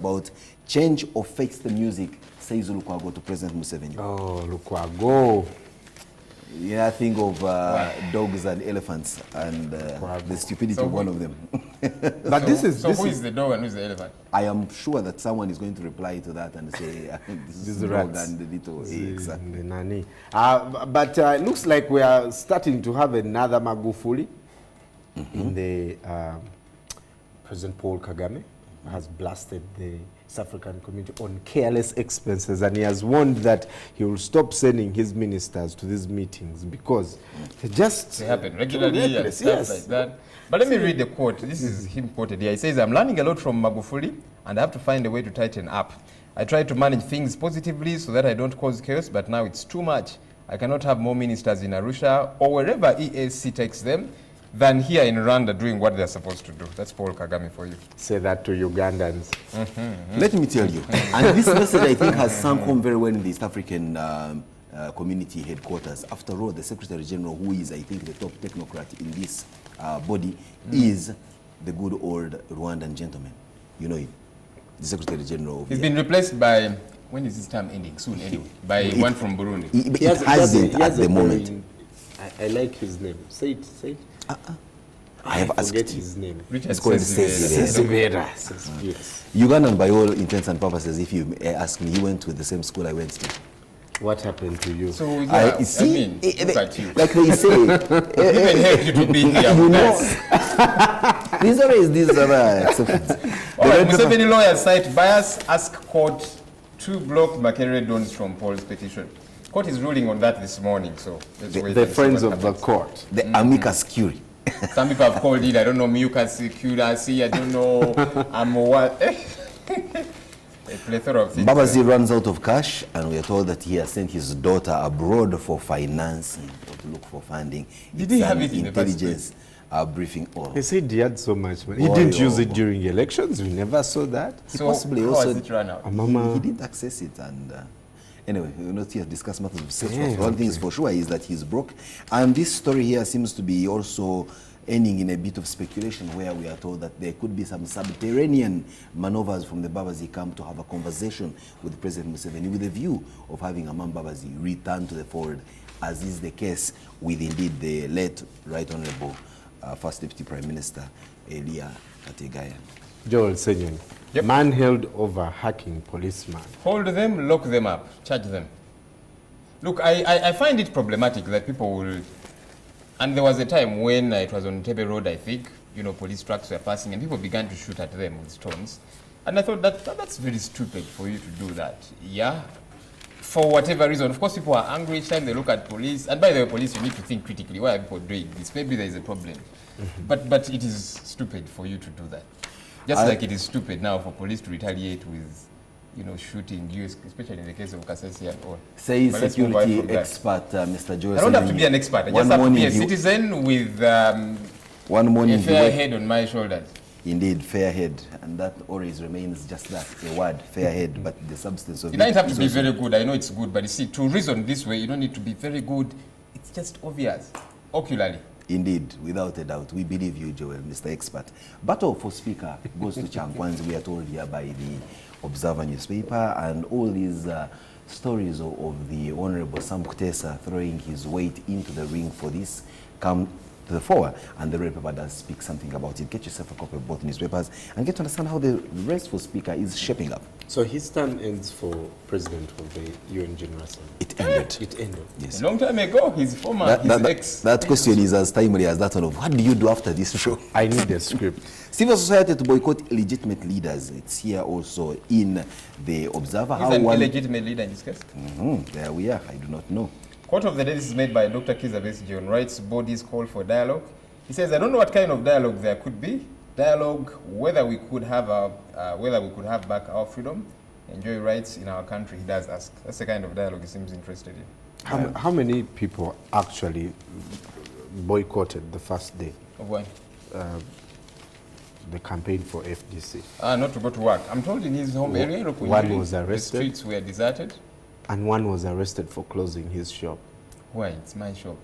about change or fix the music, says Lukwago to President Museveni. Oh, Lukwago. Yeah, I think of dogs and elephants and the stupidity of one of them. But so who is the dog and who is the elephant? I am sure that someone is going to reply to that and say, this is the dog and the little eggs. The nanny. But it looks like we are starting to have another Magufuli in the President Paul Kagame has blasted the South African community on careless expenses, and he has warned that he will stop sending his ministers to these meetings because they happen regularly and stuff like that. But let me read the quote. This is him quoted here. He says, "I'm learning a lot from Magufuli and I have to find a way to tighten up. I try to manage things positively so that I don't cause chaos, but now it's too much. I cannot have more ministers in Arusha or wherever EAC takes them than here in Rwanda doing what they're supposed to do." That's Paul Kagame for you. Say that to Ugandans. Let me tell you, and this message I think has sunk home very well in the East African community headquarters. After all, the Secretary General, who is I think the top technocrat in this body, is the good old Rwandan gentleman. You know him, the Secretary General. He's been replaced by, when is his term ending? Soon anyway. By one from Burundi. It hasn't at the moment. I like his name. Say it, say it. I have asked his name. It's called Sezibera. Ugandan, by all intents and purposes, if you ask me, he went to the same school I went to. What happened to you? So, yeah, I mean, look at you. Like they say, even helped you to be here. You know, these are exceptions. All right, Museveni lawyers cite bias, ask court to block Makerere dons from Paul's petition. Court is ruling on that this morning, so let's wait. The friends of the court. The amicus curiae. Some people have called it, I don't know, mucus curiae, I don't know, what. A plethora of things. Babazi runs out of cash, and we are told that he has sent his daughter abroad for financing, or to look for funding. Did he have it in intelligence briefing? He said he had so much money. He didn't use it during elections. We never saw that. He possibly how also has it run out? He didn't access it, and anyway, we will not here discuss matters of sales. One thing is for sure is that he's broke, and this story here seems to be also ending in a bit of speculation where we are told that there could be some subterranean maneuvers from the Babazi camp to have a conversation with President Museveni with a view of having Amam Babazi return to the fold, as is the case with indeed the late Right Honorable First Deputy Prime Minister Elia Kategaya. Joel Senyon, man held over hacking policeman. Hold them, lock them up, charge them. Look, I find it problematic that people will. And there was a time when it was on Tebe Road, I think, you know, police trucks were passing and people began to shoot at them with stones. And I thought that's very stupid for you to do that. Yeah, for whatever reason. Of course, people are angry each time they look at police. And by the way, police, you need to think critically. Why are people doing this? Maybe there is a problem. But it is stupid for you to do that. Just like it is stupid now for police to retaliate with, you know, shooting you, especially in the case of Kasese and all. Say security expert, Mr. Joel. I don't have to be an expert. I just have to be a citizen with one morning a fair head on my shoulders. Indeed, fair head. And that always remains just that, a word, fair head, but the substance of it. You don't have to be very good. I know it's good, but you see, to reason this way, you don't need to be very good. It's just obvious, ocularly. Indeed, without a doubt. We believe you, Joel, Mr. Expert. Battle for Speaker goes to Chankwanzi, we are told here by the Observer newspaper, and all these stories of the Honorable Sam Kutesa throwing his weight into the ring for this come to the fore, and the Red Paper does speak something about it. Get yourself a copy of both newspapers and get to understand how the race for Speaker is shaping up. So his term ends for President of the UN General Assembly. It ended. It ended. Yes. A long time ago, his former, his ex. That question is as timely as that one of what do you do after this show? I need a script. Civil society to boycott illegitimate leaders. It's here also in the Observer. He's an illegitimate leader in this case? There we are. I do not know. Quote of the day, this is made by Dr. Kasese on rights bodies call for dialogue. He says, I don't know what kind of dialogue there could be. Dialogue, whether we could have back our freedom, enjoy rights in our country, he does ask. That's the kind of dialogue he seems interested in. How many people actually boycotted the first day? Of what? The campaign for FDC. Not to go to work. I'm told in his home area, one was arrested. The streets were deserted. And one was arrested for closing his shop. Why? It's my shop.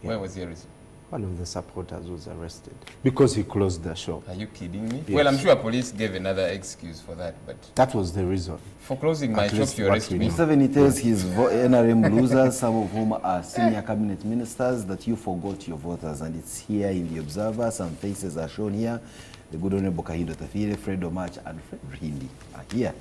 Yeah. Where was he arrested? one of the supporters was arrested because he closed the shop. Are you kidding me? Yes. Well, I'm sure police gave another excuse for that, but That was the reason. for closing my At shop, least you what arrest we me. know. Museveni tells his NRM losers, some of whom are senior cabinet ministers, that you forgot your voters. And it's here in the Observer. Some faces are shown here. The good Honorable Kahindo Tafire, Fred Omach, and Fred Ruhindi are here.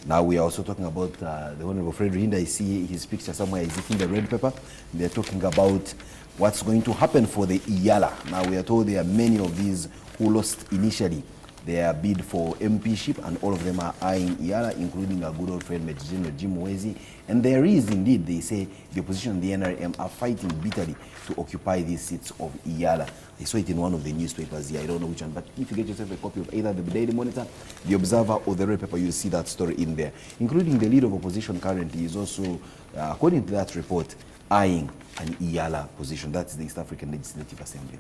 Now we are also talking about the Honorable Fred Ruhindi. I see his picture somewhere. Is it in the red paper? They're talking about what's going to happen for the Iyala. Now we are told there are many of these who lost initially their bid for MPship, and all of them are eyeing Iyala, including our good old friend Major Jim Mwezi. And there is indeed, they say, the opposition and the NRM are fighting bitterly to occupy these seats of Iyala. I saw it in one of the newspapers here, I don't know which one, but if you get yourself a copy of either the Daily Monitor, the Observer, or the Red Paper, you'll see that story in there. Including the leader of opposition currently is also, according to that report, eyeing an Iyala position. That's the East African Legislative Assembly.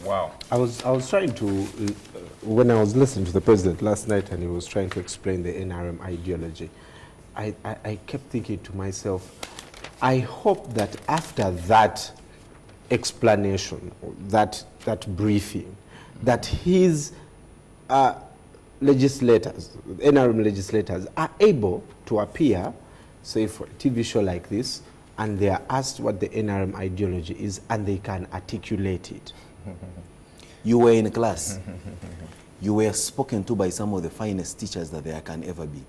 Wow. I was trying to, when I was listening to the president last night and he was trying to explain the NRM ideology, I kept thinking to myself, I hope that after that explanation, that briefing, that his legislators, NRM legislators, are able to appear, say for a TV show like this, and they are asked what the NRM ideology is, and they can articulate it. You were in class. You were spoken to by some of the finest teachers that there can ever be.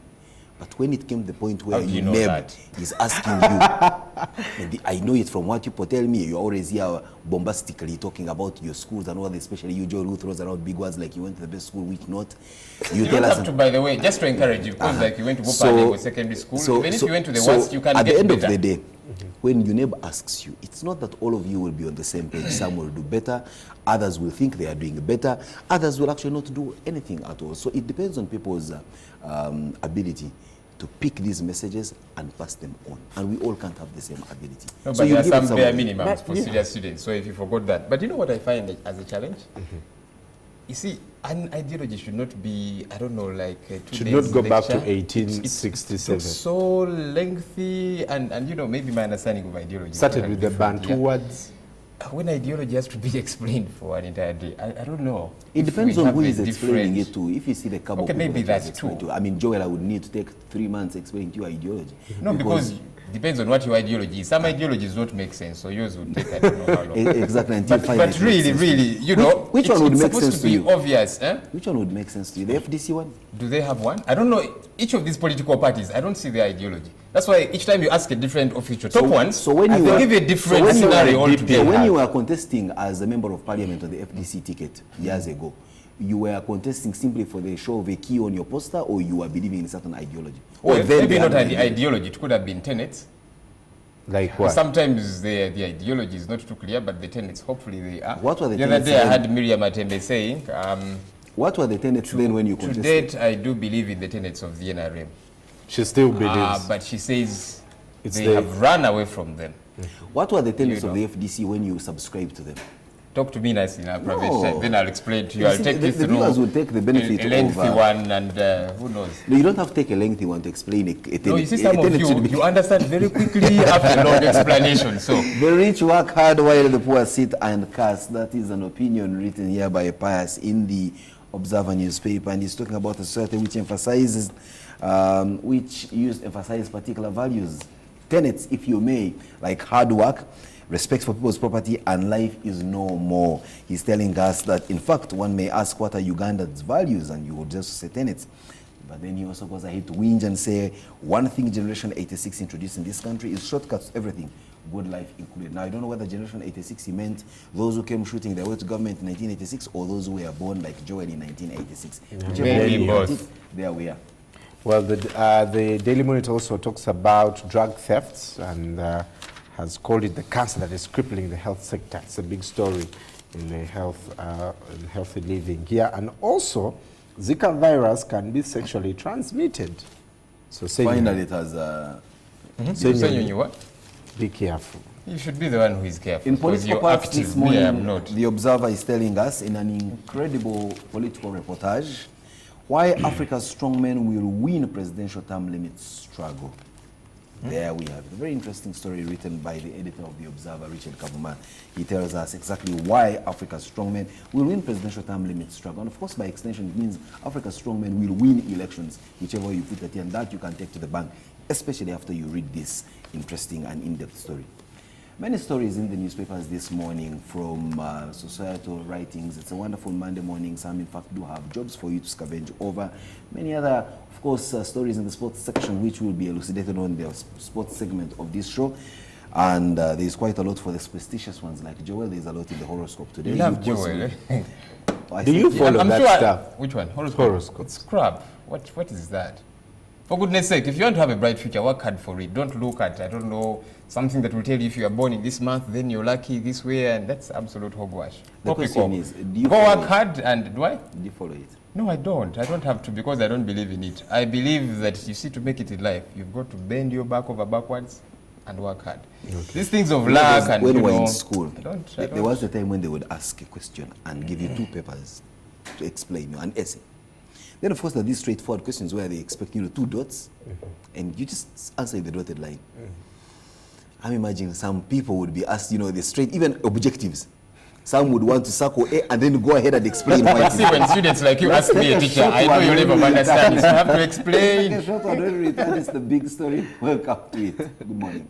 But when it came to the point where Unilever is asking you, and I know it from what people tell me, you're always here bombastically talking about your schools and all that, especially you, Joe, who throws around big words like you went to the best school, which not. You tell us. To, by the way, just to encourage you, because like you went to Bopale secondary school, even if you went to the worst, you can at get the end better. of the day, when Unilever asks you, it's not that all of you will be on the same page. Some will do better, others will think they are doing better, others will actually not do anything at all. So it depends on people's ability to pick these messages and pass them on. And we all can't have the same ability. No, so but there are some bare somebody. minimums for serious students, so if you forgot that. But you know what I find as a challenge? You see, an ideology should not be, I don't know, like should not go back to lecture. 1867. It's so lengthy, and you know, maybe my understanding of ideology Started with the Bantu words. When ideology has to be explained for an entire day, I don't know. It depends on who is explaining it to. If you see the couple okay, maybe that's true. I mean, Joel, I would need to take 3 months explaining to your ideology. No, because depends on what your ideology is. Some ideologies don't make sense, so yours would take, I don't know how long. Exactly. Until but really, you know, which one would make sense to you? It's supposed to be obvious. Eh? Which one would make sense to you? The FDC one? Do they have one? I don't know. Each of these political parties, I don't see their ideology. That's why each time you ask a different official, top ones, so when you they give a different scenario altogether. So when you were contesting as a member of parliament on the FDC ticket years ago, you were contesting simply for the show of a key on your poster, or you were believing in a certain ideology? Well, maybe not an ideology. It could have been tenets. Like what? Sometimes the ideology is not too clear, but the tenets, hopefully they are. What were the other tenets day I then? had Miriam Atembe saying, what were the tenets then when you contested? to date, I do believe in the tenets of the NRM. She still believes. But she says they the- have run away from them. What were the tenets You of know. the FDC when you subscribed to them? Talk to me nicely in our private No. time, then I'll explain to you. You I'll see, take the you through viewers will take the benefit a lengthy of, one, and who knows. No, you don't have to take a lengthy one to explain a tenet. No, you see, A some of tenet should be- you understand very quickly after a long explanation. So, The rich work hard while the poor sit and cast. That is an opinion written here by a Pius in the Observer newspaper, and he's talking about a society which emphasizes, emphasize particular values, tenets, if you may, like hard work, respect for people's property, and life is no more. He's telling us that, in fact, one may ask what are Uganda's values, and you would just say tenets. But then he also goes ahead to whinge and say, one thing Generation 86 introduced in this country is shortcuts to everything, good life included. Now, I don't know whether Generation 86 he meant those who came shooting their way to government in 1986 or those who were born like Joel in 1986. Whichever maybe way you both. put it, there we are. Well, the Daily Monitor also talks about drug thefts and has called it the cancer that is crippling the health sector. It's a big story in the healthy living here. And also, Zika virus can be sexually transmitted. So Finally, it has... saying you what? Be careful. You should be the one who is careful. In because political you're parts active. this morning, Me, I'm not. the Observer is telling us in an incredible political reportage why Africa's strongmen will win presidential term limit struggle. There we have it. A very interesting story written by the editor of The Observer, Richard Kavuma. He tells us exactly why Africa's strongmen will win presidential term limit struggle. And of course, by extension, it means Africa's strongmen will win elections, whichever way you put it, and that you can take to the bank, especially after you read this interesting and in-depth story. Many stories in the newspapers this morning from societal writings. It's a wonderful Monday morning. Some, in fact, do have jobs for you to scavenge over. Many other, of course, stories in the sports section, which will be elucidated on the sports segment of this show. And there's quite a lot for the superstitious ones, like Joel. There's a lot in the horoscope today. You love Joel, eh? Do you follow that stuff? Which one? Horoscope. It's crap. What is that? For goodness sake, if you want to have a bright future, work hard for it. Don't look at, I don't know, something that will tell you if you are born in this month, then you're lucky this way, and that's absolute hogwash. The question is, do you go follow work it? hard, and do I? Do you follow it? No, I don't. I don't have to, because I don't believe in it. I believe that, you see, to make it in life, you've got to bend your back over backwards and work hard. Okay. These things of luck and, when you we were know, in school, I there was a time when they would ask a question and give you 2 papers to explain, an essay. Then, of course, there are these straightforward questions where they expect you to 2 dots, and you just answer in the dotted line. I'm imagining some people would be asked, the straight, even objectives. Some would want to circle A and then go ahead and explain why. See, when students like you ask me a teacher, I know you'll never understand. You have to explain. A short one, when we return, it's the big story. Welcome to it. Good morning.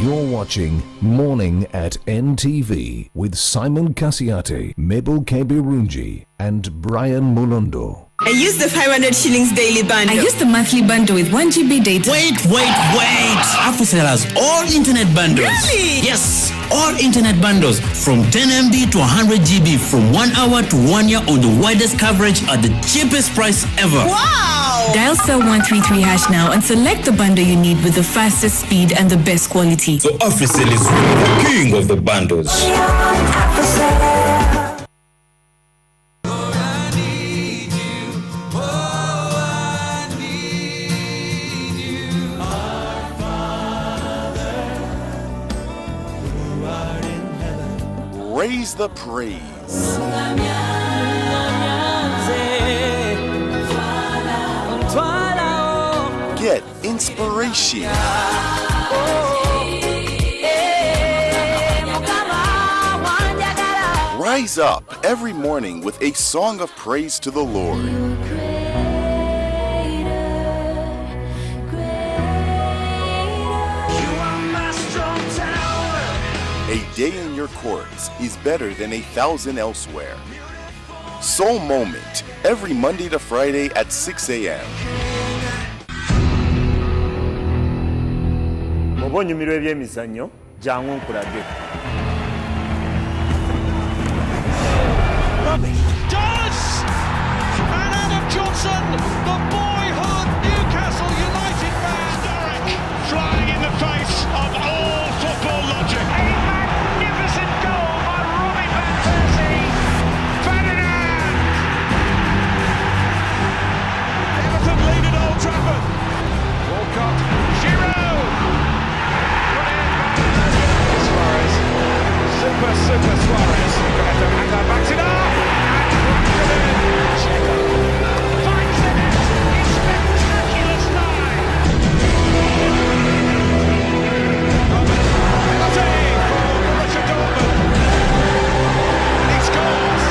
You're watching Morning at NTV with Simon Kasese, Mabel Kebirunji, and Brian Mulundo. I use the 500 shillings daily bundle. I use the monthly bundle with 1 GB data. Wait! Africell has all internet bundles. Really? Yes, all internet bundles from 10 MB to 100 GB from 1 hour to 1 year on the widest coverage at the cheapest price ever. Wow! Dial *133# now and select the bundle you need with the fastest speed and the best quality. So Africell is really the king of the bundles. Raise the praise. Get inspiration. Rise up every morning with a song of praise to the Lord. A day in your courts is better than 1,000 elsewhere. Soul Moment, every Monday to Friday at 6 a.m. Obonyumirwa ebyemizannyo jangu nkulage. Does! And Adam Johnson, the boyhood Newcastle United man, Derek, flying in the face of all football logic. A magnificent goal by Robin van Persie. Ferdinand! Everton lead at Old Trafford. Walcott, Giroud! Suarez. Super Suarez. Hazard backs it up. And Checo finds the net. A spectacular style. Penalty for Borussia Dortmund. He scores.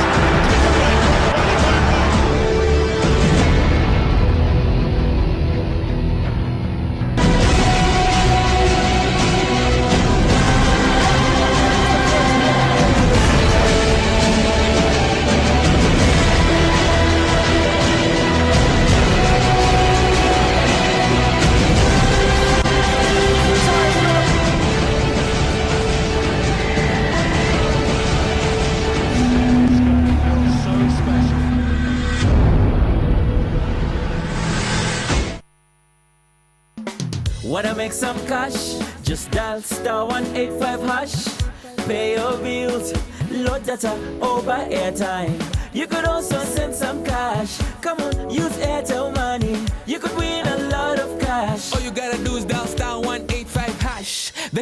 Wanna make some cash? Just dial *185#. Pay your bills, load data, or buy airtime. You could also send some cash. Come on, use Airtel money. You could win a lot of cash. All you gotta do is dial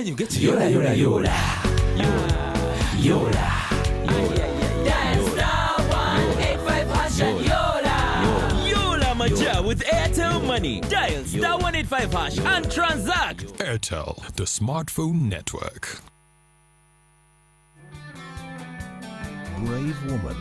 you get Yola, Yola, Yola. Yola. Yola. Dial star 185 hash and Yola. Yola Maja with Airtel Money. Dial star 185 hash and transact. Airtel, the smartphone network. Brave woman.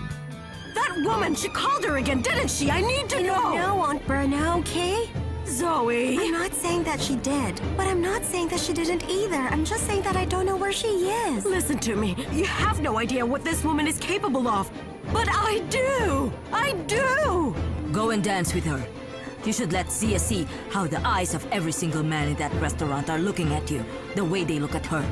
That woman, she called her again, didn't she? I need to know. No, Aunt Berna, okay? Zoe. I'm not saying that she did, but I'm not saying that she didn't either. I'm just saying that I don't know where she is. Listen to me. You have no idea what this woman is capable of. But I do. I do. Go and dance with her. You should let Zia see how the eyes of every single man in that restaurant are looking at you, the way they look at her.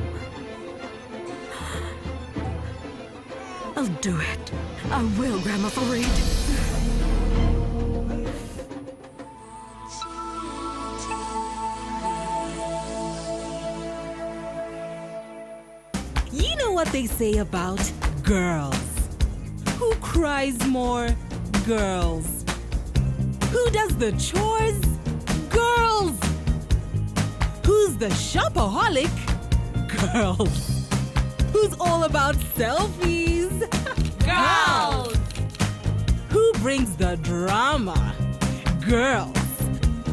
I'll do it. I will, Grandma Farid. You know what they say about girls. Who cries more? Girls. Who does the chores? Girls. Who's the shopaholic? Girls. Who's all about selfies? Girls! Who brings the drama? Girls.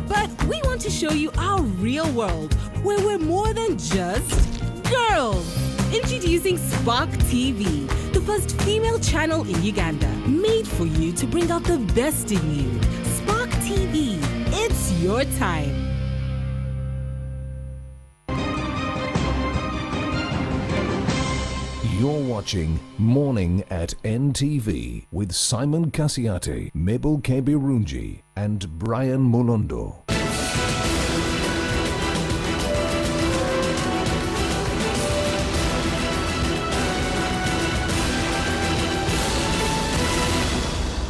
But we want to show you our real world, where we're more than just girls. Introducing Spark TV, the first female channel in Uganda, made for you to bring out the best in you. Spark TV, it's your time. You're watching Morning at NTV with Simon Kasese, Mabel Kebirunji, and Brian Molondo.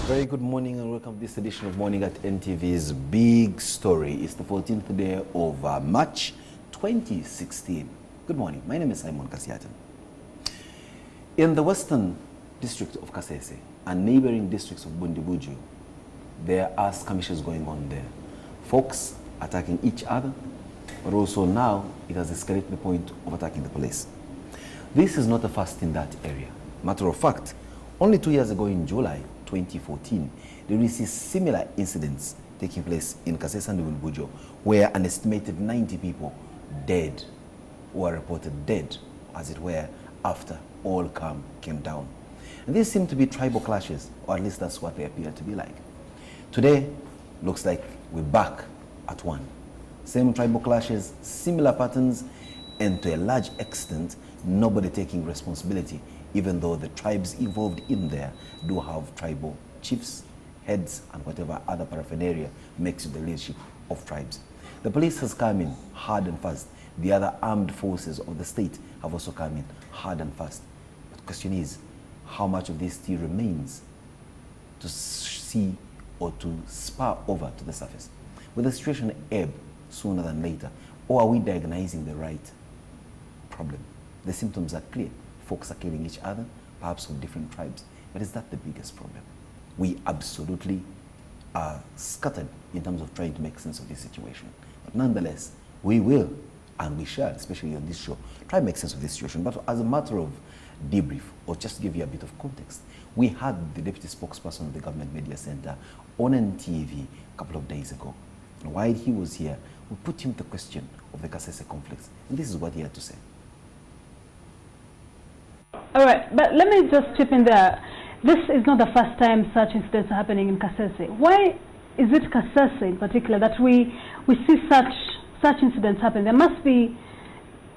Very good morning and welcome to this edition of Morning at NTV's Big Story. It's the 14th day of March 2016. Good morning. My name is Simon Kasese. In the western district of Kasese and neighboring districts of Bundibuju, there are skirmishes going on there. Folks attacking each other, but also now it has escalated to the point of attacking the police. This is not the first in that area. Matter of fact, only 2 years ago in July 2014, there we see similar incidents taking place in Kasese and Bundibuju, where an estimated 90 people dead were reported dead, as it were, after all calm came down. And these seem to be tribal clashes, or at least that's what they appear to be like. Today, looks like we're back at one. Same tribal clashes, similar patterns, and to a large extent, nobody taking responsibility, even though the tribes involved in there do have tribal chiefs, heads, and whatever other paraphernalia makes you the leadership of tribes. The police has come in hard and fast. The other armed forces of the state have also come in hard and fast. But the question is, how much of this still remains to see or to spur over to the surface? Will the situation ebb sooner than later? Or are we diagnosing the right problem? The symptoms are clear. Folks are killing each other, perhaps of different tribes. But is that the biggest problem? We absolutely are scattered in terms of trying to make sense of this situation. But nonetheless, we will, and we shall, especially on this show, try to make sense of this situation. But as a matter of debrief, or just to give you a bit of context, we had the deputy spokesperson of the Government Media Center on NTV a couple of days ago. And while he was here, we put him the question of the Kasese conflicts. And this is what he had to say. All right, but let me just chip in there. This is not the first time such incidents are happening in Kasese. Why is it Kasese in particular that we see such incidents happen? There must be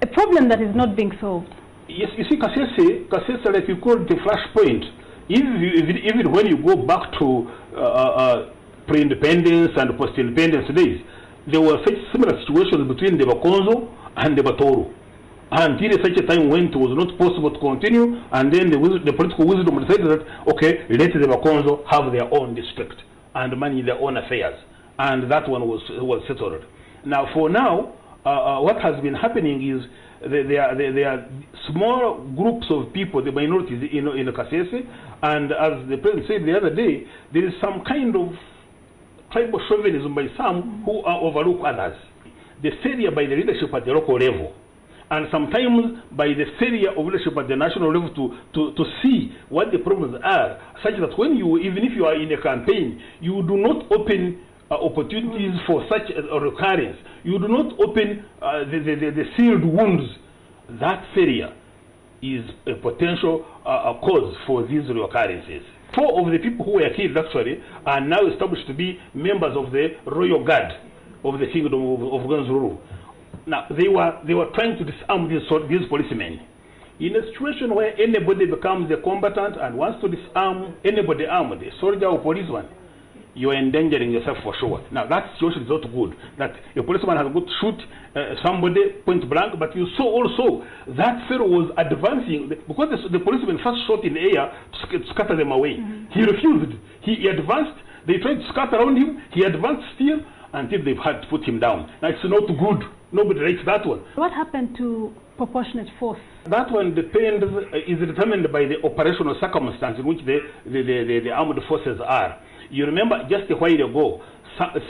a problem that is not being solved. Yes, you see, Kasese, like you call it the flashpoint. Even when you go back to pre-independence and post-independence days, there were such similar situations between the Bakonzo and the Batoro. Until such a time when it was not possible to continue, and then the political wisdom decided that, okay, let the Bakonzo have their own district and manage their own affairs. And that one was settled. Now, for now, what has been happening is there are small groups of people, the minorities in Kasese, and as the president said the other day, there is some kind of tribal chauvinism by some who overlook others. The failure by the leadership at the local level and sometimes by the failure of leadership at the national level to see what the problems are, such that when you, even if you are in a campaign, you do not open opportunities for such a recurrence. You do not open the sealed wounds. That failure is a potential cause for these recurrences. 4 of the people who were killed actually are now established to be members of the royal guard of the kingdom of Ganzuru. Now they were trying to disarm these policemen. In a situation where anybody becomes a combatant and wants to disarm anybody armed, a soldier or policeman, you are endangering yourself for sure. Now that situation is not good. That a policeman has got to shoot somebody point blank, but you saw also that fellow was advancing because the policeman first shot in the air to scatter them away. He refused. He advanced. They tried to scatter around him. He advanced still until they had to put him down. Now it's not good. Nobody likes that one. What happened to proportionate force? That one is determined by the operational circumstance in which the armed forces are. You remember just a while ago,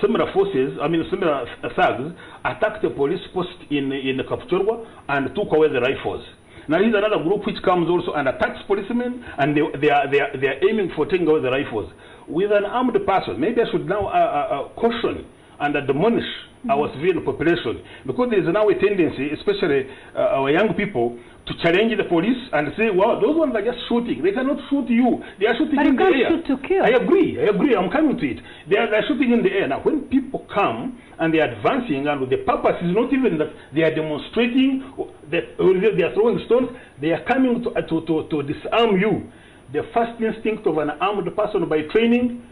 similar forces, similar thugs attacked a police post in Kapchorwa and took away the rifles. Now here's another group which comes also and attacks policemen, and they are aiming for taking away the rifles. With an armed person, maybe I should now caution and admonish our civilian population, because there is now a tendency, especially our young people, to challenge the police and say, well, those ones are just shooting. They cannot shoot you. They are shooting in the air. Shoot to kill. I agree. I'm coming to it. They are shooting in the air. Now, when people come and they are advancing, and the purpose is not even that they are demonstrating, that they are throwing stones, they are coming to disarm you. The first instinct of an armed person by training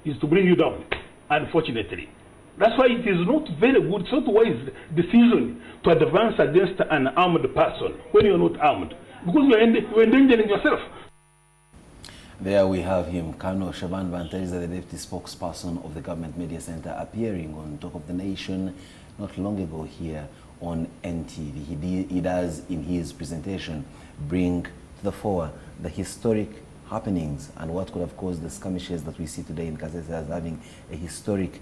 is to bring you down, unfortunately. That's why it is not very good, it's not a wise decision to advance against an armed person when you're not armed, because you're endangering yourself. There we have him, Colonel Shaban Banteriza, the deputy spokesperson of the Government Media Center, appearing on Talk of the Nation not long ago here on NTV. He does, in his presentation, bring to the fore the historic happenings and what could have caused the skirmishes that we see today in Kasese as having a historic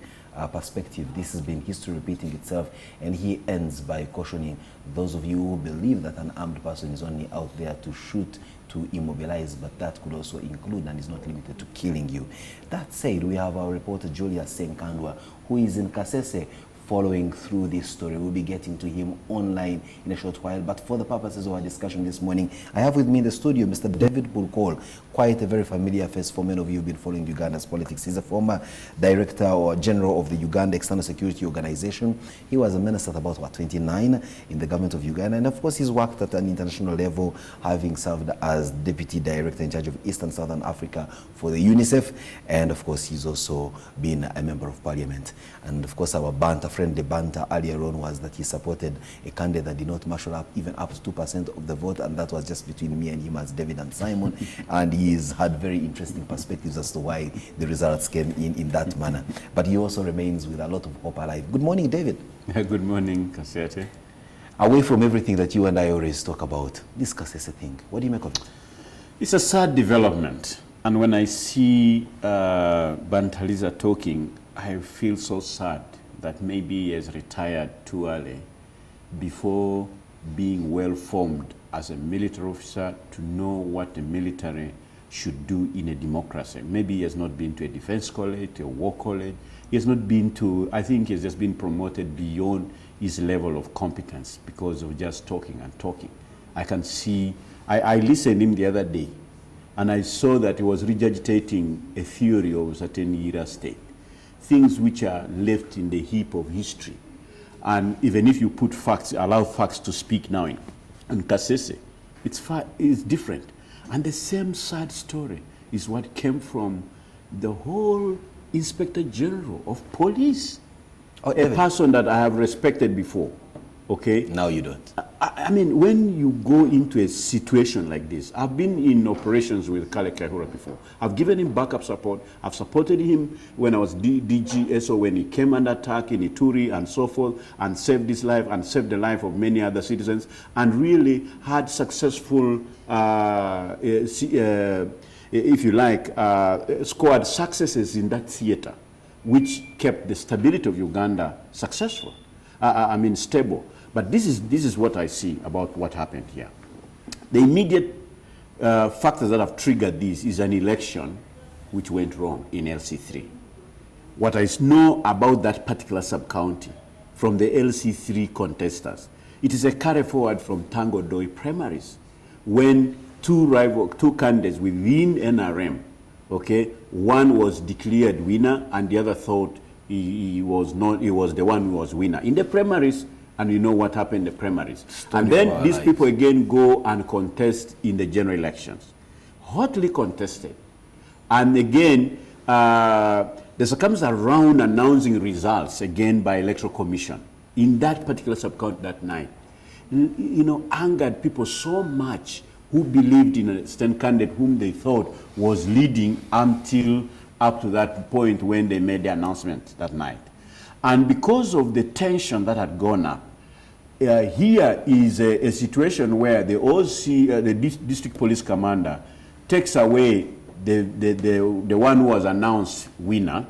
perspective. This has been history repeating itself, and he ends by cautioning those of you who believe that an armed person is only out there to shoot, to immobilize, but that could also include and is not limited to killing you. That said, we have our reporter Julius Senkandwa, who is in Kasese following through this story. We'll be getting to him online in a short while, but for the purposes of our discussion this morning, I have with me in the studio Mr. David Bulkol, quite a very familiar face for many of you who've been following Uganda's politics. He's a former director or general of the Uganda External Security Organization. He was a minister at about 29 in the government of Uganda, and of course he's worked at an international level, having served as deputy director in charge of East and Southern Africa for the UNICEF, and of course he's also been a member of parliament. And of course our friendly banter earlier on was that he supported a candidate that did not marshal up even up to 2% of the vote, and that was just between me and him as David and Simon. And he's had very interesting perspectives as to why the results came in that manner. But he also remains with a lot of hope alive. Good morning, David. Good morning, Kasese. Away from everything that you and I always talk about, this Kasese thing, what do you make of it? It's a sad development. And when I see Bantaliza talking, I feel so sad that maybe he has retired too early before being well formed as a military officer to know what the military should do in a democracy. Maybe he has not been to a defense college, a war college. He has not been to, I think he has just been promoted beyond his level of competence because of just talking and talking. I can see, I listened to him the other day, and I saw that he was regurgitating a theory of a certain era state. Things which are left in the heap of history. And even if you put facts, allow facts to speak now in Kasese, it's different. And the same sad story is what came from the whole Inspector General of Police, a person that I have respected before. Okay? Now you don't. I mean, when you go into a situation like this, I've been in operations with Kale Kahura before. I've given him backup support. I've supported him when I was DGSO, when he came under attack in Ituri and so forth, and saved his life and saved the life of many other citizens, and really had successful, if you like, scored successes in that theater, which kept the stability of Uganda successful. Stable. But this is what I see about what happened here. The immediate factors that have triggered this is an election which went wrong in LC3. What I know about that particular sub-county from the LC3 contestants, it is a carry forward from Tango Doi primaries when two candidates within NRM, okay, one was declared winner and the other thought he was the one who was winner in the primaries, and you know what happened in the primaries. And then these people again go and contest in the general elections, hotly contested. And again, there comes around announcing results again by Electoral Commission in that particular sub-county that night. You know, angered people so much who believed in a certain candidate whom they thought was leading until up to that point when they made the announcement that night. And because of the tension that had gone up, here is a situation where the OC, the district police commander, takes away the one who was announced winner,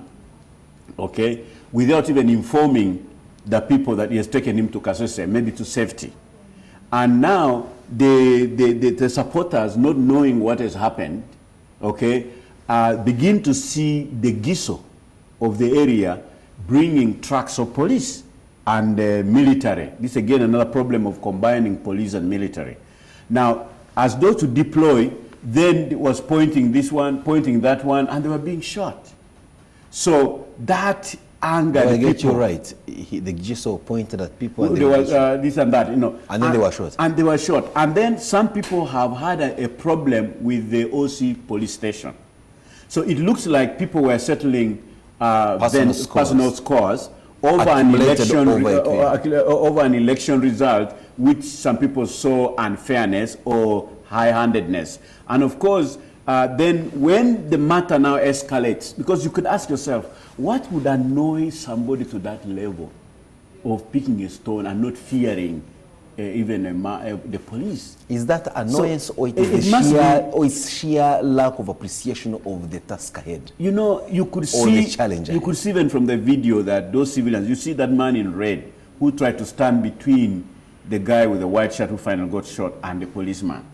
okay, without even informing the people that he has taken him to Kasese, maybe to safety. And now the supporters, not knowing what has happened, okay, begin to see the GISO of the area bringing trucks of police and military. This is again another problem of combining police and military. Now, as though to deploy, then it was pointing this one, pointing that one, and they were being shot. So that anger. I get you right. The GISO pointed at people. And there was this and that, you know. And then they were shot. And they were shot. And then some people have had a problem with the OC police station. So it looks like people were settling personal scores over an election result, which some people saw unfairness or high-handedness. And of course, then when the matter now escalates, because you could ask yourself, what would annoy somebody to that level of picking a stone and not fearing even the police? Is that annoyance, or it's sheer lack of appreciation of the task ahead? You know, you could see, the challenge you could see even from the video that those civilians, you see that man in red who tried to stand between the guy with the white shirt who finally got shot and the policeman.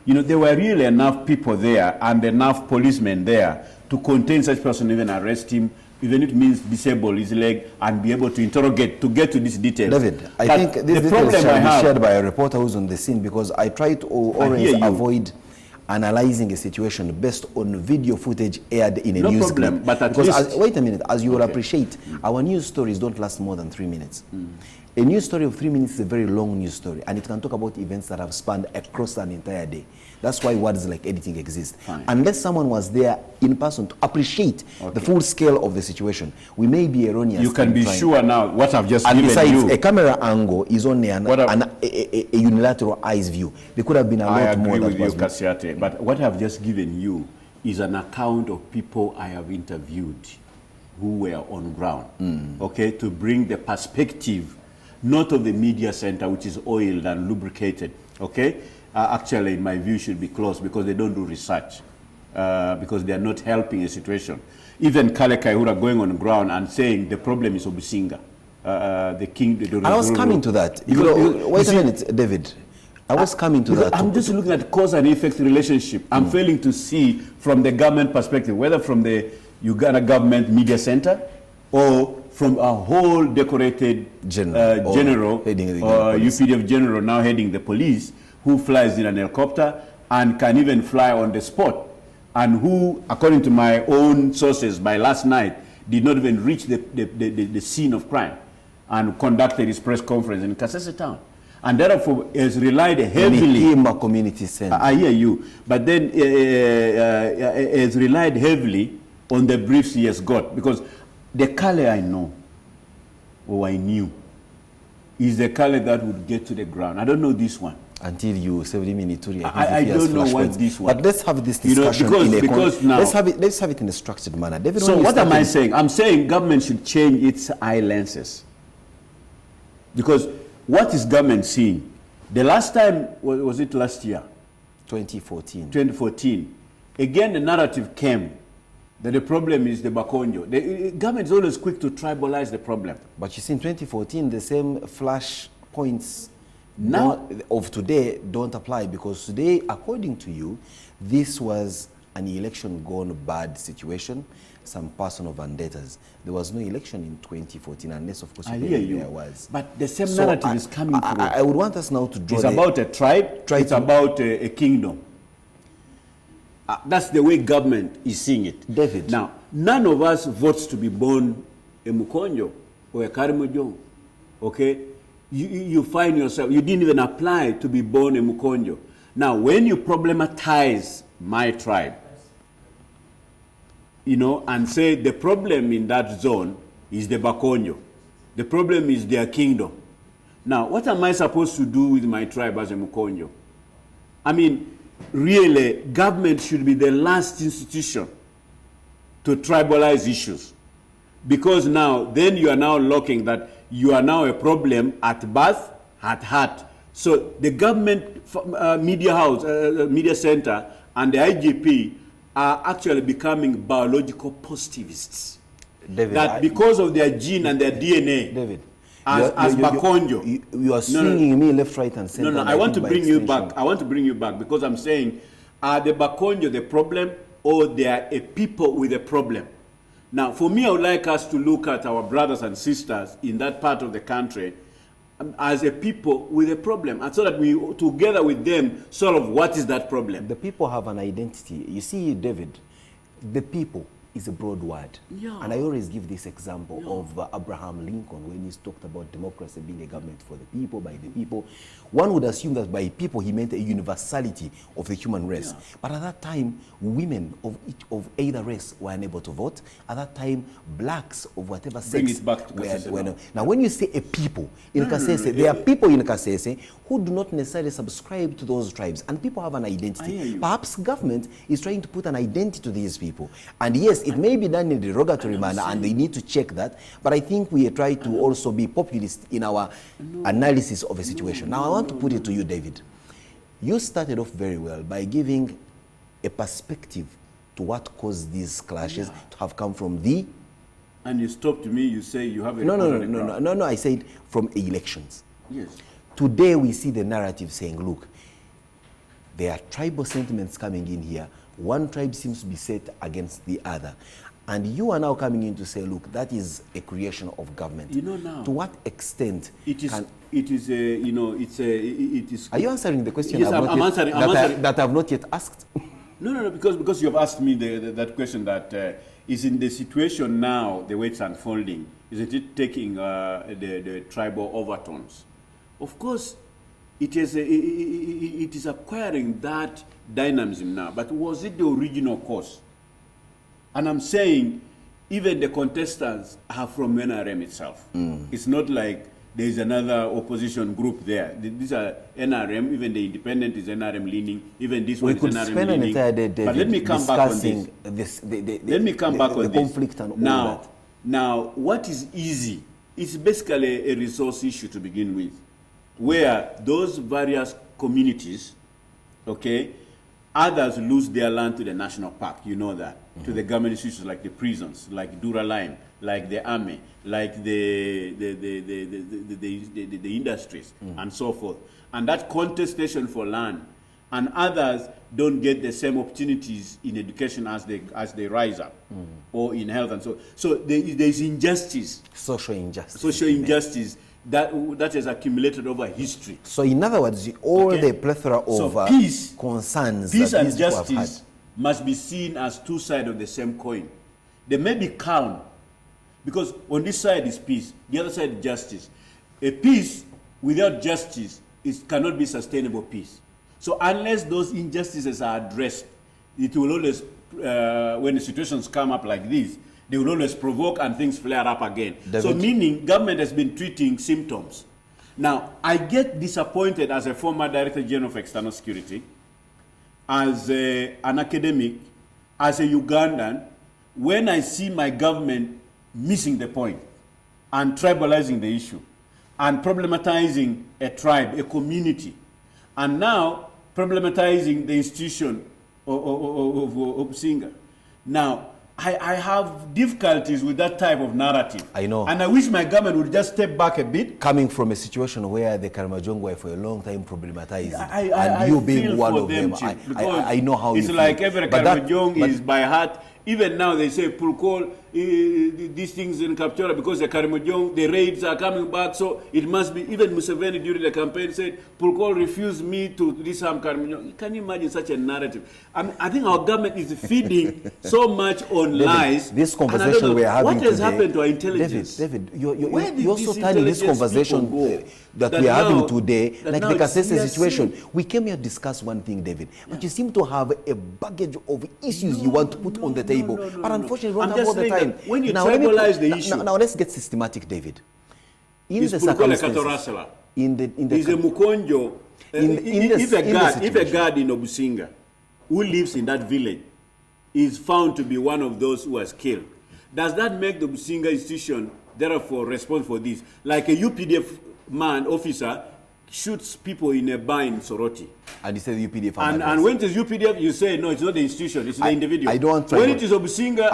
You know, there were really enough people there and enough policemen there to contain such person, even arrest him, even if it means disable his leg and be able to interrogate, to get to this detail. David, I think this details shall be shared by a reporter who's on the scene, because I try to always avoid analyzing a situation based on video footage aired in a news clip. But because wait a minute, as you will appreciate, our news stories don't last more than 3 minutes. A news story of 3 minutes is a very long news story, and it can talk about events that have spanned across an entire day. That's why words like editing exist. Unless someone was there in person to appreciate the full scale of the situation, we may be erroneous. You can be sure now what I've just given besides, you. A camera angle is only a unilateral eyes view. There could have been a lot more. I agree with you, Kasese, but what I've just given you is an account of people I have interviewed who were on ground, okay, to bring the perspective, not of the media center, which is oiled and lubricated, okay? Actually, in my view, should be closed because they don't do research, because they are not helping a situation. Even Kale Kaihura going on the ground and saying the problem is Obusinga, the king. And I was coming to that. Wait a minute, David. I was coming to that. I'm just looking at cause and effect relationship. I'm failing to see from the government perspective, whether from the Uganda government media center or from a whole decorated general, UPDF general now heading the police, who flies in an helicopter and can even fly on the spot, and who, according to my own sources, by last night, did not even reach the scene of crime and conducted his press conference in Kasese town. And therefore has relied heavily... In the community center. I hear you. But then has relied heavily on the briefs he has got. Because the Kale I know, or I knew, is the Kale that would get to the ground. I don't know this one. Until you 70 minutes. I don't know what this one. But let's have this discussion let's have it in a structured manner. David, so what am I saying? I'm saying government should change its eye lenses. Because what is government seeing? The last time, was it last year? 2014. 2014. Again, the narrative came that the problem is the Bakonjo. The government is always quick to tribalize the problem. But you see, in 2014, the same flash points now of today don't apply, because today, according to you, this was an election gone bad situation, some personal vendettas. There was no election in 2014, unless, of course, there was. But the same narrative is coming through. I would want us now to draw. It's about a tribe. It's about a kingdom. That's the way government is seeing it. David. Now, none of us votes to be born a Mukonjo or a Karimujo. Okay? You find yourself, you didn't even apply to be born a Mukonjo. Now, when you problematize my tribe, you know, and say the problem in that zone is the Bakonjo, the problem is their kingdom. Now, what am I supposed to do with my tribe as a Mukonjo? I mean, really, government should be the last institution to tribalize issues. Because now, then you are now looking that you are now a problem at birth, at heart. So the government media house, media center, and the IGP are actually becoming biological positivists. David, that because of their gene and their DNA, David, as Bakonjo. You are swinging me left, right, and center. No, I want to bring you back. I want to bring you back because I'm saying, are the Bakonjo the problem, or they are a people with a problem? Now, for me, I would like us to look at our brothers and sisters in that part of the country as a people with a problem, and so that we, together with them, solve what is that problem. The people have an identity. You see, David, the people is a broad word. Yeah. And I always give this example of Abraham Lincoln when he's talked about democracy being a government for the people, by the people. One would assume that by people he meant a universality of the human race. Yeah. But at that time, women of either race were unable to vote. At that time, blacks of whatever sex were. Now, when you say a people in Kasese, there are people in Kasese who do not necessarily subscribe to those tribes, and people have an identity. Perhaps government is trying to put an identity to these people. And yes, it may be done in a derogatory manner, and they need to check that. But I think we try to also be populist in our analysis of a situation. Now, I want to put it to you, David. You started off very well by giving a perspective to what caused these clashes to have come from the... And you stopped me, you say you have a... No, I said from elections. Yes. Today we see the narrative saying, look, there are tribal sentiments coming in here. One tribe seems to be set against the other. And you are now coming in to say, look, that is a creation of government. You know now. To what extent it is Are you answering the question? Yes, I'm answering. That I have not yet asked? No, because you have asked me that question that is in the situation now, the way it's unfolding, isn't it taking the tribal overtones? Of course, it is acquiring that dynamism now, but was it the original cause? And I'm saying even the contestants are from NRM itself. It's not like there is another opposition group there. These are NRM, even the independent is NRM leaning, even this one is NRM leaning. But let me come back on this. Let me come back on conflict and all that. Now, what is easy? It's basically a resource issue to begin with, where those various communities, okay, others lose their land to the national park, you know that, to the government institutions like the prisons, like Duraline, like the army, like the industries, and so forth. And that contestation for land, and others don't get the same opportunities in education as they rise up, or in health and so. So there is injustice. Social injustice. Social injustice that has accumulated over history. So in other words, all the plethora of concerns peace that and these people have justice had must be seen as two sides of the same coin. They may be calm, because on this side is peace, the other side is justice. A peace without justice cannot be sustainable peace. So unless those injustices are addressed, it will always, when the situations come up like this, they will always provoke and things flare up again. David. So meaning government has been treating symptoms. Now, I get disappointed as a former Director General of External Security, as an academic, as a Ugandan, when I see my government missing the point and tribalizing the issue and problematizing a tribe, a community, and now problematizing the institution of Singa. Now, I have difficulties with that type of narrative. I know. And I wish my government would just step back a bit. Coming from a situation where the Karamojong were for a long time problematized, I and you being feel one for of them, I know how it's you like feel. every But Karamojong is by heart. Even now they say Pulkol, these things in Kapchora, because the Karamojong, the raids are coming back, so it must be. Even Museveni during the campaign said Pulkol refused me to disarm Karamojong. Can you imagine such a narrative? I think our government is feeding so much on David, lies. this conversation we are having what has today, happened to our intelligence? David, you're also turning this conversation that we are having today like the Kasese situation. We came here to discuss one thing, David, but you seem to have a baggage of issues you want to put on the table. But unfortunately, we don't have all the time. When you tribalize the issue. Now let's get systematic, David. In the circumstances, he's a Mukonjo. If a guard in Obusinga who lives in that village is found to be one of those who was killed, does that make the Obusinga institution therefore respond for this? Like a UPDF man, officer, shoots people in a bar in Soroti. And he says UPDF. And when it is UPDF, you say, no, it's not the institution, it's the individual. I don't when it is Obusinga,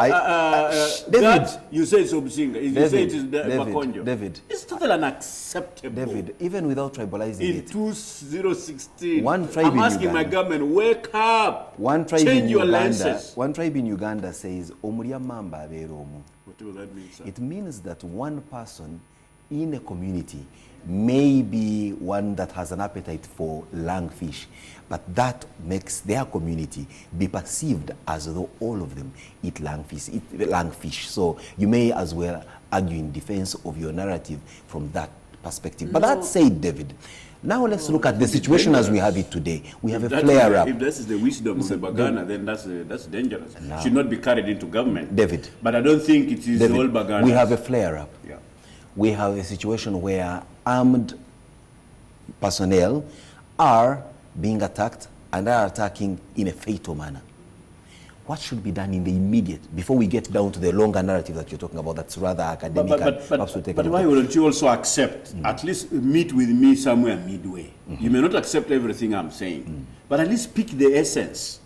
guards, you say it's Obusinga. You say it is Makonjo. David. It's totally unacceptable. David, even without tribalizing in it. 2016, one tribe I'm asking my government, wake up. Change your lenses. One tribe in Uganda says, Omuria Mamba Veromu. What does that mean, sir? It means that one person in a community may be one that has an appetite for langfish, but that makes their community be perceived as though all of them eat langfish. So you may as well argue in defense of your narrative from that perspective. But that said, David, now let's look at the situation as we have it today. We have a flare-up. If this is the wisdom of the Bagana, then that's dangerous. It should not be carried into government. David. But I don't think it is all Bagana. We have a flare-up. Yeah. We have a situation where armed personnel are being attacked and are attacking in a fatal manner. What should be done in the immediate, before we get down to the longer narrative that you're talking about, that's rather academic? But why wouldn't you also accept, at least meet with me somewhere midway? You may not accept everything I'm saying, but at least pick the essence,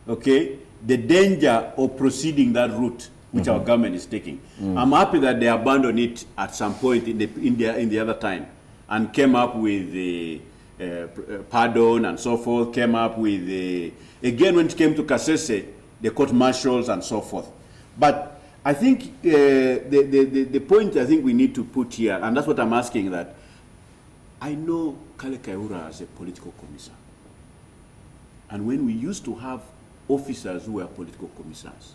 okay? The danger of proceeding that route which our government is taking. I'm happy that they abandoned it at some point in the other time and came up with the pardon and so forth, came up with the, again when it came to Kasese, the court martials and so forth. But I think the point I think we need to put here, and that's what I'm asking, that I know Kale Kayihura as a political commissar. And when we used to have officers who were political commissars,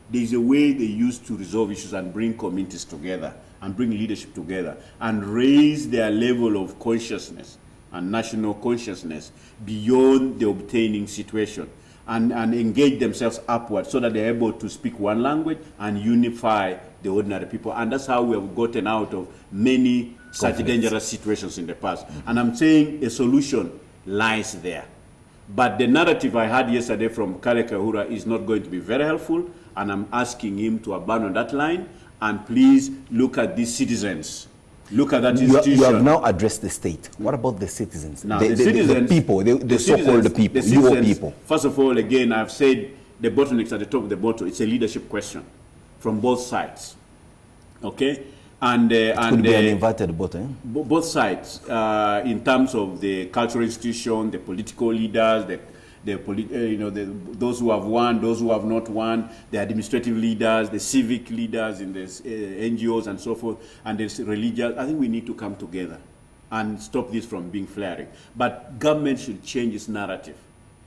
there's a way they used to resolve issues and bring communities together and bring leadership together and raise their level of consciousness and national consciousness beyond the obtaining situation and engage themselves upward so that they're able to speak one language and unify the ordinary people. And that's how we have gotten out of many such dangerous situations in the past. And I'm saying a solution lies there. But the narrative I had yesterday from Kale Kayihura is not going to be very helpful, and I'm asking him to abandon that line and please look at these citizens. Look at that institution. You have now addressed the state. What about the citizens? Now, the people, the so-called people, your people. First of all, again, I've said the bottlenecks at the top of the bottle. It's a leadership question from both sides. Okay? And could be an inverted bottom. Both sides, in terms of the cultural institution, the political leaders, those who have won, those who have not won, the administrative leaders, the civic leaders in the NGOs and so forth, and the religious. I think we need to come together and stop this from being flaring. But government should change its narrative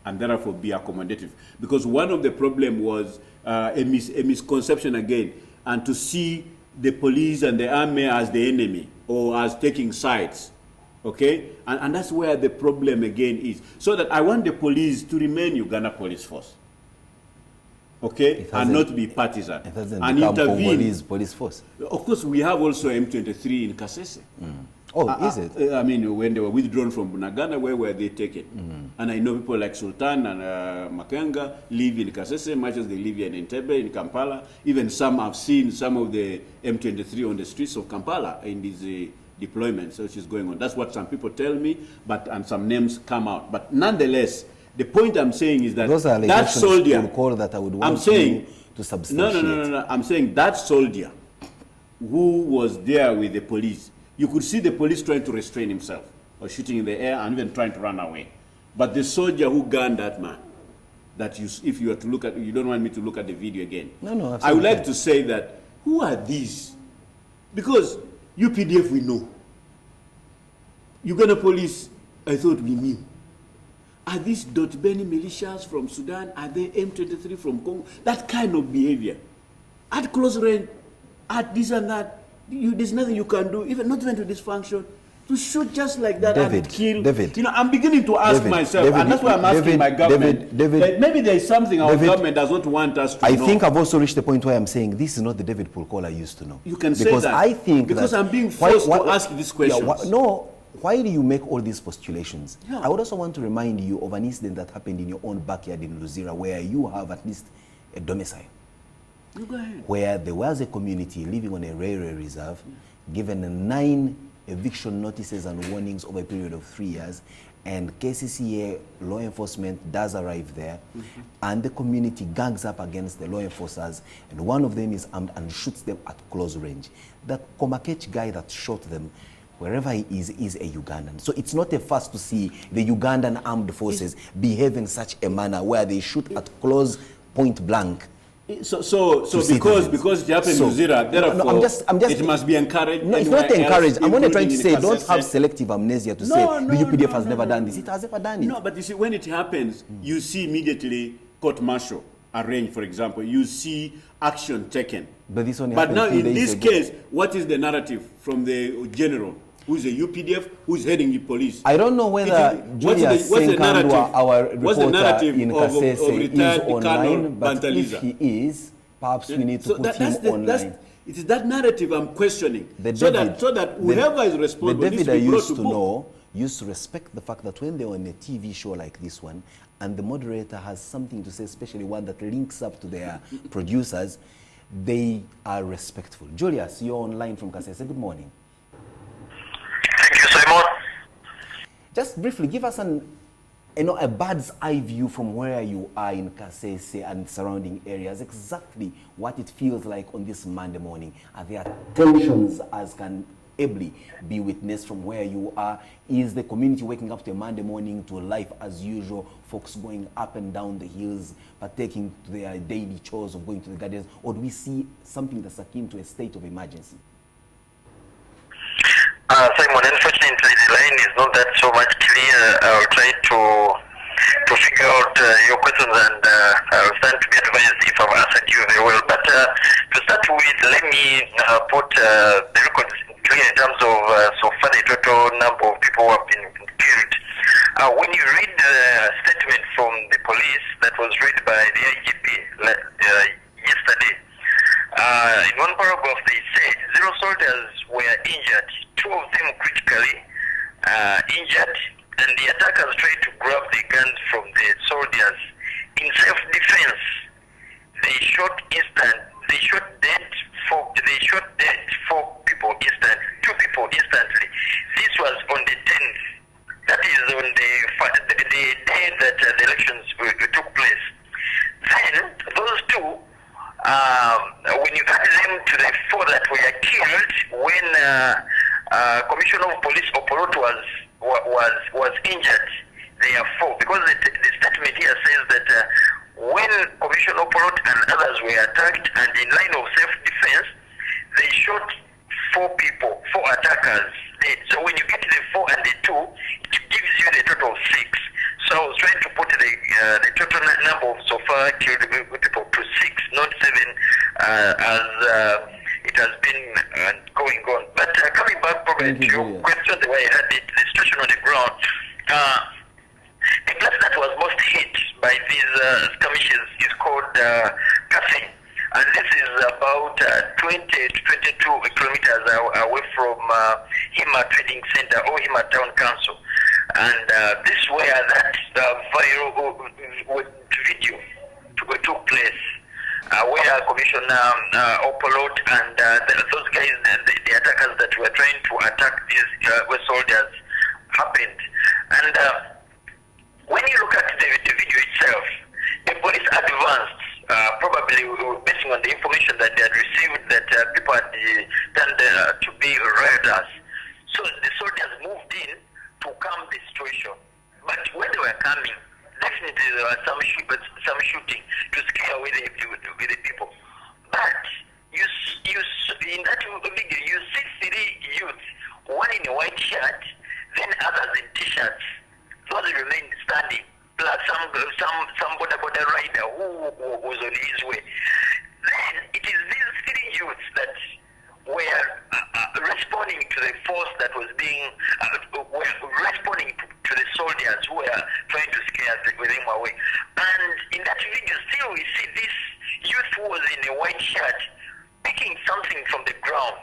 and therefore be accommodative. Because one of the problems was a misconception again, and to see the police and the army as the enemy or as taking sides. Okay? And that's where the problem again is. So that I want the police to remain Uganda Police Force. Okay? And not be partisan. It hasn't and become intervene. Police Force. Of course, we have also M23 in Kasese. Oh, is it? I mean, when they were withdrawn from Bunagana, where were they taken? And I know people like Sultan and Makenga live in Kasese, much as they live in Entebbe, in Kampala. Even some have seen some of the M23 on the streets of Kampala in these deployments which is going on. That's what some people tell me, and some names come out. But nonetheless, the point I'm saying is that those are that soldier, call that I would want I'm saying to substantiate. No. I'm saying that soldier who was there with the police, you could see the police trying to restrain himself or shooting in the air and even trying to run away. But the soldier who gunned that man, that you, if you were to look at, you don't want me to look at the video again. No, absolutely. I would like to say that, who are these? Because UPDF we know. Uganda police, I thought we knew. Are these Beni militias from Sudan? Are they M23 from Congo? That kind of behavior. At close range, at this and that, there's nothing you can do, even not even to dysfunction, to shoot just like that and kill. David. You know, I'm beginning to ask myself, and that's why I'm asking my government, that maybe there's something our government does not want us to know. I think I've also reached the point where I'm saying this is not the David Pulkola I used to know. You can say that. I think because I'm being forced to ask these questions. Why do you make all these postulations? Yeah. I would also want to remind you of an incident that happened in your own backyard in Luzira, where you have at least a domicile. You go ahead. Where there was a community living on a railway reserve, given 9 eviction notices and warnings over a period of 3 years, and KCCA law enforcement does arrive there, and the community gangs up against the law enforcers, and one of them is armed and shoots them at close range. That Komakech guy that shot them, wherever he is a Ugandan. So it's not a first to see the Ugandan armed forces behave in such a manner where they shoot at close, point blank. So because it happened in Luzira, therefore it must be encouraged. No, it's not encouraged. I'm only trying to say, don't have selective amnesia to say the UPDF has never done this. It has never done it. No, but you see, when it happens, you see immediately court-martial arranged, for example. You see action taken. But this only But now happened 2 in days this ago. case, what is the narrative from the general? Who's the UPDF? Who's heading the police? I don't know whether Julius Senkandwa, our reporter in Kasese, is online, but if he is, perhaps we need to put him online. It is that narrative I'm questioning. So that whoever is responsible, the David I used to book. know used to respect the fact that when they're on a TV show like this one, and the moderator has something to say, especially one that links up to their producers, they are respectful. Julius, you're online from Kasese. Good morning. Thank you, Simon. Just briefly, give us a bird's eye view from where you are in Kasese and surrounding areas. Exactly what it feels like on this Monday morning. Are there tensions as can ably be witnessed from where you are? Is the community waking up to a Monday morning to life as usual? Folks going up and down the hills, partaking to their daily chores of going to the gardens, or do we see something that's akin to a state of emergency? Simon, unfortunately the line is not that so much clear. I'll try to figure out your questions, and I'll stand to be advised if I've answered you very well. But to start with, let me put the records clear in terms of so far the total number of people who have been killed. When you read the statement from the police that was read by the IGP yesterday, in one paragraph they said 0 soldiers were injured, 2 of them critically injured, and the attackers tried to grab the guns from the soldiers. In self-defense, they shot dead 4 people instantly, 2 people instantly. This was on the 10th. That is on the day that the elections took place. Then those 2, when you add them to the 4 that were killed when Commissioner of Police Opolot was injured, they are 4. Because the statement here says that when Commissioner Opolot and others were attacked, and in line of self-defense, they shot 4 people, 4 attackers dead. So when you get the 4 and the 2, it gives you the total of 6. So I was trying to put the total number of so far killed people to 6, not 7, as it has been going on. But coming back probably to your question, the way I had it, the situation on the ground, the class that was most hit by these skirmishes is called Kasese. And this is about 20 to 22 kilometers away from Hima Trading Center or Hima Town Council. And this is where that viral video took place, where Commissioner Opolot and those guys, the attackers that were trying to attack these soldiers happened. And when you look at the video itself, the police advanced probably based on the information that they had received that people had turned to be rioters. So the soldiers moved in to calm the situation. But when they were coming, definitely there was some shooting to scare away the people. But you in that video, you see 3 youths, one in a white shirt, then others in t-shirts. Those remained standing, plus some border rider who was on his way. Then it is these 3 youths that were responding to the force that was being, were responding to the soldiers who were trying to scare them away. And in that video, still we see this youth who was in a white shirt picking something from the ground.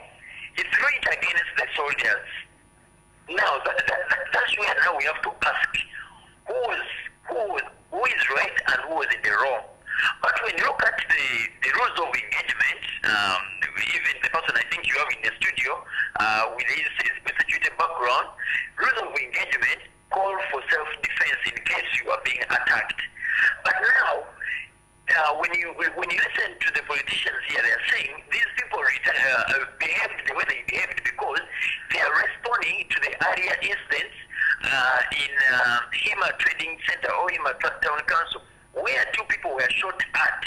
He threw it against the soldiers. Now, that's where now we have to ask who is right and who is in the wrong. But when you look at the rules of engagement, even the person I think you have in the studio with his prosecuted background, rules of engagement call for self-defense in case you are being attacked. But now, when you listen to the politicians here, they are saying these people behaved the way they behaved because they are responding to the earlier incidents in Hima Trading Center or Hima Town Council, where 2 people were shot at.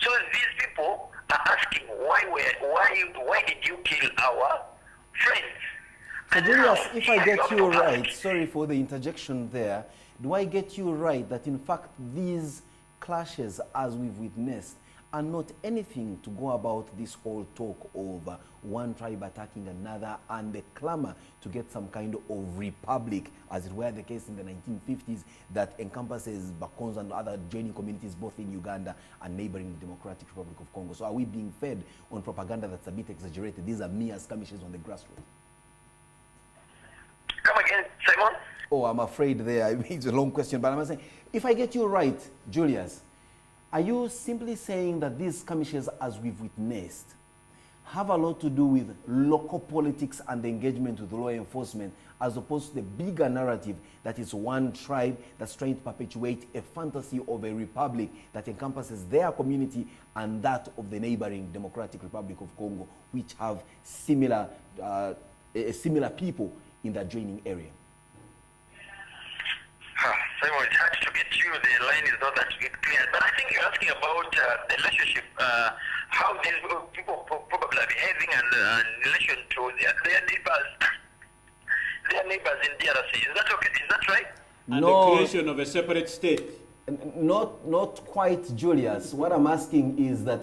So these people are asking, why did you kill our friends? So Julius, if I get you right, sorry for the interjection there, do I get you right that in fact these clashes, as we've witnessed, are not anything to go about this whole talk of one tribe attacking another and the clamor to get some kind of republic, as it were the case in the 1950s, that encompasses Bakonzo and other joining communities both in Uganda and neighboring Democratic Republic of Congo? So are we being fed on propaganda that's a bit exaggerated? These are mere skirmishes on the grassroots. Come again, Simon? Oh, I'm afraid there. It's a long question, but I'm saying, if I get you right, Julius, are you simply saying that these skirmishes, as we've witnessed, have a lot to do with local politics and the engagement with law enforcement, as opposed to the bigger narrative that is one tribe that's trying to perpetuate a fantasy of a republic that encompasses their community and that of the neighboring Democratic Republic of Congo, which have similar people in the adjoining area? Simon, it's hard to get you. The line is not that clear. But I think you're asking about the relationship, how these people probably are behaving and in relation to their neighbors in DRC. Is that okay? Is that right? And no, the creation of a separate state. Not quite, Julius. What I'm asking is that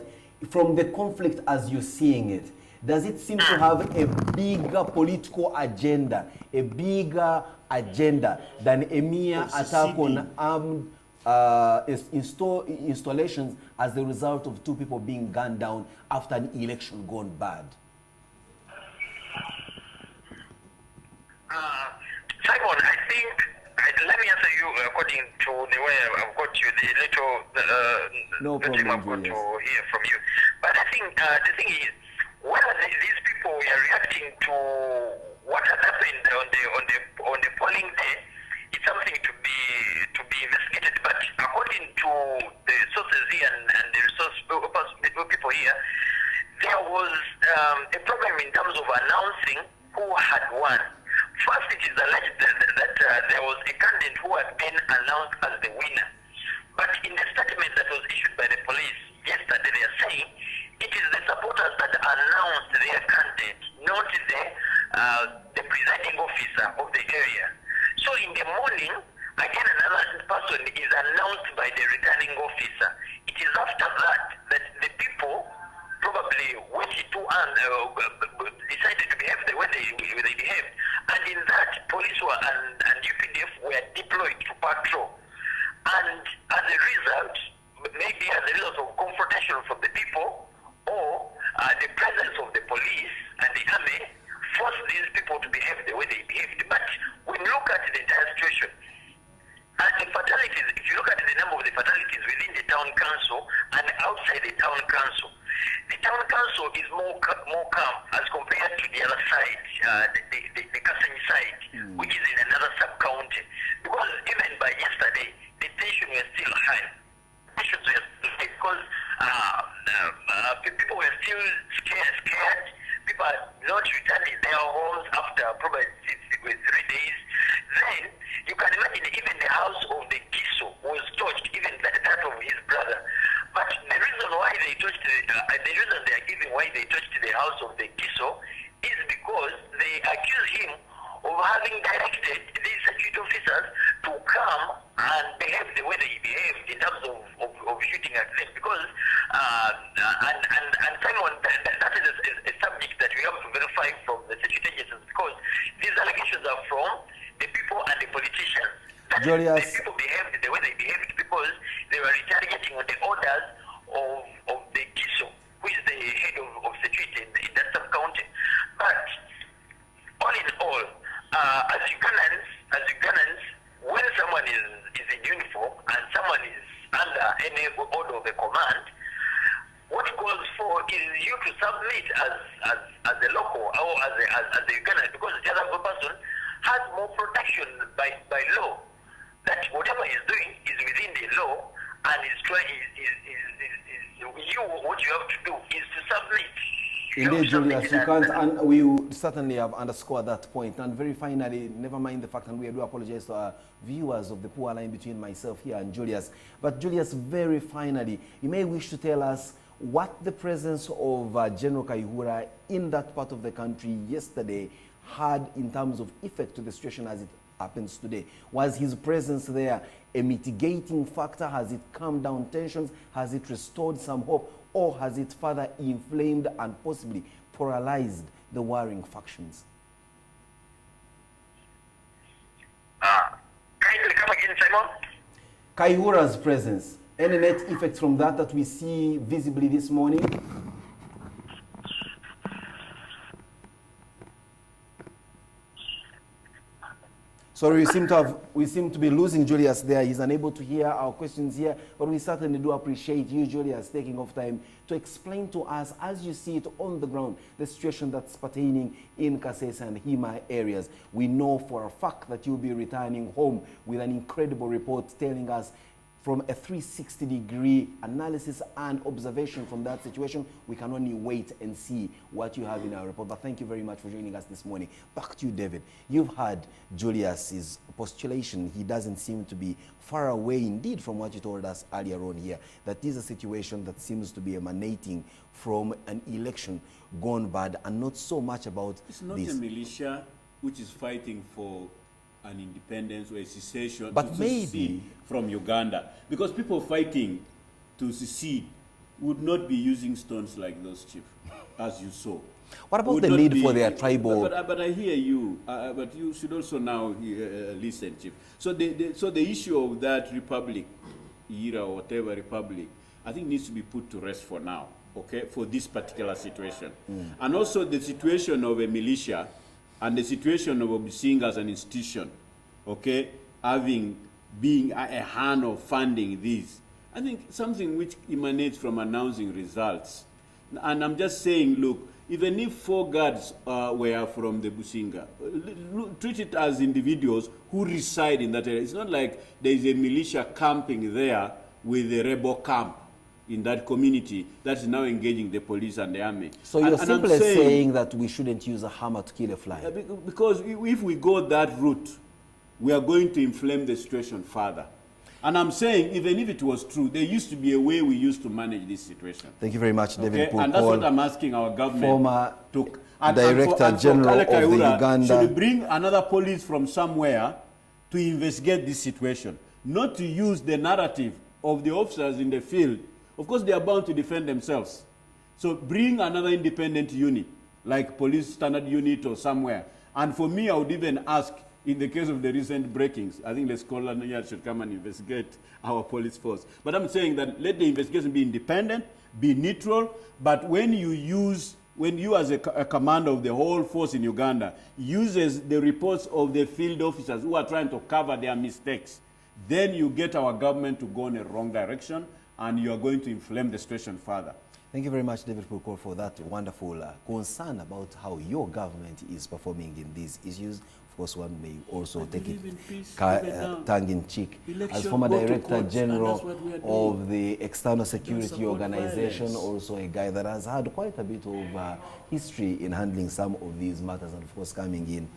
from the conflict as you're seeing it, does it seem to have a bigger political agenda, a bigger agenda than a mere attack on armed installations as the result of 2 people being gunned down after an election gone bad? Simon, I think, let me answer you according to the way I've got you, the little thing I've got to hear from you. But I think the thing is, whether these people were reacting to what had happened on the polling day, it's something to be investigated. But according to the sources here and the resource people here, there was a problem in terms of announcing who had won. First, it is alleged that there was a candidate who had been announced as the winner. But in the statement that was issued by the police yesterday, they are saying it is the supporters that announced their candidate, not the presiding officer of the area. So in the morning, again another person is announced by the returning officer. It is after that the people probably waited to and decided to behave the way they behaved. And in that, police and UPDF were deployed to patrol. And as a result, maybe as a result of confrontation from the people, or the presence of the police and the army forced these people to behave the way they behaved. But when you look at the entire situation, and the fatalities, if you look at the number of the fatalities within the town council and outside the town council is more calm as compared to the other side, the Kasese side, which is in another sub-county. Because even by yesterday, the tension was still high. issues were because people were still scared. People are not returning their homes after probably 3 days. Then you can imagine even the house of the Kiso was touched, even that of his brother. But the reason why they touched the reason they are giving why they touched the house of the Kiso is because they accuse him of having directed these security officers to come and behave the way they behaved in terms of shooting at them. Because and Simon, that is a subject that we have to verify from the security agencies, because these allegations are from the people and the politicians. Julius. The people behaved the way they behaved because they were retaliating on the orders of the Kiso, who is the head of security in that sub-county. But all in all, as Ugandans, when someone is in uniform and someone is under any order of a command, what calls for is you to submit as a local or as a Ugandan, because the other person has more protection by law. That whatever he's doing is within the law, and what you have to do is to submit. Indeed, Julius, you can't, and we certainly have underscored that point. And very finally, never mind the fact, and we do apologize to our viewers of the poor line between myself here and Julius. But Julius, very finally, you may wish to tell us what the presence of General Kaihura in that part of the country yesterday had in terms of effect to the situation as it happens today. Was his presence there a mitigating factor? Has it calmed down tensions? Has it restored some hope? Or has it further inflamed and possibly paralyzed the warring factions? Kindly come again, Simon. Kaihura's presence, any net effect from that we see visibly this morning? Sorry, we seem to be losing Julius there. He's unable to hear our questions here, but we certainly do appreciate you, Julius, taking off time to explain to us, as you see it on the ground, the situation that's pertaining in Kasese and Hima areas. We know for a fact that you'll be returning home with an incredible report telling us from a 360-degree analysis and observation from that situation. We can only wait and see what you have in our report. But thank you very much for joining us this morning. Back to you, David. You've heard Julius's postulation. He doesn't seem to be far away indeed from what you told us earlier on here, that this is a situation that seems to be emanating from an election gone bad and not so much about It's not this. a militia which is fighting for an independence or a secession, but to maybe secede from Uganda, because people fighting to secede would not be using stones like those, Chief, as you saw. What about the need for their tribal? But I hear you. But you should also now listen, Chief. So the issue of that republic, era or whatever republic, I think needs to be put to rest for now. Okay, for this particular situation, and also the situation of a militia. And the situation of Obising as an institution, okay, being a hand of funding this, I think something which emanates from announcing results. And I'm just saying, look, even if 4 guards were from the Businga, treat it as individuals who reside in that area. It's not like there is a militia camping there with a rebel camp in that community that is now engaging the police and the army. So you're simply saying that we shouldn't use a hammer to kill a fly? Because if we go that route, we are going to inflame the situation further. And I'm saying, even if it was true, there used to be a way we used to manage this situation. Thank you very much, David Paul. And that's what I'm asking our government. Former to, Director General of the Uganda. Should bring another police from somewhere to investigate this situation, not to use the narrative of the officers in the field. Of course, they are bound to defend themselves. So bring another independent unit, like Police Standard Unit or somewhere. And for me, I would even ask, in the case of the recent breakings, I think the Scotland Yard should come and investigate our police force. But I'm saying that let the investigation be independent, be neutral, but when you as a commander of the whole force in Uganda uses the reports of the field officers who are trying to cover their mistakes, then you get our government to go in a wrong direction, and you are going to inflame the situation further. Thank you very much, David Purko, for that wonderful concern about how your government is performing in these issues. Of course, one may also take it tongue-in-cheek. As former Director General of the External Security Organization, also a guy that has had quite a bit of history in handling some of these matters, and of course coming in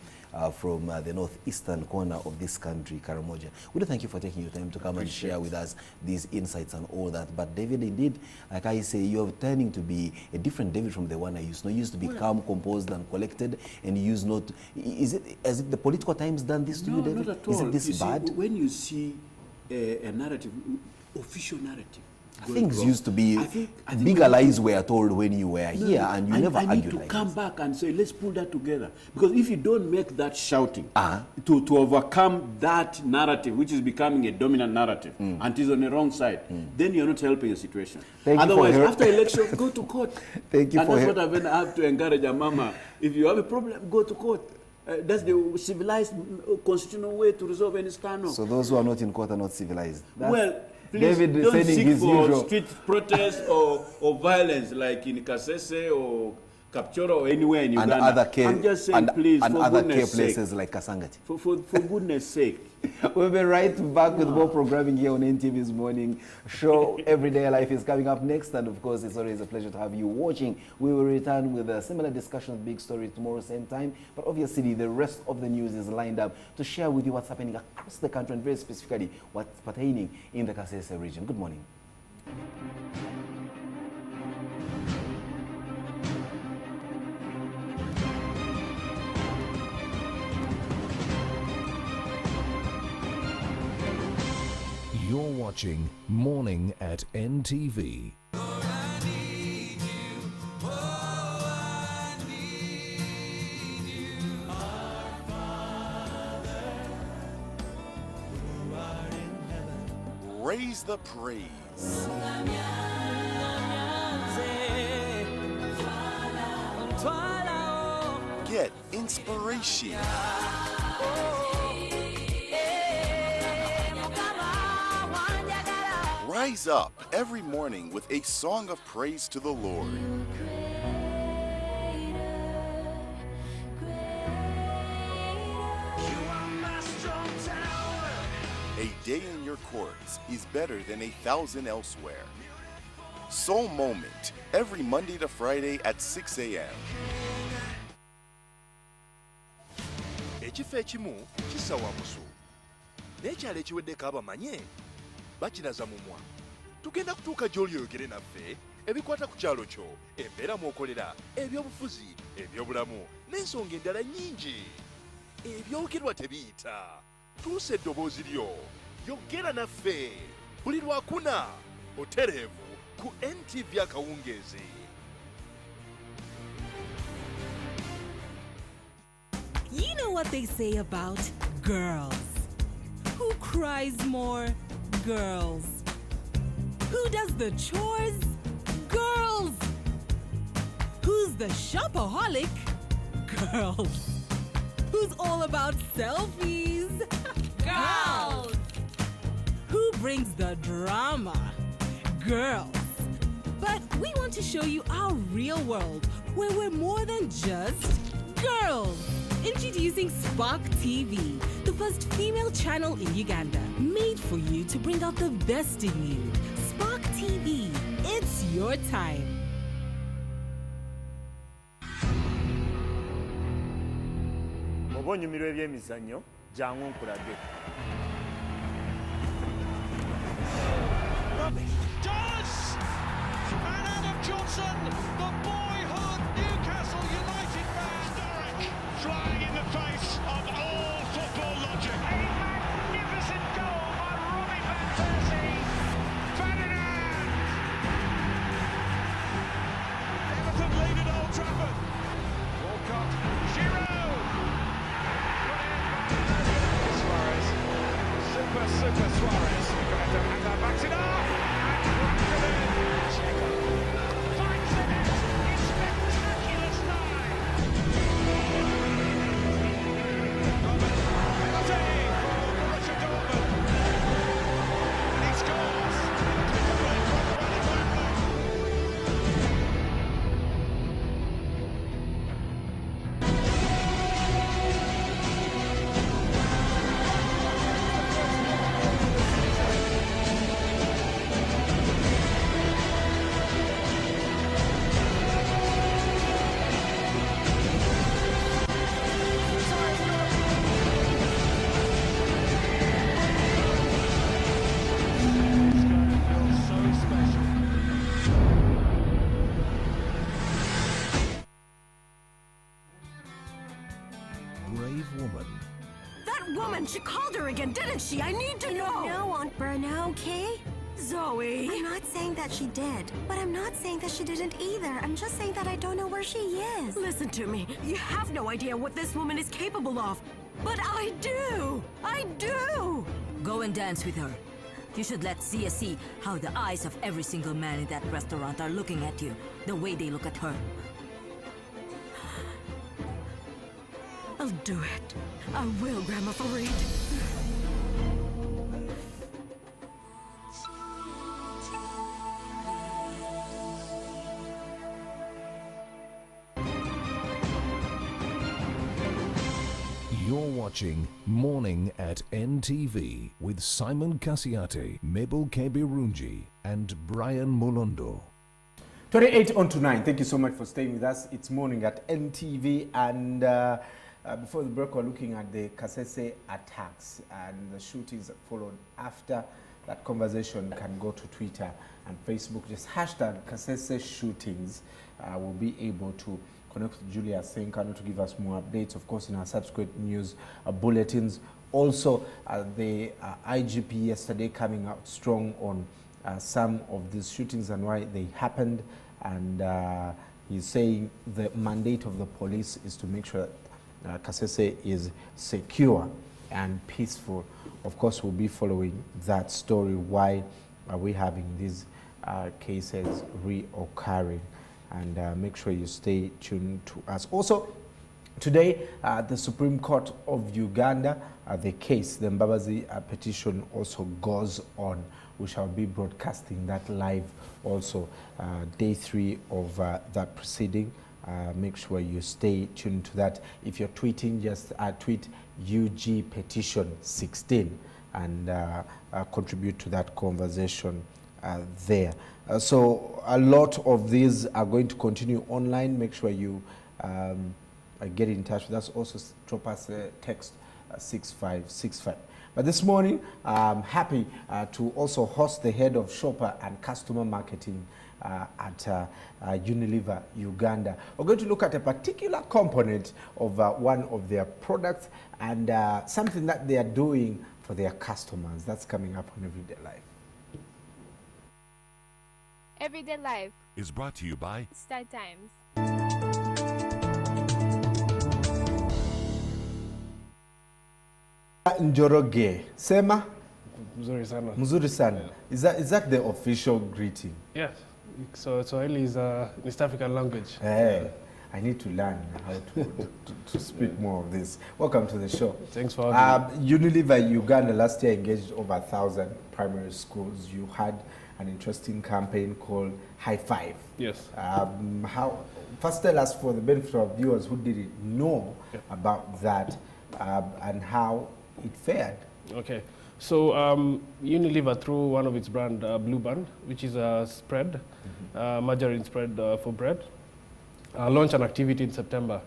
from the northeastern corner of this country, Karamoja. We do thank you for taking your time to come and share with us these insights and all that. But David, indeed, like I say, you're turning to be a different David from the one I used to know. You used to be calm, composed, and collected, and you used not. Is it the political times done this to you, David? Not at all. Is it this bad? When you see a narrative, official narrative, things used to be bigger lies were told when you were here, and you never argued like this. I need to come back and say, let's pull that together. Because if you don't make that shouting to overcome that narrative, which is becoming a dominant narrative, and is on the wrong side, then you're not helping the situation. Otherwise, after elections, go to court. Thank you. And that's what I have to encourage a mama. If you have a problem, go to court. That's the civilized constitutional way to resolve any scandal. So those who are not in court are not civilized. Well, please David don't seek for usual street protests or violence like in Kasese or Kapchora or anywhere in Uganda. I'm just saying, please, and for other goodness care places sake, like Kasangati. For goodness sake. We'll be right back with more programming here on NTV's Morning Show. Everyday Life is coming up next, and of course, it's always a pleasure to have you watching. We will return with a similar discussion, big story tomorrow, same time. But obviously, the rest of the news is lined up to share with you what's happening across the country, and very specifically what's pertaining in the Kasese region. Good morning. You're watching Morning at NTV. Raise the praise. Get inspiration. Rise up every morning with a song of praise to the Lord. A day in your courts is better than 1,000 elsewhere. Soul Moment, every Monday to Friday at 6 a.m. Ekifo ekimu kisawa musu n'ekyalo ekiweddeko abamanye bakinaza mumwa. Tugenda kutuuka gy'oli oyogere naffe ebikwata ku kyalo kyo, embeera mw'okolera, ebyobufuzi, ebyobulamu n'ensonga endala nnyingi. Ebyogerwa tebiyita. Tuusa eddoboozi lyo, yogera naffe buli lwakuna otereevu ku NTV akawungeezi. You know what they say about girls. Who cries more? Girls. Who does the chores? Girls. Who's the shopaholic? Girls. Who's all about selfies? Girls. Who brings the drama? Girls. But we want to show you our real world, where we're more than just girls. Introducing Spark TV, the first female channel in Uganda, made for you to bring out the best in you. Spark TV, it's your time. Obonyumirwa ebyemizannyo jangu nkulage. Does! And Adam Johnson, the boyhood Newcastle United man, flying in the face of all football logic. A magnificent goal by Robbie van Persie. Ferdinand! Everton lead at Old Trafford. Walcott, Giroud! Suarez. Super Suarez. And that backs it up. Finds the net in spectacular style. Penalty for Borussia Dortmund. And he scores. brave woman. That woman, she called her again, didn't she? I need to know. No, Aunt Berna, okay? Zoe. I'm not saying that she did, but I'm not saying that she didn't either. I'm just saying that I don't know where she is. Listen to me. You have no idea what this woman is capable of. But I do. I do. Go and dance with her. You should let Sia see how the eyes of every single man in that restaurant are looking at you, the way they look at her. I'll do it. I will, Grandma Farid. You're watching Morning at NTV with Simon Kasese, Mabel Kebirunji, and Brian Molondo. 28 on to 9. Thank you so much for staying with us. It's Morning at NTV, and before the break, we're looking at the Kasese attacks and the shootings that followed after. That conversation can go to Twitter and Facebook. Just hashtag Kasese shootings. We'll be able to connect with Julia Senka to give us more updates, of course, in our subsequent news bulletins. Also, the IGP yesterday coming out strong on some of these shootings and why they happened, and he's saying the mandate of the police is to make sure that Kasese is secure and peaceful. Of course, we'll be following that story. Why are we having these cases reoccurring? And make sure you stay tuned to us. Also, today, the Supreme Court of Uganda, the case, the Mbabazi petition also goes on. We shall be broadcasting that live also, day 3 of that proceeding. Make sure you stay tuned to that. If you're tweeting, just tweet UG petition 16 and contribute to that conversation there. So a lot of these are going to continue online. Make sure you get in touch with us. Also drop us a text 6565. But this morning, I'm happy to also host the head of shopper and customer marketing at Unilever Uganda. We're going to look at a particular component of one of their products and something that they are doing for their customers. That's coming up on Everyday Life. Everyday Life is brought to you by Star Times. Njoroge, Sema? Mzuri sana. Mzuri sana. Yeah. Is that the official greeting? Yes. So Swahili is a East African language. Hey, I need to learn how to speak more of this. Welcome to the show. Thanks for having me. Unilever Uganda last year engaged over 1,000 primary schools. You had an interesting campaign called High Five. Yes. First tell us, for the benefit of viewers who didn't know about that, and how it fared. Okay. So Unilever, through one of its brand, Blue Band, which is a spread, margarine spread for bread, launched an activity in September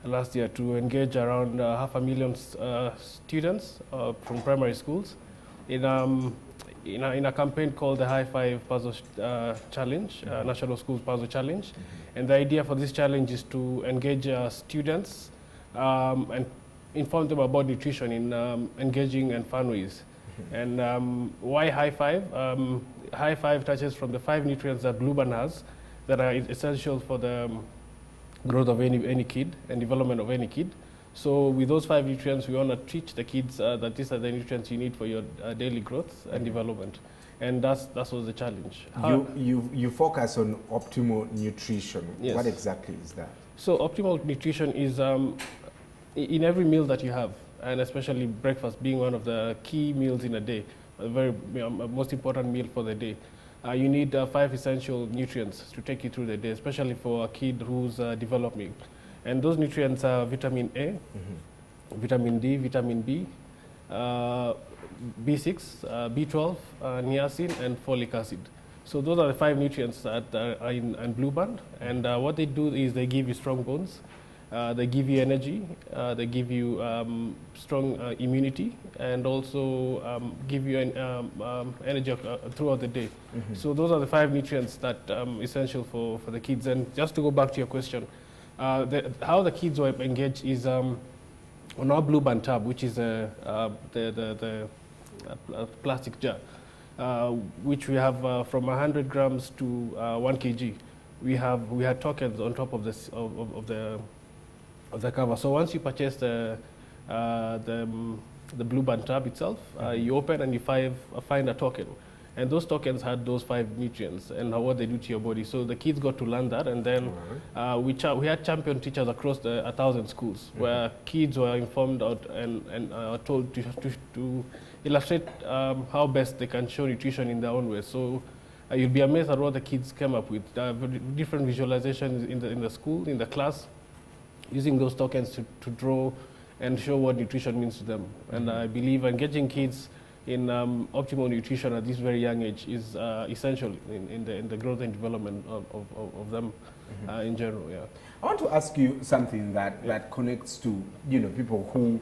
last year to engage around 500,000 students from primary schools in a campaign called the High Five Puzzle Challenge, National Schools Puzzle Challenge. And the idea for this challenge is to engage students and inform them about nutrition in engaging and fun ways. And why High Five? High Five touches from the 5 nutrients that Blue Band has that are essential for the growth of any kid and development of any kid. So with those 5 nutrients, we want to teach the kids that these are the nutrients you need for your daily growth and development. And that was the challenge. You focus on optimal nutrition. Yes. What exactly is that? So optimal nutrition is in every meal that you have, and especially breakfast being one of the key meals in a day, a very most important meal for the day. You need 5 essential nutrients to take you through the day, especially for a kid who's developing. And those nutrients are vitamin A, vitamin D, vitamin B, B6, B12, niacin, and folic acid. So those are the 5 nutrients that are in Blue Band. And what they do is they give you strong bones, they give you energy, they give you strong immunity, and also give you energy throughout the day. So those are the 5 nutrients that are essential for the kids. And just to go back to your question, how the kids were engaged is on our Blue Band tab, which is the plastic jar, which we have from 100 grams to 1 kg. We had tokens on top of this of the cover. So once you purchase the Blue Band tab itself, you open and you find a token. And those tokens had those 5 nutrients and what they do to your body. So the kids got to learn that, and then we had champion teachers across 1,000 schools where kids were informed and told to illustrate how best they can show nutrition in their own way. So you'll be amazed at what the kids came up with. Different visualizations in the school, in the class, using those tokens to draw and show what nutrition means to them. And I believe engaging kids in optimal nutrition at this very young age is essential in the growth and development of them in general. Yeah. I want to ask you something that connects to people who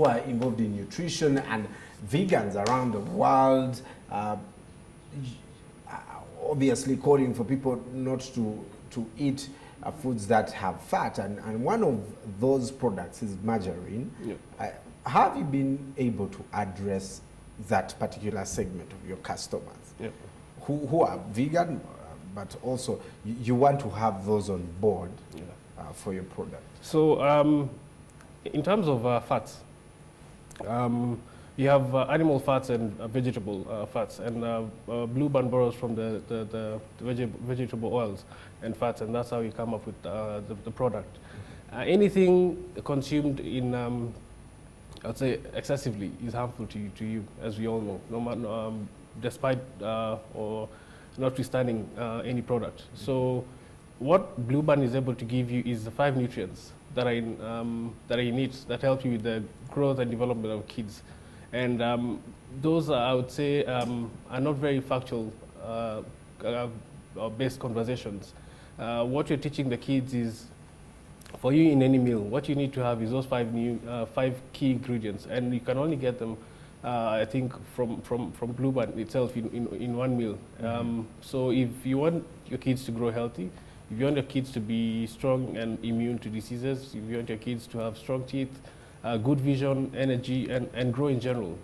are involved in nutrition and vegans around the world. Obviously, calling for people not to eat foods that have fat, and one of those products is margarine. Yeah. Have you been able to address that particular segment of your customers who are vegan, but also you want to have those on board for your product? So in terms of fats, you have animal fats and vegetable fats, and Blue Band borrows from the vegetable oils and fats, and that's how you come up with the product. Anything consumed in I'd say excessively is harmful to you, as we all know, no matter, despite or notwithstanding any product. So what Blue Band is able to give you is the 5 nutrients that are in it that help you with the growth and development of kids. And those, I would say, are not very factual based conversations. What you're teaching the kids is, for you in any meal, what you need to have is those 5 key ingredients, and you can only get them, I think, from Blue Band itself in one meal. So if you want your kids to grow healthy, if you want your kids to be strong and immune to diseases, if you want your kids to have strong teeth, good vision, energy, and grow in general,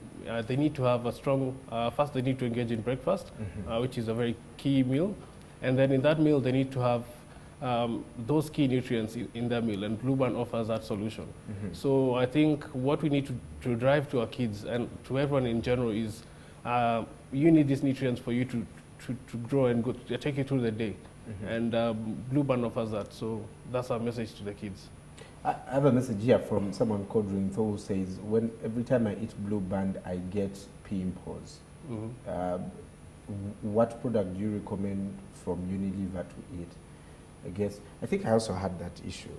they need to have a strong, first they need to engage in breakfast, which is a very key meal, and then in that meal they need to have those key nutrients in their meal, and Blue Band offers that solution. So I think what we need to drive to our kids and to everyone in general is you need these nutrients for you to grow and take you through the day. And Blue Band offers that, so that's our message to the kids. I have a message here from someone called Ringtho who says, every time I eat Blue Band, I get pimples. What product do you recommend from Unilever to eat? I think I also had that issue.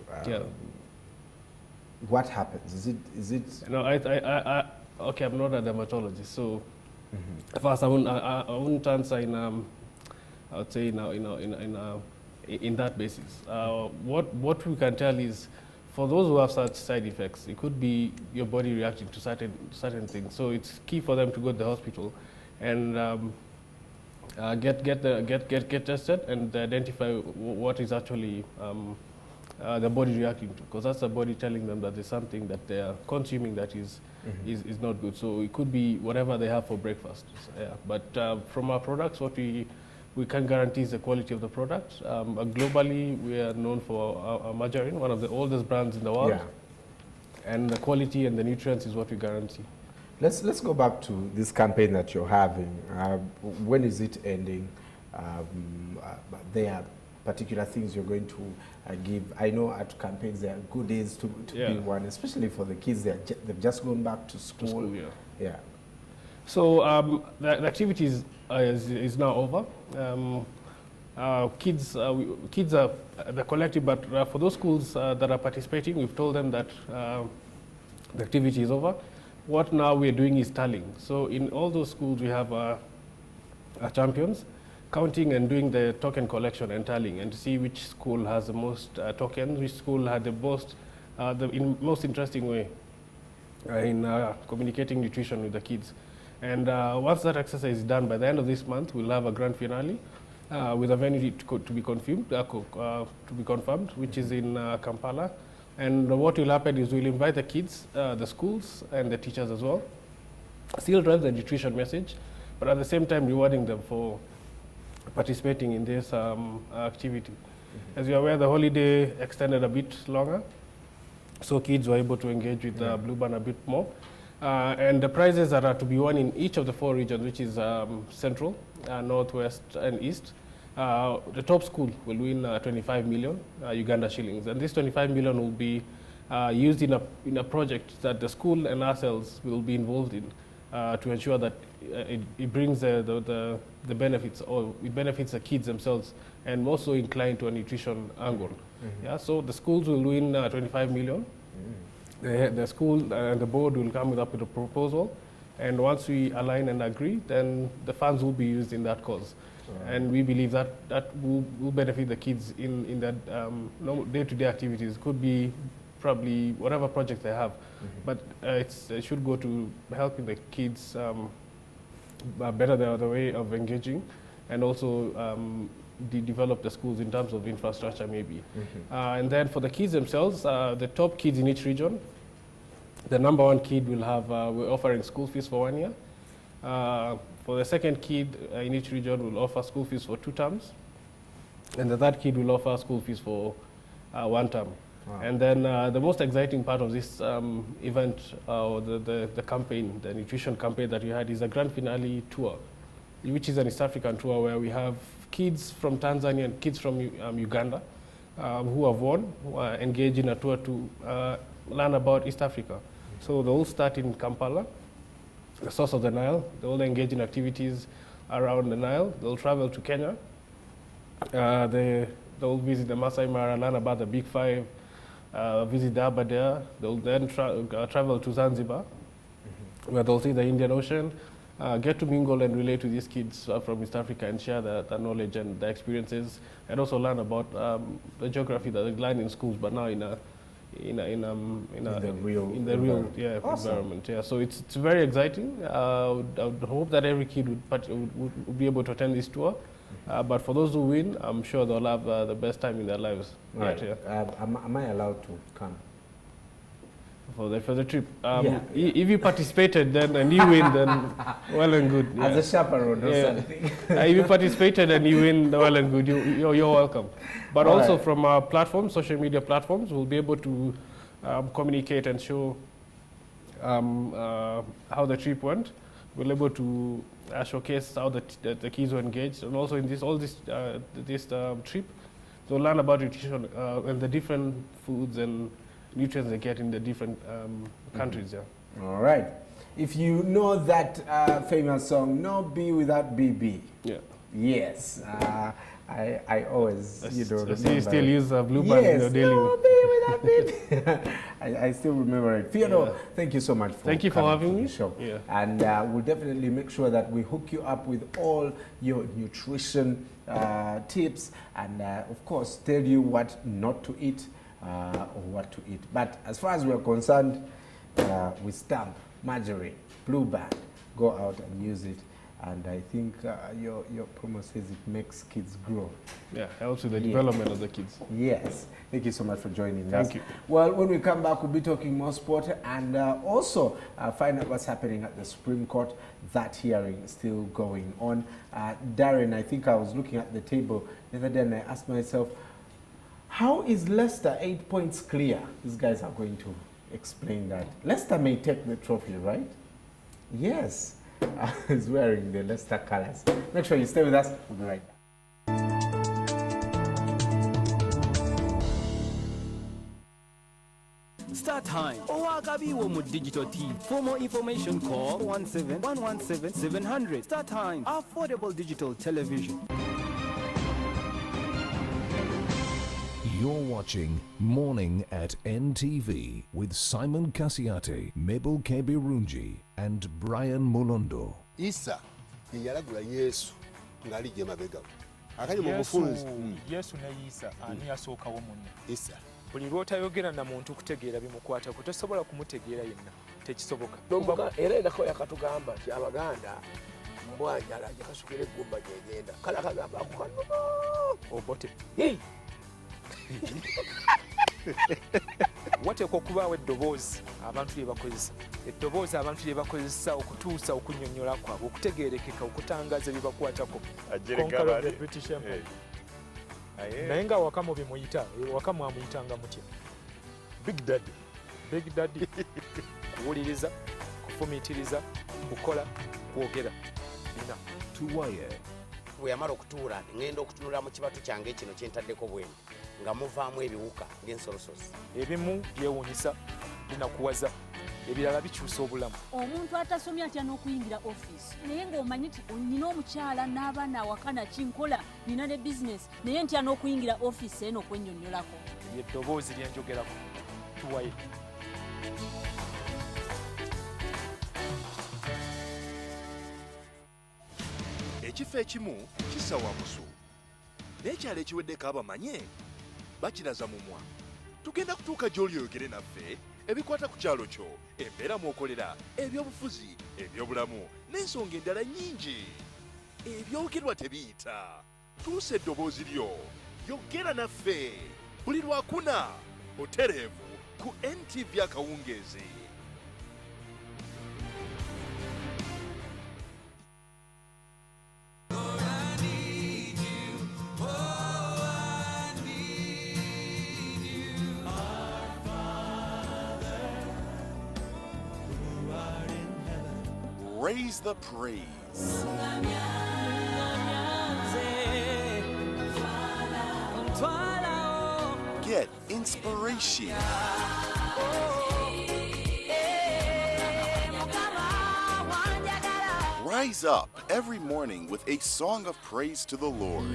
What happens? Is it? No, okay, I'm not a dermatologist, so first I wouldn't answer in I would say in that basis. What we can tell is, for those who have such side effects, it could be your body reacting to certain things. So it's key for them to go to the hospital and get tested and identify what is actually the body reacting to, because that's the body telling them that there's something that they are consuming that is not good. So it could be whatever they have for breakfast. But from our products, what we can guarantee is the quality of the product. Globally, we are known for our margarine, one of the oldest brands in the world. And the quality and the nutrients is what we guarantee. Let's go back to this campaign that you're having. When is it ending? There are particular things you're going to give. I know at campaigns there are good days to be one, especially for the kids. They've just gone back to school. So the activity is now over. Kids are the collective, but for those schools that are participating, we've told them that the activity is over. What now we're doing is tallying. So in all those schools, we have our champions counting and doing the token collection and tallying, and to see which school has the most tokens, which school had the most, most interesting way in communicating nutrition with the kids. And once that exercise is done, by the end of this month, we'll have a grand finale with a venue to be confirmed, which is in Kampala. And what will happen is we'll invite the kids, the schools, and the teachers as well. Still drive the nutrition message, but at the same time rewarding them for participating in this activity. As you're aware, the holiday extended a bit longer, so kids were able to engage with Blue Band a bit more. And the prizes that are to be won in each of the 4 regions, which is Central, Northwest, and East. The top school will win 25 million Uganda shillings, and this 25 million will be used in a project that the school and ourselves will be involved in to ensure that it brings the benefits, or it benefits the kids themselves, and also inclined to a nutrition angle. Yeah, so the schools will win 25 million. The school and the board will come up with a proposal, and once we align and agree, then the funds will be used in that cause. And we believe that will benefit the kids in that day-to-day activities. Could be probably whatever project they have, but it should go to helping the kids better the way of engaging, and also develop the schools in terms of infrastructure maybe. And then for the kids themselves, the top kids in each region, the number 1 kid will have, we're offering school fees for 1 year. For the second kid in each region, we'll offer school fees for 2 terms. And the third kid will offer school fees for 1 term. Wow. And then the most exciting part of this event, or the campaign, the nutrition campaign that we had, is a grand finale tour, which is an East African tour where we have kids from Tanzania and kids from Uganda who have won, who are engaged in a tour to learn about East Africa. So they'll start in Kampala, the source of the Nile. They'll engage in activities around the Nile. They'll travel to Kenya. They'll visit the Masai Mara, learn about the Big Five, visit the Aberdare. They'll then travel to Zanzibar, where they'll see the Indian Ocean, get to mingle and relate to these kids from East Africa and share the knowledge and the experiences, and also learn about the geography that they learn in schools, but now in the real environment. Yeah, so it's very exciting. I would hope that every kid would be able to attend this tour. But for those who win, I'm sure they'll have the best time in their lives. Right. Am I allowed to come? For the trip. If you participated then and you win, then well and good. Yeah. As a chaperone or something. If you participated and you win, well and good. You're welcome. But all also right. From our platforms, social media platforms, we'll be able to communicate and show how the trip went. We'll be able to showcase how the kids were engaged, and also in this trip, they'll learn about nutrition and the different foods and nutrients they get in the different countries. Yeah. All right. If you know that famous song, "No B Without BB." Yeah. Yes. I always, remember. You still use Blue Band in your daily. No B Without BB. I still remember it. Theodore, thank you so much for having me. The show. Yeah. And we'll definitely make sure that we hook you up with all your nutrition tips, and of course tell you what not to eat. Or what to eat. But as far as we're concerned, we stamp margarine, Blue Band, go out and use it. And I think your promo says it makes kids grow. Yeah, helps with the development of the kids. Yes. Thank you so much for joining us. Thank you. Well, when we come back, we'll be talking more sport and also find out what's happening at the Supreme Court. That hearing is still going on. Darren, I think I was looking at the table the other day and I asked myself, how is Leicester 8 points clear? These guys are going to explain that. Leicester may take the trophy, right? Yes. He's wearing the Leicester colors. Make sure you stay with us. We'll be right back. Start time. Owakabiwo mu digital TV. For more information, call 117-117-700. Start time. Affordable digital television. You're watching Morning at NTV with Simon Kasese, Mabel Kebirungi, and Brian Mulondo. Isa yalagula Yesu ngali je mabega. Akali mu bufunzi. Yesu ne Isa ani asookawo munne. Isa. Buli lw'otayogera na muntu kutegeera bimukwata kutosobola kumutegeera yenna tekisoboka. Nombuka era endako yakatugamba nti Abaganda mbwanjala jakasukira eggumba gyegenda kala kagamba akukano obote. wateekwa okubaawo eddoboozi abantu lye bakozesa, eddoboozi abantu lye bakozesa okutuusa okunnyonnyola kwabwe, okutegeerekeka, okutangaza bye bakwatako. Naye nga Wakamu bye muyita, Wakamu amuyitanga mutya? Big Daddy. Big Daddy. Kuwuliriza, kufumiitiriza, kukola, kwogera. Bina. Tuwaye. Bwe yamala okutuula ngenda okutunula mu kibatu kyange kino kye ntaddeko bwendi nga muvaamu ebiwuka ng'ensolosozi. Ebimu byewuunyisa, binakuwaza, ebirala bikyusa obulamu. Omuntu atasomye atya n'okuyingira ofiisi naye ng'omanyi nti nina omukyala n'abaana awaka nakinkola nina ne bizinesi naye ntya n'okuyingira ofiisi eno okwennyonnyolako. Eddoboozi lye njogerako. Tuwaye. Ekifo ekimu kissa wamusu n'ekyalo ekiweddeko abamanye bakiraza mumwa. Tugenda kutuuka gy'oli oyogere naffe ebikwata ku kyalo kyo, embeera mw'okolera, ebyobufuzi, ebyobulamu n'ensonga endala nnyingi. Ebyogerwa tebiyita. Tuusa eddoboozi lyo, yogera naffe buli Lwakuna butereevu ku NTV akawungeezi. Raise the praise. Get inspiration. Rise up every morning with a song of praise to the Lord.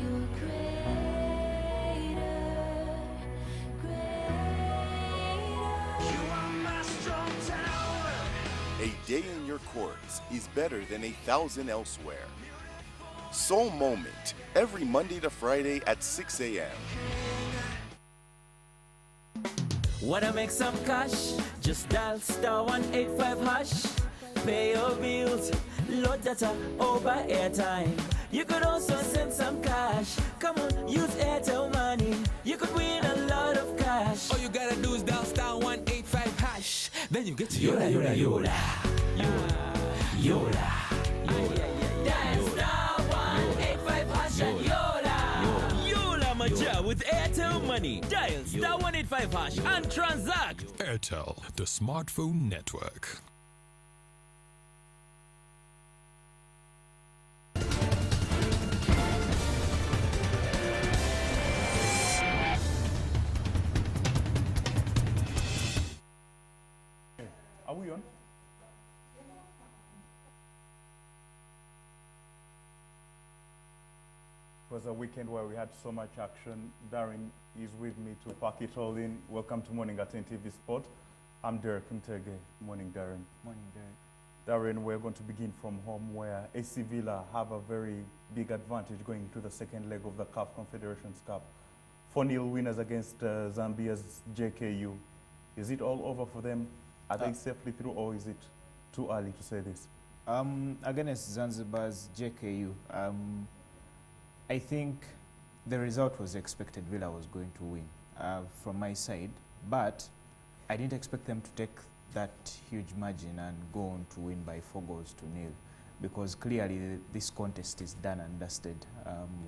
A day in your courts is better than 1,000 elsewhere. Soul Moment, every Monday to Friday at 6 a.m. Wanna make some cash? Just dial *185#. Pay your bills, load data, or buy airtime. You could also send some cash. Come on, use Airtel money. You could win a lot of cash. All you gotta do is dial *185#. Then you get to Yola, yola, yola. Yola. Dial *185# and Yola. Yola Maja with Airtel money. Dial *185# and transact. Airtel, the smartphone network. Are we on? It was a weekend where we had so much action. Darren is with me to pack it all in. Welcome to Morning at NTV Sport. I'm Derek Ntege. Morning, Darren. Morning, Derek. Darren, we're going to begin from home where AC Villa have a very big advantage going into the second leg of the CAF Confederations Cup. 4-0 winners against Zambia's JKU. Is it all over for them? Are they safely through, or is it too early to say this? Against Zanzibar's JKU, I think the result was expected. Villa was going to win from my side, but I didn't expect them to take that huge margin and go on to win by 4-0, because clearly this contest is done and dusted.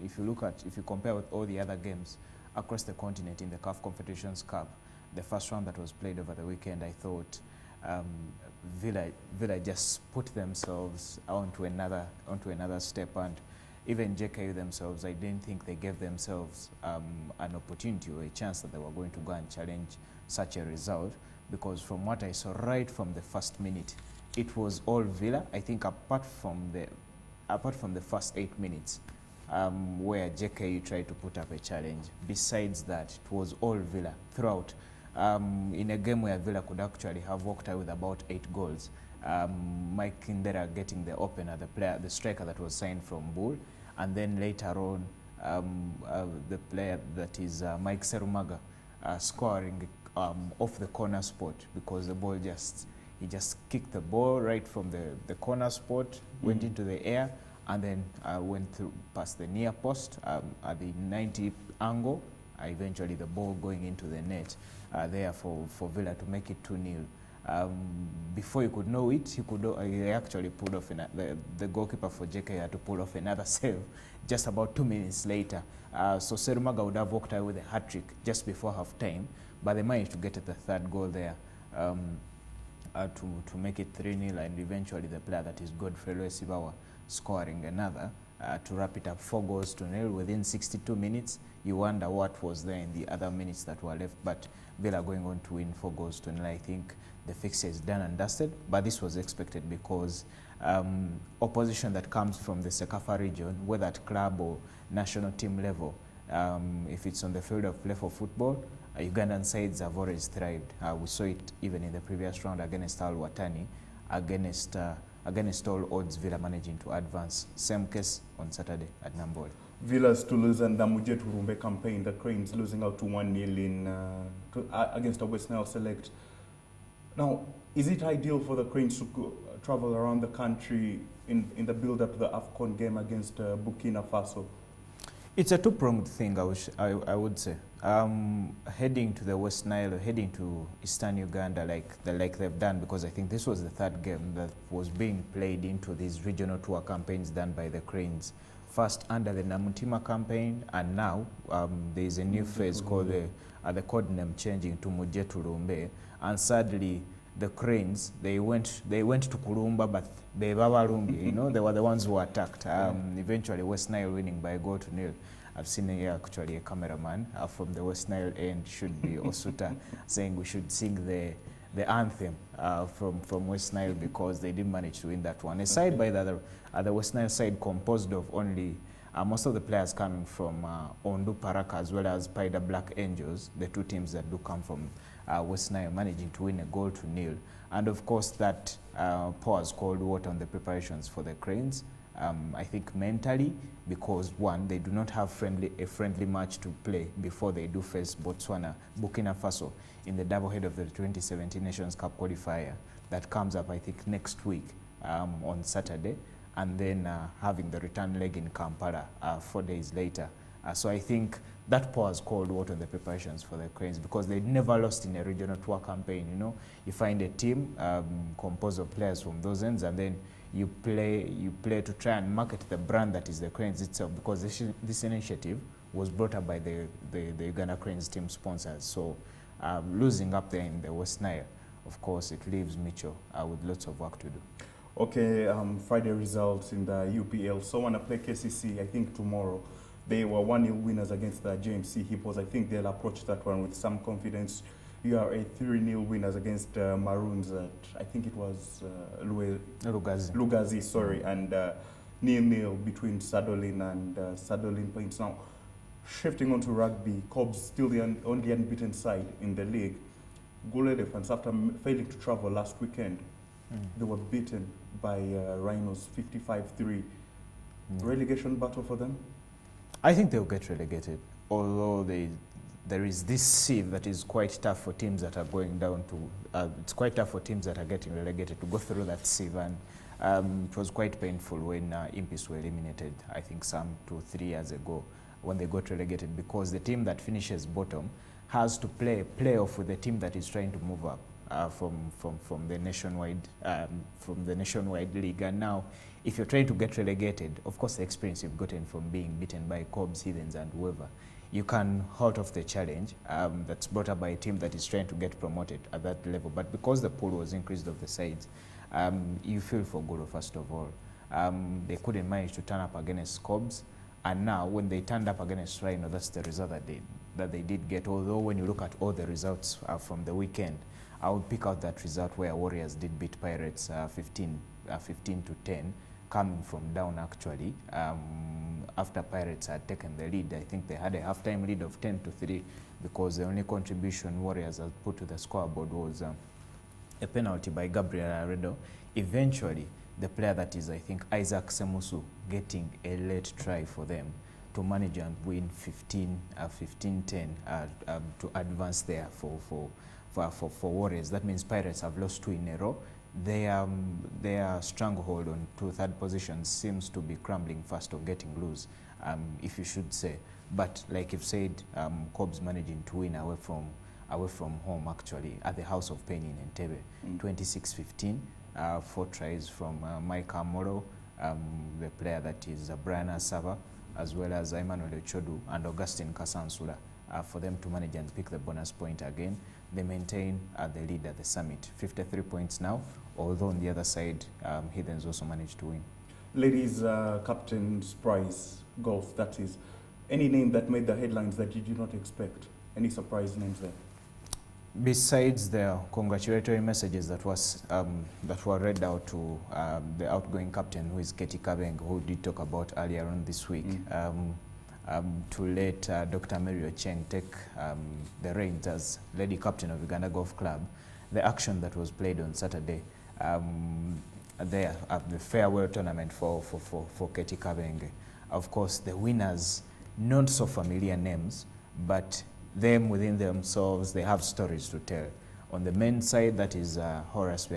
If you compare with all the other games across the continent in the CAF Confederations Cup, the first round that was played over the weekend, I thought Villa just put themselves onto another step, and even JKU themselves, I didn't think they gave themselves an opportunity or a chance that they were going to go and challenge such a result, because from what I saw right from the first minute, it was all Villa. I think apart from the first 8 minutes, where JKU tried to put up a challenge. Besides that, it was all Villa throughout. In a game where Villa could actually have walked out with about 8 goals. Mike Kindera getting the opener, the striker that was signed from Bull, and then later on the player that is Mike Serumaga scoring off the corner spot, because the ball he just kicked the ball right from the corner spot, went into the air, and then went through past the near post at the 90 angle, eventually the ball going into the net. there for Villa to make it 2-0. Before you could know it, he actually pulled off the goalkeeper for JK had to pull off another save just about 2 minutes later. So Serumaga would have walked away with a hat-trick just before half-time, but they managed to get at the third goal there to make it 3-0, and eventually the player that is Godfrey Lwesibawa scoring another to wrap it up 4-0 within 62 minutes. You wonder what was there in the other minutes that were left, but Villa going on to win 4-0. I think the fixture is done and dusted, but this was expected because opposition that comes from the Sekafa region, whether at club or national team level, if it's on the field of play for football, Ugandan sides have always thrived. We saw it even in the previous round against Al Watani, against all odds, Villa managing to advance. Same case on Saturday at Nambole. Villa's to lose and the Mujeturumbe campaign, the Cranes losing out to 1-0 against the West Nile Select. Now, is it ideal for the Cranes to travel around the country in the build-up to the AFCON game against Burkina Faso? It's a two-pronged thing, I would say. Heading to the West Nile or heading to Eastern Uganda like they've done, because I think this was the third game that was being played into these regional tour campaigns done by the Cranes. First under the Namutima campaign, and now there is a new phase called the code name changing to Mujeturumbe. And sadly, the Cranes, they went to Kulumba, but they were the ones who attacked. Eventually, West Nile winning by 1-0. I've seen here actually a cameraman from the West Nile end, should be Osuta, saying we should sing the anthem from West Nile because they didn't manage to win that one. Aside by the West Nile side composed of only most of the players coming from Ondu Paraka as well as Paida Black Angels, the two teams that do come from West Nile, managing to win 1-0. And of course that pours cold water on the preparations for the Cranes. I think mentally, because one, they do not have a friendly match to play before they do face Burkina Faso in the doublehead of the 2017 Nations Cup qualifier that comes up, I think, next week on Saturday, and then having the return leg in Kampala 4 days later. So I think that pours cold water on the preparations for the Cranes because they never lost in a regional tour campaign. You find a team composed of players from those ends, and then you play to try and market the brand that is the Cranes itself, because this initiative was brought up by the Uganda Cranes team sponsors. So losing up there in the West Nile, of course, it leaves Mitchell with lots of work to do. Okay, Friday results in the UPL. So when I play Kasese, I think tomorrow, they were 1-0 winners against the JMC Hippos. I think they'll approach that one with some confidence. You are a 3-0 winners against Maroons at, I think it was Lugazi, sorry, and 0-0 between Sadolin and Sadolin Plains. Now, shifting on to rugby, Cobs still the only unbeaten side in the league. Goal Elephants, after failing to travel last weekend, they were beaten by Rhinos 55-3. Relegation battle for them? I think they'll get relegated, although there is this sieve that is quite tough for teams that are going down to, it's quite tough for teams that are getting relegated to go through that sieve, and it was quite painful when Impis were eliminated, I think some 2-3 years ago, when they got relegated, because the team that finishes bottom has to play playoff with the team that is trying to move up from the nationwide league. And now, if you're trying to get relegated, of course the experience you've gotten from being beaten by Cobs, Heathens and whoever, you can halt off the challenge that's brought up by a team that is trying to get promoted at that level. But because the pool was increased of the sides, you feel for Gulu first of all. They couldn't manage to turn up against Cobs, and now when they turned up against Rhino, that's the result that they did get. Although when you look at all the results from the weekend, I would pick out that result where Warriors did beat Pirates 15-10, coming from down actually. After Pirates had taken the lead, I think they had a halftime lead of 10-3 because the only contribution Warriors had put to the scoreboard was a penalty by Gabriel Aredo. Eventually, the player that is, I think, Isaac Semusu, getting a late try for them to manage and win 15-10 to advance there for Warriors. That means Pirates have lost 2 in a row. Their stranglehold on to third position seems to be crumbling fast or getting loose, if you should say. But like you've said, Cobs managing to win away from away from home, actually, at the House of Pain in NTV. 26-15, 4 tries from Mike Amoro, the player that is Brian Asava, as well as Emmanuel Chodu and Augustine Kasansula, for them to manage and pick the bonus point again. They maintain the lead at the summit, 53 points now, although on the other side, Heathens also managed to win. Ladies Captain's Prize, golf, that is. Any name that made the headlines that you did not expect? Any surprise names there? Besides the congratulatory messages that were read out to the outgoing captain, who is Katie Kabeng, who did talk about earlier on this week, to let Dr. Mary Ocheng take the reins as lady captain of Uganda Golf Club, the action that was played on Saturday there at the farewell tournament for Katie Kabeng. Of course, the winners, not so familiar names, but them within themselves, they have stories to tell. On the men's side, that is Horace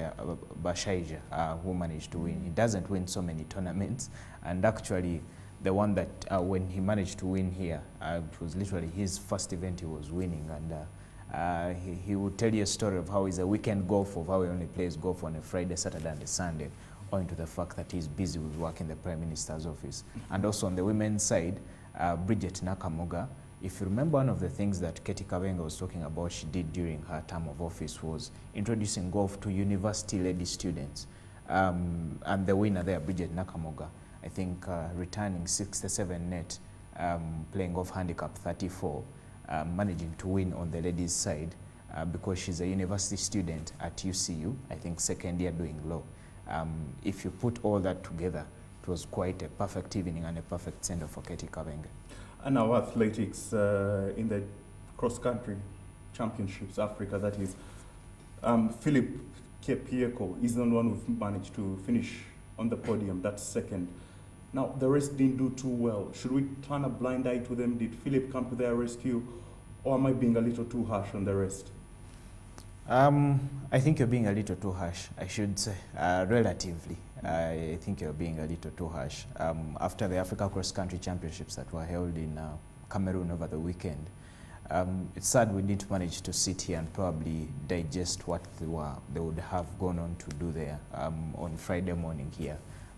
Bashaija, who managed to win. He doesn't win so many tournaments, and actually the one that when he managed to win here, it was literally his first event he was winning, and he would tell you a story of how he's a weekend golfer, of how he only plays golf on a Friday, Saturday and a Sunday, owing to the fact that he's busy with work in the Prime Minister's office. And also on the women's side, Bridget Nakamuga. If you remember, one of the things that Katie Kabenga was talking about she did during her term of office was introducing golf to university lady students. And the winner there, Bridget Nakamuga, I think returning 67 net, playing golf handicap 34, managing to win on the ladies' side because she's a university student at UCU, I think second year doing law. If you put all that together, it was quite a perfect evening and a perfect send-off for Katie Kabenga. And our athletics in the cross-country championships, Africa, that is, Philip Kepieko is the one who managed to finish on the podium, that's second. Now, the rest didn't do too well. Should we turn a blind eye to them? Did Philip come to their rescue? Or am I being a little too harsh on the rest? I think you're being a little too harsh, I should say, relatively. I think you're being a little too harsh. After the Africa Cross Country Championships that were held in Cameroon over the weekend, it's sad we didn't manage to sit here and probably digest what they would have gone on to do there on Friday morning here.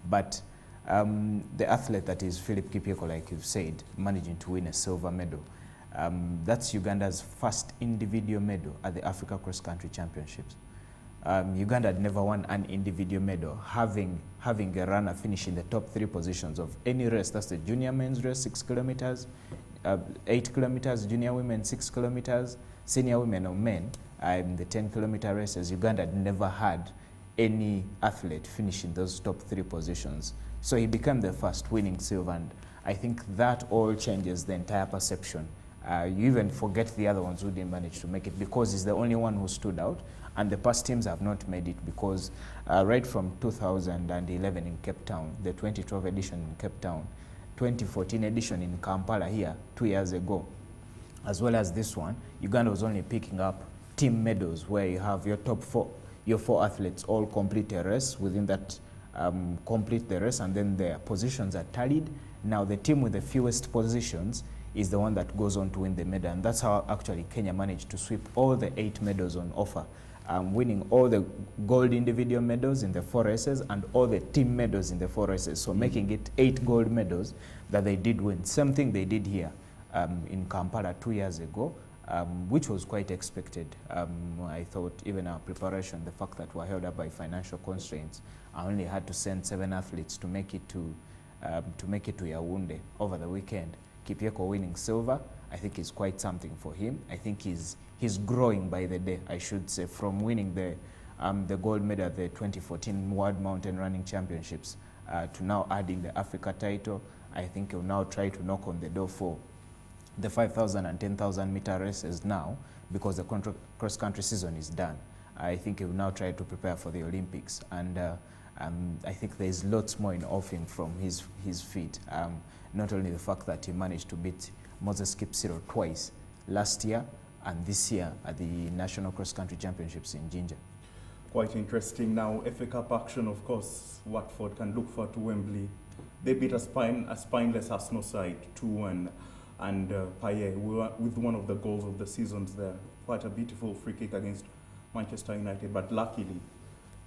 But the athlete that is Philip Kipieko, like you've said, managing to win a silver medal. That's Uganda's first individual medal at the Africa Cross Country Championships. Uganda had never won an individual medal, having a runner finish in the top 3 positions of any race. That's the junior men's race, 6 kilometers, 8 kilometers, junior women 6 kilometers, senior women or men in the 10-kilometer races. Uganda had never had any athlete finish in those top 3 positions. So he became the first, winning silver, and I think that all changes the entire perception. You even forget the other ones who didn't manage to make it because he's the only one who stood out, and the past teams have not made it because right from 2011 in Cape Town, the 2012 edition in Cape Town, 2014 edition in Kampala here 2 years ago, as well as this one, Uganda was only picking up team medals where you have your top 4, your 4 athletes all complete a race within that, complete the race, and then their positions are tallied. Now the team with the fewest positions is the one that goes on to win the medal, and that's how actually Kenya managed to sweep all the 8 medals on offer, winning all the gold individual medals in the 4 races and all the team medals in the 4 races, so making it 8 gold medals that they did win. Same thing they did here in Kampala 2 years ago, which was quite expected. I thought even our preparation, the fact that we're held up by financial constraints, I only had to send 7 athletes to make it to Yaounde over the weekend. Kipieko winning silver, I think is quite something for him. I think he's growing by the day, I should say, from winning the gold medal at the 2014 World Mountain Running Championships to now adding the Africa title. I think he'll now try to knock on the door for the 5,000 and 10,000 meter races now, because the cross-country season is done. I think he will now try to prepare for the Olympics, and I think there's lots more in offering from his feet. Not only the fact that he managed to beat Moses Kipsiro twice, last year and this year at the National Cross-Country Championships in Jinja. Quite interesting. Now, FA Cup action, of course, Watford can look forward to Wembley. They beat a spineless Arsenal side 2-1. and Payet with one of the goals of the seasons there. Quite a beautiful free kick against Manchester United, but luckily,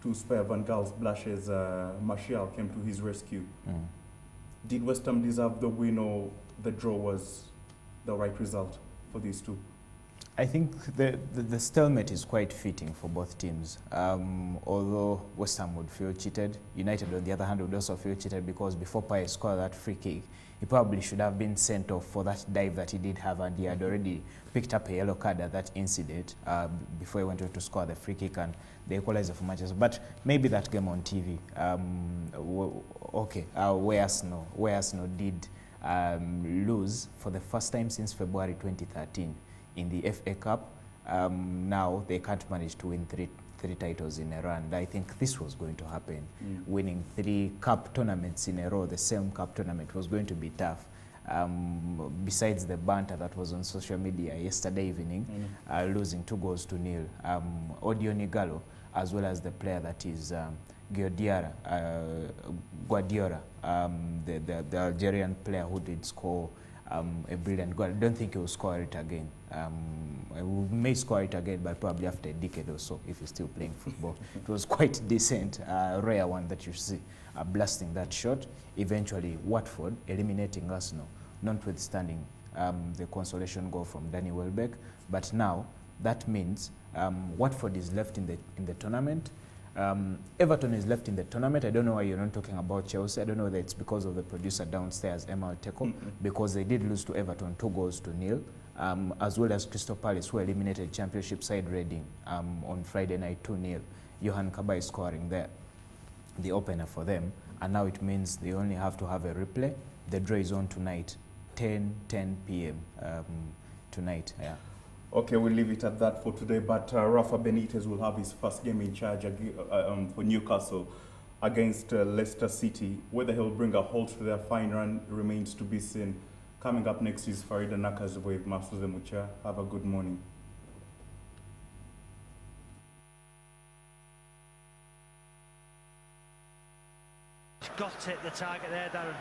to spare Van Gaal's blushes, Martial came to his rescue. Did West Ham deserve the win, or the draw was the right result for these two? I think the stalemate is quite fitting for both teams. Although West Ham would feel cheated, United on the other hand would also feel cheated, because before Payet scored that free kick, he probably should have been sent off for that dive that he did have, and he had already picked up a yellow card at that incident before he went on to score the free kick and the equalizer for Manchester. But maybe that game on TV, where Arsenal did lose for the first time since February 2013 in the FA Cup. Now they can't manage to win three titles in a row, and I think this was going to happen. Winning 3 cup tournaments in a row, the same cup tournament, was going to be tough. Besides the banter that was on social media yesterday evening, losing 2-0. Odion Igalo, as well as the player that is Guardiola, the Algerian player who did score a brilliant goal. I don't think he will score it again. He may score it again, but probably after a decade or so, if he's still playing football. It was quite decent, rare one that you see blasting that shot. Eventually, Watford eliminating Arsenal, notwithstanding the consolation goal from Danny Welbeck. But now that means Watford is left in the tournament. Everton is left in the tournament. I don't know why you're not talking about Chelsea. I don't know whether it's because of the producer downstairs, Emma Oteko, because they did lose to Everton 2-0, as well as Crystal Palace, who eliminated Championship side Reading on Friday night 2-0. Johan Cabaye scoring there, the opener for them. And now it means they only have to have a replay. The draw is on tonight, 10 p.m. Tonight. Yeah. Okay, we'll leave it at that for today, but Rafa Benitez will have his first game in charge for Newcastle against Leicester City. Whether he'll bring a halt to their fine run remains to be seen. Coming up next is Farida Nakas with Masuze Mucha. Have a good morning. Got to hit the target there, Darren.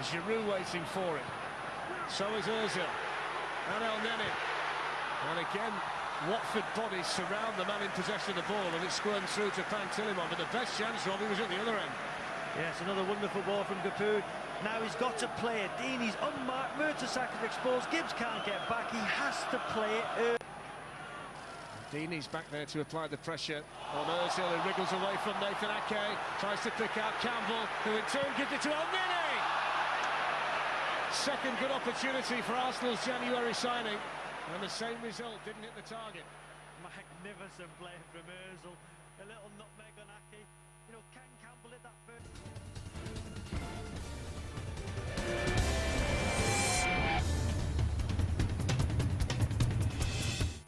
Giroud waiting for it. So is Ozil. And El Neni. And again, Watford bodies surround the man in possession of the ball, and it's squirmed through to Pantilimon. But the best chance, Robbie, was at the other end. Yes, another wonderful ball from Capoue. Now he's got to play it. Deeney's unmarked. Mertesacker exposed. Gibbs can't get back. He has to play it. Deeney's back there to apply the pressure on Ozil, who wriggles away from Nathan Ake. Tries to pick out Campbell, who in turn gives it to El Neni. Second good opportunity for Arsenal's January signing, and the same result, didn't hit the target. Magnificent play from Ozil. A little nutmeg on Ake. You know, can Campbell hit that first?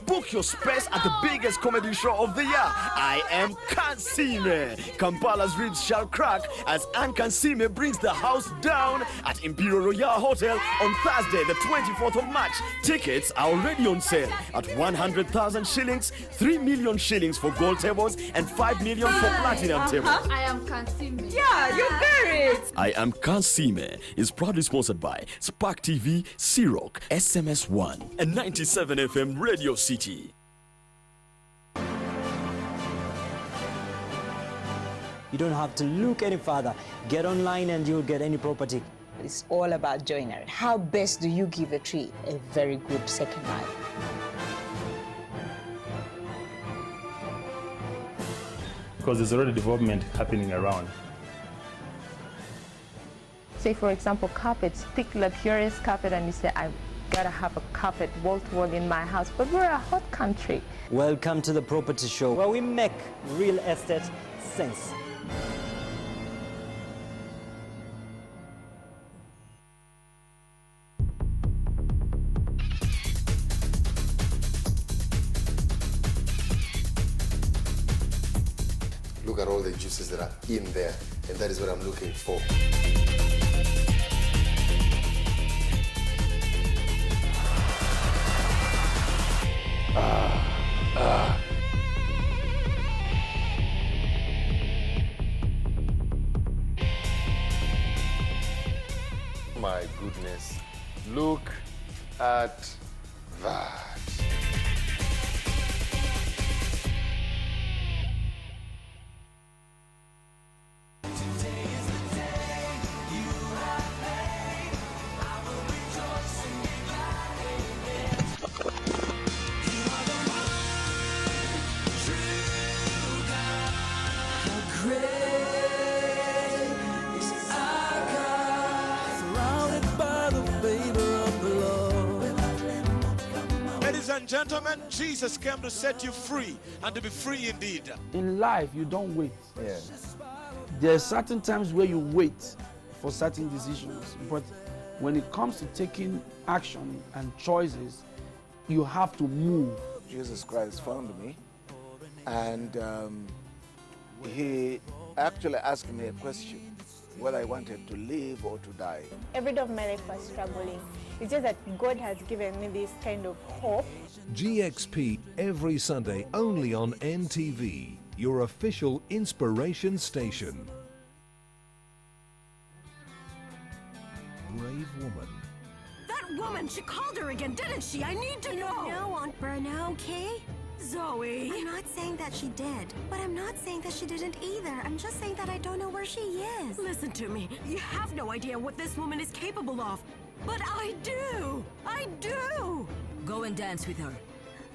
Book your space at the biggest comedy show of the year. I am Kasese. Kampala's ribs shall crack as Kasese brings the house down at Imperial Royal Hotel on Thursday, the 24th of March. Tickets are already on sale at 100,000 shillings, 3 million shillings for gold tables, and 5 million for platinum tables. I am Kasese. Yeah, you got it. I am Kasese is proudly sponsored by Spark TV, C-Rock, SMS1, and 97 FM Radio City. You don't have to look any further. Get online and you'll get any property. It's all about joinery. How best do you give a tree a very good second life? Because there's already development happening around. Say, for example, carpets. Pick luxurious carpet and you say, I've got to have a carpet wall-to-wall in my house. But we're a hot country. Welcome to the property show, where we make real estate sense. Look at all the juices that are in there, and that is what I'm looking for. goodness. Look at that. Ladies and gentlemen, Jesus came to set you free and to be free indeed. In life, you don't wait. There are certain times where you wait for certain decisions, but when it comes to taking action and choices, you have to move. Jesus Christ found me, and he actually asked me a question, whether I wanted to live or to die. Every day of my life was struggling. It's just that God has given me this kind of hope. GXP every Sunday only on NTV, your official inspiration station. Brave woman. That woman, she called her again, didn't she? I need to know. No, Aunt Berna, okay? Zoe. I'm not saying that she did, but I'm not saying that she didn't either. I'm just saying that I don't know where she is. Listen to me. You have no idea what this woman is capable of. But I do! I do! Go and dance with her.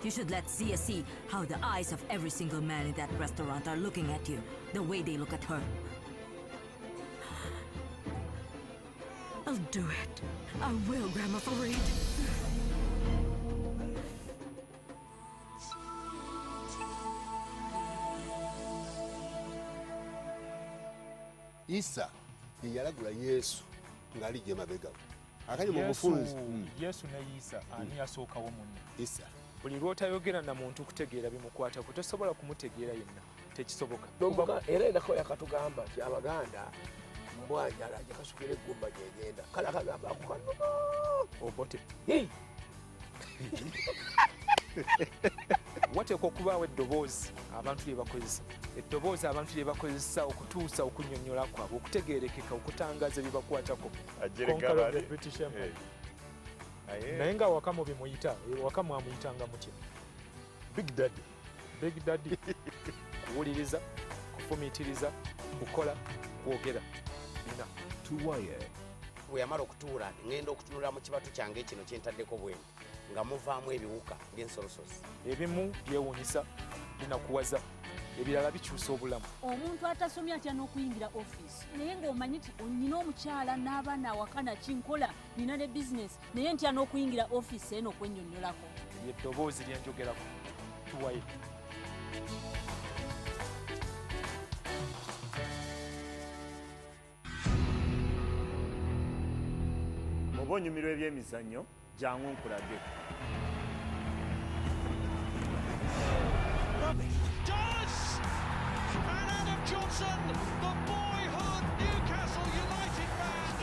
You should let Zia see how the eyes of every single man in that restaurant are looking at you, the way they look at her. I'll do it. I will, Grandma Fareed. Isa yalagula Yesu ngali je mabega. Akali mu mufunzi. Yesu ne Isa ani yasookawo munne. Isa. Buli lw'otayogera na muntu kutegeera bimukwata ku tosobola kumutegeera yenna. Tekisoboka. Era endako yakatugamba nti Abaganda mbwanjala ajja kasukira eggumba gyegenda. Kale akagamba ako kano. Obote. Wateekwa okubaawo eddoboozi abantu lye bakozesa. Eddoboozi abantu lye bakozesa okutuusa okunnyonnyola kwabwe, okutegeerekeka, okutangaza bye bakwatako. Petition. Naye nga Wakamu bimuyita, Wakamu amuyitanga mutya? Big Daddy. Big Daddy. Kuwuliriza, kufumiitiriza, kukola, kwogera. Bina. Tuwaye. Bwe yamala okutuula ngenda okutunula mu kibatu kyange kino kyentaddeko bwendi nga muvaamu ebiwuka ng'ensolosozi. Ebimu byewuunyisa, binakuwaza, ebirala bikyusa obulamu. Omuntu atasomye atya n'okuyingira ofiisi naye ng'omanyi nti onnina omukyala n'abaana awaka nakinkola nina ne bizinesi naye ntya n'okuyingira ofiisi eno okwennyonnyolako. Eddoboozi lye njogerako. Tuwaye. Oba onyumirwa ebyemizannyo jangu nkulage. Does! And Adam Johnson, the boyhood Newcastle United man,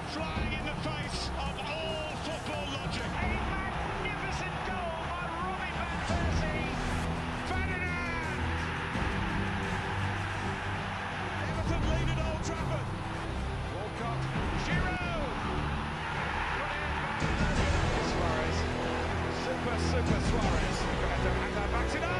flying in the face of all football logic. A magnificent goal by Robbie van Persie. Ferdinand! Everton lead at Old Trafford. Walcott, Giroud. Suarez. Super Suarez. And that backs it up.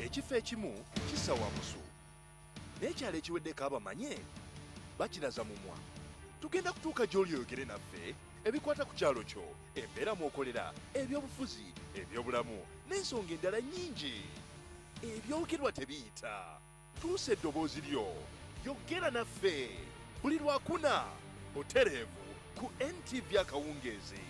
Ekifo ekimu kissa wamusu n'ekyalo ekiweddeko abamanye bakiraza mumwa. Tugenda kutuuka gy'oli oyogere naffe ebikwata ku kyalo kyo, embeera mw'okolera, ebyobufuzi, ebyobulamu n'ensonga endala nnyingi. Ebyogerwa tebiyita. tuusa eddoboozi lyo yogera naffe buli lwakuna butereevu ku NTV akawungeezi.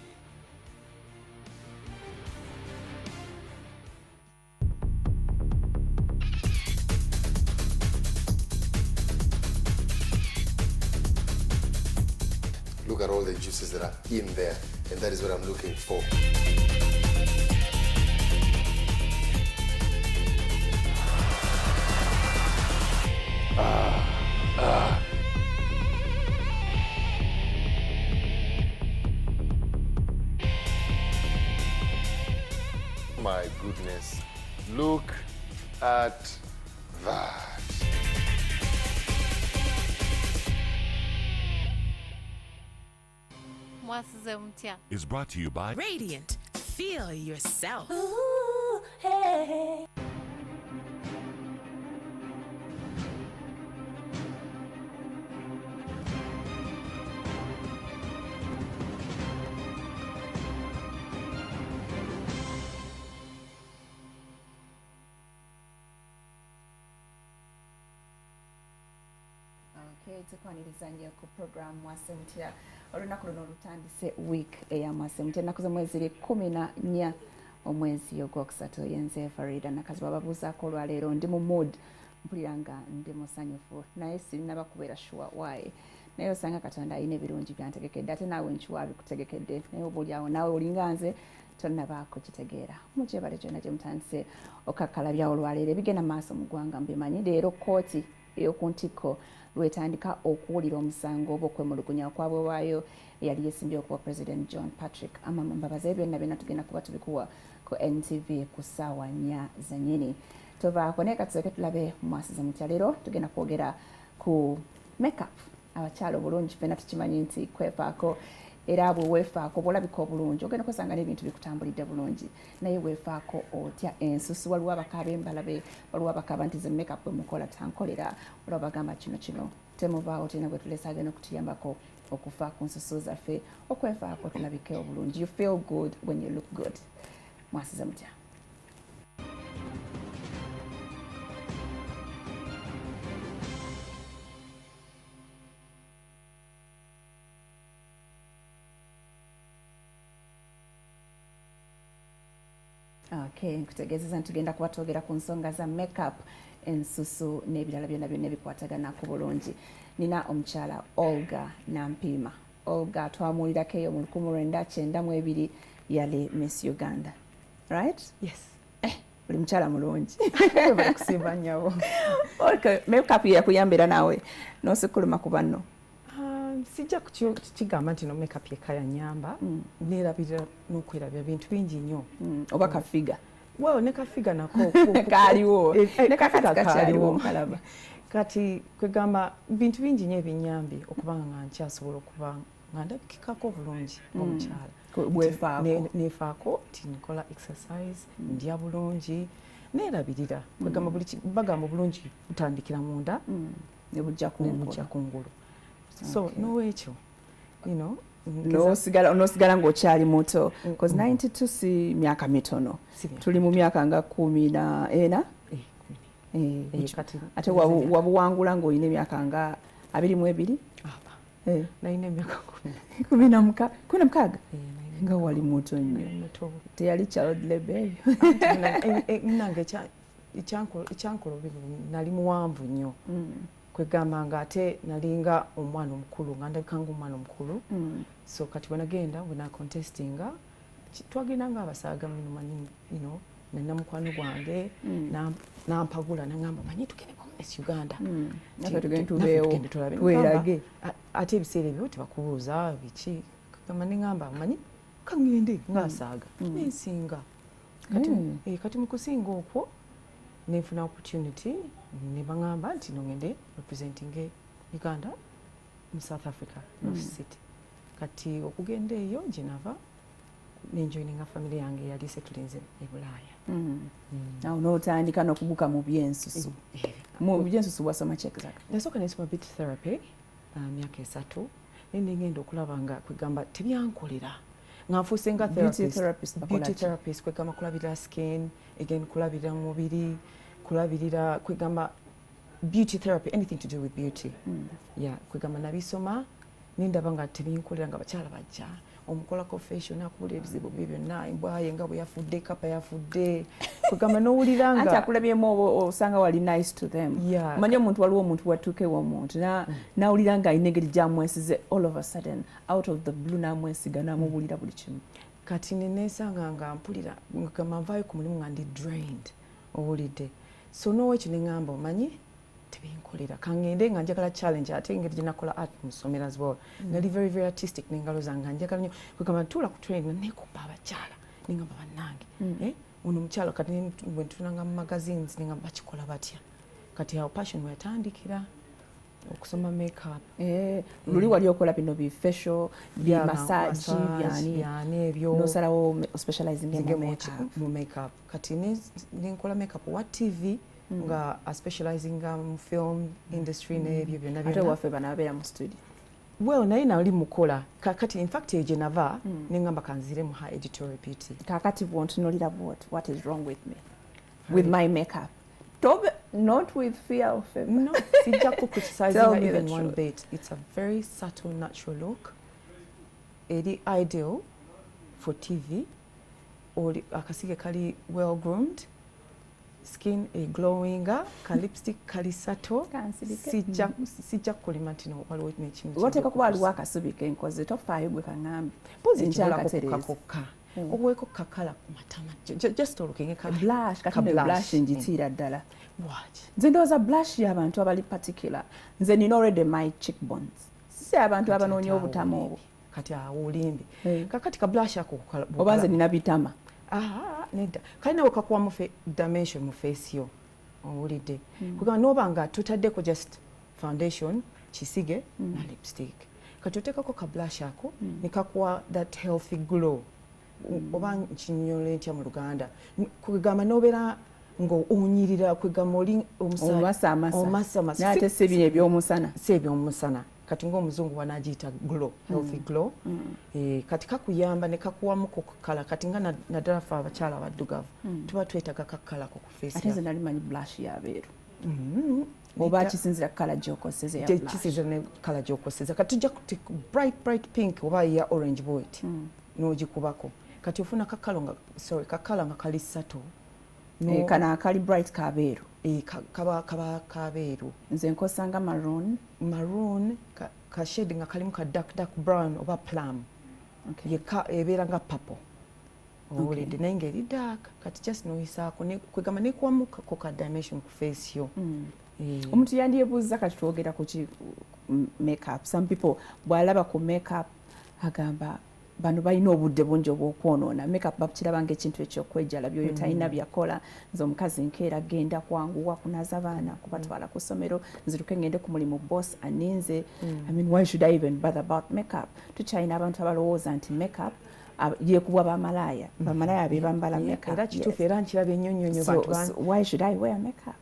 Look at all the juices that are in there, and that is what I'm looking for. My goodness, look at that. Is brought to you by Radiant. Feel yourself. Ooh, hey. tukwaniriza nnyo ku program mwase mutya olunaku luno lutandise week eya mwase mutya ennaku z'omwezi 14 omwezi ogwokusatu yenze Farida nakazi bababuuzaako olwaleero ndi mu mood mpulira nga ndi musanyufu naye sirinaba kubeera sure why naye osanga Katonda alina ebirungi byantegekedde ate naawe nkiwa bikutegekedde naye obuulyawo naawe olinga nze tonnabaako kitegeera mukyebale kyonna gye mutandise okakkalabya olwaleero ebigenda maaso mu ggwanga mbimanyi leero kooti ey'oku ntikko lwetandika okuwulira omusango oba okwemulugunya okwabwe waayo eyali yeesimbye okuba President John Patrick Amama mbabaze byonna byonna tugenda kuba tubikuwa ku NTV ku ssaawa 4 zennyini tovaako naye katusooke tulabe mwasiza mutya leero tugenda kwogera ku makeup abakyala obulungi ffenna tukimanyi nti kwefaako era bwe weefaako bw'olabika obulungi ogenda kusanga n'ebintu bikutambulidde bulungi naye weefaako otya ensusu waliwo abakaaba embalabe waliwo abakaaba nti ze makeup emukola tankolera waliwo bagamba kino temuvaawo tena bwe tulesa agenda okutuyambako okufa ku nsusu zaffe okwefaako tulabike obulungi you feel good when you look good mwasiza mutya Okay, nkutegeezeza ntugenda kuba twogera ku nsonga za makeup ensusu n'ebirala byonna byonna ebikwatagana ku bulungi nina omukyala Olga Nampiima Olga twamuwulirako eyo mu 1992 yali Miss Uganda right? Yes. Buli mukyala mulungi bali kusimba nnyabo okay, makeup yakuyambira naawe n'osikuluma ku banno sijja kukigamba nti no makeup yekka yanyamba neerabirira n'okwerabira bintu bingi nnyo oba kafiga well ne kafiga nako kaaliwo ne kafiga kaaliwo kalaba kati kwegamba bintu bingi nnyo ebinyambye okubanga nga nkyasobola okuba nga ndabikikako obulungi omukyala neefaako ti nkola exercise ndya bulungi neerabirira kwegamba buli bagamba obulungi butandikira munda ne bujja kungulu so n'owekyo you know n'osigala ng'okyali muto because 92 si myaka mitono tuli mu myaka nga 14 ate wabuwangula ng'olina emyaka nga 22 nalina emyaka 16 nga wali muto nnyo teyali child labor nange ekyankola nali muwanvu nnyo kwegamba nga ate nalinga omwana omukulu nga ndabika nga omwana omukulu so kati bwenagenda bwena contestinga twagenda nga abasaaga manyi nalina mukwano gwange nampagula nagamba manyi tugende ku Miss Uganda twerage ate ebiseera ebyo tebakubuuza biki kagamba nengamba manyi kangende ngaasaaga nensinga kati mukusinga okwo nenfuna opportunity nebangamba nti nongende representing Uganda mu South Africa North City kati okugenda eyo gyenava nenjoininga family yange yali setulinze e Bulaaya awo n'otandika n'okubuka mu byensusu mu byensusu wasoma ki exactly nasooka nesoma beauty therapy myaka 3 nengenda okulaba nga kwegamba tebyankolera nga nfuuse nga beauty therapist kwegamba kulabirira skin again kulabirira mubiri kulabirira kwegamba beauty therapy, anything to do with beauty. Yeah, kwegamba nabisoma nindaba nga tebinkolera nga bakyala bajja omukolako fashion akubula ebizibu bye byonna embwaye nga bwe yafudde kapa yafudde kwegamba n'owulira nga anti akulabyemu osanga wali nice to them. Manye omuntu waliwo omuntu watuukewo omuntu nawulira nga ayina engeri gyamwesize all of a sudden out of the blue namwesiga namubulira buli kimu. Kati nenesanga nga mpulira ngamba nvaayo ku mulimu nga ndi drained owulidde. So n'owekyo ne ŋŋamba omanyi tebinkolera kangende nga njagala challenge ate engeri gye nakola art musomera as well. Nali very very artistic n'engalo zange njagala nnyo kwegamba ntuula ku train neekumba abakyala nengamba bannange ono omukyala kati bwe ntunanga mu magazines nengamba bakikola batya kati awo passion weyatandikira okusoma makeup. Luli wali okola bino bi facial bi massage byani ebyo nosalawo specializing mu makeup kati nenkola makeup wa TV nga specializing mu film industry n'ebyo byonna ate waffe banabeera mu studio. Well naye nali mukola kakati in fact eje nava nengamba kanzire mu her editorial beauty kakati bwontunulira what is wrong with me with my makeup. Not with fear of it. No, sijja criticizing even one bit. It's a very subtle, natural look. Eri ideal for TV. Or akasige kali well groomed. Skin a glowing, ka lipstick kali subtle. Sijja kulima tino waliwo n'ekimu. Woteka kuba aliwo akasubika enkoze tofaayo gwe kaŋŋambi. Pozi njala kokka. Obweko kakala matama just looking at blush kati blush njitira ddala. Nze ndowooza blush y'abantu abali particular. Nze nina already my cheekbones. Si abantu abanoonya obutama obwo. Kati awo olimbi. Kakati ka blush ako oba nze nina bitama. Nedda. Kali nawe kakuwa mu dimension mu face yo. Owulidde. Kugamba n'oba nga totaddeko just foundation, kisige na lipstick. Kati oteekako ka blush ako ne kakuwa that healthy glow. Oba nkinyonyola ntya mu Luganda kwegamba n'obeera ng'onyirira kwegamba oli omasa n'ate si bino ebyomusana kati ng'omuzungu wanagiyita glow healthy glow kati kakuyamba ne kakuwamu kukala kati nga naddala fe abakyala abaddugavu tuba twetaaga kakalako ku face ate nze nali manyi blush y'abeeru oba kisinzira kala gy'okoseza ya blush kisinzira ne kala gy'okoseza kati tujja bright pink oba ya orange white n'ogikubako kati ofuna kakala nga kali sato kana akali bright kabeeru kaba kabeeru nze nkosanga maroon ka shade nga kalimu ka dark brown oba plum ebeera nga purple owulidde naye ngeri dark kati just noyisaako kwegamba nekuwamukako ka dimension ku face yo. Omuntu yandyebuuza kati twogera ku makeup. Some people bw'alaba ku makeup agamba bano balina obudde bungi obw'okwonoona. Makeup bakirabanga ekintu ekyokwejala byoyo talina byakola. Nze omukazi nkeera genda kwanguwa kunaza baana kubatwala ku ssomero nziruke ngende ku mulimu boss aninze. I mean, why should I even bother about makeup? Tukyalina abantu abalowooza nti makeup yekubwa bamalaaya. Bamalaaya be bambala makeup. Era kituufu era nkiraba ennyonnyonyo so why should I wear makeup?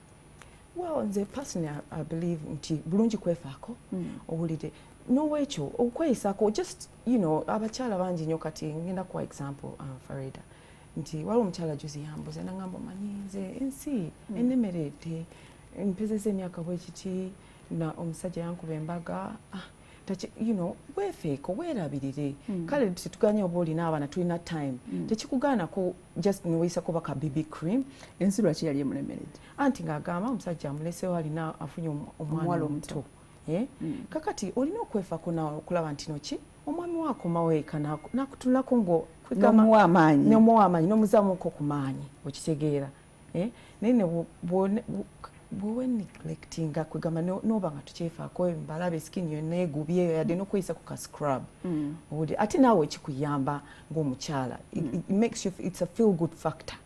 Well, nze personally I believe nti bulungi kwefaako owulidde n'owekyo okweyisaako just abakyala bangi nnyo kati ngenda kwa example Farida nti waliwo omukyala juzi yambuze nagamba omanyi nze ensi ennemeredde mpezeza emyaka bwe kiti na omusajja yankuba embaga weefeeko weerabirire kale tetuganye oba olina abaana tulina time tekikugaanako just niweyisako baka BB cream ensi lwaki yali emulemeredde anti ng'agamba omusajja amulesewo alina afunye omwana omuto kakati olina okwefaako nawe okulaba nti noki omwami waakomawo eka nakutulako nomuwa amaanyi nomuzaamuko ku maanyi okitegeera naye bwewe neglectinga kwegamba noba nga tukyefaako mbalabe skin yonna egubye yadde n'okweyisa ku ka scrub ate naawe ekikuyamba ng'omukyala it's a feel good factor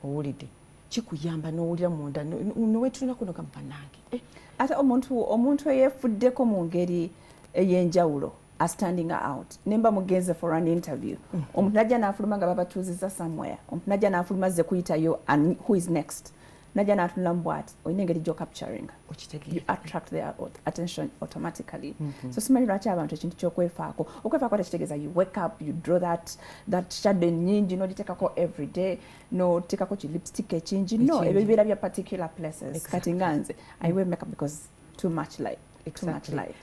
owulidde kikuyamba n'owulira munda nowetulinaku nogamba nange ate omuntu eyeefuddeko mu ngeri ey'enjawulo standing out nemba mugenze for an interview omuntu najja n'afuluma nga babatuuziza somewhere omuntu najja n'afuluma azze kuyitayo and who is next najja n'atunula mbwati olina engeri gyo capturing you attract their attention automatically so simanyi lwaki abantu ekintu ky'okwefaako okwefaako tekitegeeza you wake up you draw that shadow nyingi n'ogiteekako every day n'oteekako ki lipstick ekingi no ebyo bibeera bya particular places kati nga nze I wear makeup because too much light.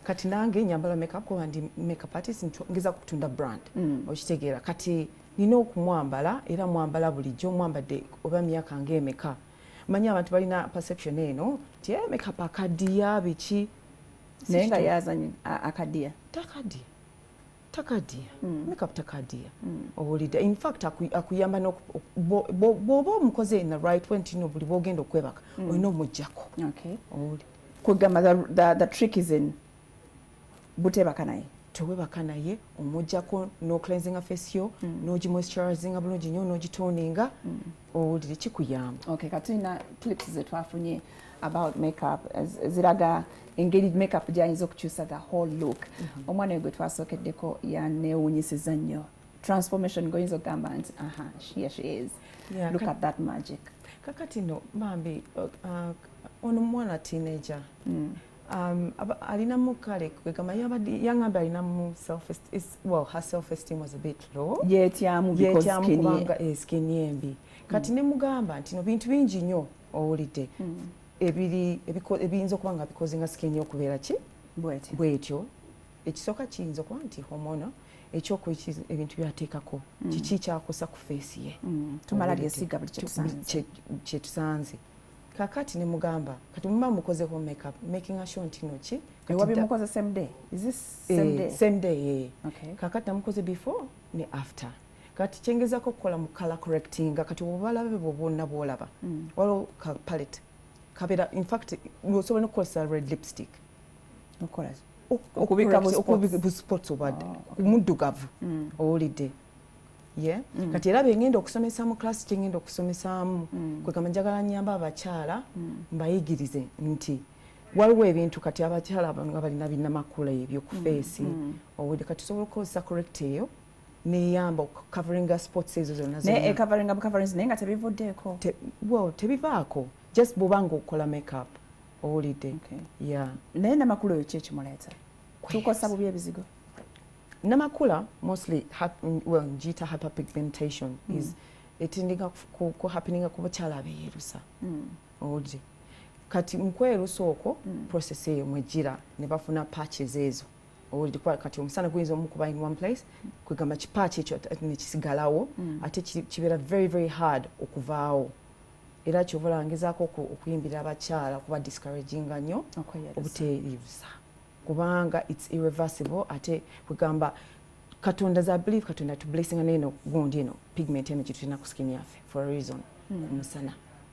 Kati nange nyambala makeup kuba ndi makeup artist ngeza kutunda brand okitegeera kati nina okumwambala era mwambala bulijjo mwambadde oba myaka ng'emeka manyi abantu balina perception eno ti makeup akadiya biki naye nga yazanye akadiya takadiya makeup takadiya owulidde in fact akuyamba bw'oba omukoze in the right way ntino buli bw'ogenda okwebaka olina omuggyako kugamba the trick is in butebaka naye tewebaka naye omuggyako no cleansing face yo nogi moisturizinga bulungi nnyo nogitoninga owulire kikuyamba kati na clips zetwafunye about makeup ziraga engeri makeup gyayinza okukyusa the whole look omwana we gwe twasookeddeko yaneewunyisiza nnyo transformation goyinza okugamba nti here she is look at that magic kakati no bambi ono mwana teenager alinamu kale kwegamba yang'ambe alinamu her self-esteem was a bit low yeetyamu kubanga skin embi kati ne mugamba nti no bintu bingi nnyo owulidde ebiyinza okuba nga bikozinga skin yo okubeera ki bwetyo ekisooka kiyinza okuba nti hormona ekyokweki ebintu byateekako kiki kyakosa ku face ye tumala lyesiga buli kyetusanze kakati ne mugamba kati muba mukozeho makeup making sure nti noki wabimukoze same day is this same day kakati namukoze before ne after kati kyengezako okukola mu color correcting kati obalabe bwonna bwolaba waliwo ka palette kabera in fact osobola nokukozesa red lipstick okubika bu spots obadde muddugavu owulidde kati era bengenda okusomesa mu class kyengenda okusomesaamu kwegamba njagala nyamba abakyala mbayigirize nti waliwo ebintu kati abakyala nga balina binnamakula ebyo ku face owulidde kati osobola okukozesa correct eyo neyamba coveringa spots ezo zonna coverings naye nga tebivuddeeko tebivaako just bwobanga okola makeup owulidde naye namakula oyo ki ekimuleeta tukosa bubi ebizigo namakula mostly njita hyperpigmentation is etindinga ku happening ku bakyala abeerusa owulidde kati mukwerusa okwo process eyo mwegira ne bafuna patches ezo owulidde kati omusana guyinza omukuba in one place kwegamba kipatch ekyo nekisigalawo ate kibeera very very hard okuvaawo era kyobola ngezaako okuyimbira abakyala kuba discouraginga nnyo obuteerusa kubanga it's irreversible ate kwegamba katonda za believe katonda to blessing neno gundi eno pigment eno kitulina ku skin yaffe for a reason omusana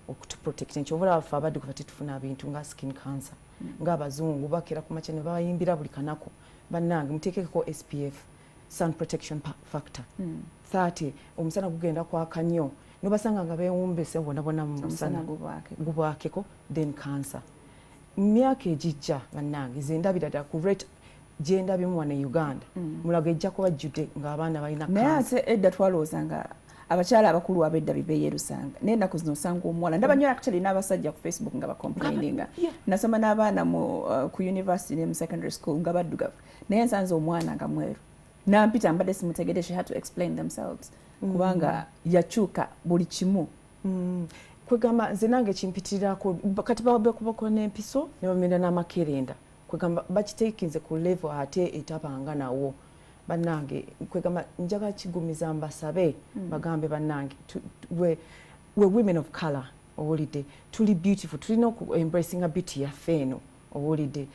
okutuprotect nkyobola abafe abadde kuba tetufuna bintu nga skin cancer ng'abazungu bakera ku makya ne bayimbira buli kanako bannange muteekeko SPF sun protection factor 30 omusana gugenda kwaka nnyo nobasanga nga beewumbise bonna mu musana gubwakeko then cancer myaka ejijja bannange zendabira ddala ku rate gyendabimu wane Uganda mulago ejja kuba jjudde ng'abaana balina naye ate edda twalowoozanga abakyala abakulu abedda bibeeyerusanga naye ennaku zino osanga omuwala ndaba nnyo actually n'abasajja ku Facebook nga bacomplaininga nasoma n'abaana ku university ne mu secondary school nga baddugavu naye nsanze omwana nga mweru nampita mbadde simutegedde she had to explain themselves kubanga yakyuka buli kimu kwegamba nze nange kimpitirako kati babakubako n'empiso ne bamenda n'amakerenda kwegamba bakiteekinze ku level ate etabanga nawo bannange kwegamba njagala kigumiza mbasabe bagambe bannange we women of color owulidde tuli beautiful tulina embracing a beauty yaffe eno owulidde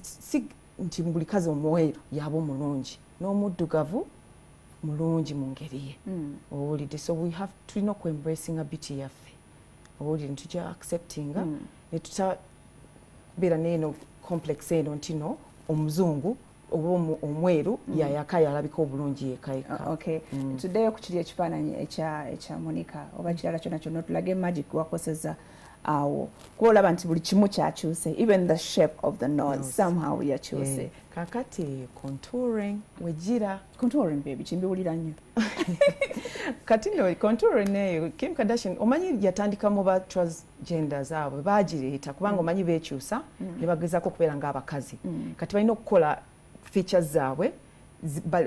si nti buli kazi omweru yaba omulungi n'omuddugavu mulungi mu ngeri ye owulidde so we have tulina embracing a beauty yaffe owulidde ntujja acceptinga ne tutabeera n'eno complex eno ntino omuzungu oba omweru yayaka yalabika obulungi yekayika tuddeyo ku kiri ekifaananyi ekya Monica oba kirala kyonna kyonna tulage magic wakoseza awo kuba olaba nti buli kimu kyakyuse even the shape of the nose somehow yakyuse kakati contouring wegira contouring baby kimbiwulira nnyo kati no contour neyo Kim Kardashian omanyi yatandika mu ba transgender zaabwe bagireeta kubanga omanyi beekyusa ne bagezaako okubeera ng'abakazi kati balina okukola features zaabwe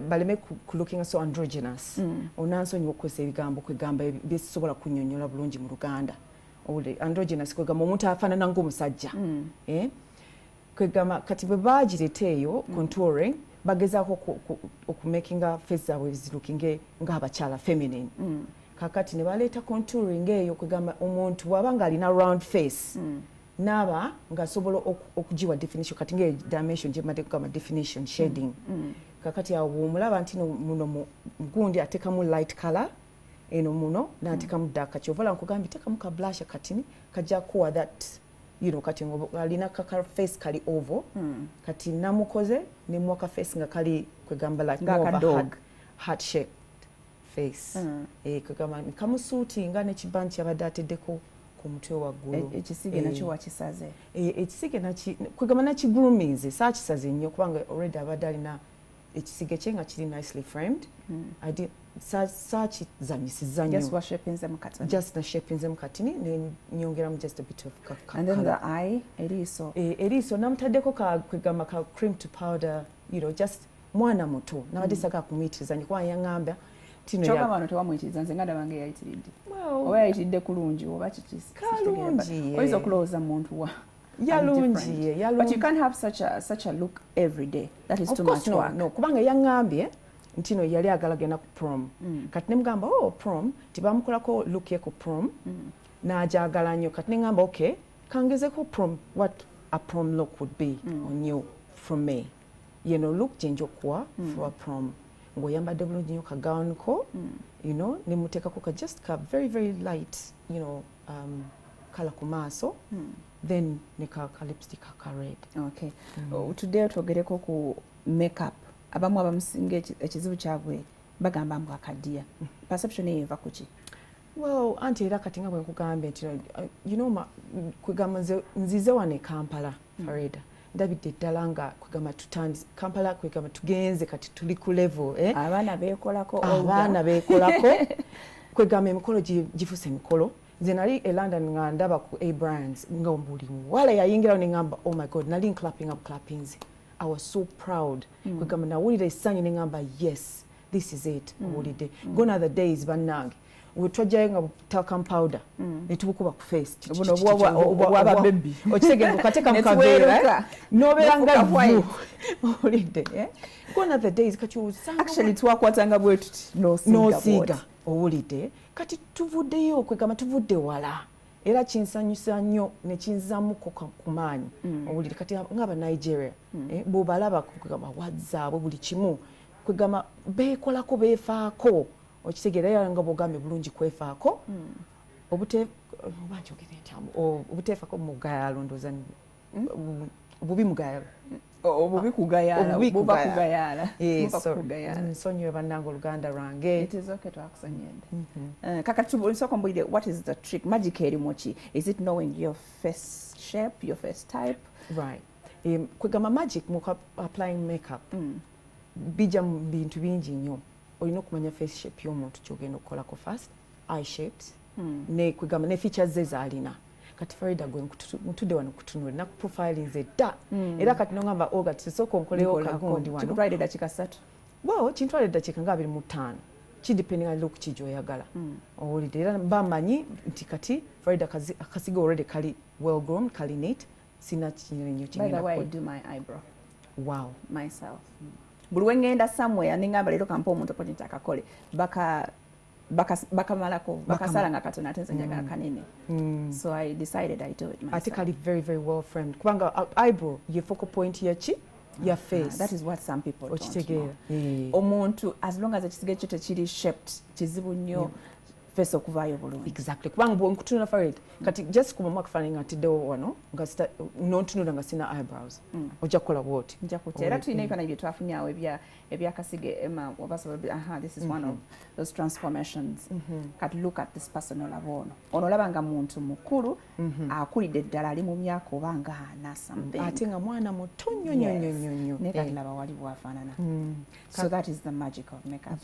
baleme ku looking so androgynous onansonyiwa okukozesa ebigambo kwegamba byesobola kunnyonnyola bulungi mu Luganda androgynous kwegamba omuntu afaanana ng'omusajja kwegamba kati bwe bagireeta eyo contouring bagezaako okumakinga face zaabwe zilookinge ng'abakyala feminine kakati ne baleeta contouring eyo kwegamba omuntu bw'aba ng'alina round face naaba ng'asobola okugiwa definition kati ng'edimension gyemadde kugamba definition shading kakati awo bw'omulaba nti muno mugundi ateekamu light color eno muno n'ateekamu dark kyovala nkugambye teekamu ka blush katini kajja kuwa that kati alina kaka face kali oval kati namukoze ne mwaka face nga kali kwegamba like more of a heart shaped face kwegamba kamusuuti nga nekibanchi abadde ateddeko ku mutwe waggulu ekisige nakyo wakisaze ekisige kwegamba nakigruminze saakisaze nnyo kubanga already abadde alina ekisige kye nga kiri nicely framed saakizanyisiza nnyo just na shapinze mu katini ne nyongeramu just a bit of and then the eye eriiso namutaddeko kwegamba ka cream to powder just mwana muto nabadde saga kumuyitiriza nnyo kuba yaŋŋamba kyogamba no tewamuyitiriza nze nga ndabange yayitiridde oba yayitiridde kulungi oba kalungi oyinza okulowooza muntu wa yalungi but you can't have such a look every day that is too much work no kubanga yaŋŋambye nti no yali agala genda ku prom kati nemugamba prom tibamukolako look ye ku prom n'ajagala nnyo kati neŋŋamba okay kangezeko prom what a prom look would be on you from me look gyenja okuwa for a prom ng'oyambadde bulungi nnyo ka gown ko nemuteekako ka just ka very very light kala ku maaso then ne ka lipstick ka red okay today twogereko ku makeup abamu abamusinga ekizibu kyabwe bagamba mbu akaddiya perception eyo eva kuki well anti era kati nga bwe nkugambye nti kwegamba nzize wano e Kampala Farida ndabidde ddala nga kwegamba tutandise Kampala kwegamba tugenze kati tuli ku level abaana beekolako kwegamba emikolo gifuuse emikolo nze nali e London nga ndaba ku Adverts nga buli muwala yayingirawo ne ngamba oh my god nali clapping up clappings I was so proud kwegamba nawulira essanyu ne ngamba yes this is it owulidde gone are the days bannange wetwajjayo nga talcum powder netubukuba ku face obwaba baby okitegera okateeka mu kaveera n'obeera nga vu owulidde gone are the days kati osanga actually twakwatanga bwe tuti n'osiiga owulidde kati tuvuddeyo kwegamba tuvudde wala era kinsanyusa nnyo ne kinzammuko ku maanyi owulire kati ng'aba Nigeria bw'obalaba kwegamba wazaabwe buli kimu kwegamba beekolako beefaako okitegeera era nga bw'ogambye bulungi kwefaako obuteefaako mugayalo ndooza bubi mugayalo obubi kugayala buba kugayala nsonyiwe bannange oluganda lwange twakusonyedde kakati nsooka mbulire what is the trick magic erimu ki is it knowing your face shape your face type right kwegamba magic mu applying makeup bijja mu bintu bingi nnyo olina okumanya face shape y'omuntu kyogenda okukolako first eye shapes ne kwegamba ne features ze zaalina kati Farida gwe ntudde wano kutunula naku profiling ze dda era kati nongamba oga tisooka onkolewo kagundi wano kikutwalira eddakiika 3 well kintwala eddakiika nga 25 kidependinga look ki gy'oyagala owulidde era bamanyi nti kati Farida akasiga already kali well grown kali neat sina kinyo by the way I do my eyebrow wow myself buli wengenda somewhere ningamba leero kampa omuntu opportunity akakole bakamalako bakasala nga katono ate nze njagala kanene so I decided I do it myself ate kali very very well framed kubanga eyebrow ye focal point yaki ya face that is what some people don't okitegeera omuntu as long as ekisige kyo tekiri shaped kizibu nnyo face okuvaayo bulungi. Exactly. Kubanga bwe nkutunula Farid kati just kuba mwakafaananyi nga ntiddewo wano nga nontunula nga sina eyebrows. Ojja kukola bwoti. Nja kutya era tulina ebifaananyi bye twafunyawo ebya Kasege Emma this is one of those transformations. Kati look at this person olaba ono olaba nga muntu mukulu akulidde ddala ali mu myaka oba nga ana something. Ate nga mwana muto nnyo. Ne kati laba wali bwafaanana. So that is the magic of makeup.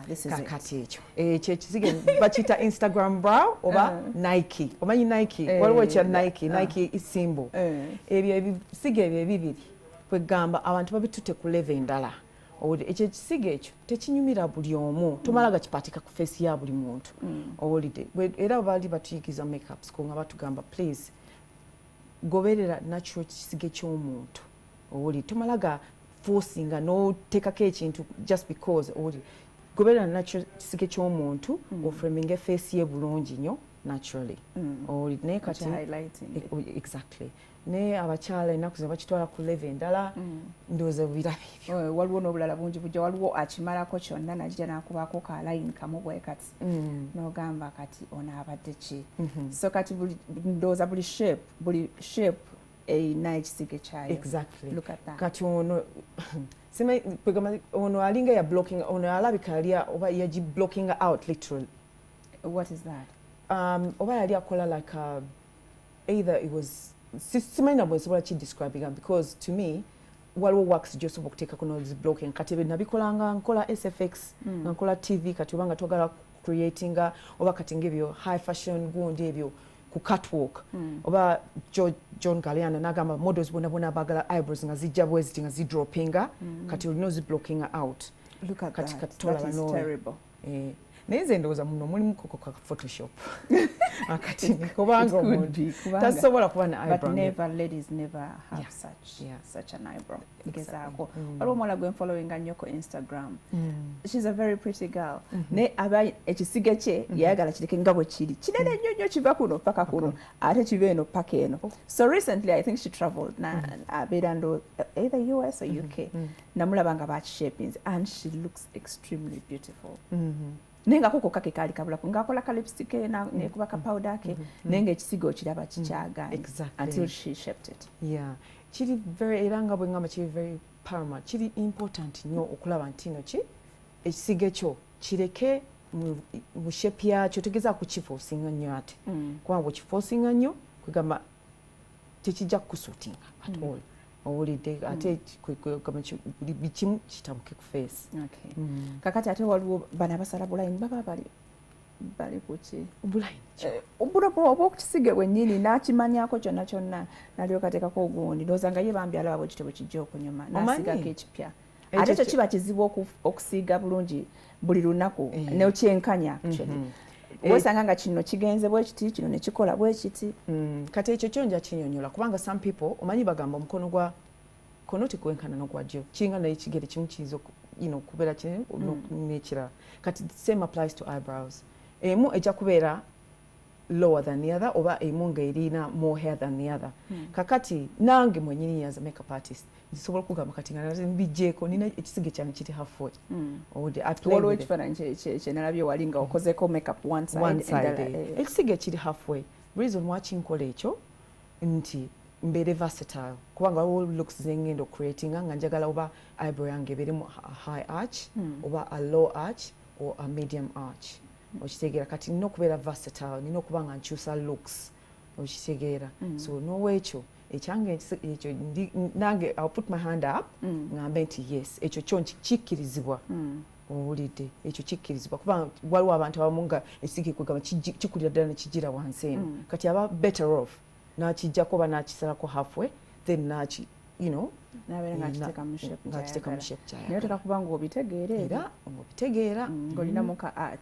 This is kakati ekyo ekisige bakiyita Instagram brow oba Nike. Omanyi Nike? Waliwo ekya Nike isimbo. Ebyo ebisige ebyo ebibiri kwegamba abantu babitutte ku level endala. Ekyo ekisige ekyo tekinyumira buli omu. Tomala gakipatika ku face ya buli muntu. Owulidde. Era baali batuyigiza makeups ko nga batugamba please goberera natural kisige ky'omuntu. Owulidde. Tomala ga forcing no tekako ekintu just because owulidde. Goberera natural kisige ky'omuntu oframing face ye bulungi nnyo naturally. Owulidde. Ne kati highlighting. Exactly. Ne abakyala ennaku zino bakitwala ku level endala ndowooza birabo ebyo. Waliwo n'obulala bungi bujja waliwo akimalako kyonna najja n'akubako ka line kamu bwe kati n'ogamba kati ono abadde ki. So kati ndowooza buli shape erina ekisige kyayo. Exactly. Look at that. Kati ono ono alinga ya blocking ono alabika yali oba yaji blocking out literally. What is that? Oba yali akola like either it was simanyi bwe nsobola kidescribinga because to me waliwo works gy'osobola okuteekako nozi blocking kati nabikolanga nkola SFX nga nkola TV kati obanga twagala creatinga oba kati ng'ebyo high fashion gundi ebyo ku catwalk oba John Galliana n'agamba models bonna bagala eyebrows nga zijja bweziti nga zidroppinga kati olina oziblockinga out. Look at kati that is terrible. Naye nze ndowooza muno mulimu ka Photoshop. Akati kubanga omuntu tasobola kuba na eyebrow. But never, ladies never have such an eyebrow. Gezaako. Waliwo omuwala gwe followinga nnyo ku Instagram. She's a very pretty girl. Ne aba ekisige kye yayagala kireke nga bwe kiri. Kinene nnyo kiva kuno paka kuno. Ate kiva eno paka eno. So recently I think she traveled abeera ndo either US or UK. Namulaba nga bakishapings and she looks extremely beautiful. Nenga koko kake kali kabulako ngakola ka lipstick ne kuba ka powder ke nenga ekisigo kiraba kikyagana until she shaped it. Kiri very eranga bwe ngamba kiri very paramount. Kiri important nnyo okulaba nti no ki ekisige kyo kireke mu shape yakyo tegeza ku kiforcinga nnyo ate. Kuba bwe kiforcinga nnyo kwegamba tekijja kusutinga at all. Owulidde ate bikimu kitabuke ku face. Kakati ate waliwo bana basala bulayini baba bali kuki bulayini obulopo obwokukisige bwennyini n'akimanyako kyonna nalyoka ateekako ogundi ndowooza nga ye bambi alaba bwe kityo bwe kijja okunyuma n'asigako ekipya ate ekyo kiba kizibu okusiiga bulungi buli lunaku n'okyenkanya wesanga nga kino kigenze bwe kiti kino ne kikola bwe kiti. Kati ekyo kyonja kinyonyola kubanga some people omanyi bagamba omukono gwa kono tekwenkana n'ogwa ddyo kinga naye kigere kimu kiyinza kubeera kino n'ekirala. Kati the same applies to eyebrows. Emu ejja kubeera lower than the other oba emu ng'erina more hair than the other. Kakati nange mwenyini as a makeup artist nsobola okugamba kati nga mbijjeeko nina ekisige kyange kiri halfway. Waliwo ekifaananyi kye nalabye wali nga okozeko makeup one side. Ekisige kiri halfway. Reason waki nkola ekyo nti mbeere versatile kubanga waliwo looks zengenda ocreatinga nga njagala oba eyebrow yange ebeeremu a high arch oba a low arch or a medium arch. Okitegeera kati nina okubeera versatile nina okuba nga nkyusa looks okitegeera. So n'olwekyo ekyange ekyo nange I'll put my hand up ngambe nti yes ekyo kyo kikkirizibwa. Owulidde ekyo kikkirizibwa kubanga waliwo abantu abamu nga ekisige kwegamba kikulira ddala ne kigira wansi eno kati aba better off n'akijjako oba n'akisalako halfway then n'aki nabeera ng'akiteeka mu shape kyayagala. Naye oteka kuba ng'obitegeera ng'olinamu ka art.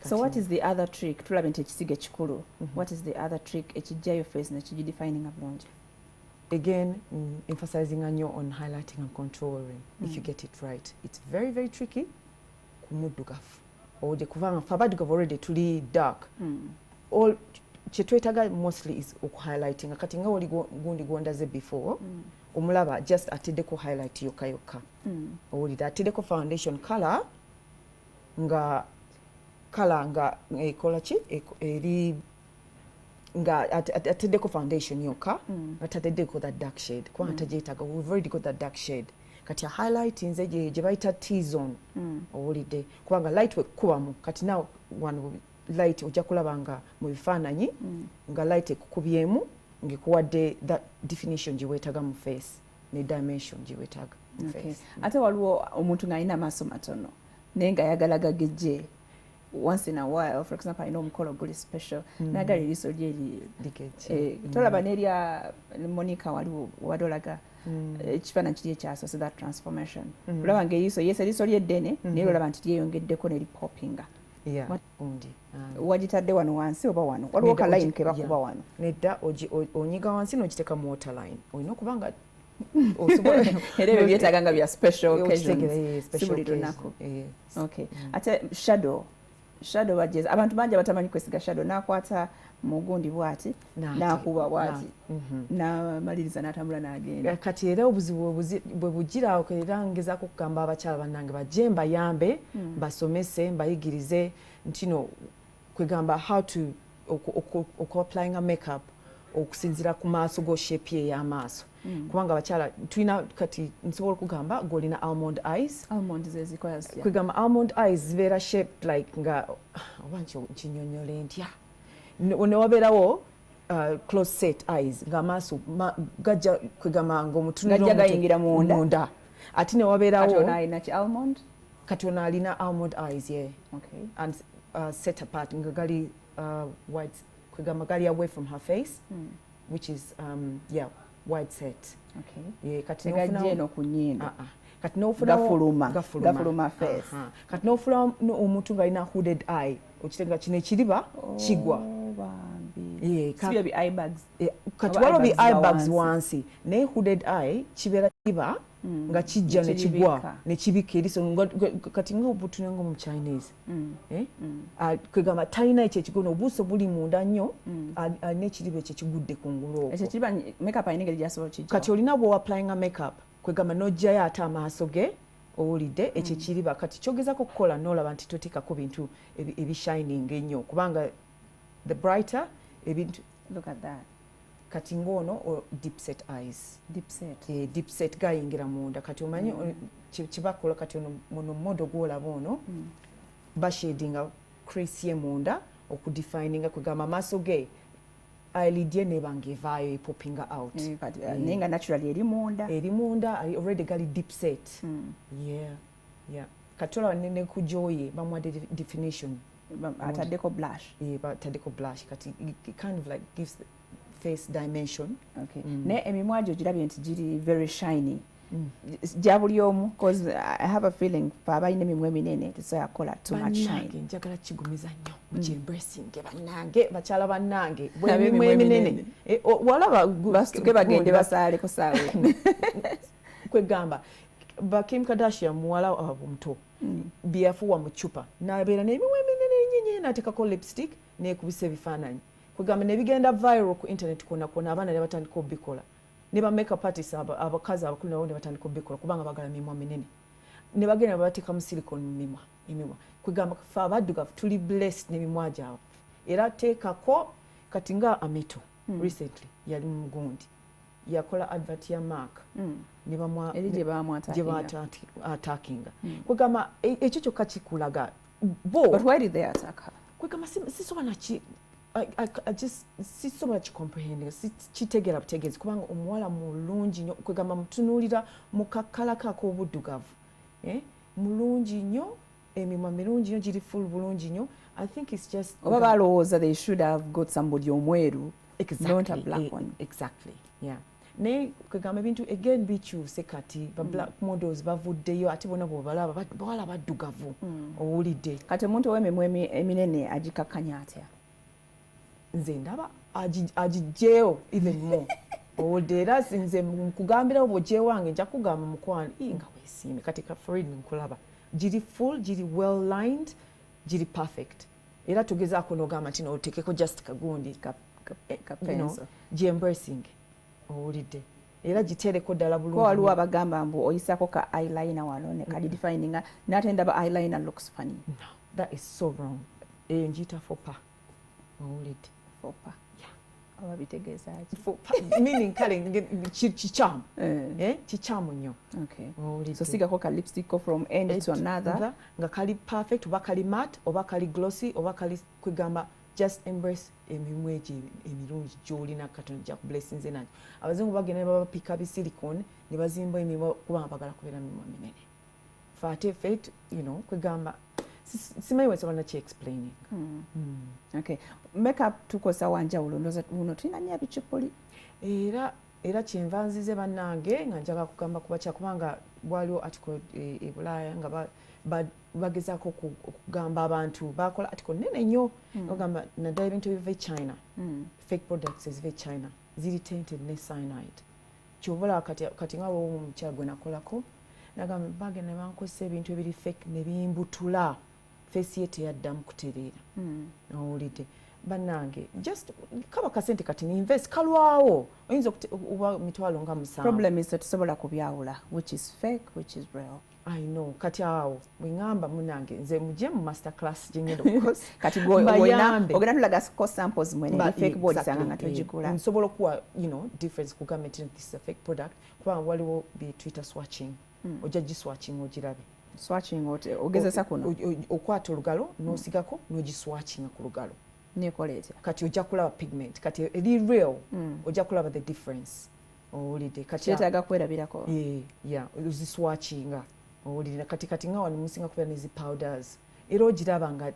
So what is the other trick? Tulabe nti ekisige kikulu. What is the other trick ekijjayo face nekigidefininga bulungi? Again, emphasizing on highlighting and contouring. If you get it right, it's very, very tricky. Kumuddugavu. Ode kubanga fabaddugavu already tuli dark. All kyetwetaaga mostly is highlighting. Kati nga oli gundi gwondaze before. Omulaba just atedeko highlight yokka. Owulira atedeko foundation color nga kala nga ekola ki eri nga ataddeko foundation yokka ataddeko that dark shade kubanga tagyetaaga we've already got that dark shade kati a highlight nze gye bayita T-zone owulidde kubanga light wekubamu kati nawe wano light ojja kulaba nga mu bifaananyi nga light ekukubyemu ngekuwadde that definition gye weetaaga mu face ne dimension gye weetaaga mu face. Ate waliwo omuntu ng'alina amaaso matono naye nga ayagala gagejje once in a while, for example, I know mukolo guli special nagala eriiso lye tolaba n'erya Monica waliwo wadolaga ekifaananyi kiri ekyaso so that transformation olaba ng'eriiso yes eriiso lye ddene naye olaba nti lyeyongeddeko neripopinga wagitadde wano wansi oba wano waliwo ka line ke bakuba wano nedda onyiga wansi n'ogiteeka mu waterline olina okuba nga era ebyo byetaaga nga bya special occasions si buli lunaku. Ate shadow bajeza abantu bangi abatamanyi kwesiga shadow nakwata mugundi bwati nakuba bwati namaliriza natambula n'agenda. Kati era obuzibu bwe bugira era ngezaako kugamba abakyala bannange bajje mbayambe basomese mbayigirize ntino kwegamba how to applying a makeup okusinzira ku maaso go shape ye y'amaaso kubanga abakyala tulina kati nsobola okugamba ng'olina almond eyes. Almond zezikoyasya kwegamba almond eyes zibeera shaped like nga oba nkinyonyole ntya newabeerawo close set eyes ng'amaaso gajja kwegamba ng'omutunira gayingira munda ate newabeerawo kati ono alina almond eyes and set apart nga gali white kwegamba gali away from her face which is wide set. Kati gajjeno ku nnyindo kati n'ofuna gafuluma face kati n'ofuna omuntu ng'alina hooded eye okitenga kino ekiriba kigwa kati waliwo bi eye bags wansi naye hooded eye kibeera kiba nga kijja nekigwa nekibika eriso kati nga obutune nga mu Chinese kwegamba talina ekyo ekigona obuuso buli munda nnyo alina ekiriba ekyo kigudde kungulu kati olina bwe applying a makeup kwegamba n'ojjayo ate amaaso ge owulidde ekyo ekiriba kati kyogezako okukola n'olaba nti toteekako bintu ebishining ennyo kubanga the brighter ebintu kati ng'ono deep set eyes deep set gayingira munda kati omanyi kibakola kati ono modo gwolaba ono bashadinga crease ye munda okudefininga kwegamba amaaso ge eyelid ye nebanga evaayo epopinga out naye nga naturally eri munda already gali deep set kati olaba ne kujoye bamuwadde definition ataddeko blush kati it kind of like gives the face dimension. Naye emimwa gyo girabye nti giri very shiny gya buli omu because I have a feeling abalina emimwa eminene tesobola kukola too much shine. Njagala kigumiza nnyo mukyembracinge bannange bakyala bannange emimwa eminene walaba basituke bagende basaaleko saawe kwegamba ba Kim Kardashian muwala omuto byafuwa mu cupa nabeera n'emimwa eminene ennyo n'ateekako lipstick n'ekubisa ebifaananyi kwegamba ne bigenda viral ku internet kwona abaana ne batandika obikola ne ba makeup artists abakazi abakulu nabo ne batandika obikola kubanga bagala mimwa minene ne bagenda babateeka mu silicone mimwa kwegamba fa abaddugavu tuli blessed ne mimwa gyabwe era teekako kati nga Amito recently yali mu mugundi yakola advert ya Mark ne bamwa gye attackinga kwegamba ekyo kyokka kikulaga but why did they attack her kwegamba sisobola I just sisobola kicomprehending kitegera butegeezi kubanga omuwala mulungi nnyo kwegamba mutunuulira mu kakala k'ak'obuddugavu mulungi nnyo emimwa mirungi nnyo giri full bulungi nnyo I think it's just oba balowooza they should have got somebody omweru not a black one exactly naye kwegamba ebintu again bikyuse kati ba black models bavuddeyo ate bona bw'obalaba bawala baddugavu owulidde kati omuntu ow'emimwa eminene agikakkanya atya nze ndaba agijeyo even more owulidde era nze nkugambirawo bw'ojeyo wange nja kugamba mukwano nga weesiime kati kafarid nkulaba giri full giri well lined giri perfect era tugezaako n'ogamba nti noteekeko just kagundi gyembracing owulidde era gitereko ddala bulungi waliwo abagamba mbu oyisako ka eyeliner wano ne kadi defininga n'ate ndaba eyeliner looks funny no that is so wrong njita fopa owulidde fopa ababitegeeza meaning kale kichamu kichamu nnyo so sigako ka lipstick from end to another nga kali perfect oba kali matte oba kali glossy oba kali kwegamba just embrace emirimu egyo emirungi gyolina katonda gya blessings nange abazungu bagenda babapika bisilicone ne bazimba emirimu kubanga bagala kubeera mirimu minene fate fate kwegamba simanyi wesobola ki-explaining. Okay. Makeup tukosa wanjawulo ndoza uno tulina nnyo ebicupuli era kyenva nzize bannange nga njagala kugamba kubanga waliwo article e Bulaaya nga bagezaako okugamba abantu bakola article nene nnyo ogamba naddala ebintu ebiva e China fake products eziva e China ziri tainted ne cyanide kyobola kati nga wowo omukyala gwe nakolako nagamba bagenda ne bankozesa ebintu ebiri fake ne bimbutula face ye teyaddamu kutereera owulidde bannange just kaba kasente kati ni invest kalwawo oyinza oba mitwalo nga 5 problem is tetusobola kubyawula which is fake which is real. I know kati awo bwengamba munange nze mujje mu master class gyengenda kati ogenda tulaga ko samples mwene fake body sanga nga togikula nsobola okuwa difference kugamba nti this is a fake product kubanga waliwo bi Twitter swatching ojja giswatching ogirabe swatching ogezesa kuno okwata olugalo n'osigako n'ogiswatchinga ku lugalo nekolete kati ojja kulaba pigment kati eri real ojja kulaba the difference owulidde kati kyetaaga kwerabirako oziswatchinga owulidde kati nga wano musinga kubeera nezi powders era ogiraba nga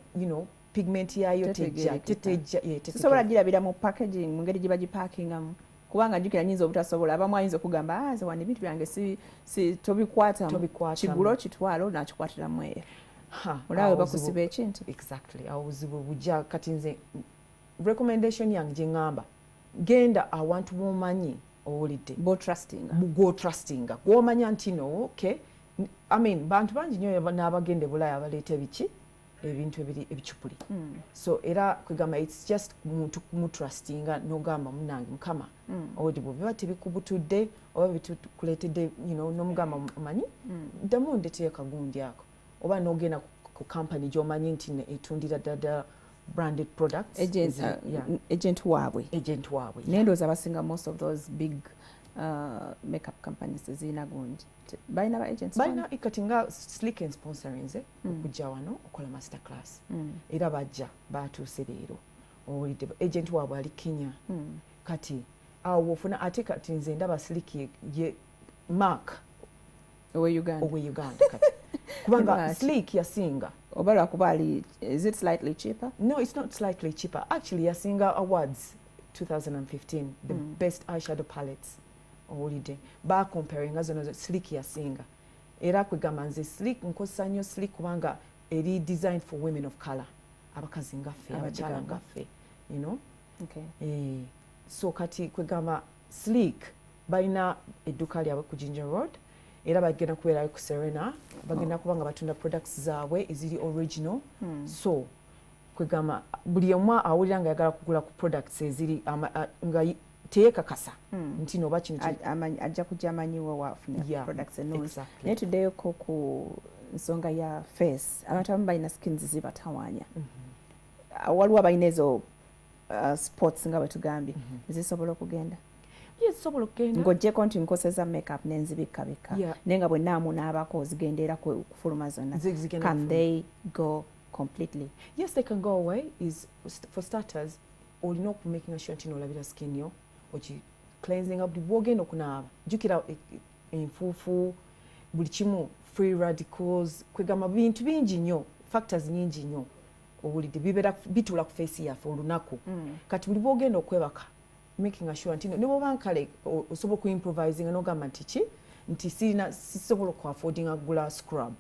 pigment yayo tesobola girabira mu packaging mu ngeri gye bagipakingamu kubanga jukira nyinza obutasobola abamu ayinza okugamba ze wano ebintu byange si tobikwatamu kigulo kitwalo nakikwatiramu eyo olaba bakusiba ekintu exactly awo buzibu bujja kati nze recommendation yange gye ŋŋamba genda awantu b'omanyi owulidde trustinga gw'omanya nti no okay I mean bantu bangi nnyo n'abagenda Bulaaya abaleeta ebiki ebintu ebicupuli so era kwegamba it's just muntu kumutrustinga n'ogamba munange mukama owulidde bwe tebikubutudde oba bitukuleetedde n'omugamba omanyi ddamu ndeeteyo kagundi ako oba n'ogenda ku company gy'omanyi nti etundira ddala branded products agent waabwe naye ndowooza abasinga most of those big makeup companies zirina gundi balina ba agents balina kati nga slick and sponsoring okujja wano okola master class era bajja batuuse leero owulidde agent waabwe ali Kenya kati awo ofuna ate kati nze ndaba slick ye mark owe Uganda kati kubanga slick yasinga oba lwakuba ali is it slightly cheaper? No, it's not slightly cheaper actually yasinga awards 2015 the best eyeshadow palettes owulidde comparing zonna slick yasinga era kwegamba nze slick nkozesa nnyo slick kubanga eri designed for women of color abakazi ngaffe abakyala ngaffe so kati kwegamba slick balina edduka lyabwe ku Ginger Road era bagenda kubeerayo ku Serena bagenda kubanga batunda products zaabwe eziri original so kwegamba buli omu awulira nga yagala kugula ku products eziri nga teyeekakasa nti noba kino ajja kujja amanyiwo wafuna products ennungi naye tuddeyoko ku nsonga ya face abantu abamu balina skins zibatawanya waliwo abalina ezo sports nga bwe tugambye zisobola okugenda zisobola okugenda ng'oggyeko nti nkoseza makeup n'enzibikkabikka naye nga bwe naamu n'abako ozigendeera kufuluma zonna can they go completely? Yes, they can go away. Is for starters olina okumaking sure nti n'olabira skin yo cleansing up bwogenda okunaaba jjukira enfuufu buli kimu free radicals kwegamba bintu bingi nnyo factors nyingi nnyo owulidde bibeera bituula ku face yaffe olunaku kati buli bwogenda okwebaka making sure nti ne bwoba nkale osobola okuimprovisinga n'ogamba nti sisobola okuaffordinga kugula scrub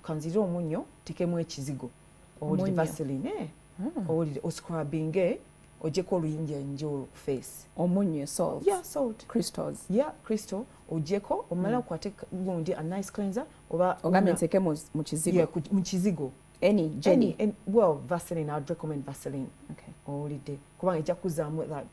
kanzire omunyo tekemu ekizigo owulidde vaseline owulidde oscrubbinge ogyeko oluyinja njolo ku face omunyo salt crystals crystal ogyeko omala okwate gundi a nice cleanser oba ogambe nseke mu kizigo mu kizigo Vaseline, I'd recommend Vaseline. Okay. Owulidde kubanga ejja kuzaamu that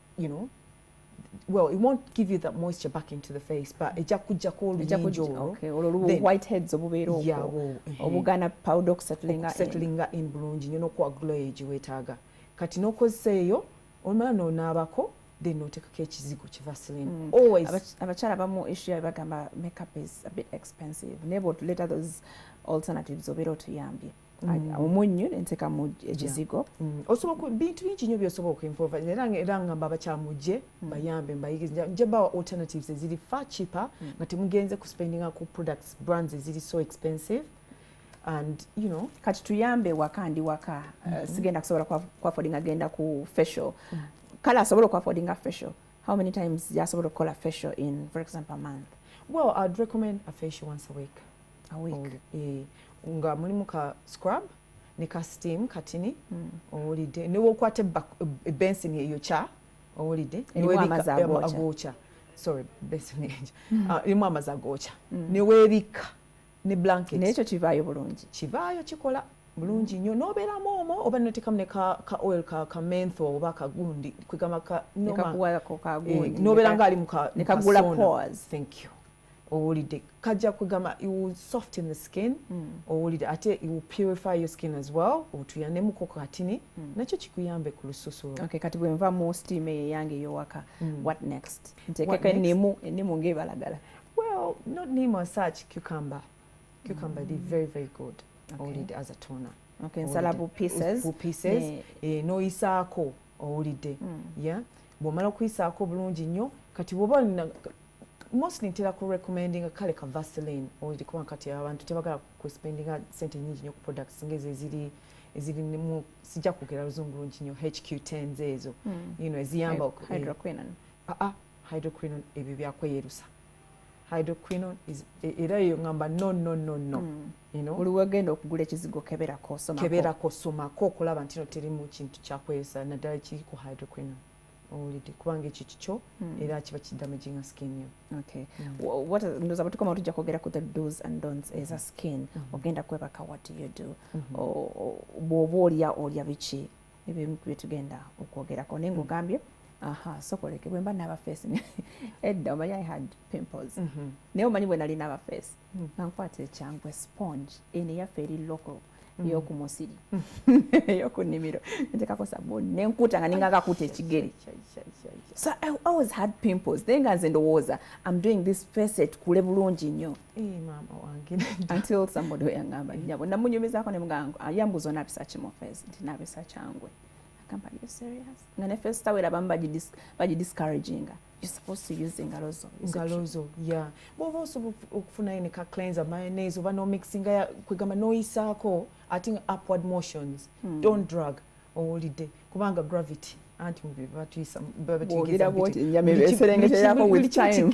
well, it won't give you that moisture back into the face, but ejja kujjako oluyinjo. Okay, olwo whiteheads obubeera okwo. Obugana powder okusettlinga in bulungi nnyo n'okuwa glow gye weetaaga. Kati n'okozesa eyo omala n'onaabako then n'oteekako ekizigo ki Vaseline. Always. Abakyala abamu issue bagamba makeup is a bit expensive. Naye bw'otuleeta those alternatives obeera otuyambye. Omunyu nteeka mu ekizigo. Osobola bintu bingi nnyo by'osobola okuimprove. Era ngamba abakyala mujje bayambe mbayigize. Nje bawa alternatives eziri far cheaper nga temugenze ku spendinga ku products brands eziri so expensive. And you know, kati tuyambe waka ndi waka sigenda kusobola kwa affording agenda ku facial. Kala asobola ku affording a facial. How many times yasobola kukola facial in, for example, a month? Well, I'd recommend a facial once a week. A week. Nga mulimu ka scrub ne ka steam katini owulidde ne wokwate bensin eyo cha owulidde agoocha sorry bensin eyo irimu amazzi agoocha ne weebikka ne blanket n'ekyo kivaayo bulungi kivaayo kikola bulungi nnyo n'obeeramu omwo oba n'oteekamu ne ka oil ka mentho oba kagundi kwegamba n'obeera ng'ali mu nekagula pores. Thank you. Owulidde kajja kugamba it will soften the skin owulidde ate it will purify your skin as well otuyandemuko katini nakyo kikuyambe ku lususu. Okay, kati bwe nva mu steam eyange ey'owaka what next? Nteekeko ennimu ng'ebalagala. Well, not neem as such, cucumber is very very good. Owulidde as a toner. Okay, nsalabu pieces n'oyisaako owulidde bw'omala okuyisaako bulungi nnyo kati bw'oba mostly ntera ku recommending kale ka Vaseline owulidde kuba kati abantu tebagala ku spendinga sente nyingi nnyo ku products ng'ezo eziri mu sijja kwogera luzungu lungi nnyo HQ10s ezo eziyamba hydroquinone ebyo byakweyerusa. Hydroquinone is era yo ngamba no buli wegenda okugula ekizigo keberako somako okulaba nti terimu kintu kyakweyusa naddala kiri ku hydroquinone owulidde kubanga ekyo kikyo era kiba kidamaging skin yo. Okay. Ndoza batukoma tujja kwogera ku the do's and don'ts as a skin ogenda kwebaka what do you do bw'oba olya biki ebimu bye tugenda okwogerako naye ng'ogambye sokoleke bwe mba n'aba face edda omanyi I had pimples naye omanyi bwe nali n'aba face nankwata ekyangwe sponge eno eyaffe eri local ey'oku musiri ey'oku nnimiro ntekako sabuni nenkuta nga ninga kakuta ekigere. So I always had pimples naye nga nze ndowooza I'm doing this face etukule bulungi nnyo until somebody weyangamba nyabo namunyumizaako ne mugamba yambuza onaabisa ki mu face nti naabisa kyangwe. Are you serious? Nga ne first awera bamu discouraging. You're supposed to use ngalozo. Yeah. Bw'oba osobola okufunayo ne ka cleanser mayonnaise oba no mixinga kwegamba n'oyisaako ati upward motions. Don't drug owulidde kubanga gravity anti batuyisa babategeeza nyama ebeeserengeterako with time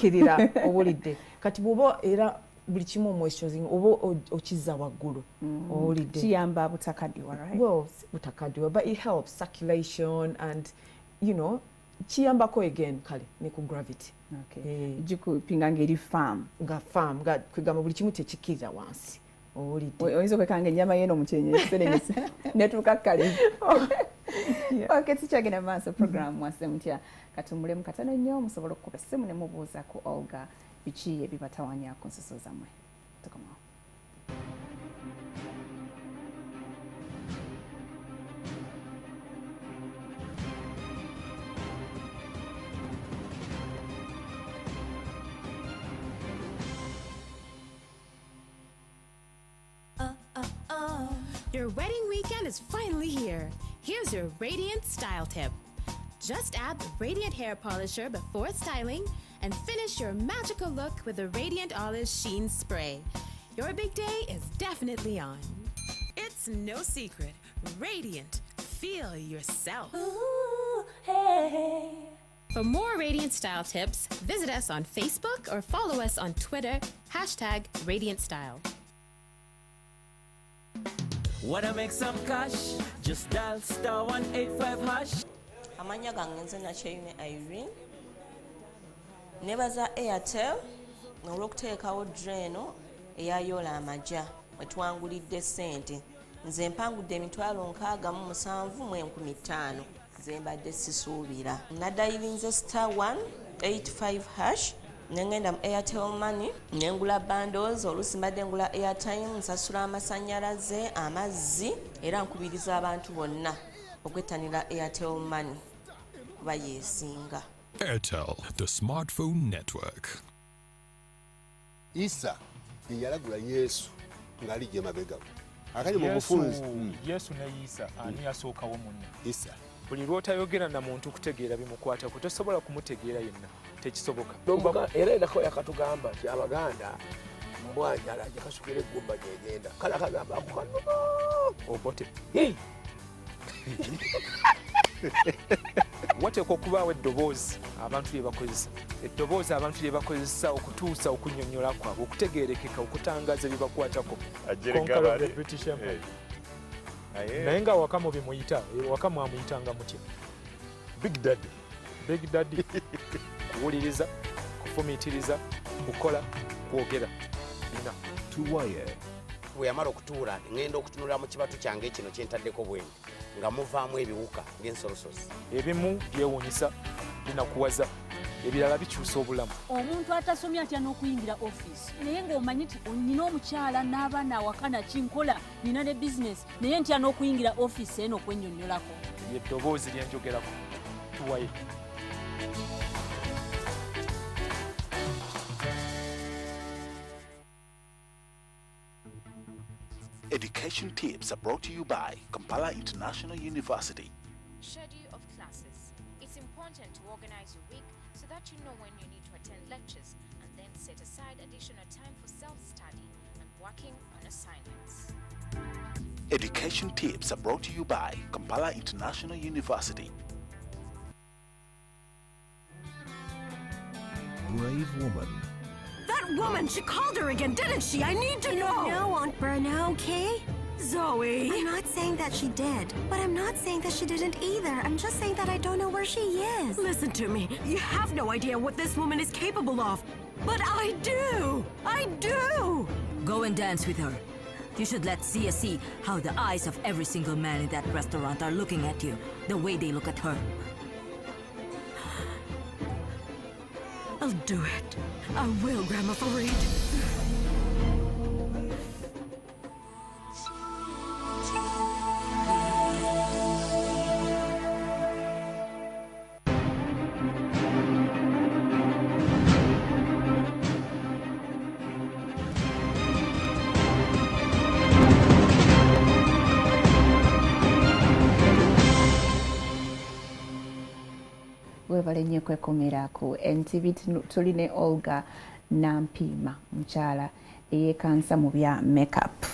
owulidde kati bw'oba era buli kimu moisturizing oba okizza waggulu owulidde kiyamba butakadiwa, right? Well, butakadiwa, but it helps circulation and kiyambako again kale ne ku gravity. Okay. Jikupinga ngeri farm nga kwegamba buli kimu tekikirira wansi owulidde oyinza okwekanga ennyama yeno mukyenya ekiserengesi netuuka kale. Okay, tukyagenda maaso program mwase mutya katumulemu katono nnyo musobola okukuba essimu ne mubuuza ku Olga biki ebibatawanya ku nsiso zammwe. Tukomawo. Your wedding weekend is finally here. Here's your Radiant Style Tip. Just add the Radiant Hair Polisher before styling and finish your magical look with the Radiant Olive Sheen Spray. Your big day is definitely on. It's no secret. Radiant. Feel yourself. Ooh, hey. For more Radiant Style tips, visit us on Facebook or follow us on Twitter, #RadiantStyle. Wanna make some cash? Just dial *185#. Amanya gange nze Nakyeyune Irene. Nebaza Airtel olw'okuteekawo dreno eyayola amaja wetwangulidde ssente. Nze mpangudde emitwalo 67,500. zembadde sisuubira. Nadayivinze *185# nengenda mu Airtel Money nengula bundles, oluusi mbadde ngula airtime, nsasula amasannyalaze, amazzi, era nkubiriza abantu bonna okwettanira Airtel Money kuba yeesinga. Airtel, the smartphone network. Isa yalagula Yesu ng'alijja emabega we. Akali mu bufunzi. Yesu ne Isa ani yasookawo munne? Isa. Buli lw'otayogera na muntu kutegeera bimukwatako tosobola kumutegeera yenna, tekisoboka. Era enako yakatugamba nti Abaganda mbwanjala gyakasukira eggumba gyegenda kale akagamba akukano obote. Wateekwa okubaawo eddoboozi abantu lye bakozesa. Eddoboozi abantu lye bakozesa okutuusa okunnyonnyola kwabwe, okutegeerekeka, okutangaza ebibakwatako. Petition. Naye nga Wakamu bimuyita, Wakamu amuyitanga mutya? Big Daddy. Big Daddy. Kuwuliriza, kufumiitiriza, kukola, kwogera. Tuwaye. Bwe yamala okutuula ngenda okutunula mu kibatu kyange kino kyentaddeko bwenge nga muvaamu ebiwuka ng'ensolosozi. Ebimu byewuunyisa, binakuwaza, ebirala bikyusa obulamu. Omuntu atasomye atya n'okuyingira ofiisi naye ng'omanyi nti nina omukyala n'abaana awaka nakinkola, nina ne bizinesi naye ntya n'okuyingira ofiisi eno okwennyonnyolako. Eddoboozi lye njogerako. Tuwaye. Education tips are brought to you by Kampala International University. Schedule of classes. It's important to organize your week so that you know when you need to attend lectures and then set aside additional time for self-study and working on assignments. Education tips are brought to you by Kampala International University. Brave woman. That woman, she called her again, didn't she? I need to know. No, Aunt Berna, okay? Zoe. I'm not saying that she did, but I'm not saying that she didn't either. I'm just saying that I don't know where she is. Listen to me. You have no idea what this woman is capable of. But I do. I do. Go and dance with her. You should let Sia see how the eyes of every single man in that restaurant are looking at you, the way they look at her. I'll do it. I will, Grandma Farid. Webale nnyo kwekomera ku NTV tuline Olga Nampima mukyala eyekansa mu bya makeup.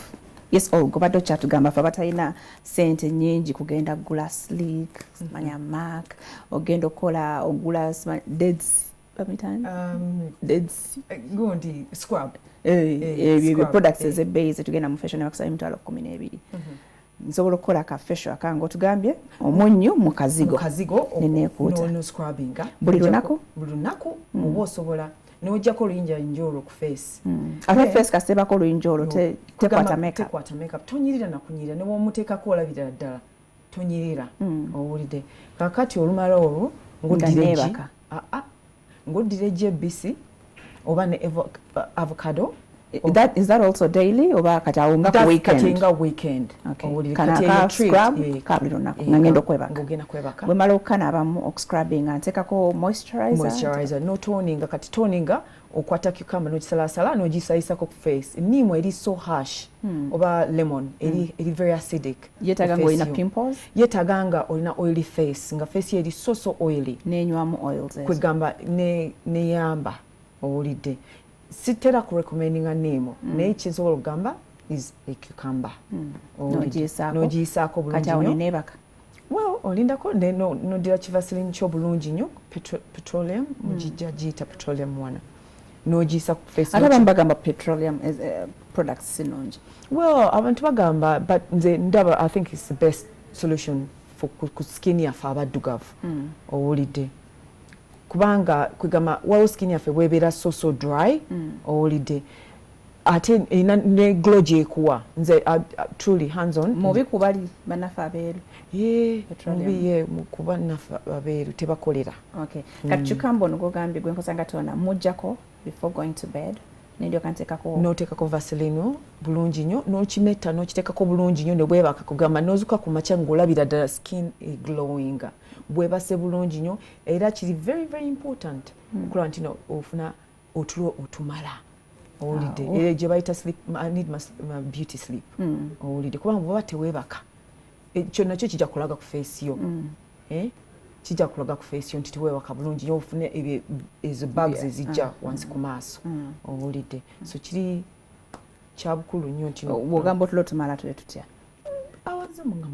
Yes, Olga obadde okyatugamba fe abatalina ssente nnyingi kugenda kugula slick, manya MAC, ogenda okola ogula deads gundi scrub. Ebyo products ez'ebbeeyi zetugenda mu fashion bakusaba emitwalo 12. Nsobola okukola ka facial akanga otugambye omunnyo mu kazigo neneekuuta no scrubbinga buli lunaku oba osobola n'ojjako oluyinja njolo ku face ate face kasebako oluyinja olwo tekwata makeup tonyirira nakunyirira ne bw'omuteekako olabirira ddala tonyirira owulidde kakati olumala olwo ng'oddira egy'ebbisi oba ne avocado. Is that also daily oba kati awunga ku weekend? Katinga weekend. Okay. Kana scrub kabuli lunaku ngenda okwebaka. Ngogenda kwebaka. Bwe mala okanabamu okuscrubbing anteekako moisturizer no toninga kati toninga okwata cucumber n'ogisalasala n'ogisayisako ku face. Ennimu eri so harsh oba lemon eri very acidic. Yeetaaga ng'olina pimples? Yeetaaga nga olina oily face nga face eri so oily. N'enywamu oils ezo. Kwegamba n'eyamba owulidde. Sitera ku recommendinga nemo naye kyensobola okugamba is a cucumber. N'ogiyisaako bulungi nnyo. Kati awo nebaka? Well, olindako n'oddira kivaseline kyo bulungi nnyo petroleum mugijja giyita petroleum wana n'ogiyisa ku face. Ate abamu bagamba petroleum products sinungi. Well, abantu bagamba but nze ndaba I think it's the best solution for ku skin yaffe abaddugavu owulidde. Kubanga kwegamba waliwo skin yaffe bw'ebeera so dry owulidde ate ina ne glow gyekuwa nze truly hands on mubi kubali banafa abeeru mubi ye kuba nafa abeeru tebakolera. Okay, kati kyukamba ono gogambye gwe nkosa nga tona mujjako before going to bed nendio kantekako notekako vaseline bulungi nnyo n'okimetta n'okiteekako bulungi nnyo ne bwebaka kugamba n'ozuka ku makya ng'olabira ddala skin glowing bwebase bulungi nnyo era kiri very very important okulaba nti ofuna otulo otumala owulidde era gye bayita sleep I need my beauty sleep owulidde kubanga bweba teweebaka ekyo nakyo kijja kulaga ku face yo kijja kulaga ku face yo nti teweebaka bulungi nnyo ofune ezo bugs ezijja wansi ku maaso owulidde so kiri kya bukulu nnyo nti bw'ogamba otulo otumala tule tutya awaza mu nga 8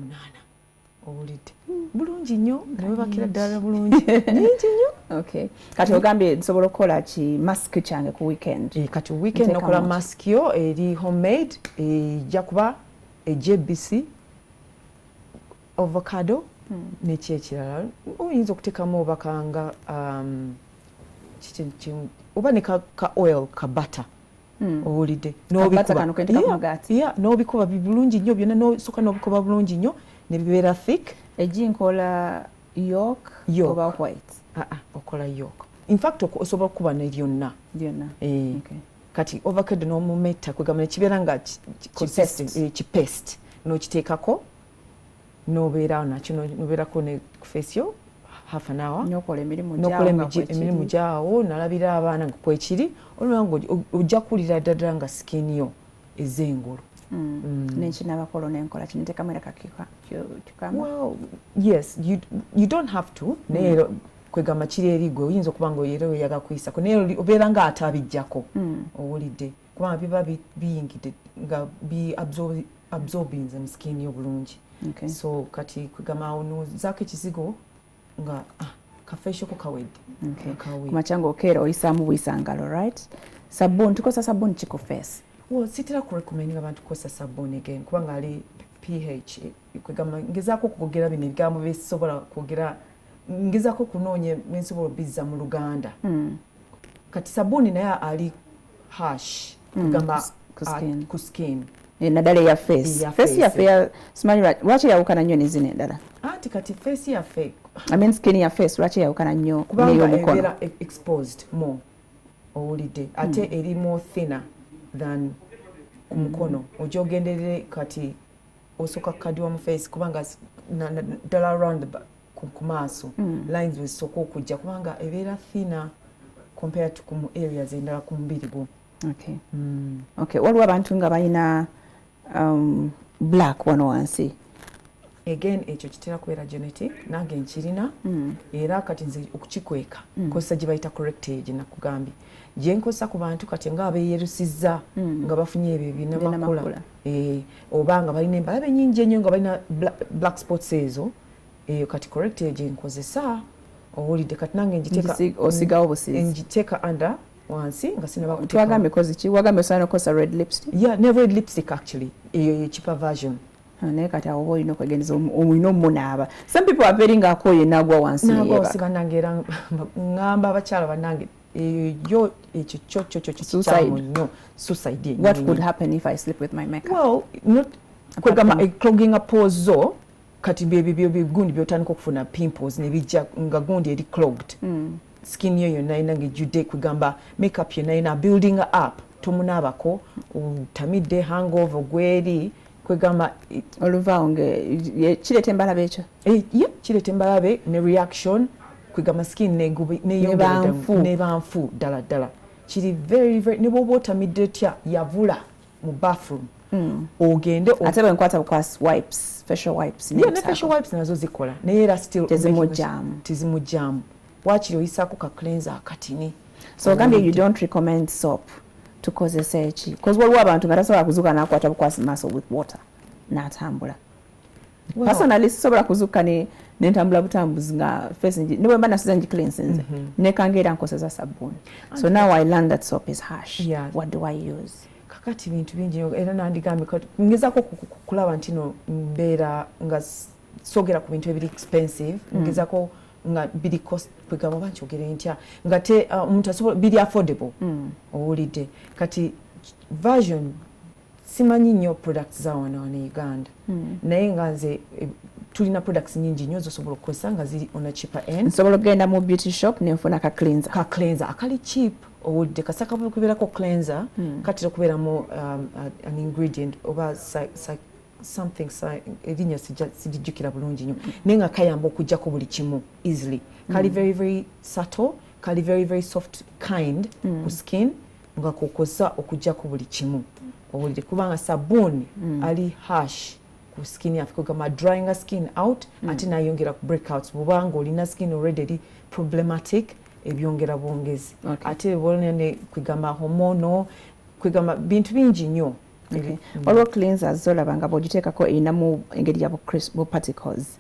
owulidde bulungi nnyo newebakira ddala bulungi nyingi nnyo. Okay, kati ogambye nsobola okukola ki mask kyange ku weekend kati weekend nokola mask yo eri homemade ejja kuba eJBC avocado nekyekirala oyinza okuteekamu obakanga oba ne ka oil ka butter owulidde n'obikuba bulungi nnyo byonna n'osooka n'obikuba bulungi nnyo ne bibeera thick. Ejinkola yolk oba white? Okola yolk. In fact osobola okuba ne lyonna kati avocado n'omumetta kwegamba nekibeera nga kipaste n'okiteekako n'obeera nakyo n'obeerako ne ku face yo half an hour n'okola emirimu gyawo nalabira abaana nga kwekiri olwanga ojja kuwulira ddala nga skin yo ez'engulu. Nenkinabakolo nenkola kiniteekamu era kakikama. Well, yes, you don't have to naye kwegamba kiri eri gwe oyinza okuba nga era oyaga kuyisako naye obeera nga ate abijjako owulidde kubanga biba biyingidde nga absorbinze mu skin yo bulungi. So kati kwegamba awo nozaako ekizigo nga kafeeshoko kawedde kumakyanga okeera oyisaamu buyisangalo right. Sabuni tukosa sabuni ki ku face? Well, sitira kurekomendinga abantu kukosa sabuni again kubanga ali pH kwegamba ngezaako okugera bino ebigambo bisobola kwogera ngezaako kunoonya mwensobola bizza mu Luganda kati sabuni naye ali harsh kwegamba ku skin naddala eya face yaffe simanyi lwaki yawukana nnyo nezino endala anti kati face yaffe skin ya face lwaki yawukana nnyo kubanga ebeera exposed more owulidde ate eri more thinner than ku mukono ojja ogenderere kati osooka kukadiwa mu face kubanga ddala around ku maaso lines wezisooka okujja kubanga ebeera thinner compared to ku areas endala ku mubiri gwo. Okay, waliwo abantu nga balina black wano wansi again ekyo kitera kubeera genetic nange nkirina era kati nze okukikweka nkozesa gye bayita correctage nakugambye gye nkozesa ku bantu kati nga abeeyerusizza nga bafunye ebyo ebinamakula oba nga balina embalabe nyingi ennyo nga balina black spots ezo eyo kati correctage nkozesa owulidde kati nange osigawo busizi ngiteeka under wansi nga sinaba twagambe kozi ki wagambe osana okosa red lipstick? Yeah, ne red lipstick actually eyo cheaper version. Naye kati awo olina okwegendereza olina omunaaba. Some people are very ng'akooye n'agwa wansi n'agwa wansi bannange era ngamba abakyala bannange yo ekyo kyo kyamu nnyo suicide. What could happen if I sleep with my makeup? Well, not kwegamba clogging up pores zo kati bye gundi byotandika okufuna pimples ne bijja nga gundi eri clogged. Skin yo yonna ina ngejjudde kwegamba makeup yonna ina building up tomunaabako utamidde hangover gweri kwegamba oluvaawo kireeta embalabe ekyo kireeta embalabe ne reaction kwegamba skin nebanfu ddala kiri very very ne bwoba otamidde tya yavula mu bathroom ogende ate bwenkwata bukwasi wipes facial wipes ne facial wipes nazo zikola naye era still tezimujjaamu wakiri oyisaako ka cleanser akatini. So ogambye you don't recommend soap tukozesa eki because waliwo abantu nga tasobola kuzuuka n'akwata bukwasi maaso with water n'atambula. Personally sisobola kuzuuka n'entambula butambuzi nga face ne bwe mba nasiza ngicleansinze nekanga era nkozesa sabbuuni. So now I learned that soap is harsh. What do I use? Kakati bintu bingi era nandigambye ngezaako kulaba nti no mbeera nga sogera ku bintu ebiri expensive ngezaako nga biri cost kwegamba bankyogere ntya nga te omuntu asobola biri affordable owulidde kati version simanyi nnyo products za wano ne Uganda naye nga nze tulina products nyingi nnyo zosobola okukozesa nga ziri on a cheaper end. Nsobola okugenda mu beauty shop nenfuna ka cleanser akali cheap owulidde kasaka kubeerako cleanser katera okubeeramu an ingredient oba something erinnya sijijjukira bulungi nnyo naye nga kayamba okugjako buli kimu easily kali very very subtle kali very very soft kind ku skin nga kokozesa okugjako buli kimu owulidde kubanga sabuuni ali harsh ku skin yaffe kugamba drying skin out ate nayongera ku breakouts bwobanga olina skin already eri problematic ebyongera bwongezi ate bolina ne kwigamba hormonal kwigamba bintu bingi nnyo. Waliwo cleansers zolaba nga bwogiteekako erinamu engeri ya bu particles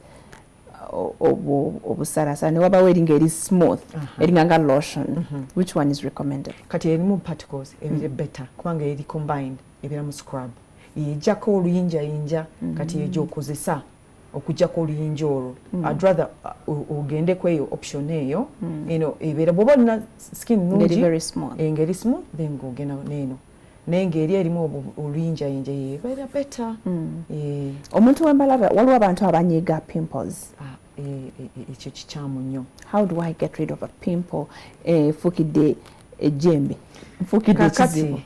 obusalasala ne wabawo eri ngeri smooth eringa nga lotion which one is recommended? Kati erimu particles ebire better kubanga eri combined ebeera mu scrub yejjako oluyinjayinja kati yegyokozesa okujjako oluyinja olwo I'd rather ogende ku eyo option eyo eno ebeera bw'oba olina skin nungi engeri smooth then ng'ogenda neeno naye ng'eri erimu oluyinjayinja yebeera better. Omuntu wembalaba waliwo abantu abanyiiga pimples ekyo kikyamu nnyo. How do I get rid of a pimple efukidde ejjembe nfukidde ekizibu?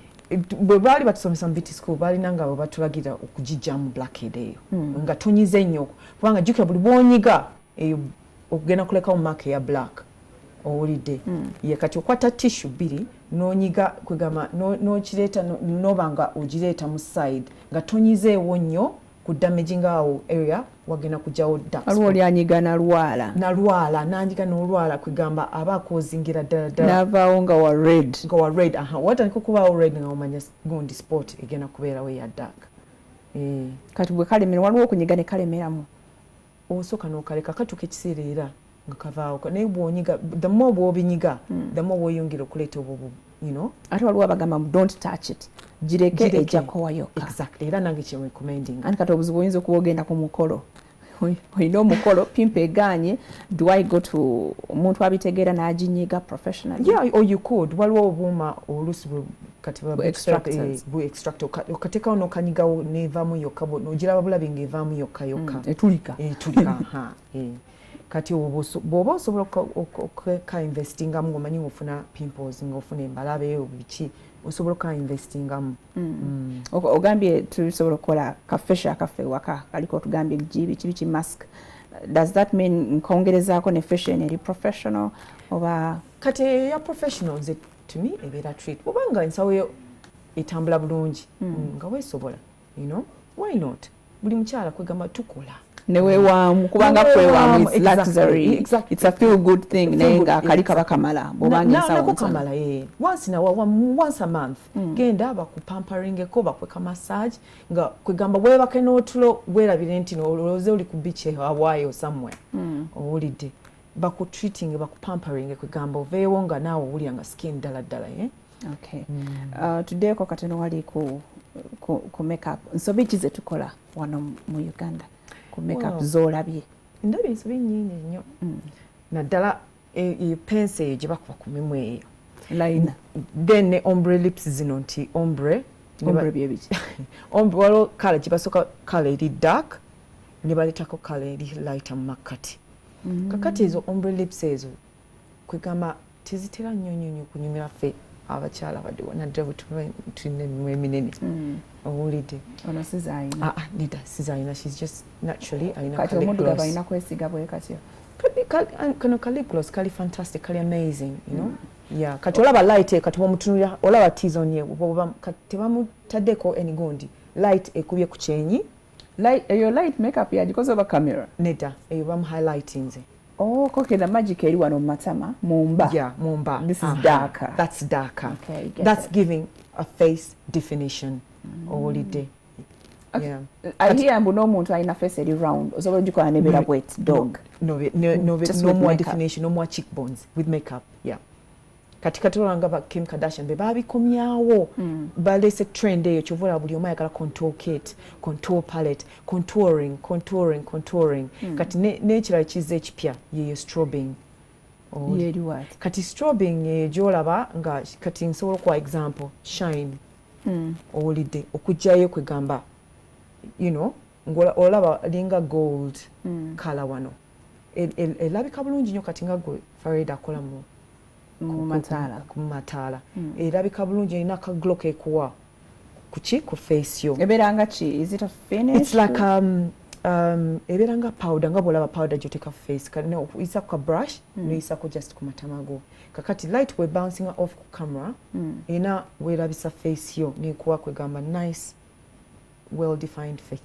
Bwe baali batusomesa mu beauty school balina nga bwe batulagira okugijjamu blackhead eyo nga tonyize nnyo kubanga jjukira buli bwonyiga eyo okugenda kulekawo mark eya black owulidde ye kati okwata tissue bbiri n'onyiga kwegamba n'okireeta n'oba nga ogireeta mu side nga tonyizeewo nnyo ku damaging awo area wagenda kujjawo dark spot. Waliwo oli anyiga nalwala nanyiga n'olwala kwegamba aba akozingira ddala n'avaawo nga wa red watandika okubaawo red nga omanya gundi spot egenda kubeerawo eya dark. Kati bwe kalemera waliwo okunyiga ne kalemeramu osooka n'okaleka katuuka ekiseera era nga kavaawo naye bw'onyiga the more bw'obinyiga the more bw'oyongera okuleeta obwo ate waliwo abagamba don't touch it gireke ejjako yokka. Exactly era nange kye recommending. Anti kati obuzibu oyinza okuba ogenda ku mukolo olina omukolo pimpa eganye do I go to omuntu abitegeera n'aginyiga professionally? Yeah, or you could. Waliwo obuuma oluusi kati bu extract okateekawo n'okanyigawo n'evaamu yokka n'ogiraba bulabi ng'evaamu yokka etulika kati bw'oba osobola okainvestingamu ng'omanyi ng'ofuna pimples ng'ofuna embalabe biki osobola okainvestingamu. Ogambye tusobola okukola kafesha akaffe waka kaliko otugambye biki mask. Does that mean nkongerezaako ne fashion eri professional oba? Kati ya professionals to me ebeera treat obanga ensawo yo etambula bulungi nga weesobola why not buli mukyala kwegamba tukola neweewaamu kubanga kweewaamu is luxury it's a feel good thing naye nga akali kaba kamala bw'obanga ensawo kamala once a month genda bakupamparingeko bakweka massage nga kwegamba weebake n'otulo weerabire nti olowooze oli ku beach Hawaii somewhere owulidde bakutreating bakupamparing kwegamba oveewo nga naawe owulira nga skin ddala Okay. Tuddeeko katono wali ku makeup nsobi ki ze tukola wano mu Uganda ku makeup zoolabye? Ndabye ensobi nnyingi nnyo naddala pensi eyo gye bakuba ku mimwa eyo liner then ne ombre lips zino nti ombre bye biki? Ombre waliwo kala gye basooka kala eri dark ne baleetako kala eri lighter mu makkati kakati ezo ombre lips ezo kwegamba tezitera nnyo kunyumira ffe abakyala badde naddala bwe tulina emimwa eminene owulidde ono sizayina nida sizayina she's just naturally alina kati omuddugavu alina kwesiga bwe katyo kano ka lip gloss kali fantastic kali amazing yeah kati olaba light kati bwomutunulira olaba tizon ye tebamutaddeko enigundi light ekubye ku kyenyi eyo light makeup yagikoze oba camera nedda eyo bamu highlightinze. Oh, okay, the magic eri wano matama mumba. Yeah, mumba. This is darker. That's darker. Okay, that's giving a face definition all day. Yeah. I hear mbu n'omuntu alina face eri round. Osobola gikola nebera bwet dog. No more definition, no more cheekbones with makeup. Yeah. Katikati olanga ba Kim Kardashian be babikomyawo balese trend eyo kyovula buli omu ayagala contour kit, contour palette, contouring kati n'ekirala kiza ekipya yeyo strobing. Yeri what? Kati strobing gyolaba nga kati nsobola kwa example shine owulidde okujjayo kwegamba olaba linga gold kala wano elabika bulungi nnyo kati nga gwe Farida akola mu mataala erabika bulungi erina akaglo kekuwa ku face yo ebeeranga ki is it a finish it's like ebeeranga powder nga bwolaba powder gyoteka face kati oyisa ku brush noyisako just ku matama go kakati light we bouncing off ku camera erina weerabisa face yo nekuwa kwegamba nice well defined face.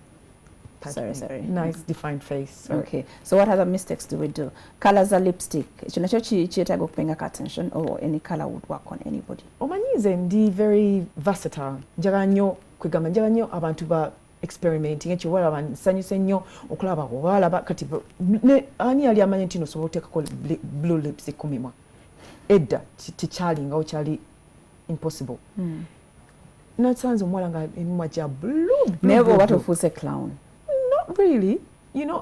Sorry. Nice defined face. Sorry. Okay. So what other mistakes do we do? Colors are lipstick. Kino kyetaaga okupengako attention or any color would work on anybody. Omanyize ndi very versatile. Njagala nnyo abantu ba experimenting ekyo walaba nsanyuse nnyo okulaba walaba kati ani yali amanyi nti nosobola oteekako blue lipstick ku mimwa. Edda tikyalinga okyali impossible. Nasanze omuwala nga emimwa gya blue. Never what ofuuse clown. Not really.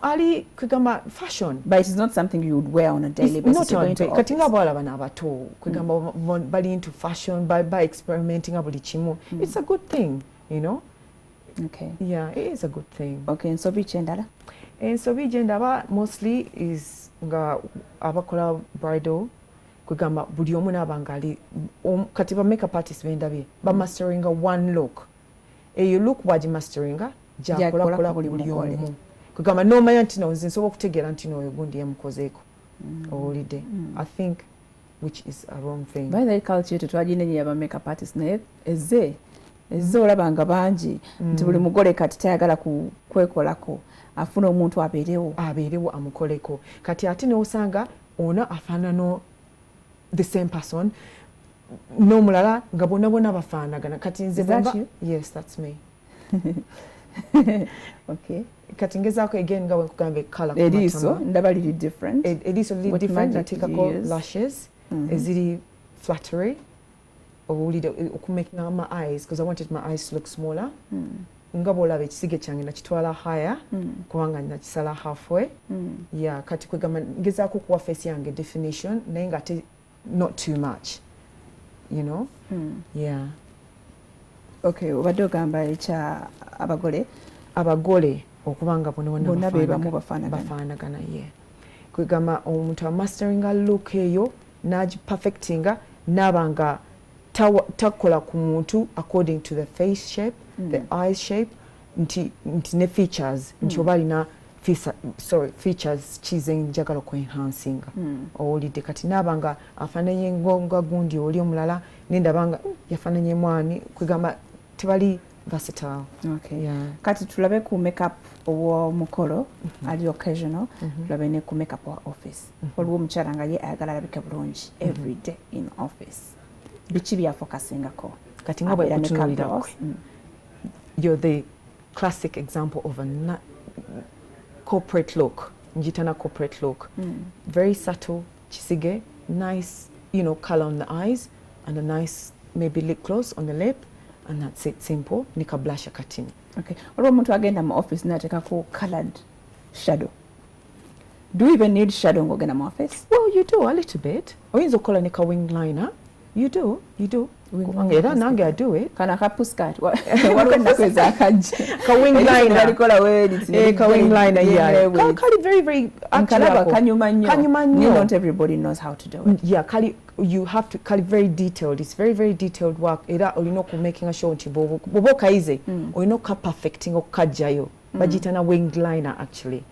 Ali kugamba fashion. But it's not something you would wear on a daily basis. Not on a daily. Kati nga bwala bana abato kugamba bali into fashion by experimenting buli kimu. It's a good thing, Okay. Yeah, it is a good thing. Okay, and so endala? And so endaba mostly is nga abakola bridal kugamba buli omu n'abangali kati ba makeup artist bendabye ba masteringa one look. You look waji masteringa jakola buli omu. Kugamba nomanya nti nze nsobola okutegeera nti n'oyo gundi yamukozeeko owulidde. I think which is a wrong thing. By the culture tetwagina nnyo aba makeup artist naye ezze olaba nga bangi nti buli mugole kati tayagala kwekolako afuna omuntu abeerewo amukoleko kati ate n'osanga ono afaanana the same person n'omulala nga bonna bafaanagana kati nze yes that's me. Okay. Kati ngezaako again nga wenkugambe color eriiso ndaba liri different. Eriiso liri different nateekako lashes eziri flattery owulidde okumakinga my eyes because I wanted my eyes to look smaller. Nga bwolaba ekisige kyange nakitwala higher kubanga nakisala halfway. Yeah, kati kwegamba ngezaako okuwa face yange definition naye nga ate not too much. Yeah. Okay, obadde ogamba ekya abagole okubanga bonna bebamu bafaanagana ye kwegamba omuntu amasteringa look eyo perfectinga nabanga takola ku muntu according to the face shape, the eye shape nti ne features nti oba alina features kize njagala okwenhansinga owulidde kati nabanga afaananye nga gundi oli omulala nendabanga yafaananye mwani kwegamba tebali versatile. Okay. Yeah. Kati tulabe ku makeup ow'omukolo ali occasional tulabe ne ku makeup wa office. Waliwo omukyala nga ye ayagala alabika bulungi every day in office. Biki byafokasingako kati nga bwekutunuulira you're the classic example of a corporate look. Njitana corporate look. Very subtle kisige, nice color on the eyes and a nice maybe lip gloss on the lip. And that's it, simple. Nika blush akatini. Okay. Waliwo omuntu agenda mu office nateekako colored shadow. Do you even need shadow ng'ogenda mu office? Well, you do a little bit. Oyinza okukola ne ka wing liner. You do. Era nange I do it. Kana ka puskat. Waliwo ennaku ezakajja. Ka wing liner. Balikola weeri. Ka wing liner, yeah. Kali very, very kalaba kanyuma nnyo. Not everybody knows how to do it. Yeah, kali you have to kali very detailed. It's very, very detailed work. Era olina okumakinga sure nti bwoba okayize olina okukapafecting okukajjayo. Bagiyita wing liner actually.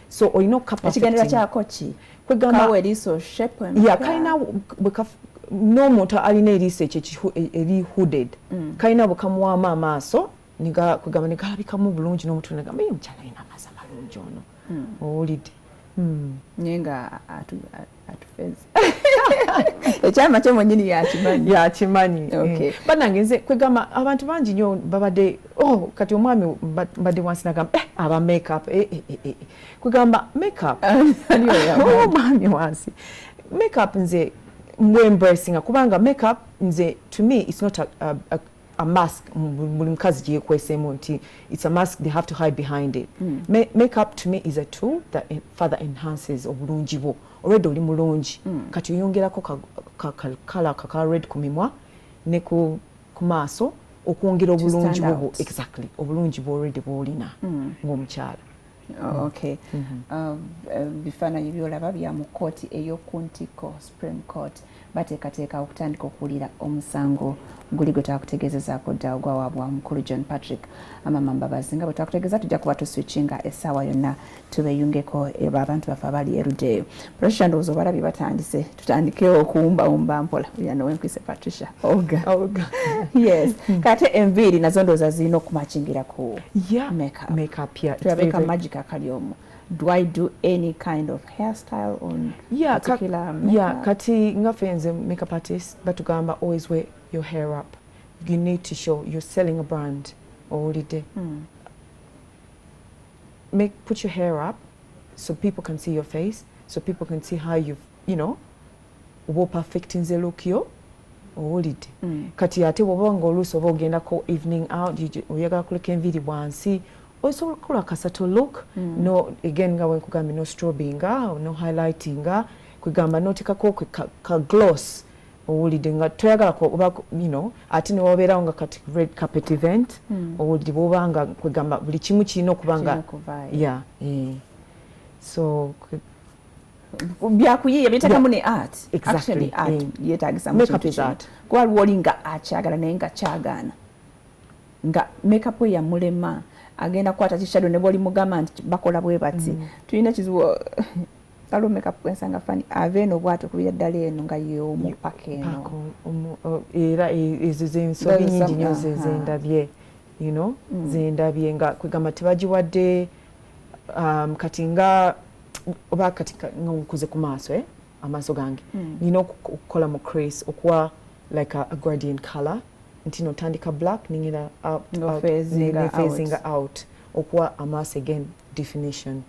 So olina okukapafecting. Ekigendera kyako ki? Kawa eriiso shape. Yeah, kalina n'omuntu alina eriiso ekyo eri hooded. Kalina bukamuwaamu amaaso kwegamba ne galabikamu bulungi n'omuntu negamba omukyala alina amaaso amalungi ono. Owulidde. Naye nga atufeza. Ekyama kye mwennyini yakimanyi. Bannange nze kwegamba abantu bangi nnyo babadde kati omwami mbadde wansi nagamba aba makeup kwegamba makeup omwami wansi makeup nze embracing kubanga makeup nze to me it's not a mask buli mukazi gyekweseemu nti it's a mask they have to hide behind it. Makeup to me is a tool that further enhances obulungi bwo. Already oli mulungi kati oyongerako kala kaka red ku mimwa ne ku maaso okwongera obulungi bwo exactly obulungi bwo already bwolina ng'omukyala. Okay. Bifaananyi byolaba bya mu kkooti ey'okuntiko Supreme Court bateekateeka okutandika okuwulira omusango guli gwe twakutegeezezaako dda ogwawaabwa mukulu John Patrick Amama Bazinga bwe twakutegeeza tujja kuba tuswitchinga essaawa yonna tubeyungeko abantu baffe abali eruddeeyo. Patricia ndowooza obalabye batandise tutandikewo okuwumbawumba mpola yano wenkwise Patricia Olga. Yes. Kate enviiri nazo ndowooza zirina okumakingira ku makeup. Tulabeka magic akali omwo. Do I do any kind of hairstyle on particular makeup? Yeah, kati nga fenze makeup artist batugamba always wear your hair up. You need to show you're selling a brand all day. Put your hair up so people can see your face, so people can see how you know, wo perfect in the look yo all day. Kati ate wabanga oluso bogenda ko evening out, oyagala kuleka enviri wansi. Also, kasato look, no, again, nga wenkugambi no strobinga, no highlightinga, kugamba no tikako ka gloss, owulide nga toyagala ko, you know, ati ne wabera nga kati red carpet event, owulide bobanga kugamba buli kimu kirina okubanga, yeah, so byakuyiye bitakamu ne art. Exactly. Actually, art yetagisa mu makeup is art. Kwa wolinga akyagala naye nga kyagaana. Nga makeup ya mulema agenda kwata kishado ne boli mugamba nti bakola bwe bati tulina kizibu alo makeup ensanga fani aveno bwato kubya ddala eno nga yo mu pakeno era ezo zensobi nyingi nyo zendabye you know zendabye nga kwegamba tebagiwadde kati nga oba kati nkuze ku maaso amaaso gange nina okukola mu crease okuwa like a gradient color nti notandika black ningera phasing out okuwa amass again definition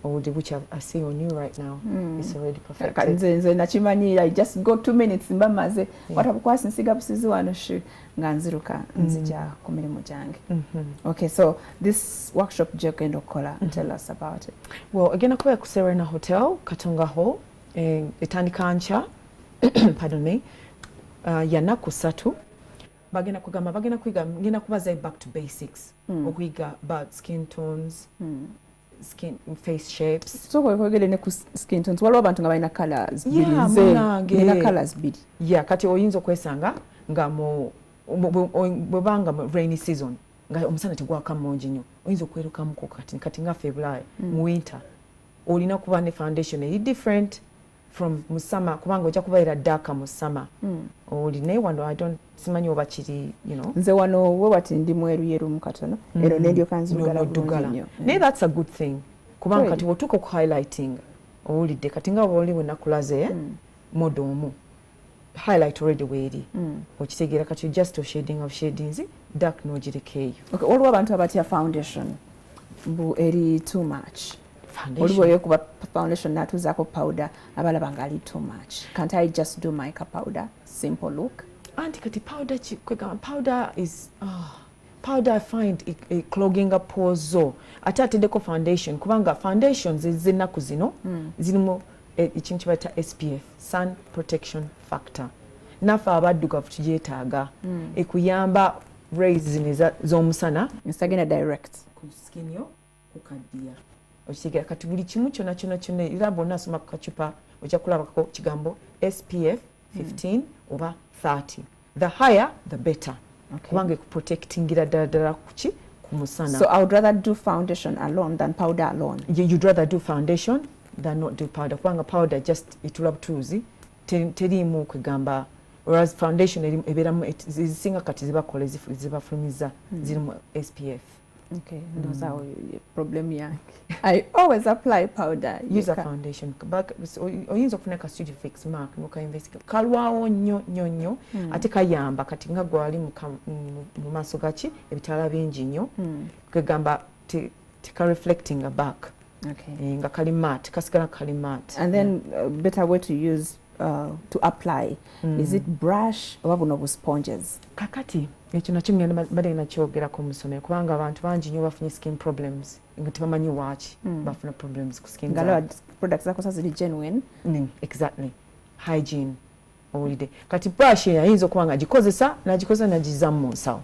which I see on you right now. It's already perfect. Nze nakimanyira I just go 2 minutes mbamaze watabukwasi nsiga busizi wano shi nga nziruka nzija ku mirimu gyange. Okay, so this workshop jogendo kola tell us about it. Well, again kuba ku Serena Hotel Katonga Hall etandika ncha pardon me yanaku 3 bagenda kugamba bagenda kwiga ngenda kubaza back to basics okwiga about skin tones skin face shapes so kwegele ne ku skin tones waliwo abantu nga balina colors bilina colors bili kati oyinza okwesanga nga bwebanga rainy season nga omusana tegwaka mungi nnyo oyinza okwerukamu kati nga February mu winter olina kuba ne foundation eri different from musama kubanga ojja kubaira darker musama olina wano I don't simanyi oba kiri you know nze wano we wati ndi mweru yeru mukatono ero nendio kanzugala bulungi naye that's a good thing kubanga kati wotuka ku highlighting olidde kati nga boli wenakulaze model omu highlight already weeri okitegeera kati just a shading of shadings dark no jirekeyo okay waliwo abantu abatya foundation bu eri too much oliwo yokuba foundation natuzaako powder abalaba nga ali too much. Can't I just do mica powder simple look? Anti kati powder is powder I find it clogging up pores atatedeko foundation kubanga foundations zinaku zino zirimo ekintu bata SPF sun protection factor nafa abaddugavu tugyetaaga ekuyamba rays z'omusana nsagenda direct ku skin yo kukaddiya okitegera kati buli kimu kyonna era bonna asoma ku kacupa ojja kulabako kigambo SPF 15 oba 30 the higher the better kubanga ekuprotectingira ddala kuki ku musana. So I would rather do foundation alone than powder alone. You'd rather do foundation than not do powder kubanga powder just itula butuuzi terimu kwegamba whereas foundation eberamu zisinga kati zibakola zibafulumiza zirimu SPF. Okay, those are problem yange. I always apply powder. Use a foundation. Oyinza okufuna ka studio fix mark nuka investigate. Kalwawo nnyo ate kayamba kati nga gwali mu maaso gaki ebitala bingi nnyo kwegamba tika reflecting a back. Okay. Nga kali matte kasigala kali matte. And then better way to use to apply is it brush oba buno bu sponges? Kakati ekyo nakyo ngenda bade nakyogera ku musomero kubanga abantu bangi nnyo bafunye skin problems nga tebamanyi waki bafuna problems ku skin ngalo products zako sasa zili genuine exactly hygiene olide kati brush yayinza okuba nga gikozesa nagikozesa nagizamu mu nsawo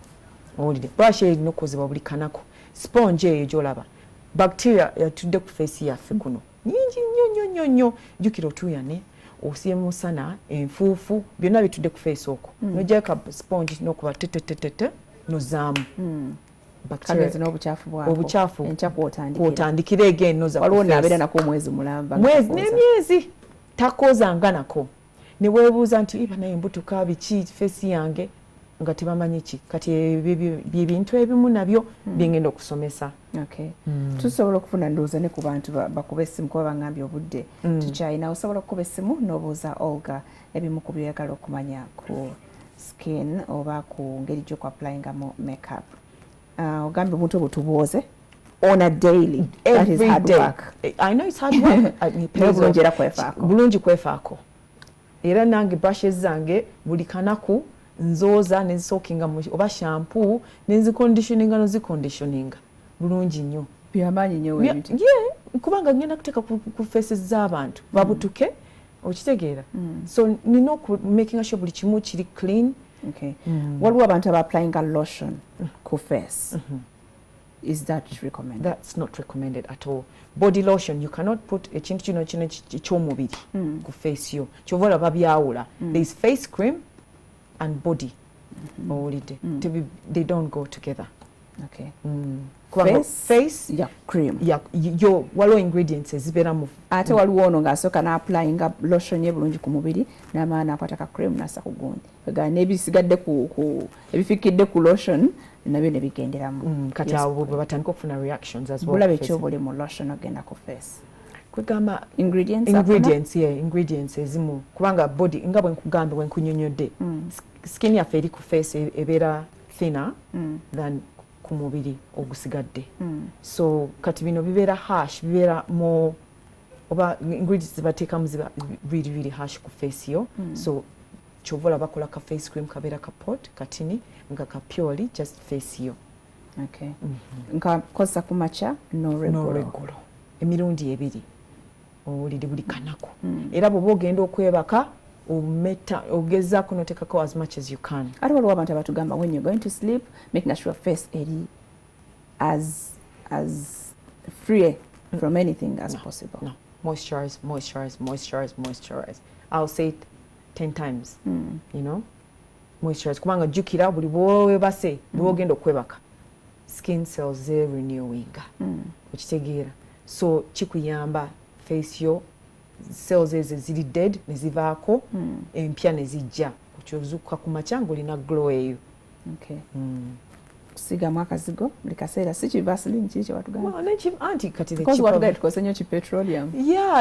owulire brush erina okukozebwa buli kanako sponge eyo gyolaba bacteria yatudde ku face yaffe kuno nyingi nnyo jjukira otuyane osye musana enfuufu byonna bitudde ku face okwo nojjaka sponge n'okuba tetetetete nozaamu obucaafu kwotandikira again noza waliwo nabeera nako omwezi mulamba n'emyezi takozanga nako ne weebuuza nti iba naye mbutuka biki face yange nga tebamanyi ki kati bye bintu ebimu nabyo byengenda okusomesa. Tusobola okufuna ndowooza ne ku bantu bakuba essimu kuba bangambye obudde tukyayina osobola okukuba essimu n'obuuza Olga ebimu ku byeyagala okumanya ku skin oba ku ngeri gy'okuapplyingamu makeup. Ogambye obuntu obwo tubuwoze on a daily. That is hard work. I know it's hard work. Bulungi kwefaako. Era nange brushes zange buli kanaku nzooza nezisookinga oba shampoo neziconditioninga noziconditioninga bulungi nnyo. Byamaanyi nnyo ebintu. Kubanga ngenda kuteeka ku faces z'abantu babutuke okitegeera. So nina making sure buli kimu kiri clean. Waliwo abantu aba-applyinga lotion ku face. Is that recommended? That's not recommended at all. Body lotion, you cannot put ekintu kino eky'omubiri ku face yo. Kyova olaba byawula. There is face cream and body. They don't go together. Face cream. Waliwo ingredients ezibeera mu. Ate waliwo ono ng'asooka n'applyinga lotion ye bulungi ku mubiri n'amala n'akwata ka cream n'assa ku gundi. N'ebisigadde ebifikidde ku lotion nabyo ne bigenderamu. Kati awo bwe batandika okufuna reactions as well. Bulaba ekyoba oli mu lotion ogenda ku face. Kwegamba ingredients ezimu kubanga body nga bwe nkugambye bwe nkunyonyodde skin yaffe eri ku face ebeera thinner than ku mubiri ogusigadde. So kati bino bibeera harsh, bibeera more oba ingredients zibateekamu ziba really harsh ku face yo. So kyova olaba bakola ka face cream kabeera ka pot katini nga ka purely just face yo. Nka kozesa ku makya n'olweggulo emirundi ebiri owulire buli kanako. Era bw'oba ogenda okwebaka ogezaako n'oteekako as much as you can. Ate waliwo abantu abatugamba when you're going to sleep making sure face eri as free from anything as possible. No. Moisturize. I'll say it 10 times. You know? Moisturize. Kubanga jjukira buli bw'owebase bwe ogenda okwebaka skin cells ze renewinga. Okitegeera. So kikuyamba face yo cells ezo ziri dead ne zivaako empya ne zijja okyozuukuka ku makya ng'olina glow eyo. Kusigamu akazigo buli kaseera si kivaseline kiri kye batugamba. Anti kati watugaye tukozesa nnyo ki petroleum.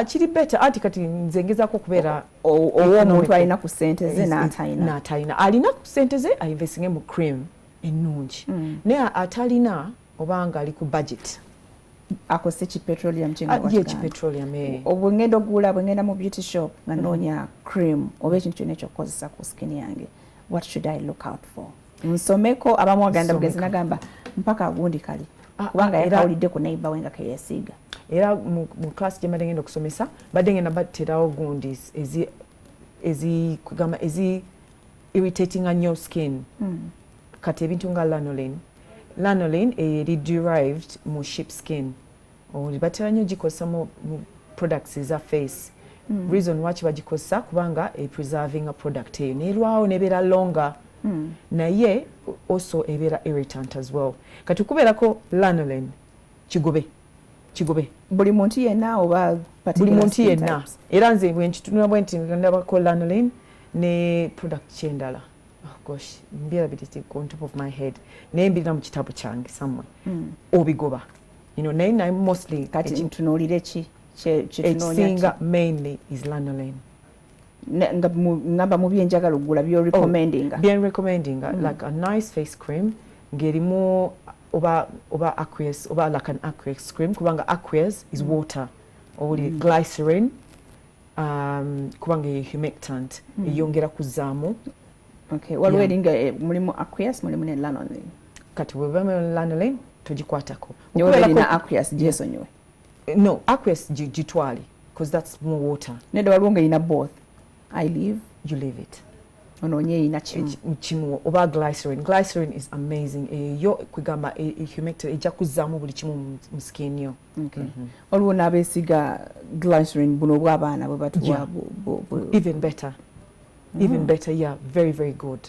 Kiri better. Anti kati nze ngezaako okubeera omuntu alina ku ssente ze n'atayina. Alina ku ssente ze ayinvestinge mu cream ennungi. Naye atalina obanga ali ku budget akose ki petroleum petroleum obwengenda ogula bwengenda mu beauty shop nga noonya cream oba ekintu kyonna ekyokukozesa ku skin yange, what should I look out for? Nsomeko abamu agenda bugenzi nagamba mpaka agundi kali kubanga yakawulidde ku neighbor we nga keyeesiiga. Era mu class gye mbadde ngenda okusomesa badde ngenda baterawo gundi ezi irritating nnyo skin. Kati ebintu nga lanolin eri derived mu sheep skin. Batera nnyo gikozesa mu products eza face. Reason waki bagikozesa kubanga preserving a product eyo nerwawo nebeera longer. Naye also ebeera irritant as well. Kati kubeerako lanolin kigobe. Buli muntu yenna oba buli muntu yenna. Era nze bwe nkitunula bwe nti ndabako lanolin ne product kyendala. Gosh, mbirabiriti on top of my head. Nembirira mu kitabu kyange somewhere. Obigoba. Naye mostly kati ntunuulire ki ekisinga mainly is lanolin. Ngamba mu byenjagala oggula by'o recommendinga like a nice face cream ng'erimu oba aqueous oba like an aqueous cream kubanga aqueous is water oli glycerin kubanga ye humectant eyongera kuzaamu. Waliwo eringa mulimu aqueous mulimu ne lanolin. Kati bw'oba mu lanolin togikwatako. Neoberina aqueous gyesonyiwe. No, aqueous gitwale because that's more water. Nedda waliwo ng'erina both. You leave it. ononye ina chimu oba glycerin is amazing yo kwigamba humectant ejja kuzaamu buli kimu mu skin yo. Waliwo n'abeesiga glycerin buno bw'abaana bwe batuwa even better. Even better, yeah, very good.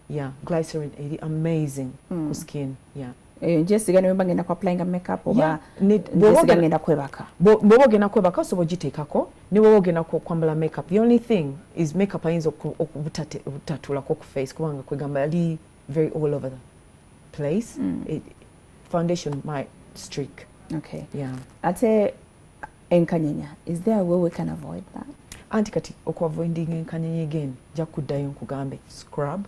Yeah, glycerin is amazing for skin. Yeah. Njesiga ne mbangenda kwa applying makeup oba njesiga ngenda kwebaka. Bobo gena kwebaka so bogiteekako ne bobo gena kwambala makeup. The only thing is makeup ayinza okubutatula ko ku face kubanga kwegamba ali very all over the place. Foundation might streak. Okay. Yeah. Ate enkanyenya, is there a way we can avoid that? Anti kati okavoiding enkanyenya again jakuddayo nkugambe scrub.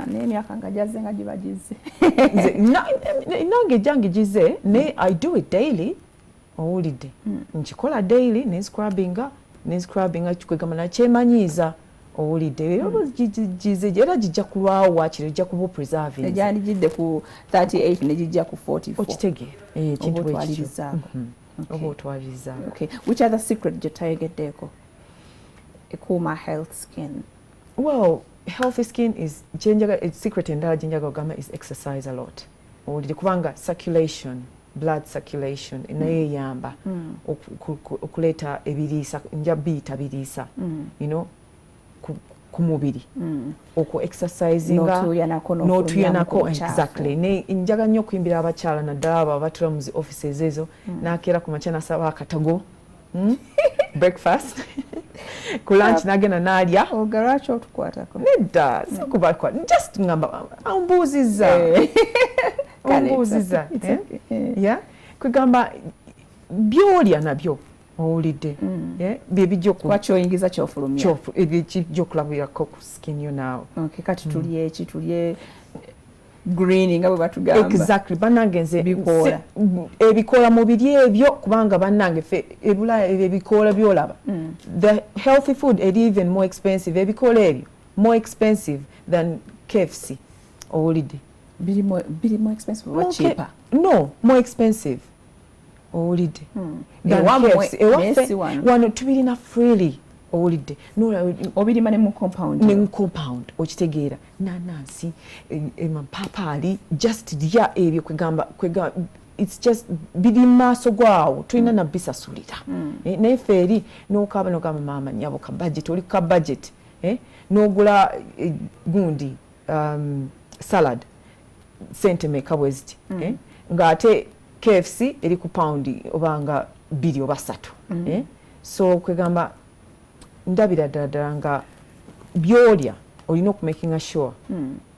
N'emyaka nga jazze nga gibagize. Nange jange gize ne I do it daily. Owulidde. Nkikola daily ne scrubbinga kwegamba nakyemanyiiza. Owulidde gize era gijja kulwawo wakiri gijja kuba preserving. Ejani jidde ku 38 ne gijja ku 44. Okitegeera. Kintu bwekirizaako. Oba otwalizaako. Okay. Which other secret gyotayegeddeko ekuuma health skin? Well, healthy skin is its secret endala gyenjaga ogamba is exercise a lot. Owulidde kubanga circulation, blood circulation naye eyamba okuleeta ebiriisa nja biyita biriisa you know ku mubiri okwo exercisinga n'otuyanako exactly ne njaga nnyo okuyimbira abakyala naddala abo abatula mu zi offices ezo n'akeera ku makya nasaba akatago breakfast ku lunch nagenda n'alya ogaraki otukwatako nedda sikubakwa just ngamba ombuuziza ya kwegamba byolya nabyo owulidde byebijja kwakyoyingiza kyofulumya ebijja okulabirako ku skin yo naawe kati tulye green nga bwe batugamba exactly bannange nze ebikoola mu biri ebyo kubanga bannange fe ebula ebikoola byolaba the healthy food is even more expensive ebikoola ebyo more expensive than KFC owulidde biri more expensive or cheaper no more expensive owulidde wano tubirina freely owulidde obirima ne mu compound okitegeera nanansi mapapaali just lya ebyo kwegamba it's just biri maaso gwawo tulina nabisasulira naye fe eri n'okaaba n'ogamba maama nyabo ka budget oli ka budget n'ogula gundi salad sente meka bweziti ng'ate KFC eri ku poundi obanga 2 oba 3 so kwegamba ndabira ddala nga byolya olina okumakinga sure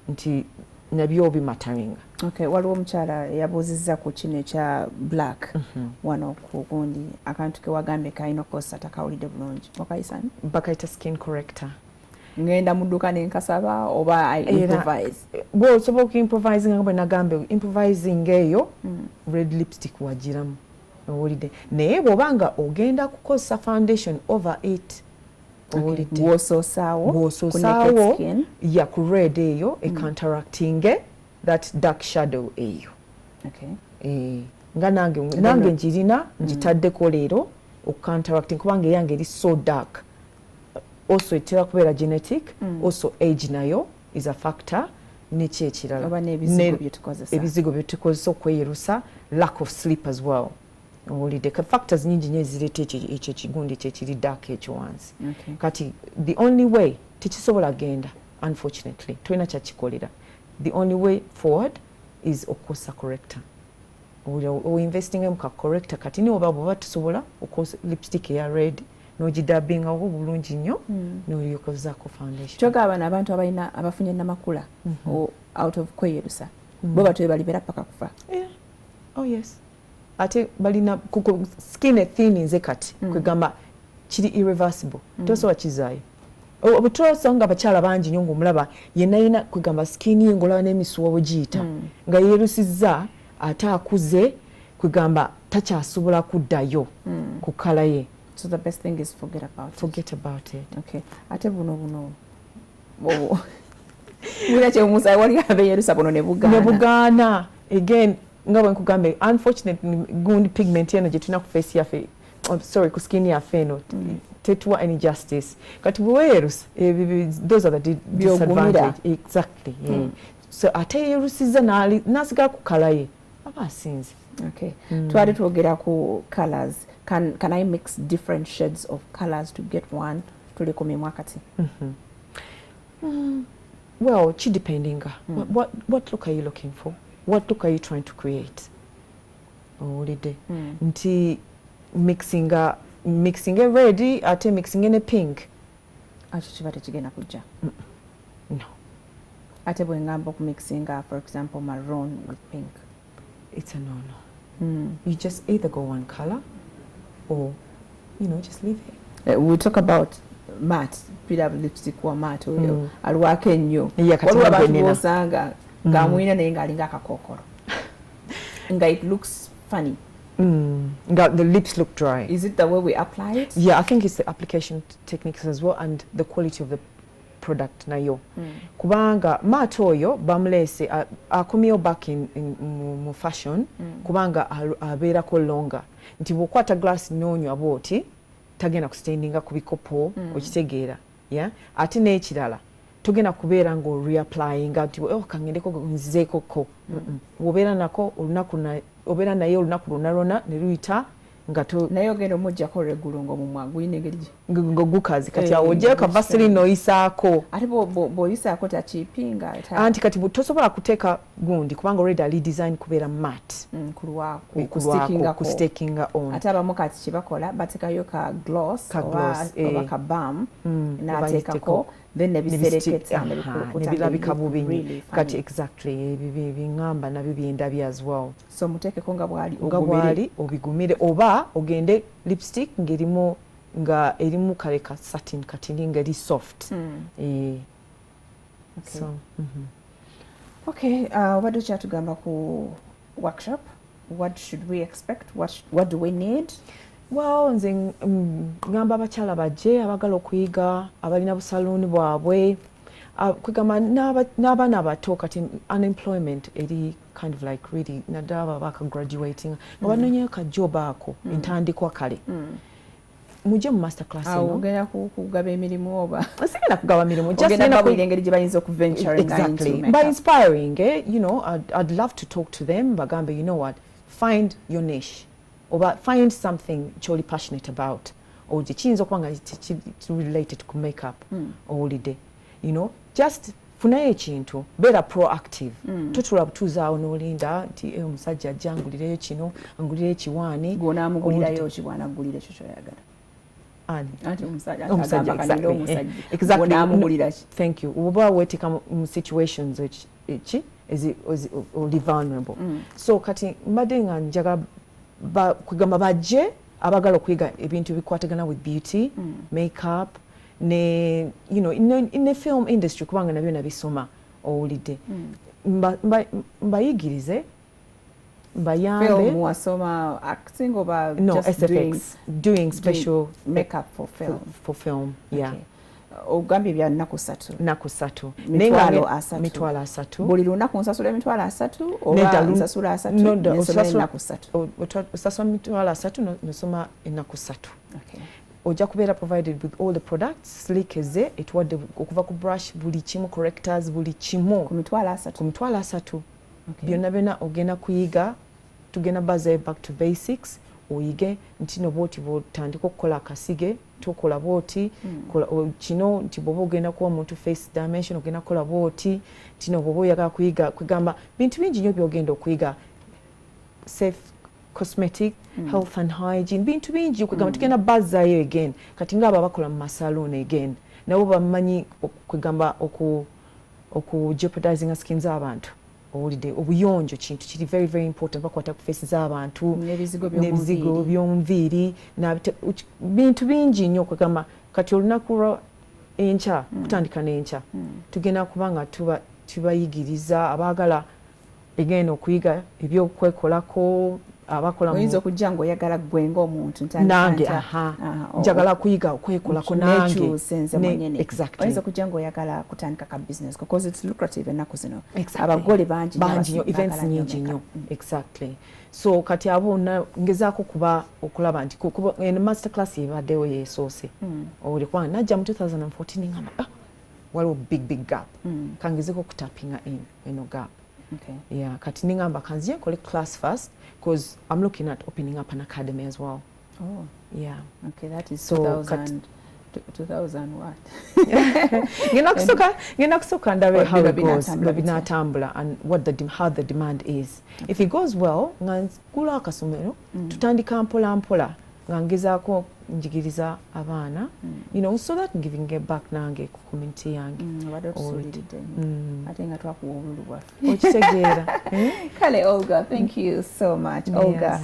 nti nabyo bimataringa. Okay, waliwo omukyala yabuuzizza ku kino ekya black wano ku gundi akantu ke wagambe kalina okosa takawulidde bulungi wakayisani bakayita skin corrector. Ngenda mu dduka nenkasaba oba I improvise bw'osobola okuimprovising nga bwe nagambe improvising eyo red lipstick wagiramu owulidde naye bw'obanga ogenda kukozesa foundation over it bw'osoosawo ya ku red eyo ecounteractinge that dark shadow eyo nga nange njirina njitaddeko leero okucounteracting kubanga eyange eri so dark. Also etera kubeera genetic also age nayo is a factor n'eki ekirala ebizigo bye tukozesa okweyerusa lack of sleep as well owulidde factors nyingi nyo ezireeta ekyo ekigundi kyekiri dark ekyo wansi kati the only way tekisobola genda unfortunately tulina kyakikolera the only way forward is okukozesa corrector oinvesting ka corrector kati ni oba tusobola okukozesa lipstick eya red n'ogidabinga oba bulungi nnyo n'olyokozaako foundation. Kyogaba abantu abalina abafunye namakula out of kweyerusa bo batoye balibera paka kufa. Oh yes. Ate balina skin thin nze kati kwegamba kiri irreversible tosobola kizaayo. Obutosa nga abakyala bangi nnyo ng'omulaba yenna kwegamba skin ye ng'olaba n'emisuwa bwegiyita nga yeerusizza ate akuze kwegamba takyasobola kuddayo ku kala ye. So the best thing is forget about it. Okay. Ate buno. Mwira che umusa wali abeyerusa bono ne bugana. Again nga bwe nkugambe unfortunately gundi pigment yana gye tulina ku face yafe sorry ku skin yaffe eno tetuwa any justice kati bwerusa those are the disadvantage exactly so ate yerusiza nasigala ku kala ye aba asinze. Okay. Twali twogera ku colors. Can I mix different shades of colors to get one tuli ku mimwa kati? Well, depending. What look are you looking for? What look are you trying to create? Holiday. Nti mixing a red ate mixing in a pink. Acho chibate chigenda kujja. No. Ate bwe ngamba ku mixing for example maroon with pink. It's a no. You just either go one color or just leave it. We'll talk about matte. PW lipstick wa matte oyo alwake nnyo. Waliwo abantu bosanga nga mwina naye nga alinga akakokoro. Nga it looks funny. The lips look dry. Is it the way we apply it? Yeah, I think it's the application techniques as well and the quality of the product nayo. Kubanga matte oyo bamulese akomyo back in fashion kubanga abeerako longer. Nti bwokwata glass n'onywa bwoti tagenda kustandinga ku bikopo okitegeera. Yeah? Ate n'ekirala tugenda kubeera ngo reapplyinga nti kangendeko nzizeeko ko. Wobeera nako obeera naye olunaku lwonna ne luyita nga naye ogenda omuggyako regulo ng'omumwa gulina engeri gukazi kati awo ogyeko vaseline oyisaako ate bw'oyisaako takiipinga anti kati tosobola kuteeka gundi kubanga already ali design kubeera mat kustekinga on ate abamu kati kyebakola bateekayo ka gloss oba ka balm n'ateekako then nebisereketa nebirabika bubi kati exactly biŋŋamba nabyo byendabye as well so muteekeko nga bwali obigumire oba ogende lipstick ng'erimu nga erimu kale ka satin katini ng'eri soft. Obadde kyatugamba ku workshop. What should we expect? What do we need? Well, nze ngamba abakyala bajje abagala okuyiga abalina busaluuni bwabwe kwegamba n'abaana abato kati unemployment eri kind of like really naddala baka graduating nga banonyeyo ka job ako entandikwa kale mujje mu master class eno ogenda kugaba emirimu oba sigenda kugaba mirimu just ogenda kubira engeri gye bayinza okuventuring exactly by inspiring I'd love to talk to them bagambe find your niche oba find something kyoli passionate about or kiyinza okuba nga related to makeup holiday just funayo ekintu beera proactive totula butuuzaawo n'olinda nti omusajja ajja angulireyo kino angulireyo ekiwaani gwonaamugulirayo ki bw'anaggulira ekyo kyoyagala anti omusajja thank you oba weeteeka mu situations oli vulnerable so kati mbadde nga njagala kwegamba bajje abagala okuyiga ebintu bikwatagana with beauty makeup ne in the film industry kubanga nabyo nabisoma owulidde mbayigirize mbayambe wasoma acting oba SFX doing special makeup for film yeah ogambye bya nnaku 3 mitwalo 3 buli lunaku nsasula emitwalo 3 oba nsasula 3 osasula mitwalo 3 nosoma ennaku 3 ojja kubeera provided with all the products slickeze etuwadde okuva ku brush buli kimu correctors buli kimu ku mitwalo 3 byonna ogenda kuyiga tugenda bazayo back to basics oyige nti no bwoti bwotandika okukola akasige tokola bwoti kino nti bwoba ogenda kuwa omuntu face dimension ogenda kukola bwoti tino bwoba oyagala kuyiga kwegamba bintu bingi nnyo byogenda okuyiga safe cosmetic health and hygiene bintu bingi kwegamba tugenda bazayo again kati ngaabo abakola mu masalon again nabo bamanyi kwegamba oku jeopardizing skins abantu owulidde obuyonjo kintu kiri very very important bakwata ku face z'abantu n'ebizigo by'omuviiri bintu bingi nnyo kwegamba kati olunaku lwa enkya kutandika n'enkya tugenda kuba nga tubayigiriza abaagala egenda okuyiga ebyokwekolako abakola oyinza okujja ng'oyagala gwe ng'omuntu nange njagala kuyiga okwekolako nange oyinza okujja ng'oyagala kutandika ka business because it's lucrative ennaku zino abagole bangi nnyo events nyingi nnyo exactly so kati abo ngezaako kuba okulaba nti master class ebaddewo yeesoose olikuwa najja mu 2014 ngamba waliwo big gap kangezeko okutapinga eno gap. Okay. Yeah, kati ningamba kanziye nkole class first because I'm looking at opening up an academy as well. Oh. Yeah. Okay, that is 2000 what? Ngena kusoka ndabe how it goes, binatambula and how the demand is. Okay. If it goes well, ngula akasomero tutandika mpola ngangezaako njigiriza abaana so that giving back nange ku community yange ate nga twakuwa obululu bwaffe okitegeera kale Olga, thank you so much. Olga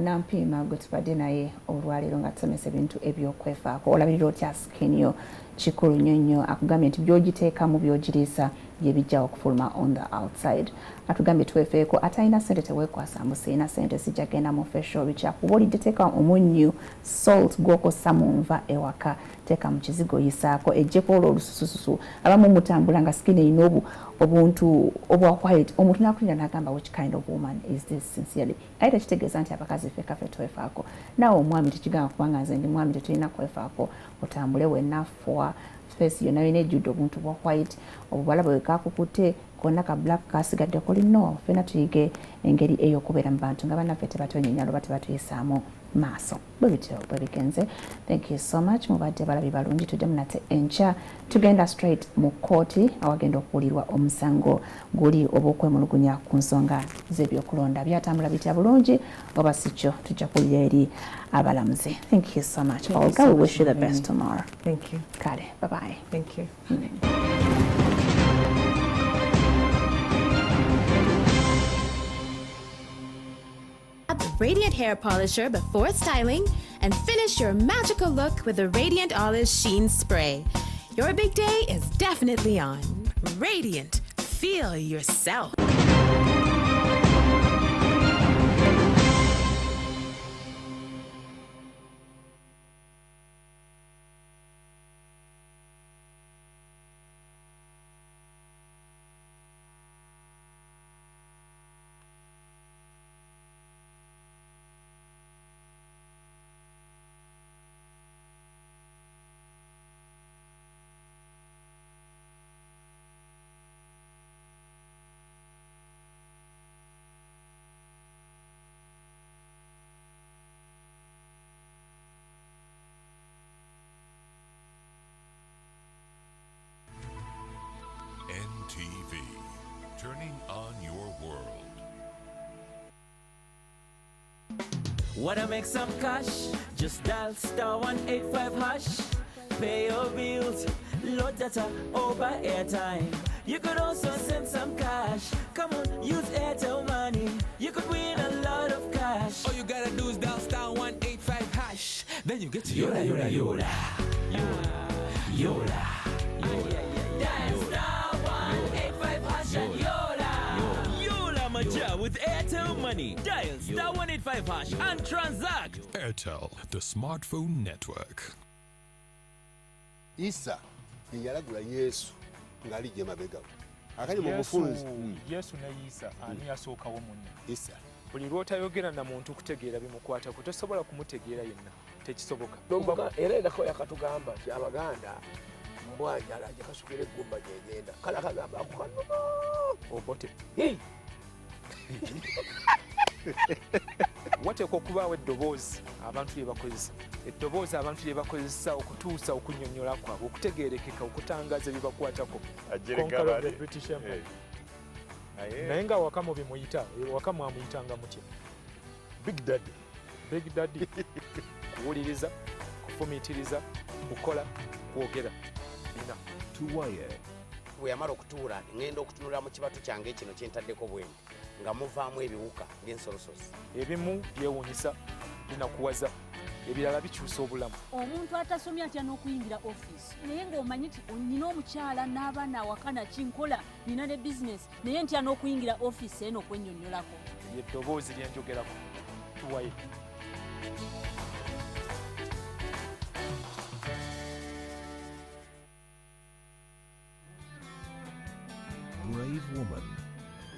nampiima gwe tubadde naye olwaleero nga tusomesa ebintu ebyokwefaako olabirira otya skin yo kikulu nnyo akugambye nti byogiteekamu byogiriisa byebijja okufuluma on the outside. Atugambye twefeeko atalina sente teweekwasa mbu sirina sente sijja genda mu facial bikyakuba olidde teeka omunnyu salt gw'okosa mu nva ewaka teeka mu kizigo yisaako ejjeko olwo olususususu abamu mutambula nga skin erina obuntu obwa white omuntu n'akulira n'agamba which kind of woman is this sincerely aye tekitegeeza nti abakazi ffe twefaako naawe omwami tekigamba kubanga nze ndi mwami tetulina kwefaako otambule wennafuwa face yonna yona ejjudde obuntu bwa white obubala bwe kakukutte konna ka black kasigadde kuli no fena tuyige engeri ey'okubeera mu bantu nga bannaffe tebatonyenya luba tebatuyisaamu maaso bwe bityo bwe bigenze. Thank you so much mubadde balabi balungi tujja munate enkya tugenda straight mu kooti awagenda okuwulirwa omusango guli oba okwemulugunya ku nsonga z'ebyokulonda byatambula bitya bulungi oba sikyo tujja kulira eri abalamuzi. Thank you so much Olga. We wish you the best tomorrow. Thank you. Kale, bye-bye. Thank you. Add the Radiant Hair Polisher before styling and finish your magical look with the Radiant Olive Sheen Spray. Your big day is definitely on. Radiant. Feel yourself. NTV, turning on your world. Wanna make some cash? Just dial *185#. Pay your bills, load data, over airtime. You could also send some cash. Come on, use Airtel money. You could win a lot of cash. All you gotta do is dial *185#. Then you get to Yola. Dial *185# and Yola Maja with Airtel money. Dial *185# and transact. Airtel, the smartphone network. Isa yalagula Yesu ng'alijja emabega we akali mu bufunzi Yesu ne Isa ani yasookawo munne Isa buli lw'otayogera na muntu kutegeera bimukwatako tosobola kumutegeera yenna tekisoboka era endako yakatugamba nti Abaganda mbwanjala ajja kasukira eggumba gyegenda kale akagamba akukanono obote wateekwa okubaawo eddoboozi abantu lye bakozesa eddoboozi abantu lye bakozesa okutuusa okunnyonnyola kwabwe okutegeerekeka okutangaza ebibakwatako petition naye nga waka mubimuyita waka mwamuyitanga mutya big daddy kuwuliriza kufumiitiriza kukola kwogera bina tuwaye bwe yamala okutuula ngenda okutunula mu kibatu kyange kino kyentaddeko bwendi nga muvaamu ebiwuka by'ensolosozi ebimu byewuunyisa binakuwaza ebirala bikyusa obulamu omuntu atasomye atya n'okuyingira ofiisi naye ng'omanyi nti nina omukyala n'abaana awaka nakinkola nina ne bizinesi naye ntya n'okuyingira ofiisi eno okwennyonnyolako ly'eddoboozi lye njogerako tuwaye. Brave woman.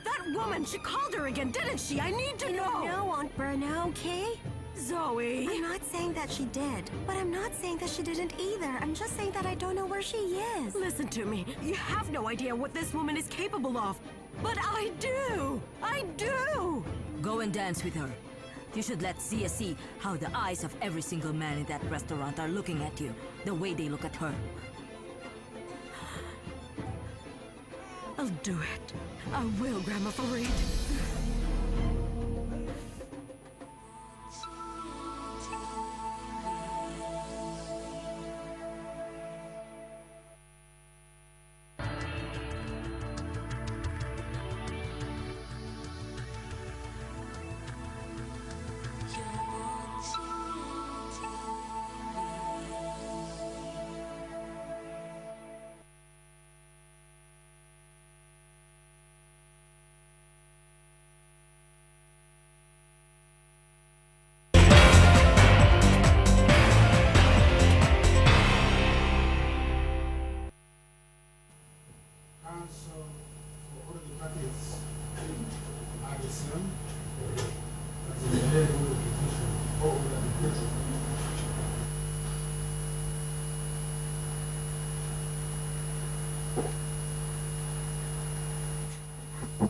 That woman, she called her again, didn't she? I need to know. No, Aunt Berna, okay? Zoe. I'm not saying that she did, but I'm not saying that she didn't either. I'm just saying that I don't know where she is. Listen to me. You have no idea what this woman is capable of. But I do. I do. Go and dance with her. You should let Sia see how the eyes of every single man in that restaurant are looking at you, the way they look at her. I'll do it. I will, Grandma Farid.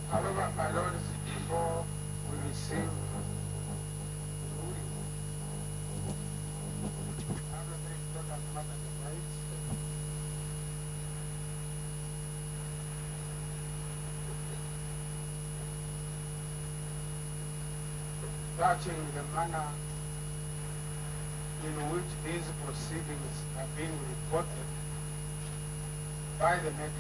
However, my Lord, before we receive touching the manner in which these proceedings are being reported by the media.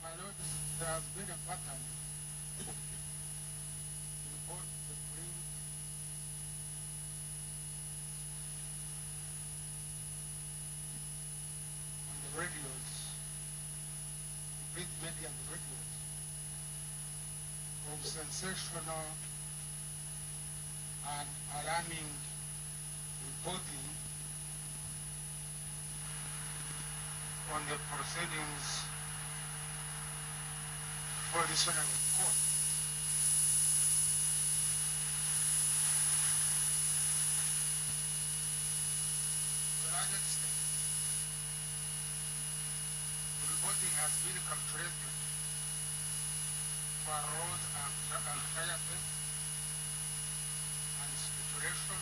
My Lord, there has been a pattern in both the print and the radios, the print media and the radios, of sensational and alarming reporting on the proceedings for this one court. To a large extent, the reporting has been calculated for road and anxiety and speculation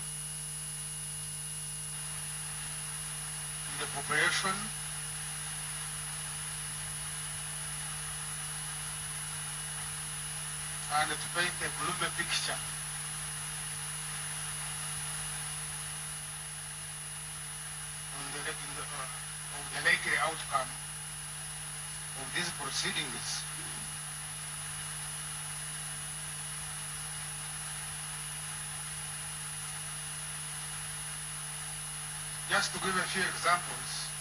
in the population and to paint a gloomy picture of the likely outcome of these proceedings. Just to give a few examples,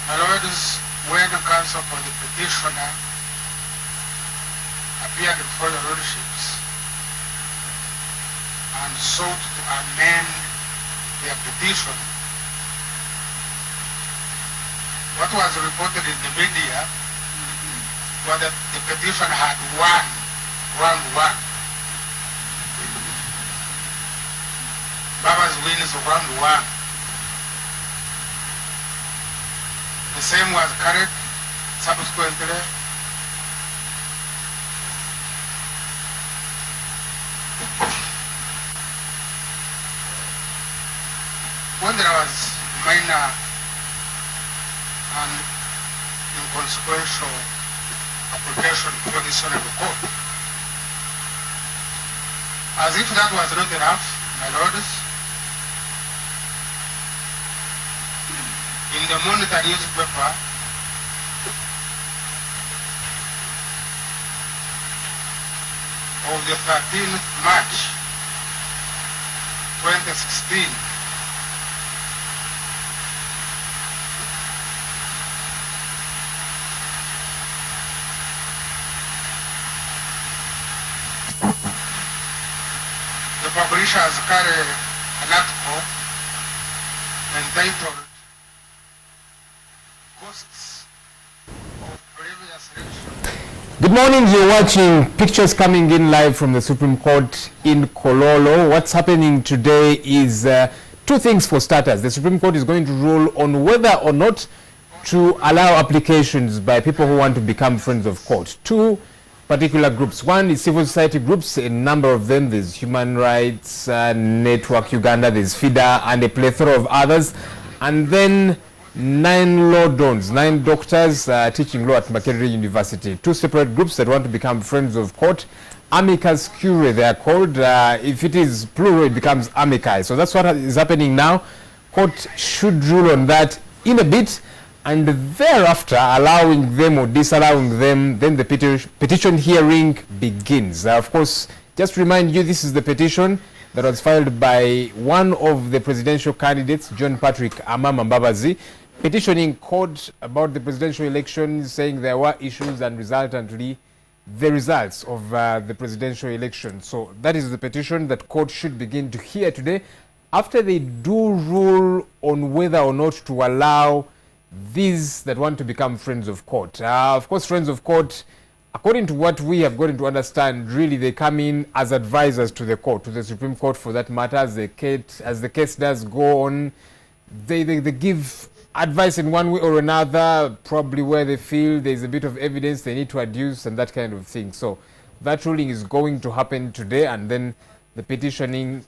my lords, when the counsel for the petitioner appeared before the lordships and sought to amend their petition, what was reported in the media was that the petition had won round one. Baba's win is round one. The same was carried subsequently when there was minor and inconsequential application before this honorable court. As if that was not enough, my lords, in the Monitor newspaper, of the 13th March 2016, the publishers carry an article entitled Costs of Previous Election. Good morning, you're watching pictures coming in live from the Supreme Court in Kololo. What's happening today is two things for starters. The Supreme Court is going to rule on whether or not to allow applications by people who want to become friends of court. Two particular groups. One is civil society groups, a number of them. There's Human Rights Network Uganda, there's FIDA, and a plethora of others. And then 9 law dons, 9 doctors teaching law at Makerere University. Two separate groups that want to become friends of court. Amicus curiae, they are called. If it is plural, it becomes amici. So that's what is happening now. Court should rule on that in a bit, and thereafter allowing them or disallowing them, then the petition hearing begins. Of course, just to remind you, this is the petition that was filed by one of the presidential candidates, John Patrick Amama Mbabazi, petitioning court about the presidential election, saying there were issues and resultantly the results of the presidential election. So that is the petition that court should begin to hear today, after they do rule on whether or not to allow these that want to become friends of court. Of course, friends of court, according to what we have gotten to understand, really they come in as advisors to the court, to the Supreme Court for that matter. As the case does go on, they give advice in one way or another, probably where they feel there's a bit of evidence they need to adduce and that kind of thing. So that ruling is going to happen today, and then the petition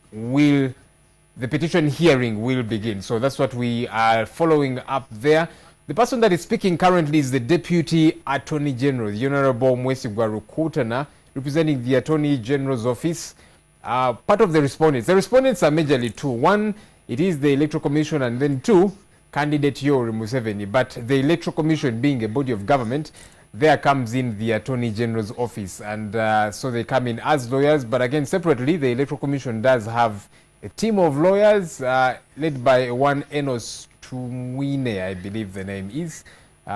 hearing will begin. So that's what we are following up there. The person that is speaking currently is the Deputy Attorney General, the Honorable Mwesigwa Rukutana, representing the Attorney General's office. Part of the respondents. The respondents are majorly two. One, it is the Electoral Commission, and then two, candidate Yoweri Museveni. But the Electoral Commission being a body of government, there comes in the Attorney General's office. And so they come in as lawyers. But again, separately, the Electoral Commission does have a team of lawyers led by one Enos Tumwine, I believe the name is.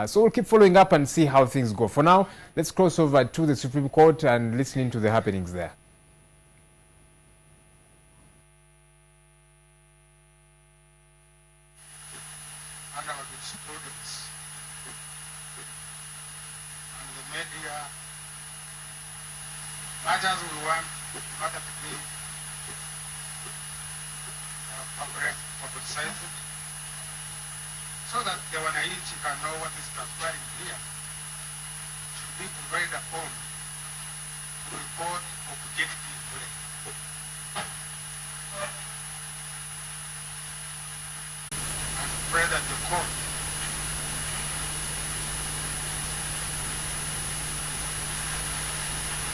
So we'll keep following up and see how things go. For now, let's cross over to the Supreme Court and listening to the happenings there. And our students and the media, much as we want the matter to be publicized, so that the wananchi can know what is transpiring here, should be provided upon to report objectively. And pray that the court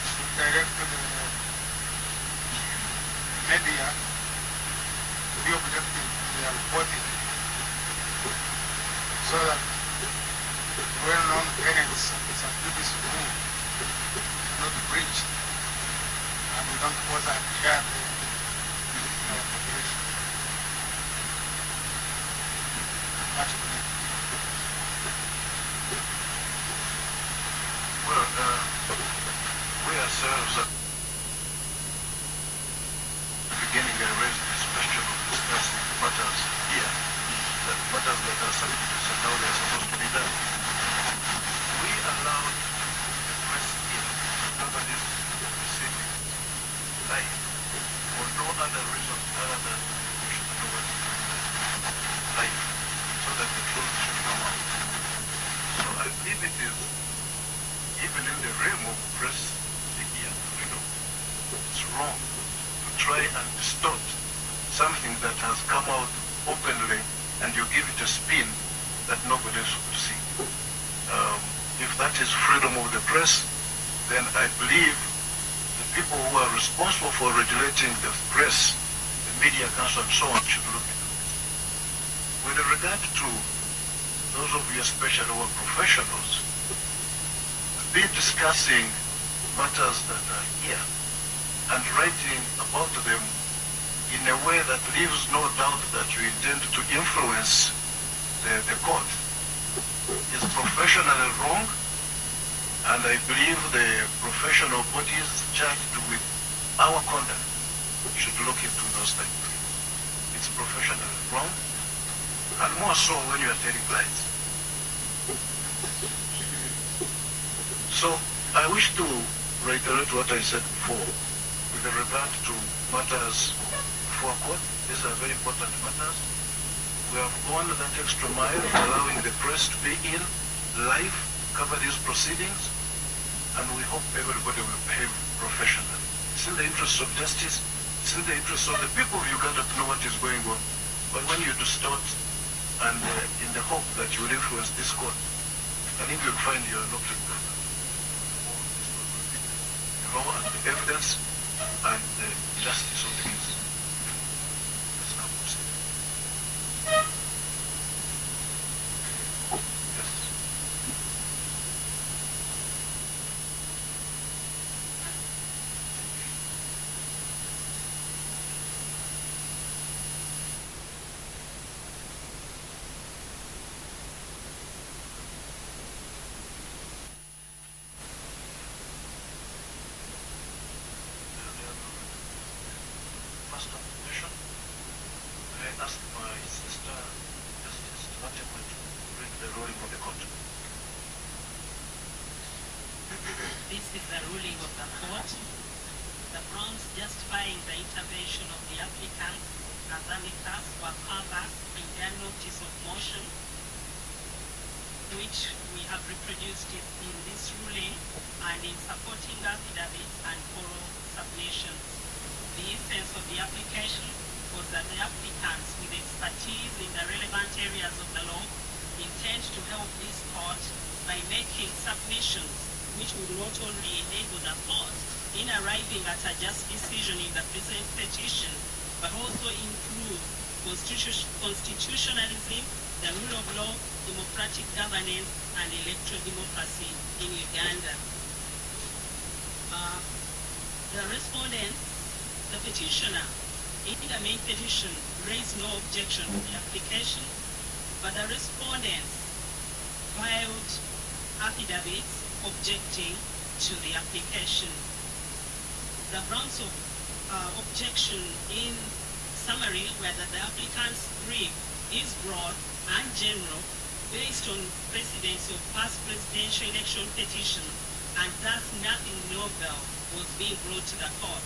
should direct the media to be objective in their reporting, so that well-known tenets and duties of rule cannot be breached, and we don't cause a gap in our population. Much appreciated. Well, we ourselves at the beginning raised this question of discussing matters here, that matters that are subject and how they are supposed to be done. We allowed the press in, nobody's receiving live, for no other reason other than we should know what live, so that the truth should come out. So I believe it is, even in the realm of press, media freedom, it's wrong to try and distort something that has come out openly, and you give it a spin that nobody else would see. If that is freedom of the press, then I believe the people people who are responsible for regulating the press, the media council and so on should look into this. With regard to those of you especially who are professionals, we've been discussing matters that are here and writing about them in a way that leaves no doubt that you intend to influence the court. Is professionally wrong, and I believe the professional bodies charged with our conduct should look into those things. It's professionally wrong, and more so when you are telling lies. So I wish to reiterate what I said before with regard to matters before court. These are very important matters. We have gone that extra mile of allowing the press to be in live, cover these proceedings, and we hope everybody will behave professionally. It's in the interest of justice, it's in the interest of the people of Uganda to know what is going on. But when you distort and in the hope that you will influence this court, I think you'll find you're not the law and the evidence and the justice of the case. This is the ruling of the court. The grounds justifying the intervention of the applicant as amicus were covered in their notice of motion, which we have reproduced in this ruling and in supporting affidavits and oral submissions. The essence of the application was that the applicants with expertise in the relevant areas of the law intend to help this court by making submissions which would not only enable the court in arriving at a just decision in the present petition, but also improve constitutionalism, the rule of law, democratic governance, and electoral democracy in Uganda. The respondents, the petitioner, in the main petition raised no objection to the application, but the respondents filed affidavits objecting to the application. The grounds of objection in summary were that the applicant's brief is broad and general based on precedents of past presidential election petitions, and thus nothing novel was being brought to the court.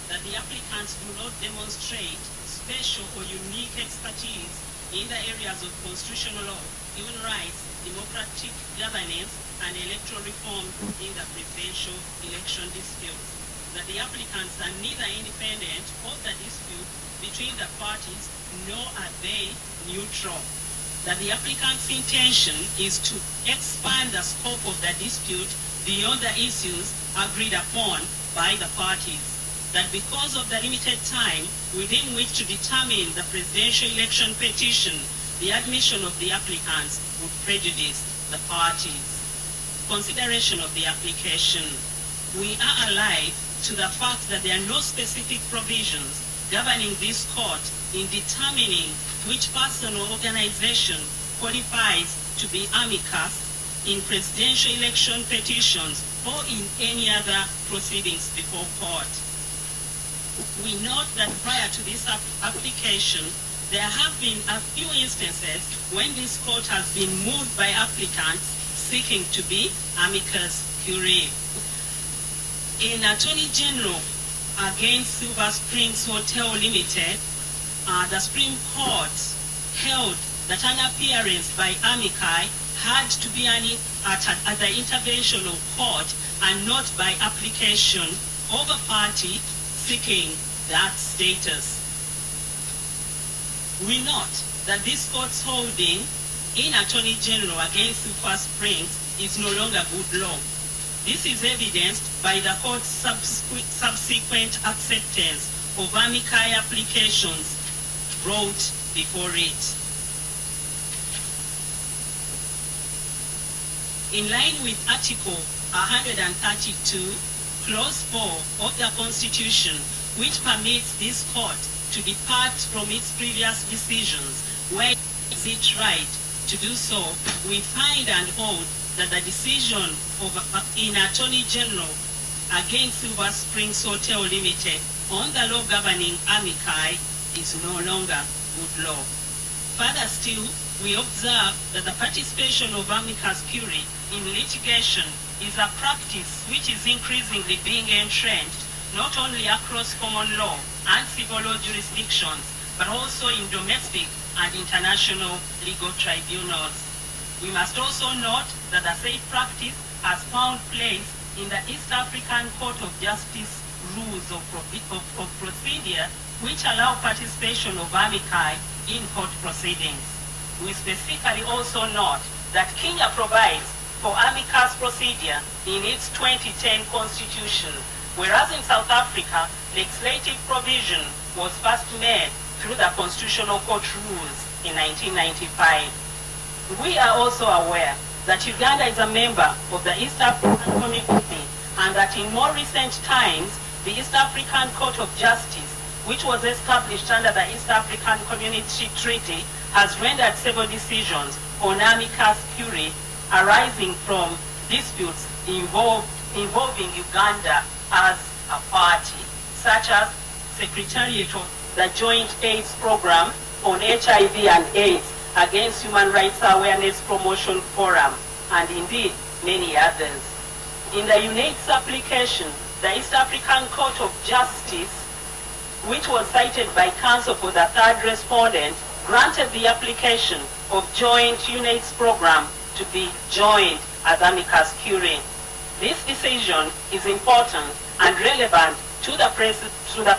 That the applicants do not demonstrate special or unique expertise in the areas of constitutional law, human rights, democratic governance, and electoral reform in the presidential election disputes. That the applicants are neither independent of the dispute between the parties, nor are they neutral. That the applicant's intention is to expand the scope of the dispute beyond the issues agreed upon by the parties. That because of the limited time within which to determine the presidential election petition, the admission of the applicants would prejudice the parties. Consideration of the application. We are alive to the fact that there are no specific provisions governing this court in determining which person or organization qualifies to be amicus in presidential election petitions or in any other proceedings before court. We note that prior to this application, there have been a few instances when this court has been moved by applicants seeking to be amicus curiae. In Attorney General against Silver Springs Hotel Limited, the Supreme Court held that an appearance by amici had to be at the intervention of court and not by application of a party seeking that status. We note that this court's holding in Attorney General against Silver Springs is no longer good law. This is evidenced by the court's subsequent acceptance of amici applications brought before it. In line with Article 132, Clause 4 of the Constitution, which permits this court to depart from its previous decisions where it is its right to do so, we find and hold that the decision of in Attorney General against Silver Springs Hotel Limited on the law governing amici is no longer good law. Further still, we observe that the participation of amicus curiae in litigation is a practice which is increasingly being entrenched not only across common law and civil law jurisdictions, but also in domestic and international legal tribunals. We must also note that the same practice has found place in the East African Court of Justice rules of procedure, which allow participation of amici in court proceedings. We specifically also note that Kenya provides for amicus procedure in its 2010 constitution, whereas in South Africa, legislative provision was first made through the Constitutional Court rules in 1995. We are also aware that Uganda is a member of the East African Community and that in more recent times, the East African Court of Justice, which was established under the East African Community Treaty, has rendered several decisions on amicus curiae arising from disputes involving Uganda as a party, such as Secretariat of the Joint AIDS Program on HIV and AIDS against Human Rights Awareness Promotion Forum, and indeed many others. In the UNAIDS application, the East African Court of Justice, which was cited by counsel for the third respondent, granted the application of joint UNAIDS program to be joined as amicus curiae. This decision is important and relevant to the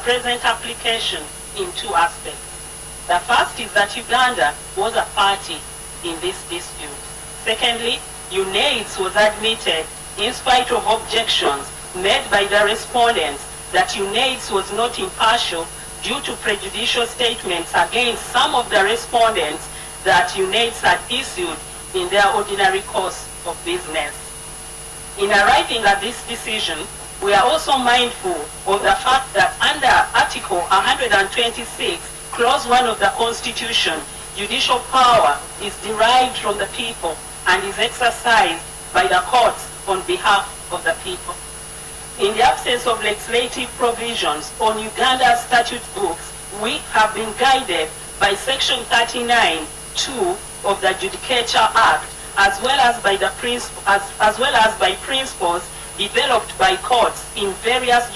present application in two aspects. The first is that Uganda was a party in this dispute. Secondly, UNAIDS was admitted in spite of objections made by the respondents that UNAIDS was not impartial due to prejudicial statements against some of the respondents that UNAIDS had issued in their ordinary course of business. In arriving at this decision, we are also mindful of the fact that under Article 126, Clause 1 of the Constitution, judicial power is derived from the people and is exercised by the courts on behalf of the people. In the absence of legislative provisions on Uganda's statute books, we have been guided by Section 39(2) of the Judicature Act, as well as by principles developed by courts in various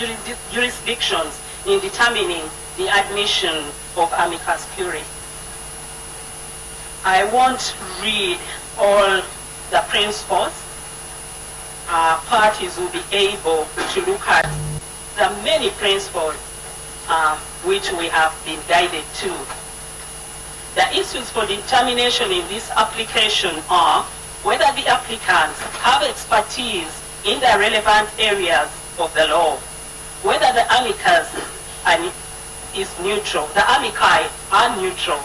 jurisdictions in determining the admission of amicus curiae. I won't read all the principles. Parties will be able to look at the many principles which we have been guided to. The issues for determination in this application are whether the applicants have expertise in the relevant areas of the law, whether the amicus is neutral, the amici are neutral,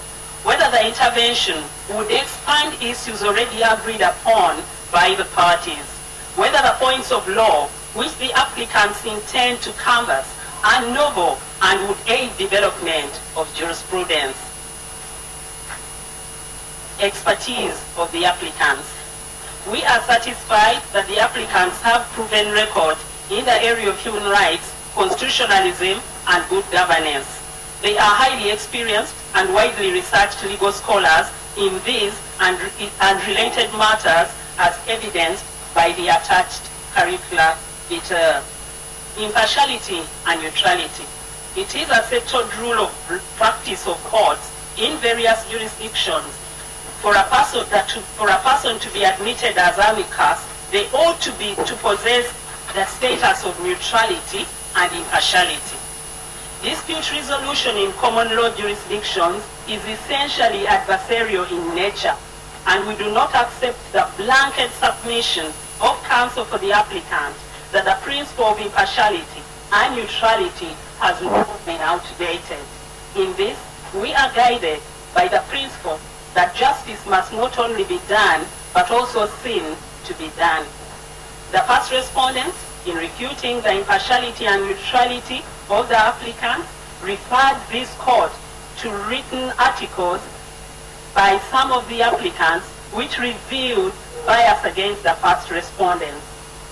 whether the intervention would expand issues already agreed upon by the parties, whether the points of law which the applicants intend to canvass are novel and would aid development of jurisprudence. Expertise of the applicants. We are satisfied that the applicants have proven record in the area of human rights, constitutionalism, and good governance. They are highly experienced and widely researched legal scholars in these and related matters, as evidenced by the attached curricula vitae. Impartiality and neutrality. It is a settled rule of practice of courts in various jurisdictions. For a person to be admitted as amicus, they ought to possess the status of neutrality and impartiality. Dispute resolution in common law jurisdictions is essentially adversarial in nature, and we do not accept the blanket submission of counsel for the applicant that the principle of impartiality and neutrality has not been outdated. In this, we are guided by the principle that justice must not only be done, but also seen to be done. The first respondent, in refuting the impartiality and neutrality of the applicant, referred this court to written articles by some of the applicants which revealed bias against the first respondent.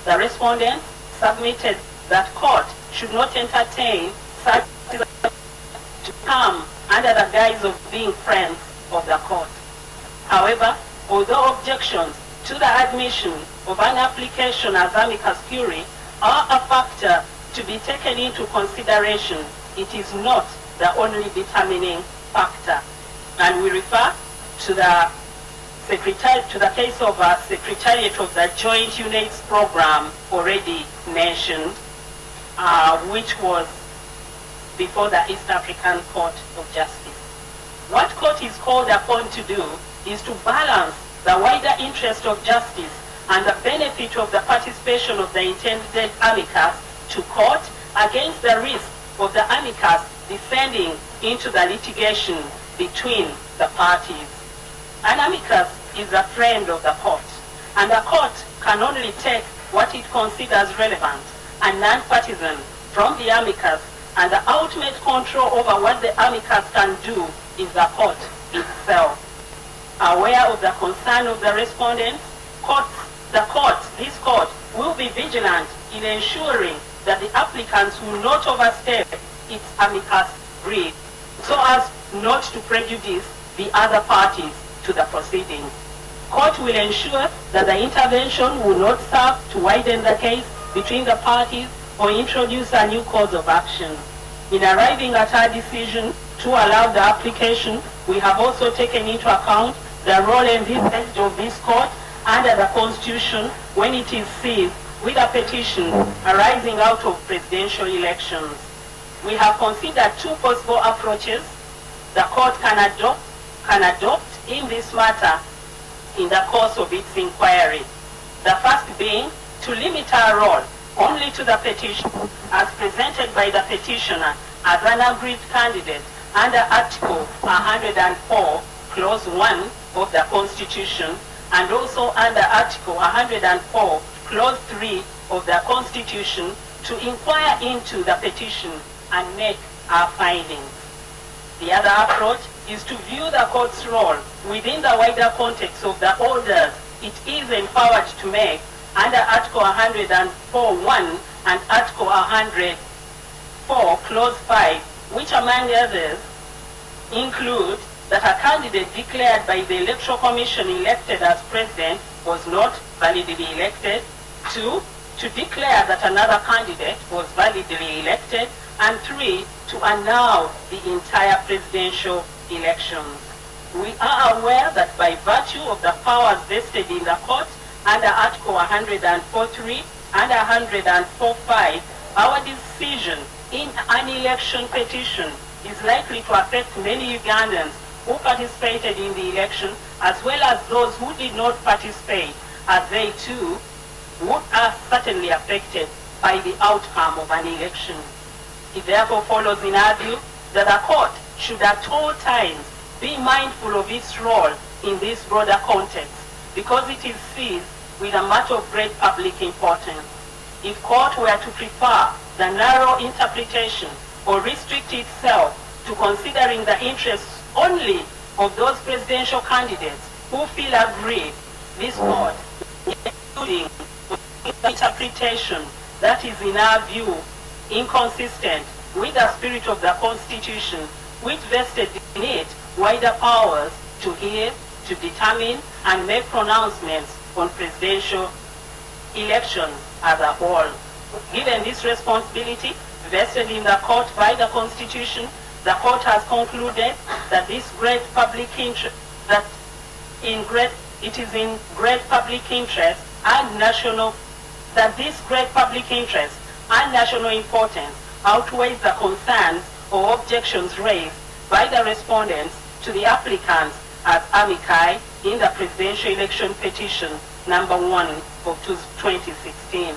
The respondent submitted that court should not entertain such to come under the guise of being friends of the court. However, although objections to the admission of an application as amicus curiae are a factor to be taken into consideration, it is not the only determining factor. And we refer to the case of a Secretariat of the Joint Units Program already mentioned, which was before the East African Court of Justice. What court is called upon to do is to balance the wider interest of justice and the benefit of the participation of the intended amicus to court against the risk of the amicus descending into the litigation between the parties. An amicus is a friend of the court, and the court can only take what it considers relevant and non-partisan from the amicus, and the ultimate control over what the amicus can do is the court itself. Aware of the concern of the respondents, this court will be vigilant in ensuring that the applicants will not overstep its amicus brief, so as not to prejudice the other parties to the proceedings. Court will ensure that the intervention will not serve to widen the case between the parties or introduce a new cause of action. In arriving at our decision to allow the application, we have also taken into account the role envisaged of this court under the Constitution when it is seized with a petition arising out of presidential elections. We have considered two possible approaches the court can adopt in this matter in the course of its inquiry. The first being to limit our role only to the petition as presented by the petitioner as an aggrieved candidate under Article 104, Clause 1 of the Constitution, and also under Article 104, Clause 3 of the Constitution, to inquire into the petition and make our findings. The other approach is to view the court's role within the wider context of the orders it is empowered to make under Article 104.1 and Article 104, Clause 5, which among others include that a candidate declared by the Electoral Commission elected as president was not validly elected. 2, to declare that another candidate was validly elected. And 3, to annul the entire presidential elections. We are aware that by virtue of the powers vested in the court under Article 104.3 and 104.5, our decision in an election petition is likely to affect many Ugandans who participated in the election, as well as those who did not participate, as they too are certainly affected by the outcome of an election. It therefore follows in our view that the court should at all times be mindful of its role in this broader context, because it is seized with a matter of great public importance. If court were to prefer the narrow interpretation or restrict itself to considering the interests only of those presidential candidates who feel aggrieved, this court, including interpretation that is in our view inconsistent with the spirit of the Constitution, which vested in it wider powers to hear, to determine, and make pronouncements on presidential elections as a whole. Given this responsibility vested in the court by the Constitution, the court has concluded that this great public interest, it is in great public interest and national importance outweighs the concerns or objections raised by the respondents to the applicants as amici in the presidential election petition number 1 of 2016.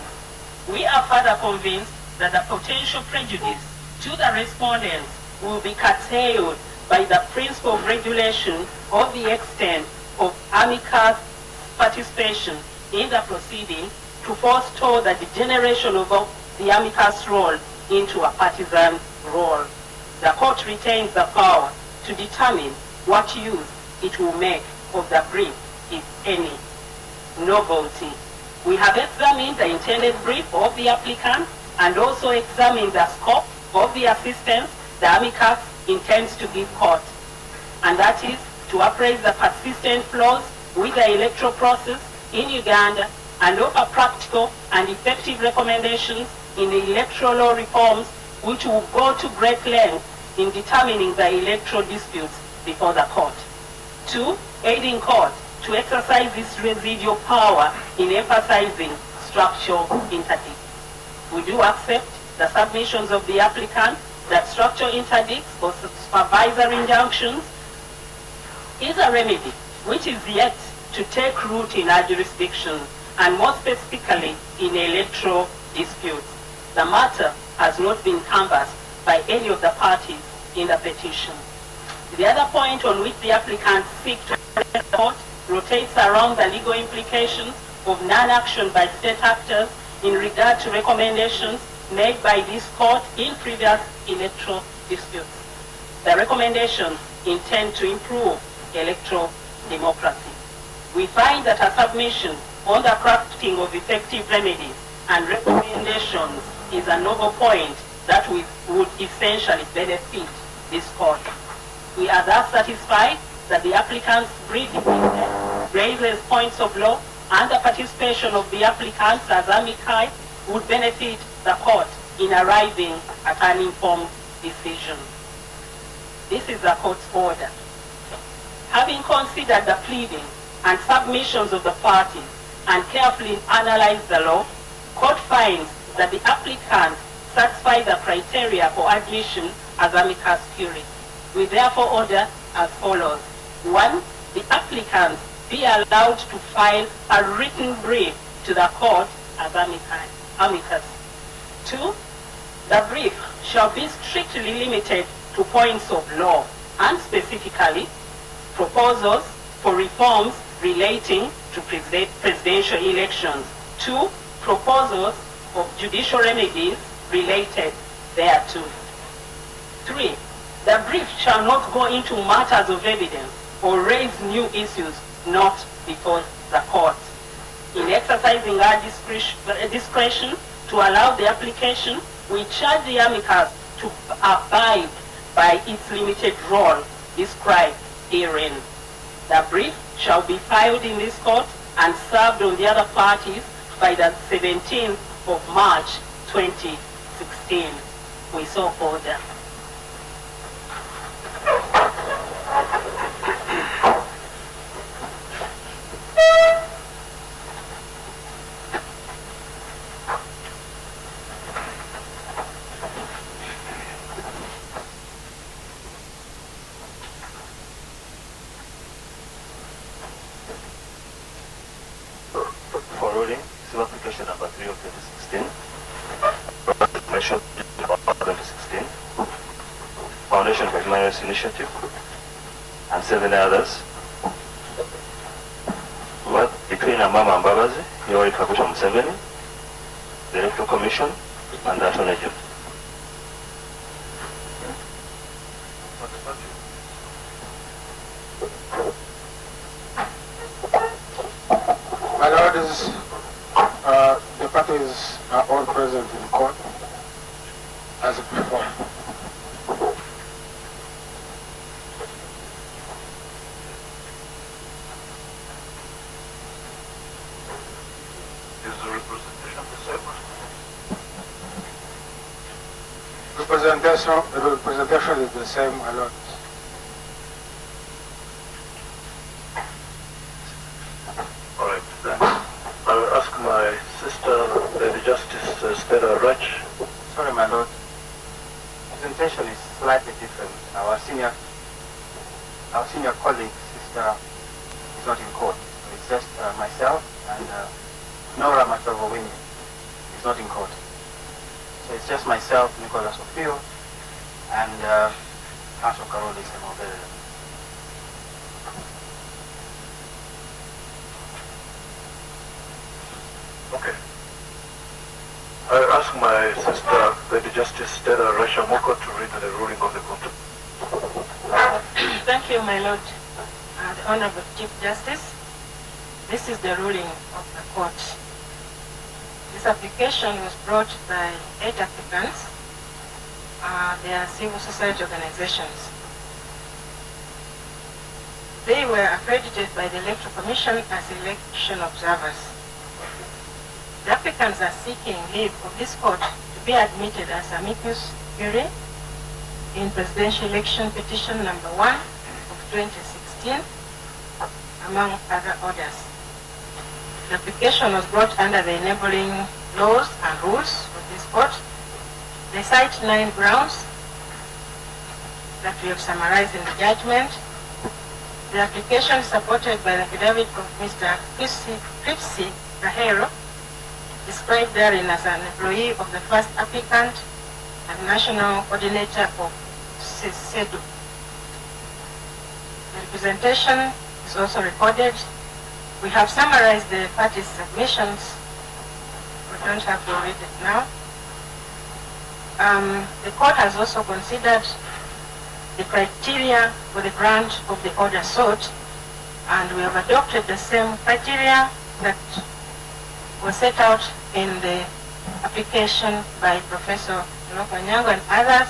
We are further convinced that the potential prejudice to the respondents will be curtailed by the principle of regulation of the extent of amicus participation in the proceeding to forestall the degeneration of the amicus role into a partisan role. The court retains the power to determine what use it will make of the brief, if any. Novelty. We have examined the intended brief of the applicant and also examined the scope of the assistance the amicus intends to give court, and that is to appraise the persistent flaws with the electoral process in Uganda and offer practical and effective recommendations in the electoral law reforms which will go to great lengths in determining the electoral disputes before the court. 2. Aiding court to exercise this residual power in emphasizing structural interdicts. We do accept the submissions of the applicant that structural interdicts or supervisory injunctions is a remedy which is yet to take root in our jurisdiction, and more specifically in electoral disputes. The matter has not been canvassed by any of the parties in the petition. The other point on which the applicant seeks to court rotates around the legal implications of non-action by state actors in regard to recommendations made by this court in previous electoral disputes. The recommendations intend to improve electoral democracy. We find that a submission on the crafting of effective remedies and recommendations is a novel point that would essentially benefit this court. We are thus satisfied that the applicant's brief raises points of law and the participation of the applicants as amici would benefit the court in arriving at an informed decision. This is the court's order. Having considered the pleading and submissions of the parties and carefully analyzed the law, court finds that the applicants satisfy the criteria for admission as amicus curiae. We therefore order as follows. 1. The applicants be allowed to file a written brief to the court as amicus. 2. The brief shall be strictly limited to points of law and specifically proposals for reforms relating to presidential elections. 2. Proposals of judicial remedies related thereto. 3. The brief shall not go into matters of evidence or raise new issues not before the court. In exercising our discretion to allow the application, we charge the amicus to abide by its limited role described herein. The brief shall be filed in this court and served on the other parties by the 17th of March 2016. We so order. Forwarding, civil application number 3 of 2016, Foundation of 2016, Foundation for Human Rights Initiative, and 7 others. What between Amama Mbabazi, Yoweri Kaguta Museveni, the Electoral Commission, and the Attorney General. My lords, the parties are all present in court as before. Is the representation the same? The representation is the same, my lords. All right, then I will ask my sister, Lady Justice Stella Rach. Sorry, my lord. Presentation is slightly different. Our senior colleague, sister, is not in court. It's just myself and Nora Matrovowini is not in court. So it's just myself, Nicholas Opio, and Council Caroli Semovere. Okay. I ask my sister, Lady Justice Stella Rasha Moko, to read the ruling of the court. Thank you, my Lord. The Honorable Chief Justice, this is the ruling of the court. This application was brought by 8 applicants. They are civil society organizations. They were accredited by the Electoral Commission as election observers. The applicants are seeking leave of this court to be admitted as amicus curiae in presidential election petition number 1 of 2016, among other orders. The application was brought under the enabling laws and rules of this court. They cite 9 grounds that we have summarized in the judgment. The application is supported by the affidavit of Mr. Kasese Kahero, described therein as an employee of the first applicant and national coordinator of CESEDU. The representation is also recorded. We have summarized the parties' submissions. We don't have to read it now. The court has also considered the criteria for the grant of the order sought, and we have adopted the same criteria that was set out in the application by Professor Lokanyango and others,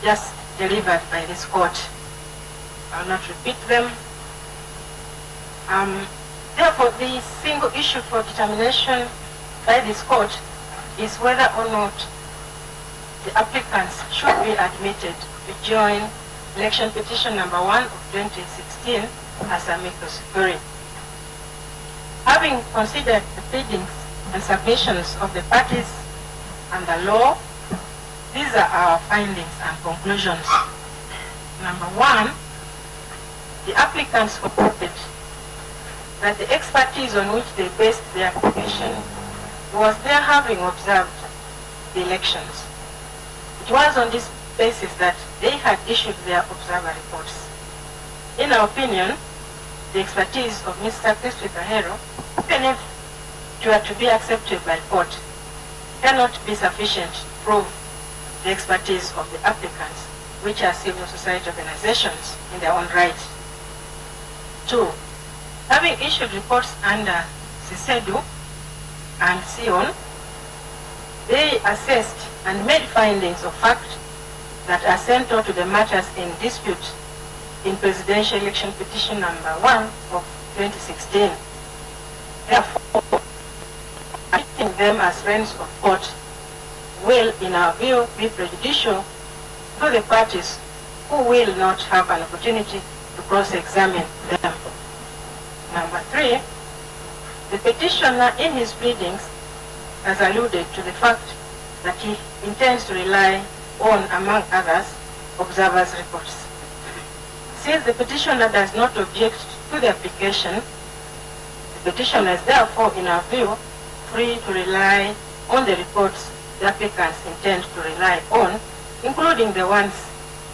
just delivered by this court. I will not repeat them. Therefore, the single issue for determination by this court is whether or not the applicants should be admitted to join election petition number 1 of 2016 as amicus curiae. Having considered the pleadings and submissions of the parties and the law, these are our findings and conclusions. Number 1, the applicants reported that the expertise on which they based their application was their having observed the elections. It was on this basis that they had issued their observer reports. In our opinion, the expertise of Mr. Kasese Kahero, even if it were to be accepted by court, cannot be sufficient to prove the expertise of the applicants, which are civil society organizations in their own right. 2, having issued reports under CESEDU and SION, they assessed and made findings of fact that are central to the matters in dispute in presidential election petition number 1 of 2016. Therefore, admitting them as friends of court will, in our view, be prejudicial to the parties who will not have an opportunity to cross-examine them. Number 3, the petitioner in his pleadings has alluded to the fact that he intends to rely on, among others, observers' reports. Since the petitioner does not object to the application, the petitioner is therefore, in our view, free to rely on the reports the applicants intend to rely on, including the ones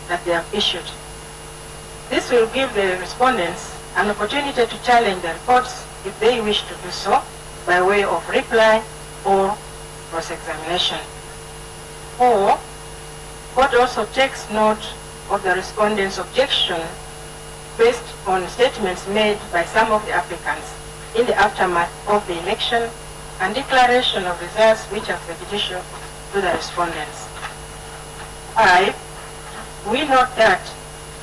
that they have issued. This will give the respondents an opportunity to challenge the reports if they wish to do so by way of reply or cross-examination. 4, court also takes note of the respondents' objection based on statements made by some of the applicants in the aftermath of the election and declaration of results which are prejudicial to the respondents. 5, we note that,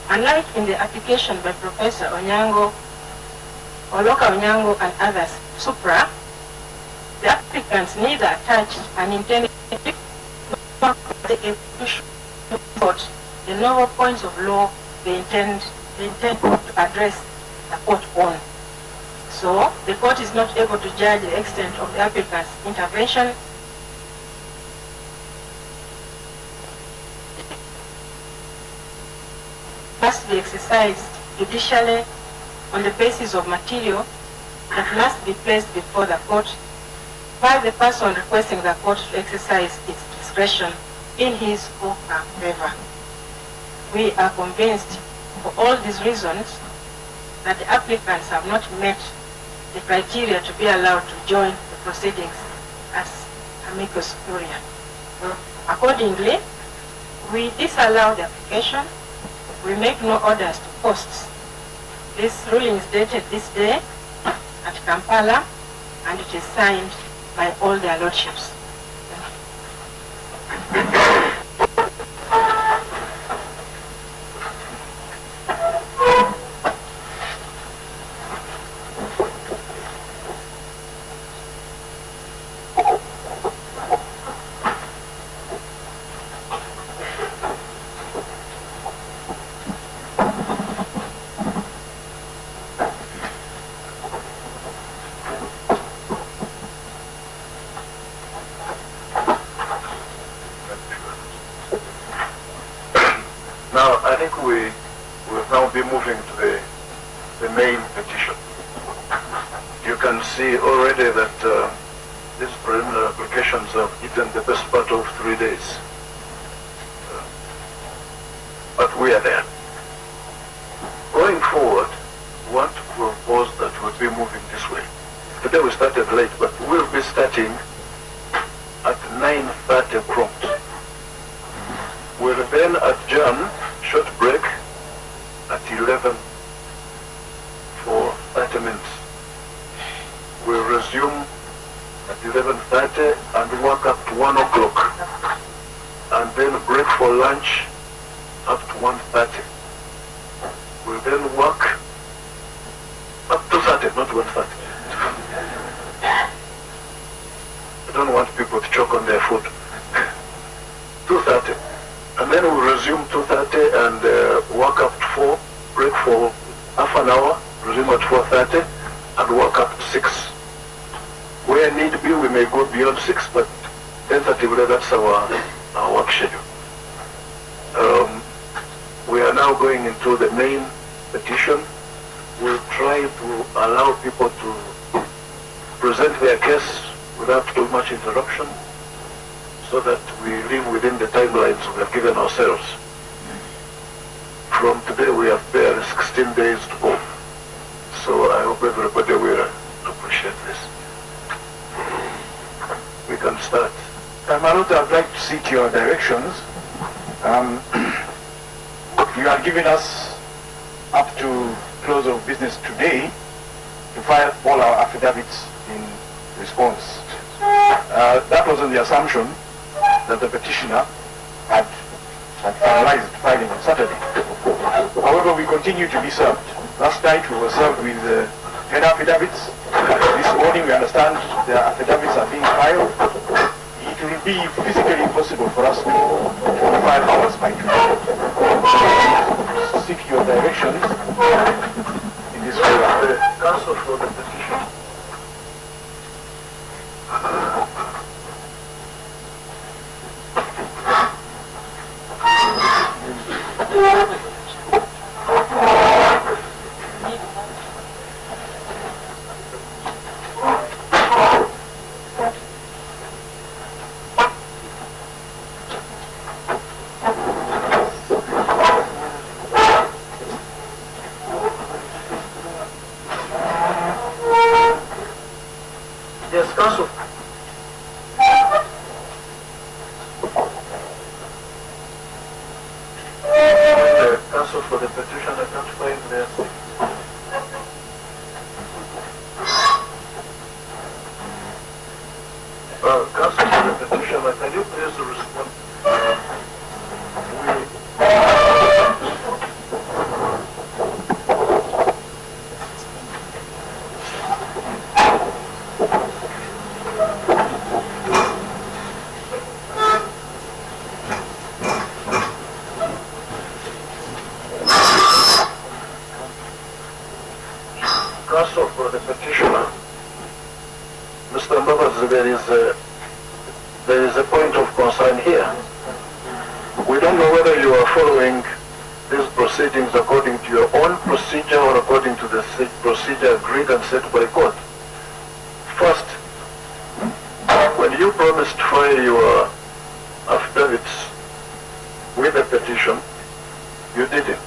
unlike in the application by Professor Onyango, Oloka Onyango and others, supra, the applicants neither attached an intended the novel points of law they intend to address the court on. So, the court is not able to judge the extent of the applicant's intervention must be exercised judicially on the basis of material that must be placed before the court, while the person requesting the court to exercise its discretion in his or her favor. We are convinced, for all these reasons, that the applicants have not met the criteria to be allowed to join the proceedings as amicus curiae. Accordingly, we disallow the application. We make no orders to posts. This ruling is dated this day at Kampala, and it is signed by all their lordships. See already that these preliminary applications have eaten the best part of 3 days. But we are there. Going forward, we want to propose that we'll be moving this way. Today we started late, but we'll be starting at 9:30 prompt. We'll then adjourn, short break, at 11 for 30 minutes. We'll resume at 11:30 and work up to 1 o'clock. And then break for lunch up to 1:30. We'll then work up to 2:30, not 1:30. I don't want people to choke on their food. 2:30. And then we'll resume 2:30 and work up to 4, break for half an hour, resume at 4:30 and work up to 6. Where need be, we may go beyond 6, but tentatively that's our work schedule. We are now going into the main petition. We'll try to allow people to present their case without too much interruption, so that we live within the timelines we have given ourselves. From today we have barely 16 days to go. So I hope everybody will appreciate this. We can start. Maruta, I'd like to seek your directions. You are giving us up to close of business today to file all our affidavits in response. That was on the assumption that the petitioner had finalized filing on Saturday. However, we continue to be served. Last night we were served with 10 affidavits. This morning we understand the affidavits are being filed. It will be physically impossible for us to file ours by today. Seek your directions in this regard. Counsel for the petition. Counsel for the petitioner, Mr. Mbabas, there is a point of concern here. We don't know whether you are following these proceedings according to your own procedure or according to the procedure agreed and set by court. file your affidavits with a petition, you didn't.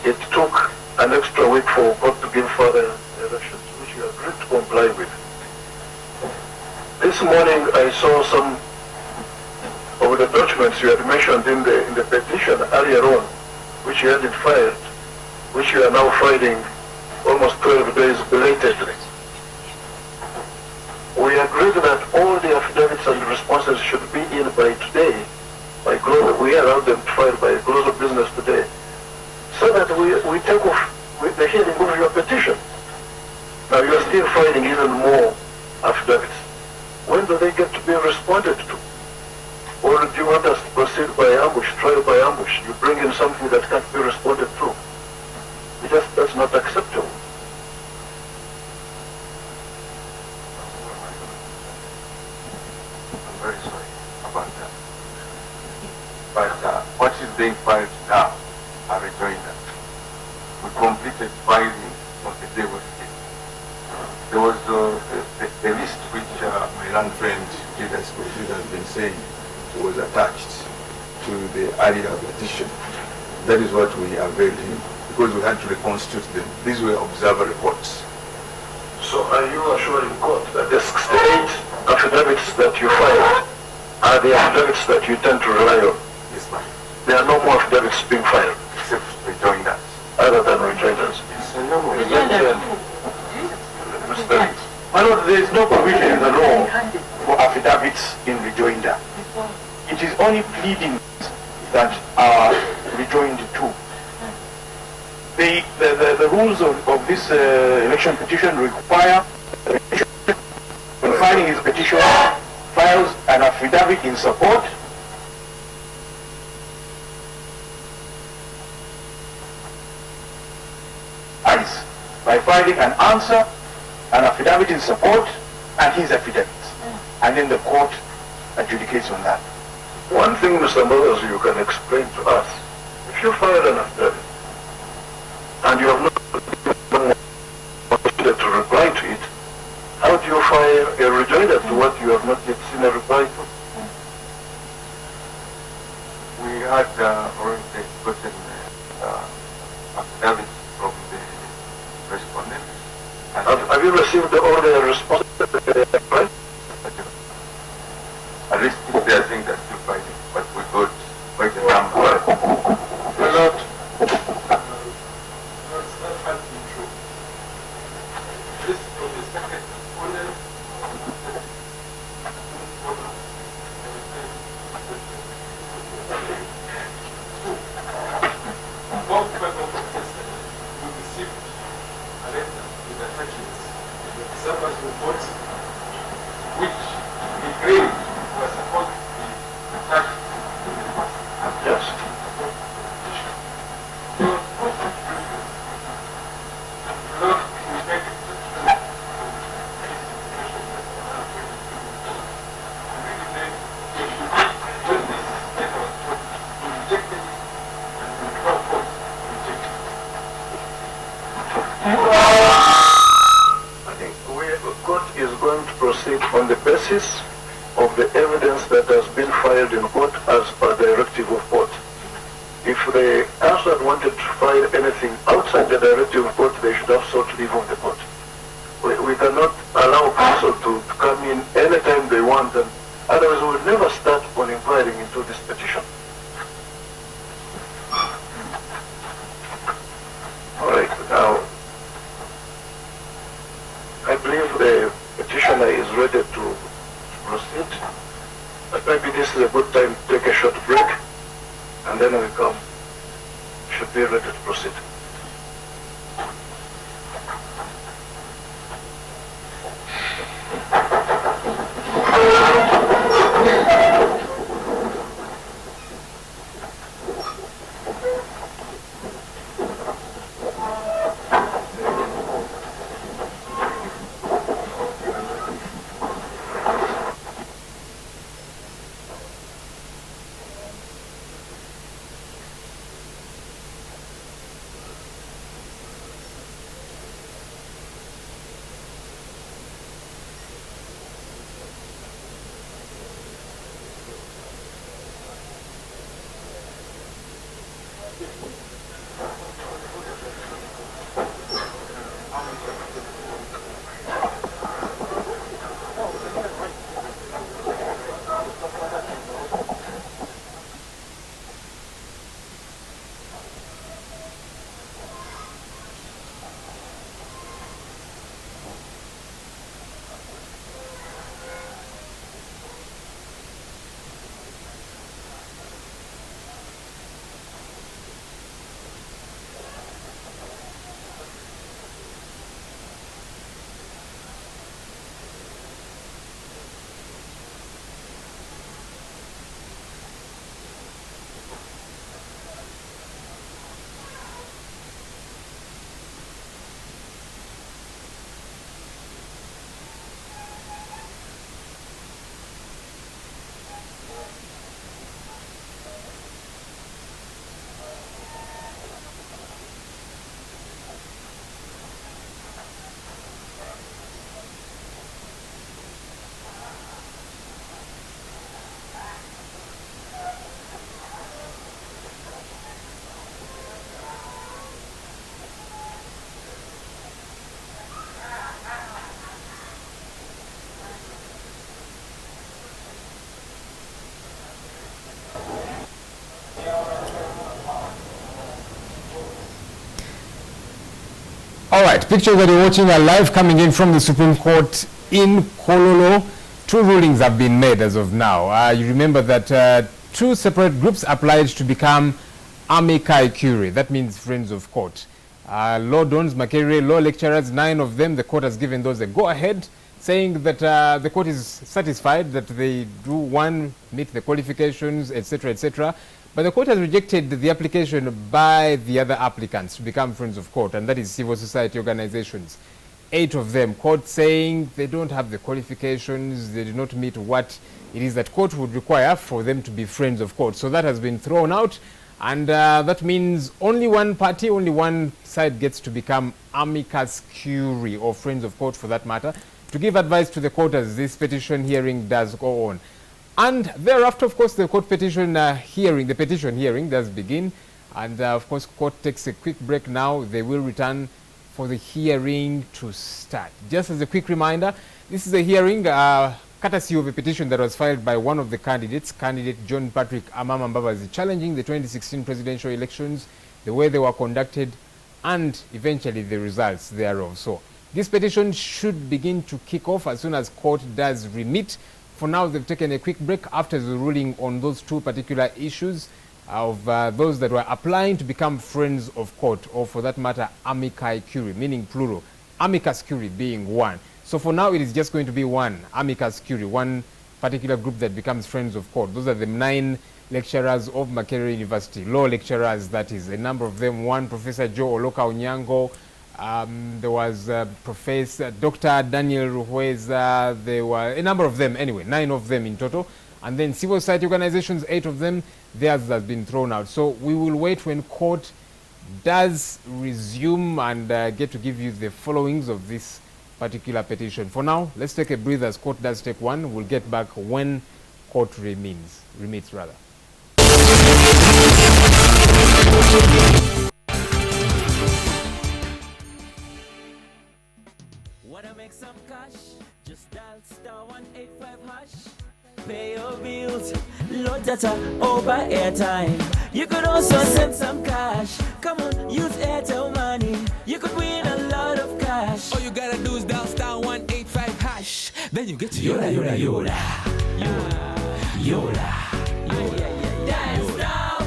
It took an extra week for court to give further directions, which you agreed to comply with. This morning I saw some of the documents you had mentioned in the petition earlier on, which you hadn't filed, which you are now filing almost 12 days belatedly. We agreed that all the affidavits and responses should be in by today, by close. We allowed them to file by close of business today, so that we take off with the hearing of your petition. Now you are still filing even more affidavits. When do they get to be responded to? Or do you want us to proceed by ambush, trial by ambush? You bring in something that can't be responded to. That's not acceptable. I'm very sorry about that. But what is being filed now are rejoinders. We completed filing on the day of the case. There was the list which my young friend Jude has been saying was attached to the earlier petition. That is what we availed him, because we had to reconstitute them. These were observer reports. So are you assuring court that the 68 affidavits that you filed are the affidavits that you tend to rely on? Yes, ma'am. There are no more affidavits being filed? Except rejoinders. Other than rejoinders? My Lord, there is no provision in the law for affidavits in rejoinder. It is only pleadings that are rejoined to. The rules of this election petition require when filing his petition, files an affidavit in support by filing an answer, an affidavit in support, and his affidavit. And then the court adjudicates on that. One thing, Mr. Moses, you can explain to us. If you file an affidavit, and you have not given to reply to it, how do you file a rejoinder to what you have not yet seen a reply to? We had already gotten affidavits from the respondent. Have you received all the responses? Right? At least they are saying that still fighting, but we got quite a number. My Lord, on the basis of the evidence that has been filed in court as per directive of court. If the counsel had wanted to file anything outside the directive of court, they should have sought leave of the court. We cannot allow counsel to come in anytime they want, and otherwise we will never start on inquiring into this petition. All right, now, I believe the petitioner is ready to proceed, but maybe this is a good time to take a short break, and then we come. Should be ready to proceed. All right, pictures that you're watching are live coming in from the Supreme Court in Kololo. Two rulings have been made as of now. You remember that two separate groups applied to become amici curiae. That means friends of court. Law dons, Makerere, law lecturers, 9 of them. The court has given those a go-ahead, saying that the court is satisfied that they do, one, meet the qualifications, etc., etc. But the court has rejected the application by the other applicants to become friends of court, and that is civil society organizations. 8 of them, court saying they don't have the qualifications, they do not meet what it is that court would require for them to be friends of court. So that has been thrown out, and that means only one party, only one side gets to become amicus curiae, or friends of court for that matter, to give advice to the court as this petition hearing does go on. And thereafter, of course, the court petition hearing, the petition hearing does begin. And of course, court takes a quick break now. They will return for the hearing to start. Just as a quick reminder, this is a hearing courtesy of a petition that was filed by one of the candidates, candidate John Patrick Amama Mbabazi, challenging the 2016 presidential elections, the way they were conducted, and eventually the results thereof. So this petition should begin to kick off as soon as court does remit. For now, they've taken a quick break after the ruling on those two particular issues of those that were applying to become friends of court, or for that matter, amici curiae, meaning plural, amicus curiae being one. So for now, it is just going to be one, amicus curiae, one particular group that becomes friends of court. Those are the 9 lecturers of Makerere University, law lecturers, that is, a number of them. One, Professor Joe Oloka Onyango. There was Professor Dr. Daniel Ruhweza. There were a number of them, anyway, 9 of them in total. And then civil society organizations, 8 of them, theirs has been thrown out. So we will wait when court does resume and get to give you the followings of this particular petition. For now, let's take a breather as court does take one. We'll get back when court remits rather. Wanna make some cash? Just dial *185#. Pay your bills, load data, or buy airtime. You could also send some cash. Come on, use Airtel money. You could win a lot of cash. All you gotta do is dial *185#. Then you get to Yola. Dial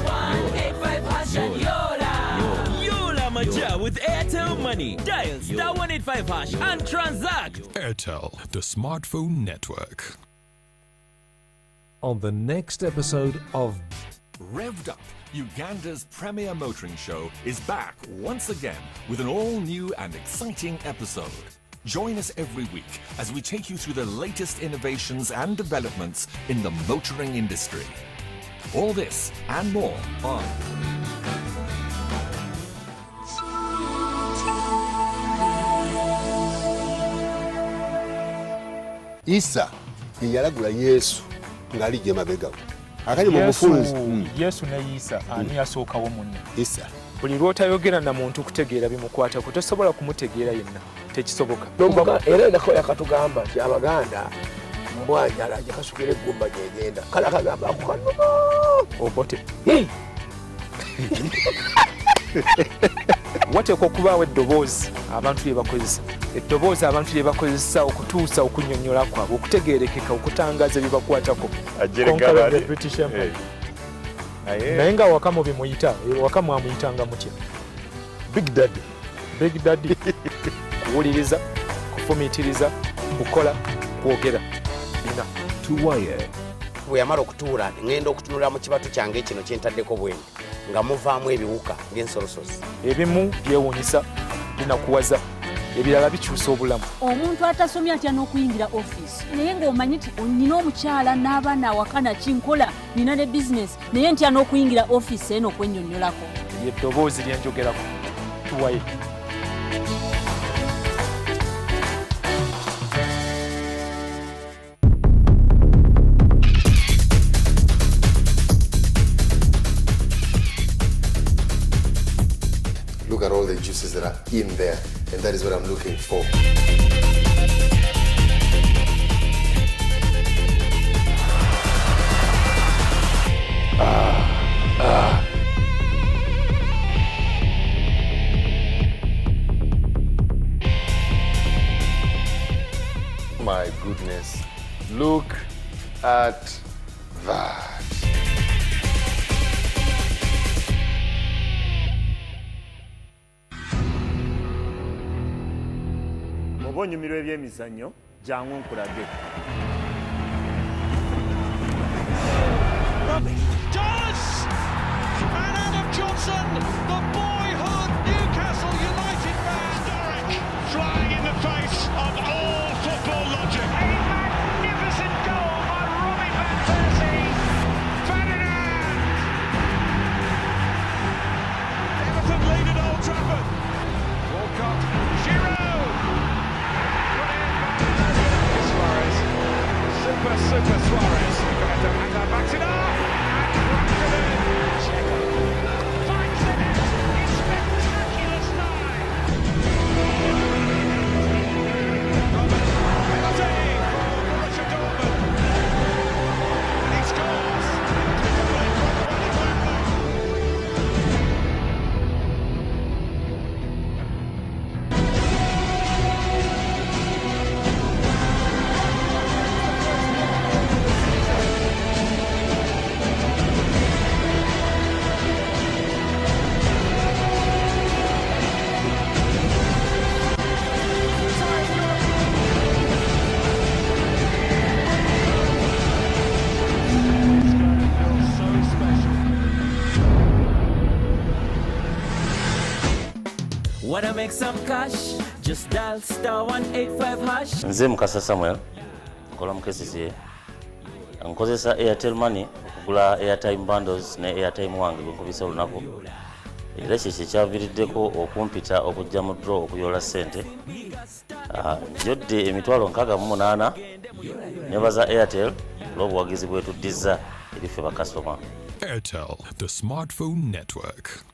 *185# and Yola Maja with Airtel money. Dial *185# and transact. Airtel, the smartphone network. On the next episode of Revved Up, Uganda's premier motoring show, is back once again with an all-new and exciting episode. Join us every week as we take you through the latest innovations and developments in the motoring industry. All this and more on Isa yeyalagula Yesu ng'alijja mabega we. Akali mu bufunzi. Yesu ne Isa ani yasookawo munne? Isa. Buli lw'otayogera na muntu kutegeera bimukwatako tosobola kumutegeera yenna, tekisoboka. Era ndako yakatugamba nti Abaganda mbwanjala ajja kasukira eggumba gyegenda. Kale akagamba ako kanuma. Obote. Wateekwa okubaawo eddoboozi abantu lye bakozesa. Eddoboozi abantu lye bakozesa okutuusa okunnyonnyola kwabwe, okutegeerekeka, okutangaza bye bakwatako. Petition. Naye nga Wakamu bimuyita, Wakamu amuyitanga mutya? Big Daddy. Big Daddy. Kuwuliriza, kufumiitiriza, kukola, kwogera. Bina. Tuwaye. Bwe yamala okutuula ngenda okutunula mu kibatu kyange kino kyentaddeko bwendi nga muvaamu ebiwuka ng'ensolosozi. Ebimu byewuunyisa, binakuwaza, ebirala bikyusa obulamu. Omuntu atasomye atya n'okuyingira ofiisi naye ng'omanyi nti nina omukyala n'abaana awaka nakinkola nina ne bizinesi naye ntya n'okuyingira ofiisi eno okwennyonnyolako. Eddoboozi lye njogerako. Tuwaye. Look at all the juices that are in there, and that is what I'm looking for. Yes. Look at that. Oba onyumirwa ebyemizannyo jangu nkulage. Does! And Adam Johnson, the boyhood Newcastle United man, historic, flying in the face of all football logic. A magnificent goal by Robin van Persie. Ferdinand! Everton lead at Old Trafford. Walcott, Giroud! Suarez. Super Suarez. That backs it up. Wanna make some cash? Just dial *185#. Nze Mukasa Samuel, nkola mu Kasese. Nkozesa Airtel Money okugula airtime bundles ne airtime wange bwenkubisa olunaku. Era ekyo kyekyaviiriddeko okumpita okujja mu draw okuyoola ssente. Jjodde emitwalo 68 nebaza Airtel olw'obuwagizi bwetuddiza eri ffe bakasitoma. Airtel, the smartphone network.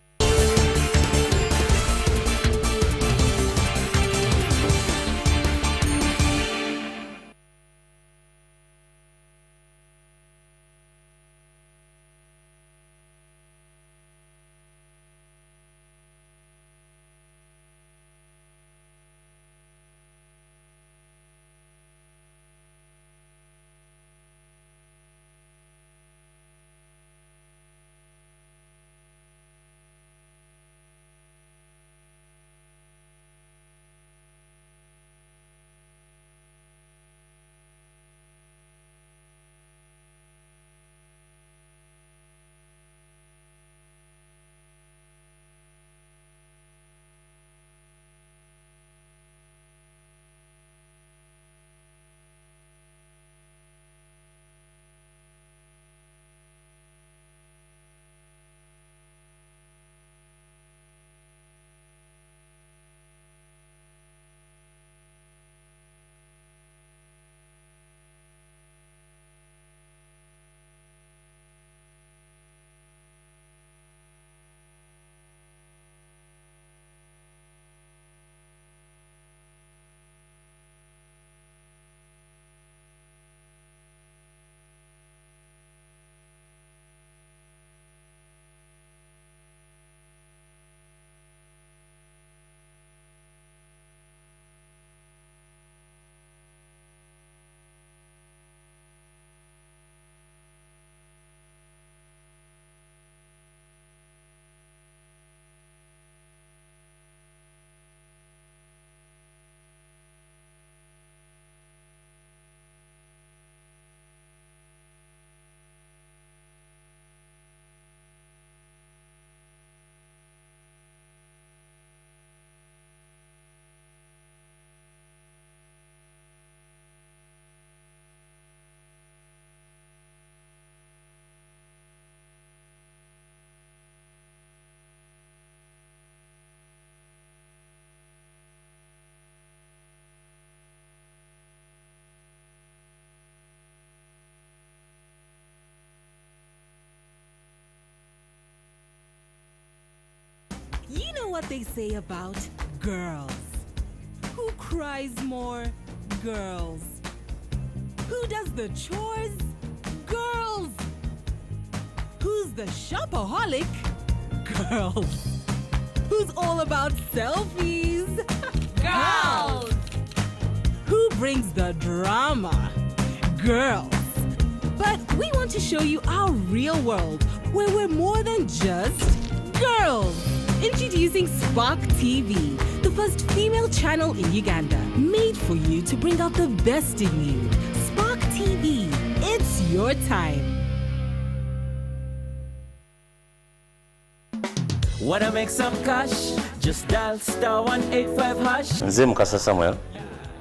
You know what they say about girls. Who cries more? Girls. Who does the chores? Girls. Who's the shopaholic? Girls. Who's all about selfies? Girls. Who brings the drama? Girls. But we want to show you our real world, where we're more than just girls. Introducing Spark TV, the first female channel in Uganda, made for you to bring out the best in you. Spark TV, it's your time. Wanna make some cash? Just dial *185#. Nze Mukasa Samuel,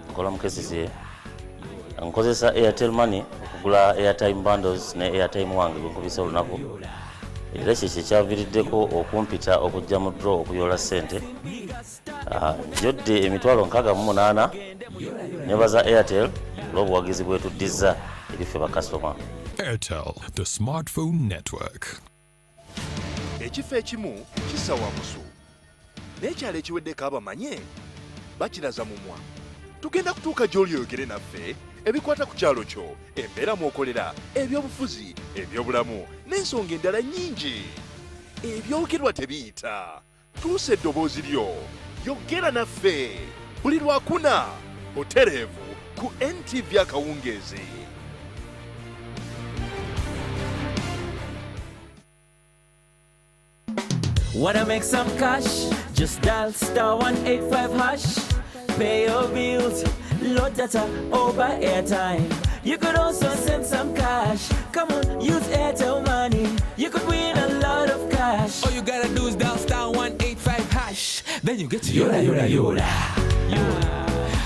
nkola mu Kasese. Nkozesa Airtel Money okugula airtime bundles ne airtime wange bwenkubisa olunaku. Era ekyo kyekyaviiriddeko okumpita okujja mu draw okuyola ssente. Njodde emitwalo 68 nebaza Airtel olw'obuwagizi bwetuddiza eri ffe bakasitoma. Airtel, the smartphone network. Ekifo ekimu kissa wamusu n'ekyalo ekiweddeko abamanye bakiraza mumwa. Tugenda kutuuka gy'oli oyogere naffe ebikwata ku kyalo kyo, embeera mw'okolera, ebyobufuzi, ebyobulamu n'ensonga endala nnyingi. Ebyogerwa tebiyita. Tuusa eddoboozi lyo, yogera naffe buli lwakuna butereevu ku NTV akawungeezi. Wanna make some cash? Just dial *185#. Pay your bills, load data, or buy airtime. You could also send some cash. Come on, use Airtel Money. You could win a lot of cash. All you gotta do is dial *185#. Then you get to Yola, Yola, Yola.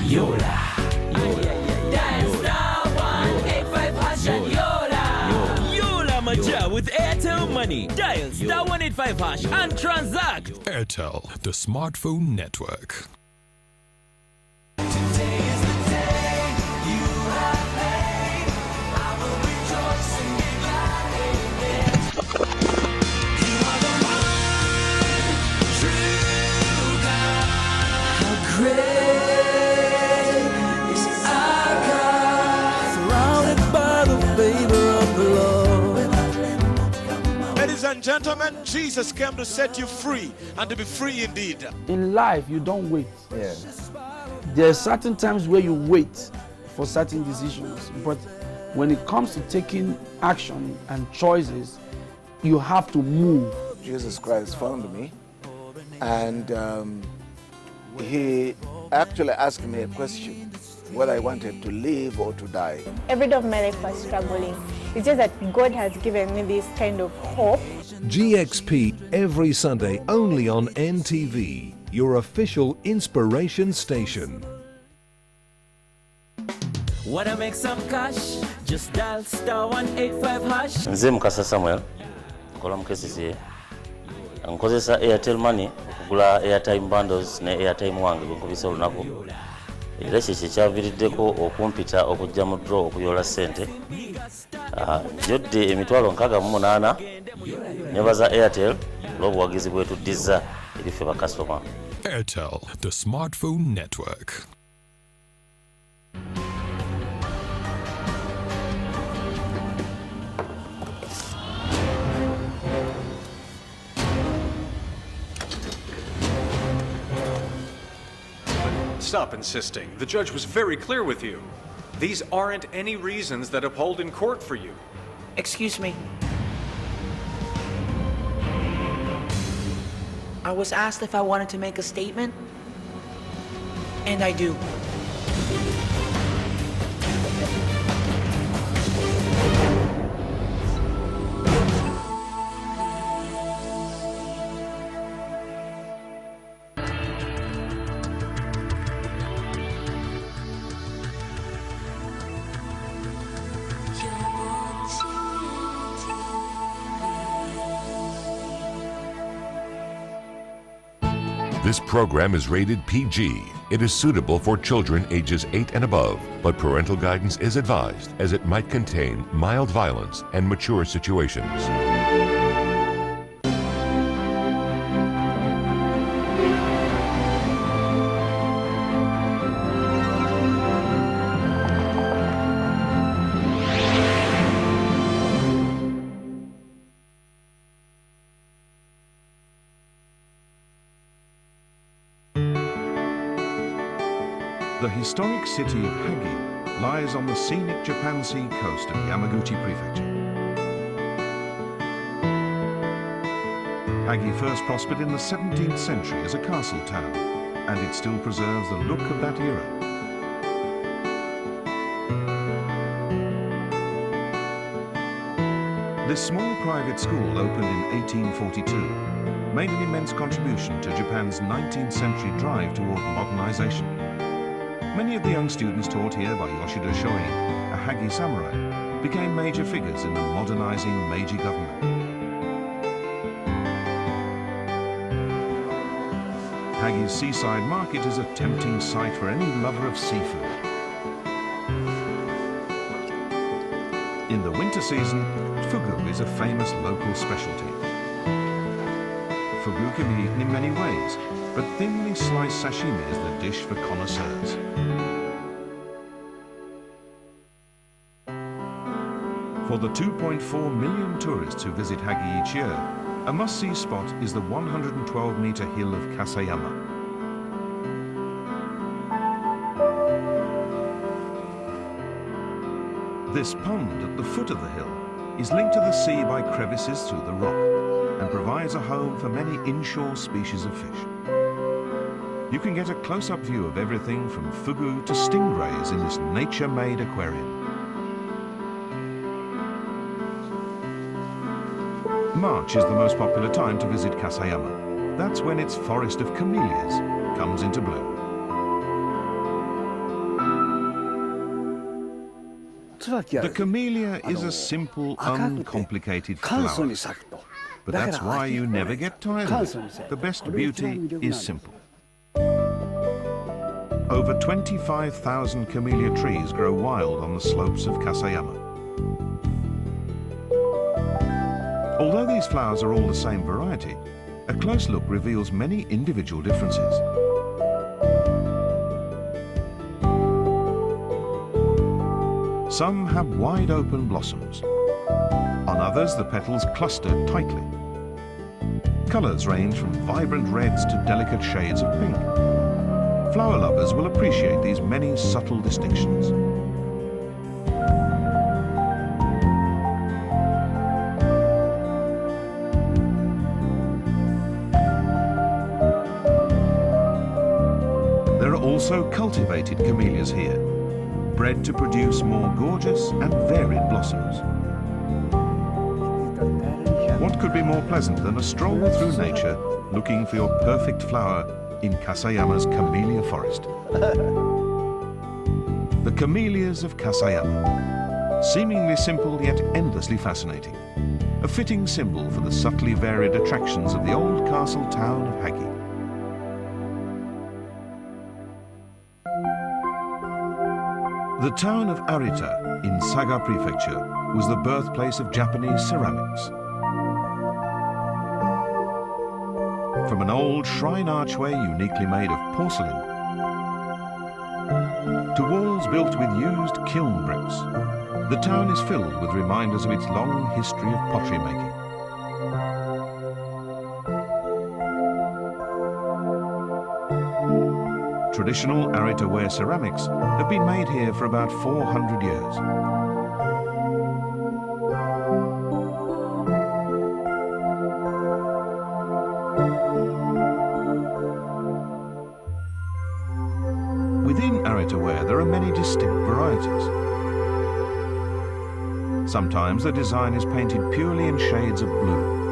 Yola. Dial *185# and Yola. Yola Maja with Airtel Money. Dial *185# and transact. Airtel, the smartphone network. Ladies and gentlemen, Jesus came to set you free and to be free indeed. In life, you don't wait. There are certain times where you wait for certain decisions, but when it comes to taking action and choices, you have to move. Jesus Christ found me, and he actually asked me a question, whether I wanted to live or to die. Every day of my life was struggling. It's just that God has given me this kind of hope. GXP every Sunday only on NTV, your official inspiration station. Wanna make some cash? Just dial *185#. Nze Mukasa Samuel, nkola mu Kasese. Nkozesa Airtel Money okugula airtime bundles ne airtime wange bwenkubisa olunaku. Era ekyo kyekyaviiriddeko okumpita okujja mu draw okuyola ssente. Njodde emitwalo 68 nebaza Airtel olw'obuwagizi bwetuddiza eri ffe bakasitoma. Airtel, the smartphone network. Stop insisting. The judge was very clear with you. These aren't any reasons that uphold in court for you. Excuse me. I was asked if I wanted to make a statement, and I do. This program is rated PG. It is suitable for children ages 8 and above, but parental guidance is advised as it might contain mild violence and mature situations. The historic city of Hagi lies on the scenic Japan Sea coast of Yamaguchi Prefecture. Hagi first prospered in the 17th century as a castle town, and it still preserves the look of that era. This small private school opened in 1842, made an immense contribution to Japan's 19th century drive toward modernization. Many of the young students taught here by Yoshida Shoei, a Hagi samurai, became major figures in the modernizing Meiji government. Hagi's seaside market is a tempting sight for any lover of seafood. In the winter season, fugu is a famous local specialty. Fugu can be eaten in many ways, but thinly sliced sashimi is the dish for connoisseurs. For the 2.4 million tourists who visit Hagi each year, a must-see spot is the 112-meter hill of Kaseyama. This pond at the foot of the hill is linked to the sea by crevices through the rock and provides a home for many inshore species of fish. You can get a close-up view of everything from fugu to stingrays in this nature-made aquarium. March is the most popular time to visit Kaseyama. That's when its forest of camellias comes into bloom. The camellia is a simple, uncomplicated flower. But that's why you never get tired of it. The best beauty is simple. Over 25,000 camellia trees grow wild on the slopes of Kaseyama. Although these flowers are all the same variety, a close look reveals many individual differences. Some have wide open blossoms. On others, the petals cluster tightly. Colours range from vibrant reds to delicate shades of pink. Flower lovers will appreciate these many subtle distinctions. There are also cultivated camellias here, bred to produce more gorgeous and varied blossoms. What could be more pleasant than a stroll through nature looking for your perfect flower in Kaseyama's camellia forest? The camellias of Kaseyama, seemingly simple yet endlessly fascinating, a fitting symbol for the subtly varied attractions of the old castle town of Hagi. The town of Arita in Saga Prefecture was the birthplace of Japanese ceramics. From an old shrine archway uniquely made of porcelain to walls built with used kiln bricks, the town is filled with reminders of its long history of pottery making. Traditional Arita-ware ceramics have been made here for about 400 years. Within Arita-ware there are many distinct varieties. Sometimes the design is painted purely in shades of blue.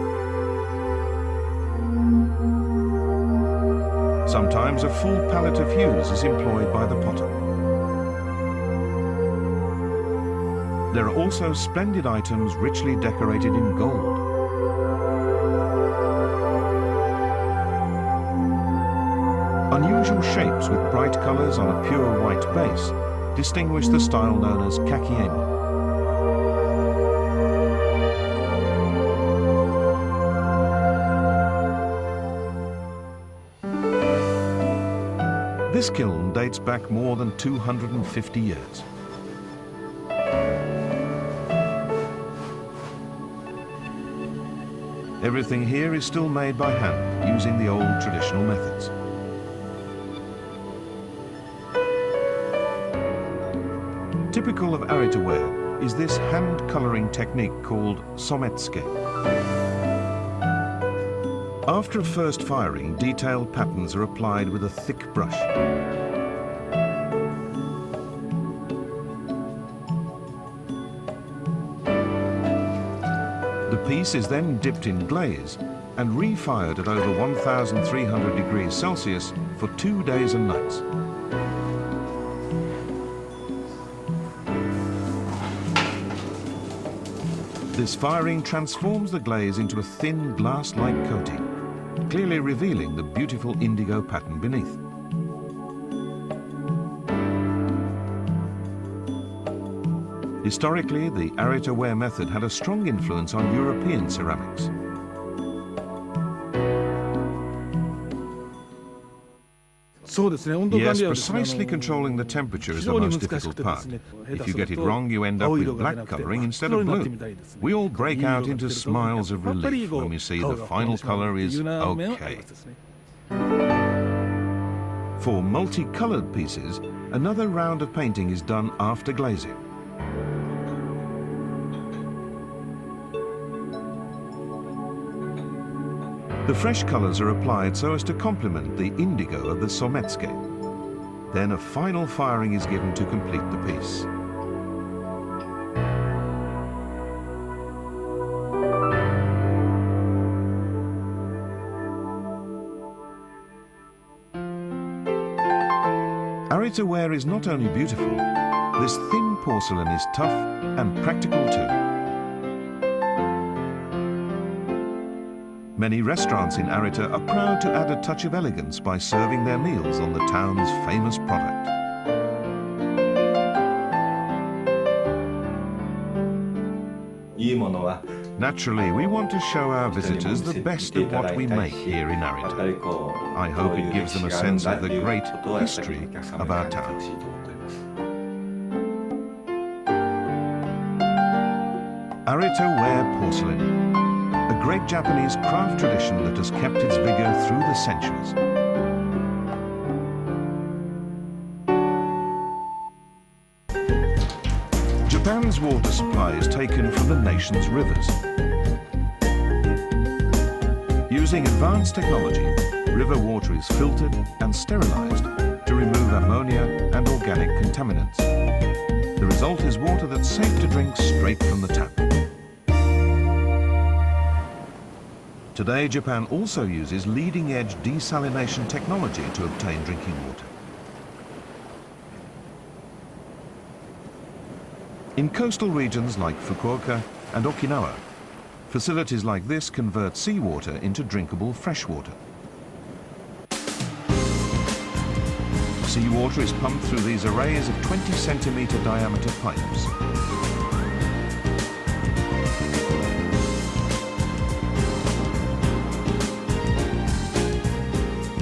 Sometimes a full palette of hues is employed by the potter. There are also splendid items richly decorated in gold. Unusual shapes with bright colours on a pure white base distinguish the style known as kakiemi. This kiln dates back more than 250 years. Everything here is still made by hand, using the old traditional methods. Typical of arita-ware is this hand-colouring technique called sometske. After a first firing, detailed patterns are applied with a thick brush. The piece is then dipped in glaze and refired at over 1,300 degrees Celsius for 2 days and nights. This firing transforms the glaze into a thin glass-like coating, clearly revealing the beautiful indigo pattern beneath. Historically, the arita-ware method had a strong influence on European ceramics. Yes, precisely controlling the temperature is the most difficult part. If you get it wrong, you end up with black colouring instead of blue. We all break out into smiles of relief when we see the final colour is okay. For multicoloured pieces, another round of painting is done after glazing. The fresh colours are applied so as to complement the indigo of the sometske. Then a final firing is given to complete the piece. Arita-ware is not only beautiful, this thin porcelain is tough and practical too. Many restaurants in Arita are proud to add a touch of elegance by serving their meals on the town's famous product. Naturally, we want to show our visitors the best of what we make here in Arita. I hope it gives them a sense of the great history of our town. Arita-ware porcelain. A great Japanese craft tradition that has kept its vigour through the centuries. Japan's water supply is taken from the nation's rivers. Using advanced technology, river water is filtered and sterilised to remove ammonia and organic contaminants. The result is water that's safe to drink straight from the tap. Today, Japan also uses leading-edge desalination technology to obtain drinking water. In coastal regions like Fukuoka and Okinawa, facilities like this convert seawater into drinkable freshwater. Seawater is pumped through these arrays of 20-centimetre diameter pipes.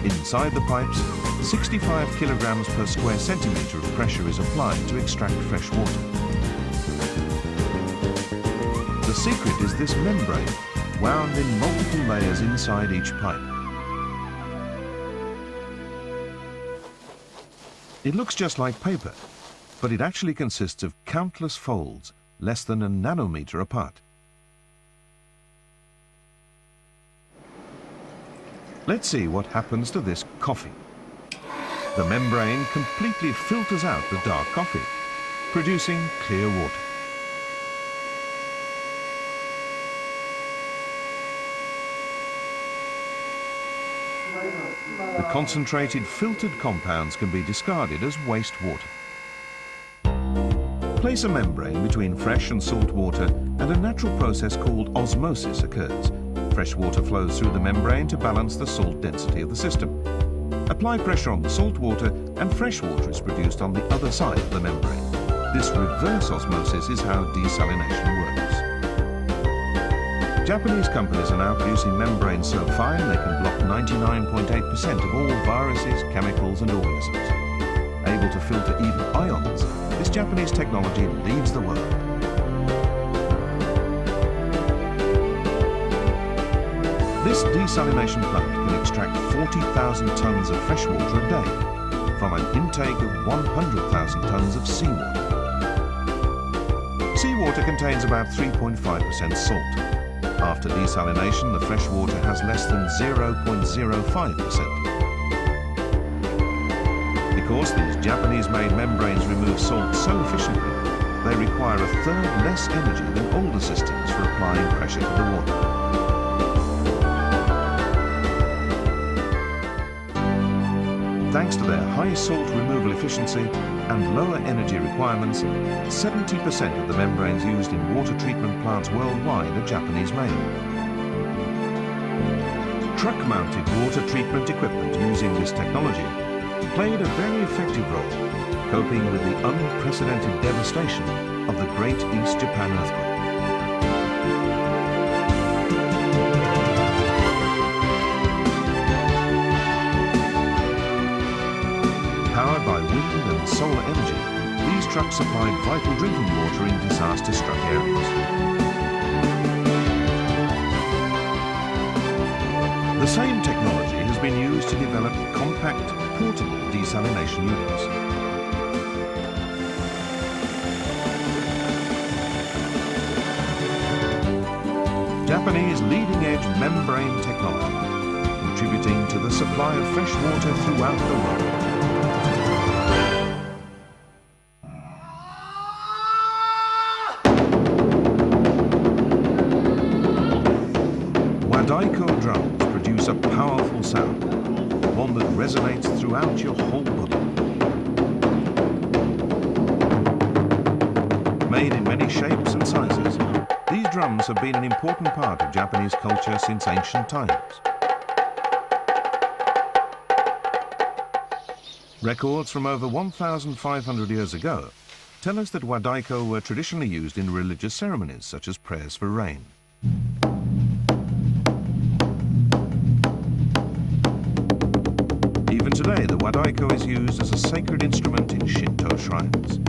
Inside the pipes, 65 kilograms per square centimetre of pressure is applied to extract fresh water. The secret is this membrane, wound in multiple layers inside each pipe. It looks just like paper, but it actually consists of countless folds, less than a nanometre apart. Let's see what happens to this coffee. The membrane completely filters out the dark coffee, producing clear water. The concentrated filtered compounds can be discarded as wastewater. Place a membrane between fresh and salt water and a natural process called osmosis occurs. Fresh water flows through the membrane to balance the salt density of the system. Apply pressure on the salt water and fresh water is produced on the other side of the membrane. This reverse osmosis is how desalination works. Japanese companies are now producing membranes so fine they can block 99.8% of all viruses, chemicals and organisms. Able to filter even ions, this Japanese technology leads the world. This desalination plant can extract 40,000 tonnes of fresh water a day from an intake of 100,000 tonnes of seawater. water contains about 3.5% salt. After desalination, the fresh water has less than 0.05%. Because these Japanese-made membranes remove salt so efficiently, they require a third less energy than older systems for applying pressure to the water. Thanks to their high salt removal efficiency and lower energy requirements, 70% of the membranes used in water treatment plants worldwide are Japanese-made. Truck-mounted water treatment equipment using this technology played a very effective role, coping with the unprecedented devastation of the Great East Japan earthquake. Powered by wind and solar energy, these trucks supplied vital drinking water in disaster-struck areas. The same technology has been used to develop compact, portable desalination units. Japanese leading-edge membrane technology, contributing to the supply of fresh water throughout the world. Wadaiko drums produce a powerful sound, one that resonates throughout your whole body. Made in many shapes and sizes, these drums have been an important part of Japanese culture since ancient times. Records from over 1,500 years ago tell us that wadaiko were traditionally used in religious ceremonies such as prayers for rain. Even today, the wadaiko is used as a sacred instrument in Shinto shrines.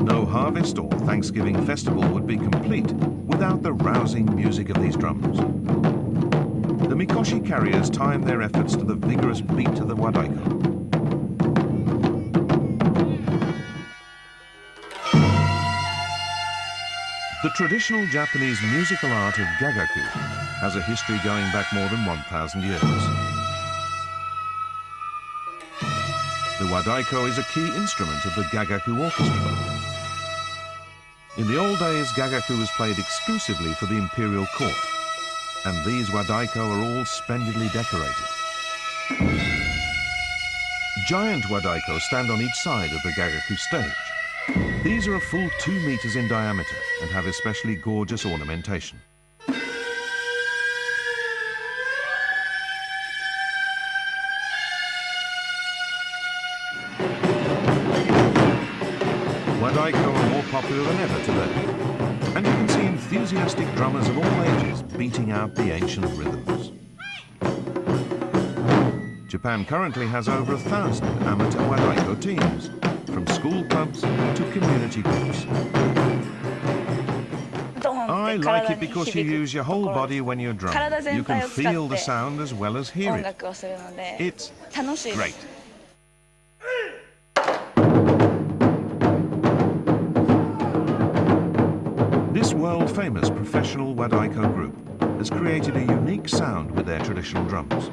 No harvest or Thanksgiving festival would be complete without the rousing music of these drums. The Mikoshi carriers time their efforts to the vigorous beat of the wadaiko. The traditional Japanese musical art of gagaku has a history going back more than 1,000 years. The wadaiko is a key instrument of the gagaku orchestra. In the old days, gagaku was played exclusively for the imperial court, and these wadaiko are all splendidly decorated. Giant wadaiko stand on each side of the gagaku stage. These are a full 2 meters in diameter and have especially gorgeous ornamentation. Wadaiko are more popular than ever today, and you can see enthusiastic drummers of all ages beating out the ancient rhythms. Japan currently has over 1,000 amateur wadaiko teams, from school clubs to community groups. I like it because you use your whole body when you're drumming. You can feel the sound as well as hear it. It's great. This world-famous professional wadaiko group has created a unique sound with their traditional drums.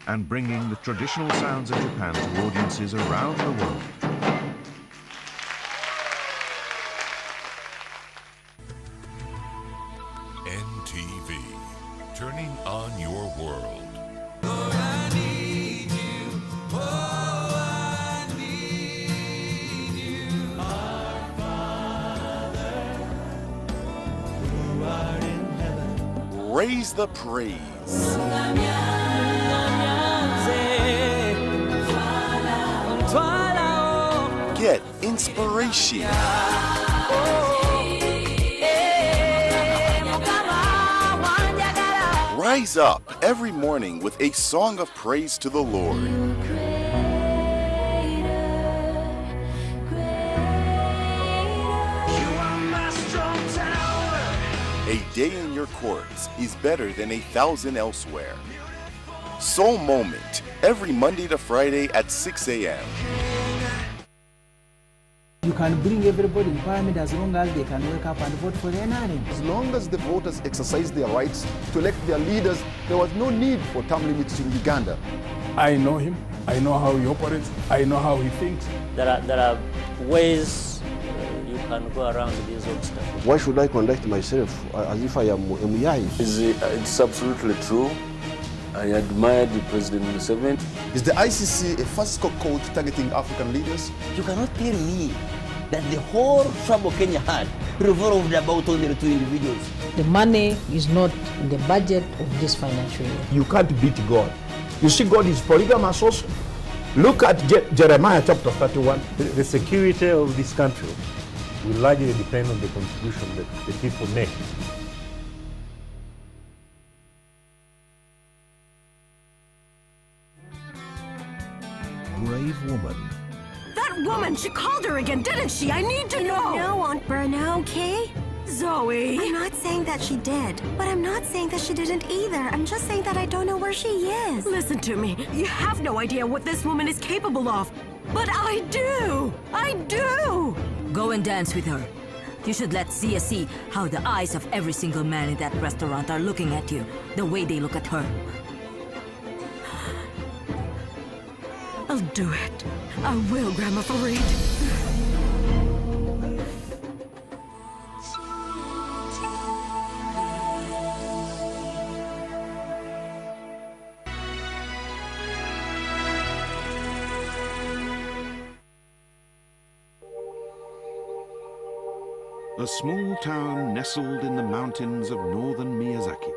And bringing the traditional sounds of Japan to audiences around the world. NTV, turning on your world. raise the praise. Get inspiration. Rise up every morning with a song of praise to the Lord. A day in your courts is better than 1,000 elsewhere. Soul Moment, every Monday to Friday at 6 a.m. You can bring everybody in parliament as long as they can wake up and vote for the NRM. As long as the voters exercise their rights to elect their leaders, there was no need for term limits in Uganda. I know him. I know how he operates. I know how he thinks. There are ways you can go around these obstacles. Why should I conduct myself as if I am Muyai? It's absolutely true. I admired President Museveni. Is the ICC a fascistic court targeting African leaders? You cannot tell me that the whole trouble Kenya had revolved about only the two individuals. The money is not in the budget of this financial year. You can't beat God. You see, God is polygamous also. Look at Jeremiah chapter 31. The security of this country will largely depend on the contribution that the people make. Brave woman. That woman, she called her again, didn't she? I need to know. No, Aunt Berna, okay? Zoe. I'm not saying that she did, but I'm not saying that she didn't either. I'm just saying that I don't know where she is. Listen to me. You have no idea what this woman is capable of. But I do. I do. Go and dance with her. You should let Sia see how the eyes of every single man in that restaurant are looking at you, the way they look at her. I'll do it. I will, Grandma Farid. A small town nestled in the mountains of northern Miyazaki.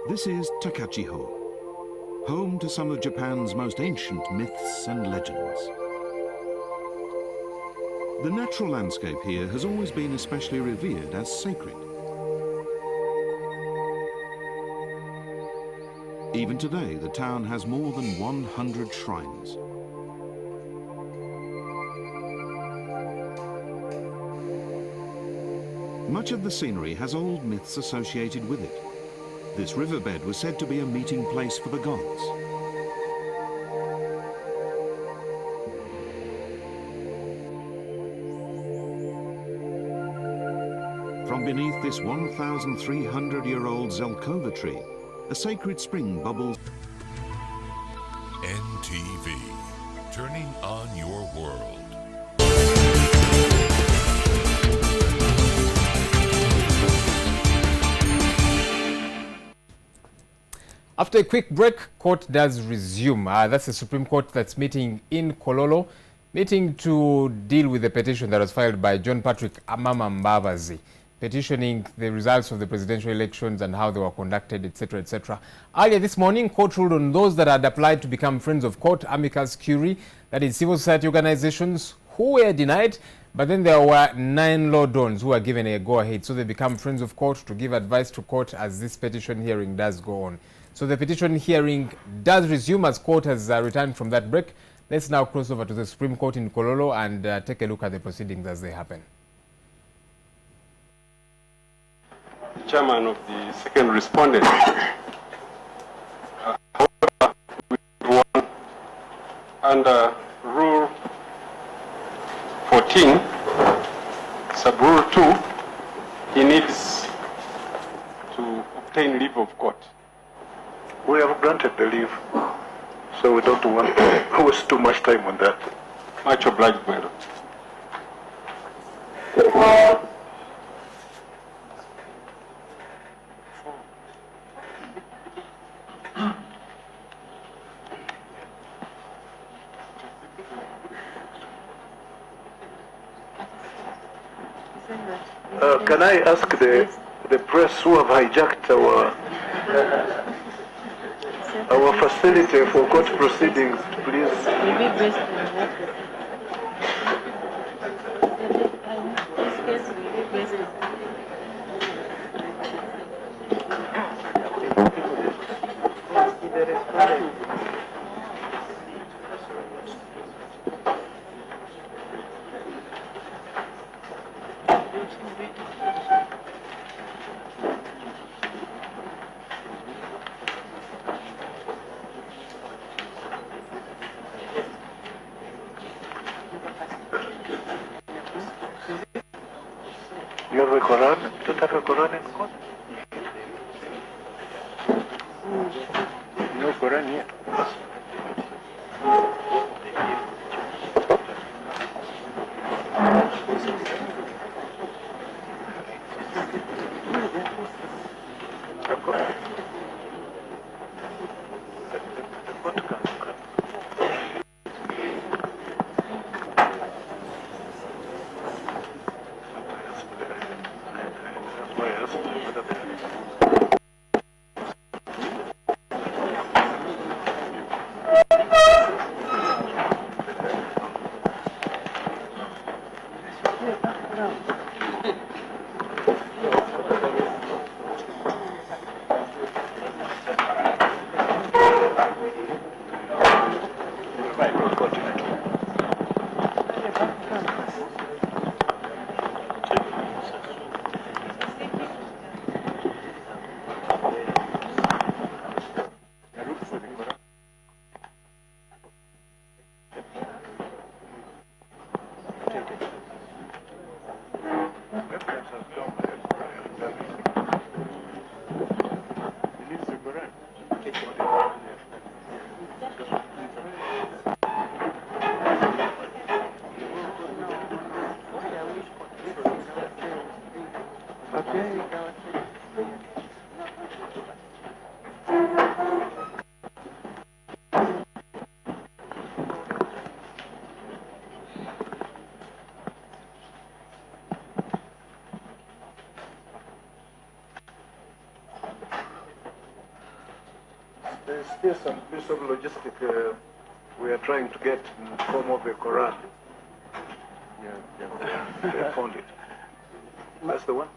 This is Takachiho, home to some of Japan's most ancient myths and legends. The natural landscape here has always been especially revered as sacred. Even today, the town has more than 100 shrines. Much of the scenery has old myths associated with it. This riverbed was said to be a meeting place for the gods. From beneath this 1,300-year-old Zelkova tree, a sacred spring bubbles. NTV, turning on your world. After a quick break, court does resume. That's the Supreme Court that's meeting in Kololo, meeting to deal with the petition that was filed by John Patrick Amama Mbavazi, petitioning the results of the presidential elections and how they were conducted, etc., etc. Earlier this morning, court ruled on those that had applied to become friends of court, amicus curiae, that is civil society organizations, who were denied, but then there were 9 law dons who were given a go-ahead. So they become friends of court to give advice to court as this petition hearing does go on. So the petition hearing does resume as court has returned from that break. Let's now cross over to the Supreme Court in Kololo and take a look at the proceedings as they happen. Chairman of the second respondent. Under Rule 14, Sub-Rule 2, he needs to obtain leave of court. We have granted the leave, so we don't want to waste too much time on that. Much obliged, my lord. Can I ask the the press who have hijacked our facility for court proceedings, please. You have a Quran? Don't have a Quran in court? No Quran here. There's still some piece of logistic we are trying to get in the form of a Quran. Yeah, they found it. That's the one.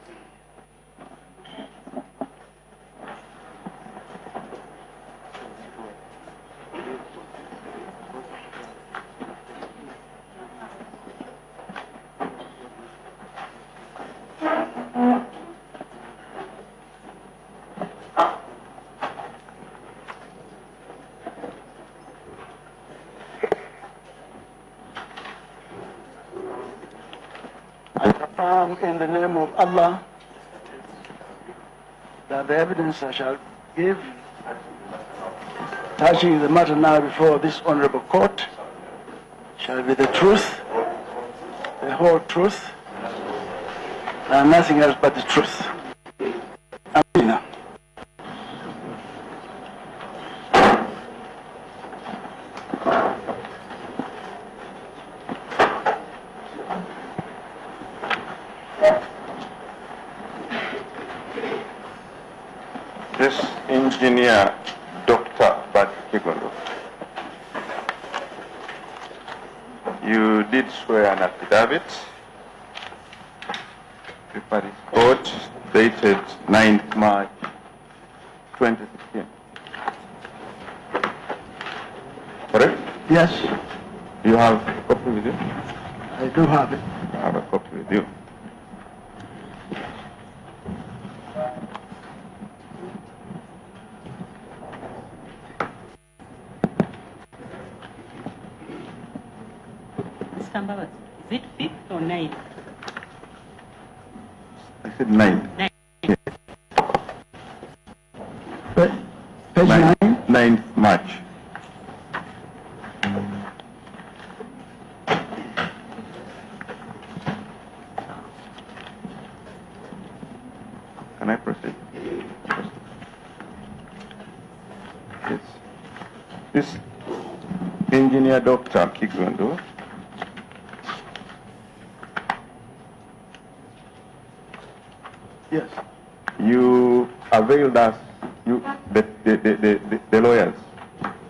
In the name of Allah, that the evidence I shall give touching the matter now before this honorable court shall be the truth, the whole truth, and nothing else but the truth. Amina. This engineer, Dr. Bad Kigondo, you did swear an affidavit, prepared court dated 9th March 2016. Correct? Yes. You have a copy with you? I do have it. I have a copy with you. Is it 5th or 9th? I said 9th. 9th March. Can I proceed? Yes. This engineer Dr. Kigondo Yes. You availed us, the lawyers,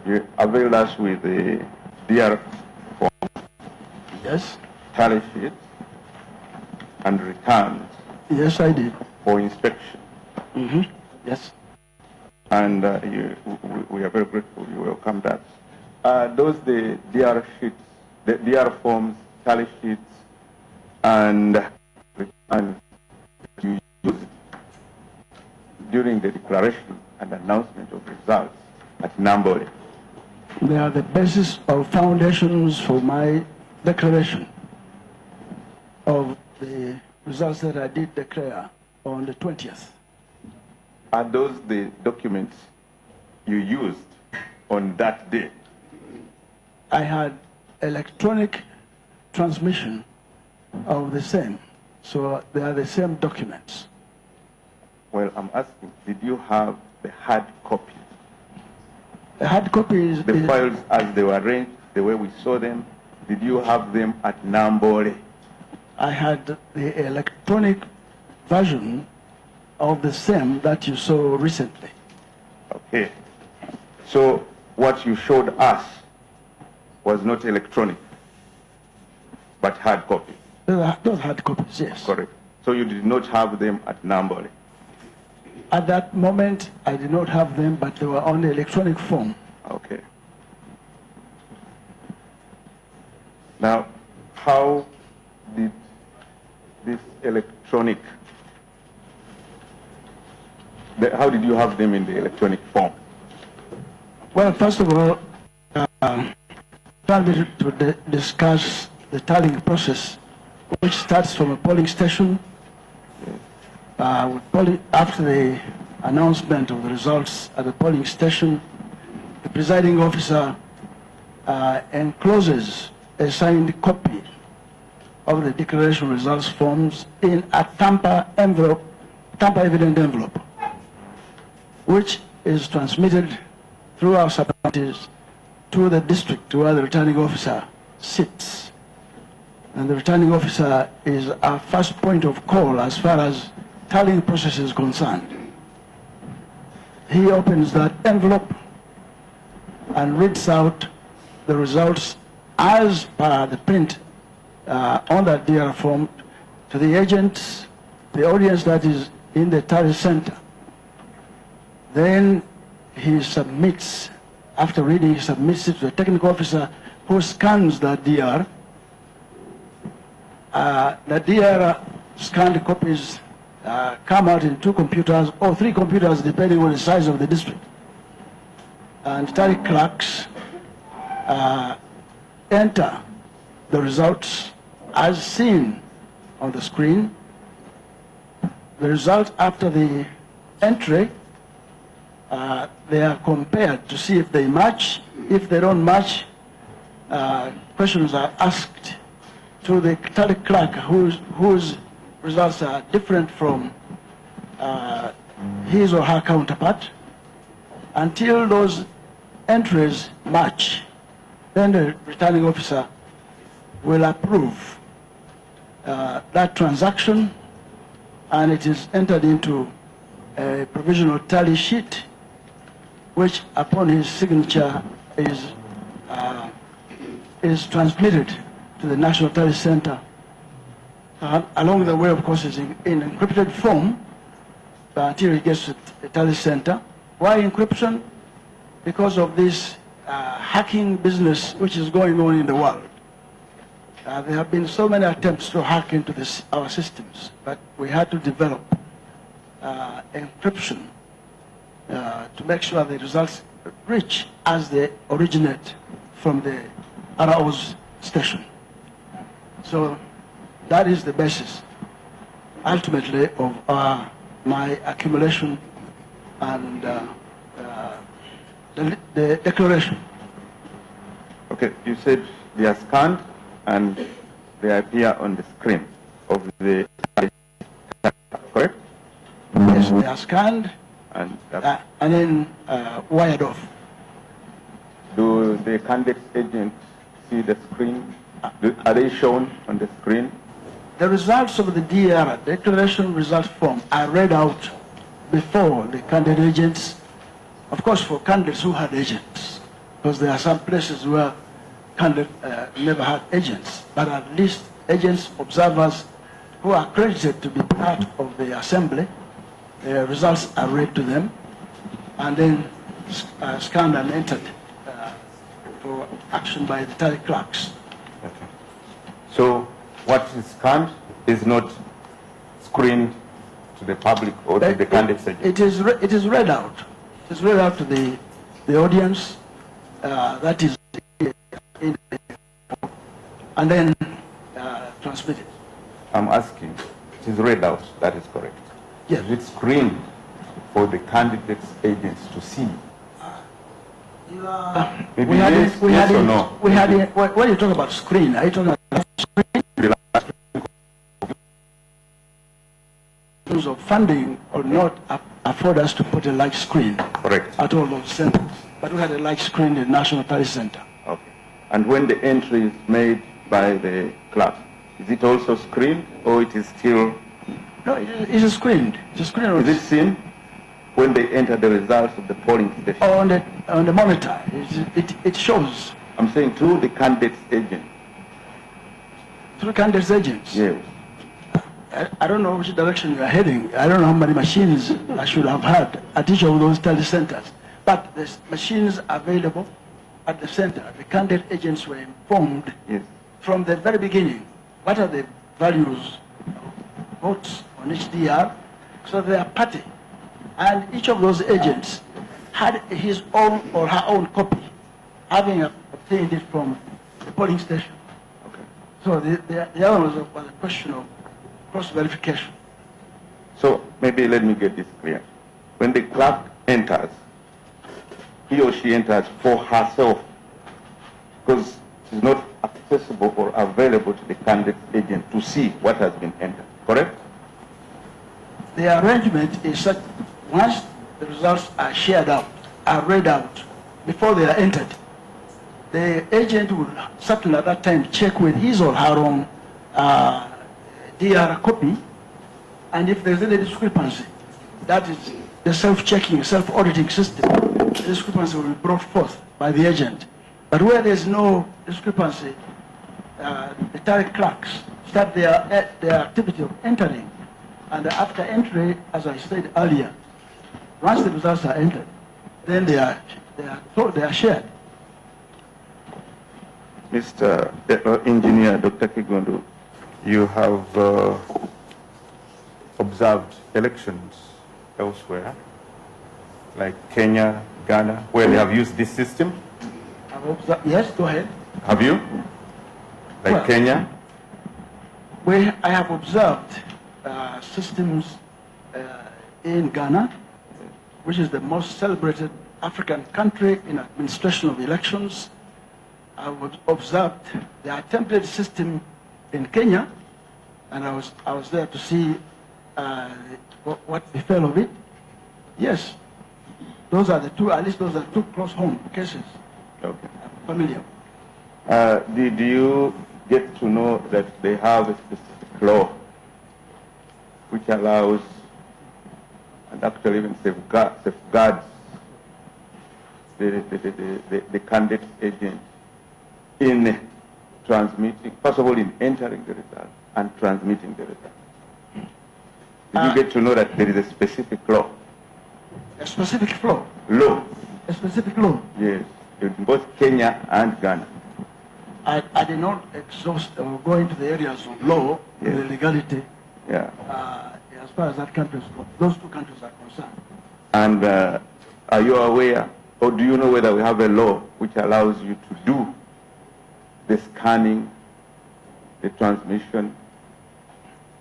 you availed us with the DR form. Yes. Tally sheets and returns. Yes, I did. For inspection. Mm-hmm. Yes. And we are very grateful. You welcome that. Those the DR sheets, the DR forms, tally sheets, and you used during the declaration and announcement of results at Nambole. They are the basis of foundations for my declaration of the results that I did declare on the 20th. Are those the documents you used on that day? I had electronic transmission of the same, so they are the same documents. Well, I'm asking, did you have the hard copy? The hard copies... The files as they were arranged, the way we saw them, did you have them at Nambole? I had the electronic version of the same that you saw recently. Okay. So what you showed us was not electronic, but hard copy. Those hard copies, yes. Correct. So you did not have them at Nambole? At that moment, I did not have them, but they were on the electronic form. Okay. Now, how did this electronic, how did you have them in the electronic form? Well, first of all, started to discuss the tallying process, which starts from a polling station. After the announcement of the results at the polling station, the presiding officer encloses a signed copy of the declaration results forms in a tamper evident envelope, which is transmitted through our subcommittees to the district where the returning officer sits. And the returning officer is our first point of call as far as tallying process is concerned. He opens that envelope and reads out the results as per the print on that DR form to the agents, the audience that is in the tally center. Then he submits, after reading, he submits it to the technical officer who scans that DR. The DR scanned copies come out in 2 computers or 3 computers depending on the size of the district. And tally clerks enter the results as seen on the screen. The result after the entry, they are compared to see if they match. If they don't match, questions are asked to the tally clerk whose results are different from his or her counterpart. Until those entries match, then the returning officer will approve that transaction, and it is entered into a provisional tally sheet, which upon his signature is transmitted to the National Tally Center. Along the way, of course, is in encrypted form until it gets to the Tally Center. Why encryption? Because of this hacking business which is going on in the world. There have been so many attempts to hack into our systems, but we had to develop encryption to make sure the results reach as they originate from the RO's station. So that is the basis, ultimately, of my accumulation and the declaration. Okay, you said they are scanned and they appear on the screen of the correct? Yes, they are scanned and then wired off. Do the candidate agents see the screen? Are they shown on the screen? The results of the DR, declaration result form, are read out before the candidate agents, of course for candidates who had agents, because there are some places where candidates never had agents, but at least agents, observers who are accredited to be part of the assembly, the results are read to them and then scanned and entered for action by the tally clerks. Okay. So what is scanned is not screened to the public or to the candidates agent? It is read out. It is read out to the audience. That is in, and then transmitted. I'm asking, it is read out, that is correct. Yes. Is it screened for the candidates agents to see? Maybe yes or no? When you talk about screen, are you talking about screen? In terms of funding or not afford us to put a large screen. Correct. At all those centers. But we had a large screen in the National Tally Center. Okay. And when the entry is made by the clerk, is it also screened or it is still? No, it is screened. It is screened. Is it seen when they enter the results of the polling station? On the monitor, it shows. I'm saying through the candidate's agent. Through candidate's agents? Yes. I don't know which direction you are heading. I don't know how many machines I should have had at each of those tally centers. But the machines available at the center, the candidate agents were informed from the very beginning what are the values of votes on each DR, so they are party. And each of those agents had his own or her own copy, having obtained it from the polling station. Okay. So the other was a question of cross-verification. So maybe let me get this clear. When the clerk enters, he or she enters for herself because it is not accessible or available to the candidate agent to see what has been entered, correct? The arrangement is such, once the results are shared out, are read out, before they are entered, the agent will certainly at that time check with his or her own DR copy, and if there's any discrepancy, that is the self-checking, self-auditing system, the discrepancy will be brought forth by the agent. But where there's no discrepancy, the tally clerks start their activity of entering, and after entry, as I said earlier, once the results are entered, then they are shared. Mr. Engineer Dr. Kigundu, you have observed elections elsewhere, like Kenya, Ghana, where they have used this system? Yes, go ahead. Have you? Like well, Kenya? I have observed systems in Ghana, which is the most celebrated African country in administration of elections. I have observed the attempted system in Kenya, and I was there to see what befell of it. Yes, those are the two, at least those are two close home cases. Okay. I'm familiar. Did you get to know that they have a specific law which allows and actually even safeguards the candidate agent in transmitting, first of all, in entering the result and transmitting the result? Did you get to know that there is a specific law? A specific law? Law. A specific law? Yes, in both Kenya and Ghana. I did not exhaust or go into the areas of law, the legality, as far as that country, those two countries are concerned. And are you aware, or do you know whether we have a law which allows you to do the scanning, the transmission,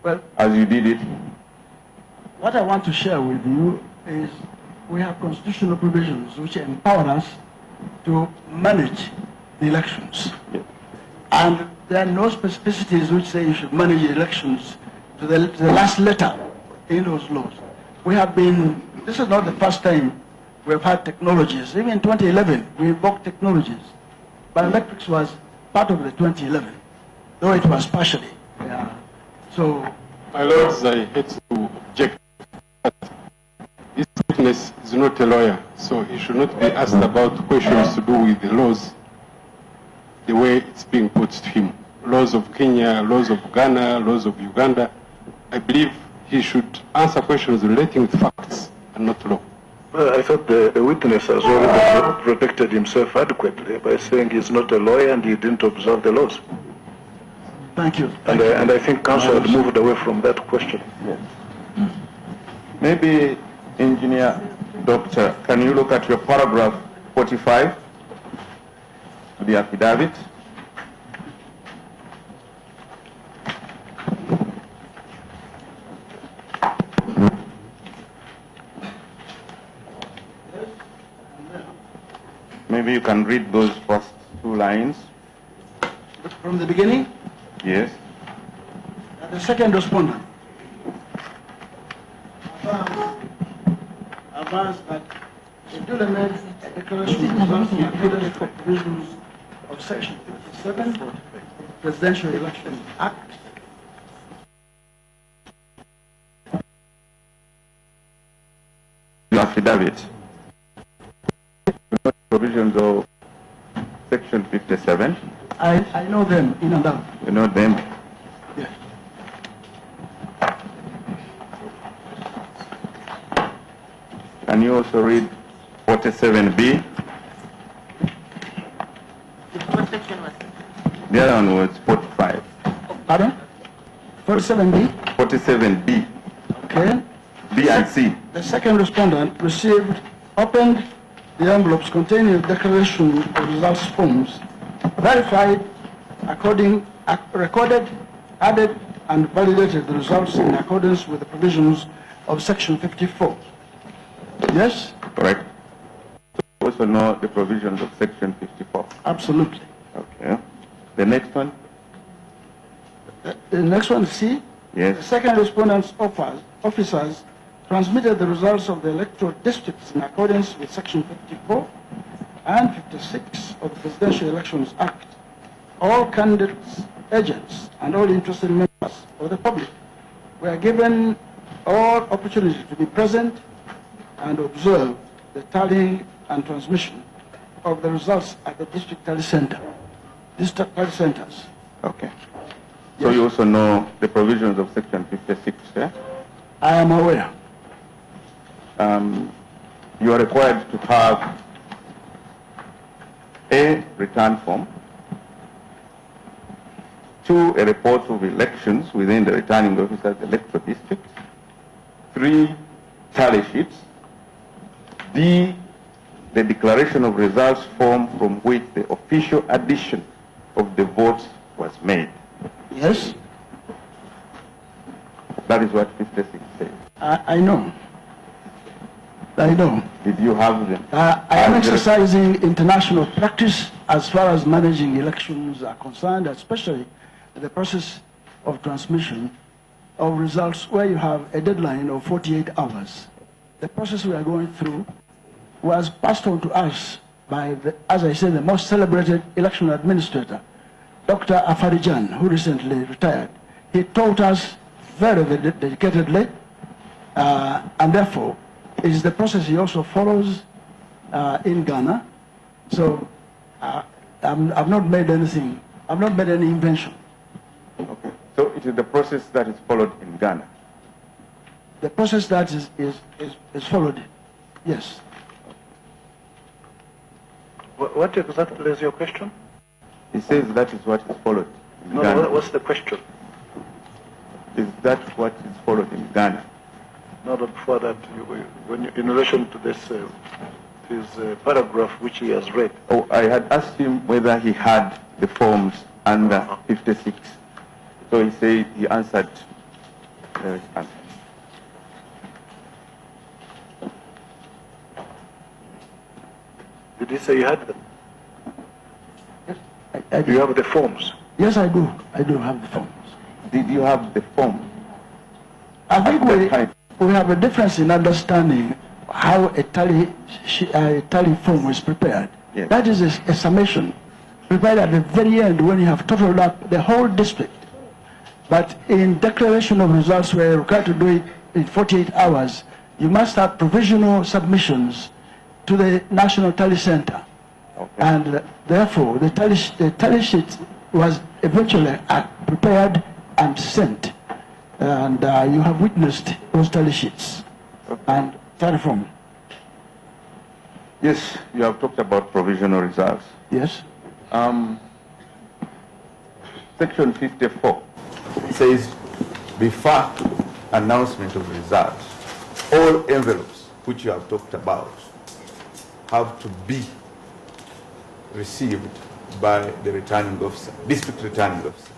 well, as you did it? What I want to share with you is we have constitutional provisions which empower us to manage the elections. Yes. And there are no specificities which say you should manage the elections to the last letter in those laws. We have been, this is not the first time we've had technologies. Even in 2011, we invoked technologies. Biometrics was part of the 2011, though it was partially. So, my lords, I hate to object. not a lawyer, so he should not be asked about questions to do with the laws the way it's being put to him. Laws of Kenya, laws of Ghana, laws of Uganda. I believe he should answer questions relating to facts and not law. Well, I thought the witness has already protected himself adequately by saying he's not a lawyer and he didn't observe the laws. Thank you. And I think counsel had moved away from that question. Yes. Maybe, Engineer Doctor, can you look at your paragraph 45, the affidavit? Maybe you can read those first two lines. From the beginning? Yes. The second respondent advanced that the duly made a declaration of results in accordance with the provisions of Section 57 of the Presidential Election Act. Your affidavit. Provisions of Section 57. I know them in and out. You know them? Yes. Can you also read 47B? What section was it? The other one was 45. Pardon? 47B? 47B. Okay. B and C. The second respondent received, opened the envelopes containing the declaration of results forms, verified, recorded, added, and validated the results in accordance with the provisions of Section 54. Yes? Correct. You also know the provisions of Section 54. Absolutely. Okay. The next one? The next one, C? Yes. The second respondent's officers transmitted the results of the electoral districts in accordance with Section 54 and 56 of the Presidential Elections Act. All candidates, agents, and all interested members of the public were given all opportunity to be present and observe the tallying and transmission of the results at the district tally center. District tally centers. Okay. So you also know the provisions of Section 56, yeah? I am aware. You are required to have a return form, 2, a report of elections within the returning officer's electoral district, 3, tally sheets, D, the declaration of results form from which the official addition of the votes was made. Yes? That is what 56 says. I know. I know. Did you have them? I am exercising international practice as far as managing elections are concerned, especially the process of transmission of results where you have a deadline of 48 hours. The process we are going through was passed on to us by, as I said, the most celebrated election administrator, Dr. Afarijan, who recently retired. He taught us very, very dedicatedly, and therefore, it is the process he also follows in Ghana. So I've not made anything, I've not made any invention. Okay. So it is the process that is followed in Ghana? The process that is followed, yes. What exactly is your question? He says that is what is followed in No, Ghana. no, what's the question? Is that what is followed in Ghana? No, but before that, in relation to this paragraph which he has read. Oh, I had asked him whether he had the forms under 56. So he said he answered. Did he say you had them? Yes, do you have the forms? Yes, I do. I do have the forms. Did you have the form? I think we have a difference in understanding how a tally form is prepared. Yes. That is a summation prepared at the very end when you have totaled up the whole district. But in declaration of results, we are required to do it in 48 hours. you must have provisional submissions to the National Tally Center. Okay. And therefore, the tally sheet was eventually prepared and sent. And you have witnessed those tally sheets. Okay. And tally form. Yes, you have talked about provisional results. Yes. Section 54 says, before announcement of results, all envelopes which you have talked about have to be received by the returning officer, district returning officer.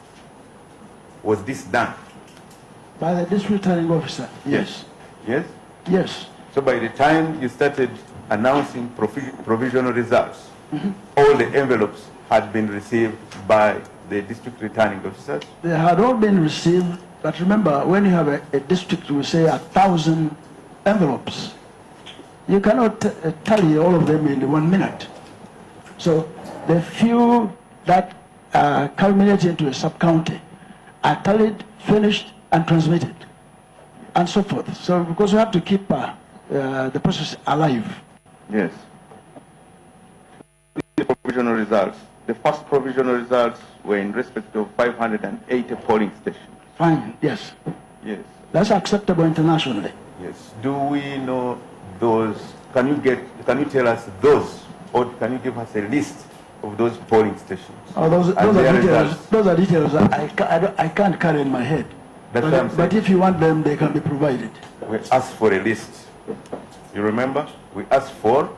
Was this done? By the district returning officer? Yes. Yes? Yes. So by the time you started announcing provisional results, all the envelopes had been received by the district returning officers? They had all been received, but remember, when you have a district, we say 1,000 envelopes. You cannot tally all of them in 1 minute. So the few that culminate into a sub-county are tallied, finished, and transmitted, and so forth. So because we have to keep the process alive. Yes. The provisional results. The first provisional results were in respect of 580 polling stations. Fine, yes. Yes. That's acceptable internationally. Yes. Do we know those? Can you tell us those, or can you give us a list of those polling stations? Oh, those are details I can't carry in my head. But if you want them, they can be provided. We asked for a list. You remember? We asked for...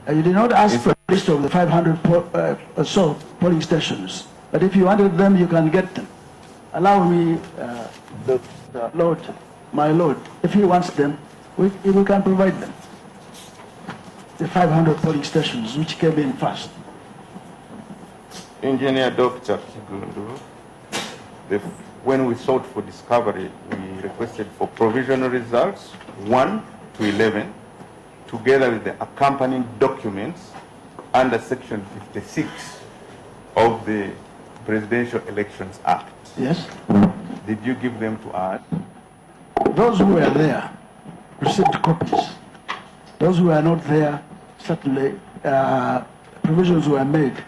you did not ask for a list of the 500 or so polling stations. But if you wanted them, you can get them. Allow me, my Lord, if he wants them, we can provide them. The 500 polling stations which came in first. Engineer Dr. Kigundu, when we sought for discovery, we requested for provisional results 1 to 11, together with the accompanying documents under Section 56 of the Presidential Elections Act. Yes. Did you give them to us? Those who were there received copies. Those who were not there, certainly provisions were made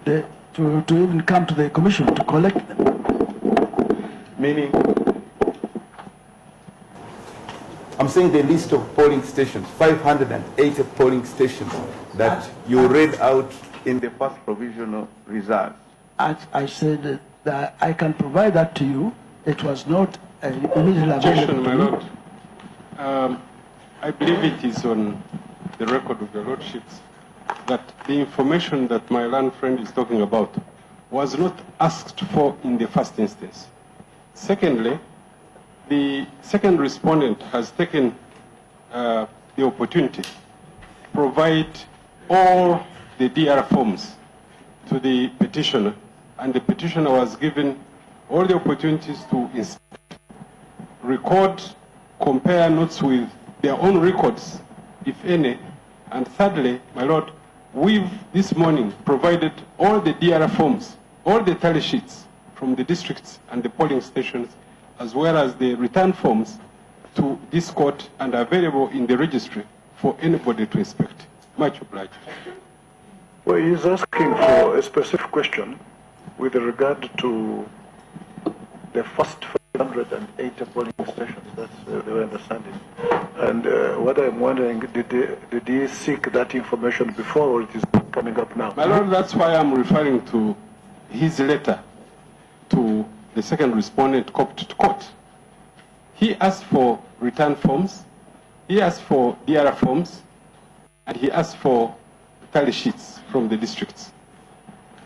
to even come to the commission to collect them. Meaning? I'm saying the list of polling stations, 580 polling stations that you read out in the first provisional result. I said that I can provide that to you. It was not immediately available. My Lord, I believe it is on the record of the Lordships that the information that my learned friend is talking about was not asked for in the first instance. Secondly, the second respondent has taken the opportunity to provide all the DR forms to the petitioner, and the petitioner was given all the opportunities to inspect, record, compare notes with their own records, if any. And thirdly, my Lord, we've this morning provided all the DR forms, all the tally sheets from the districts and the polling stations, as well as the return forms to this court and are available in the registry for anybody to inspect. Much obliged. Well, he's asking for a specific question with regard to the first 580 polling stations. That's the way I understand it. And what I'm wondering, did he seek that information before, or it is coming up now? My Lord, that's why I'm referring to his letter to the second respondent to court. He asked for return forms, he asked for DR forms, and he asked for tally sheets from the districts.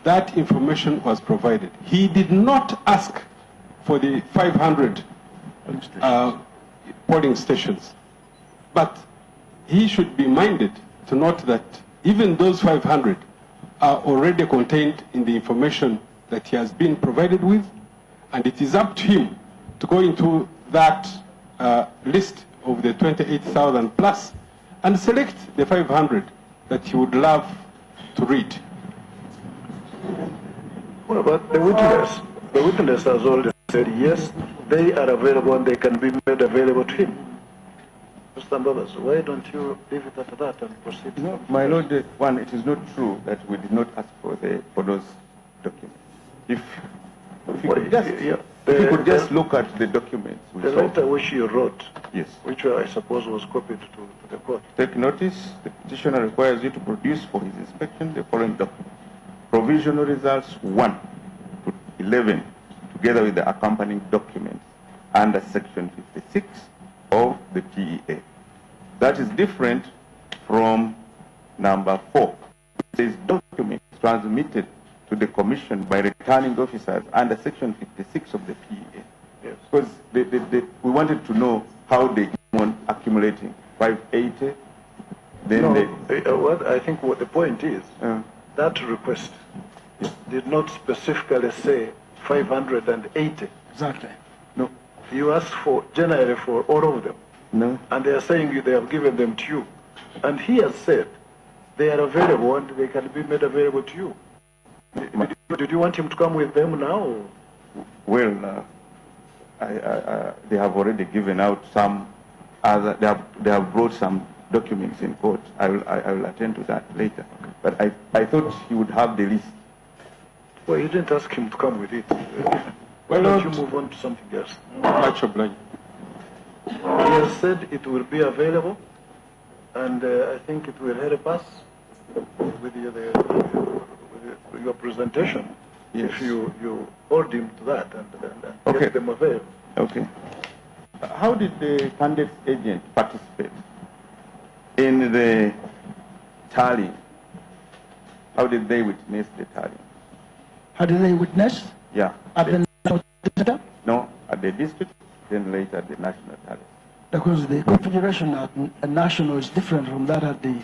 That information was provided. He did not ask for the 500 polling stations. But he should be minded to note that even those 500 are already contained in the information that he has been provided with, and it is up to him to go into that list of the 28,000 plus and select the 500 that he would love to read. Well, but the witness has already said yes, they are available and they can be made available to him. Mr. Mbabas, why don't you leave it at that and proceed? No, my Lord, one, it is not true that we did not ask for those documents. If you could just look at the documents. The letter which you wrote, yes, which I suppose was copied to the court. Take notice, the petitioner requires you to produce for his inspection the following documents. Provisional results 1 to 11, together with the accompanying documents under section 56 of the PEA. That is different from number 4. It says documents transmitted to the commission by returning officers under section 56 of the PEA. Yes. Because we wanted to know how they keep on accumulating. 580, then what I think what the point is, that request did not specifically say 580. Exactly. No. You asked for generally for all of them. No. And they are saying they have given them to you. And he has said they are available and they can be made available to you. Did you want him to come with them now? Well, they have already given out some other, they have brought some documents in court. I will attend to that later. But I thought he would have the list. Well, you didn't ask him to come with it. Why don't you move on to something else? Much obliged. He has said it will be available, and I think it will help us with your presentation. Yes. If you hold him to that and Okay. get them available. Okay. How did the candidate's agent participate in the tallying? How did they witness the tallying? How did they witness? Yeah. At the national center? No, at the district, then later at the national tally. Because the configuration at national is different from that at the.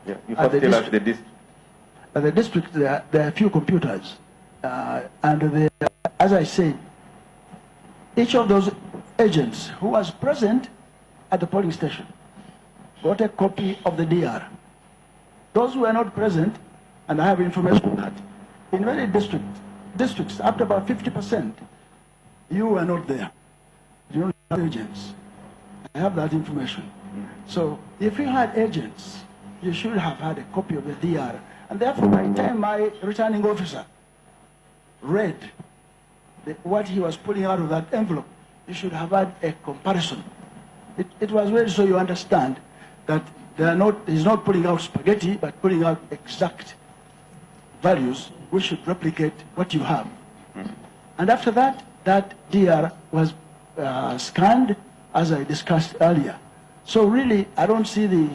Yeah, you at first the tell us the district. At the district, there are a few computers, and as I said, each of those agents who was present at the polling station got a copy of the DR. Those who were not present, and I have information on that, in many districts, up to about 50%, you were not there. You don't have agents. I have that information. So if you had agents, you should have had a copy of the DR. And therefore, by the time my returning officer read what he was pulling out of that envelope, you should have had a comparison. It was read so you understand that he's not pulling out spaghetti, but pulling out exact values which should replicate what you have. And after that, that DR was scanned, as I discussed earlier. So really, I don't see the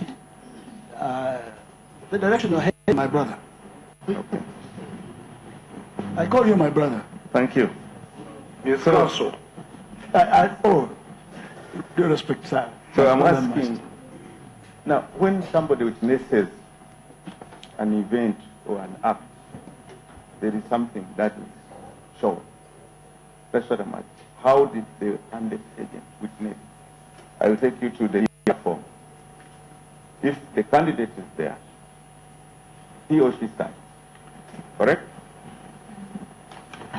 direction of my brother. Okay. I call you my brother. Thank you. Yes, counsel. Oh, due respect, sir. So I'm asking, now, when somebody witnesses an event or an act, there is something that is shown. That's what I'm asking. How did the candidate agent witness? I will take you to the form. If the candidate is there, he or she signs. Correct?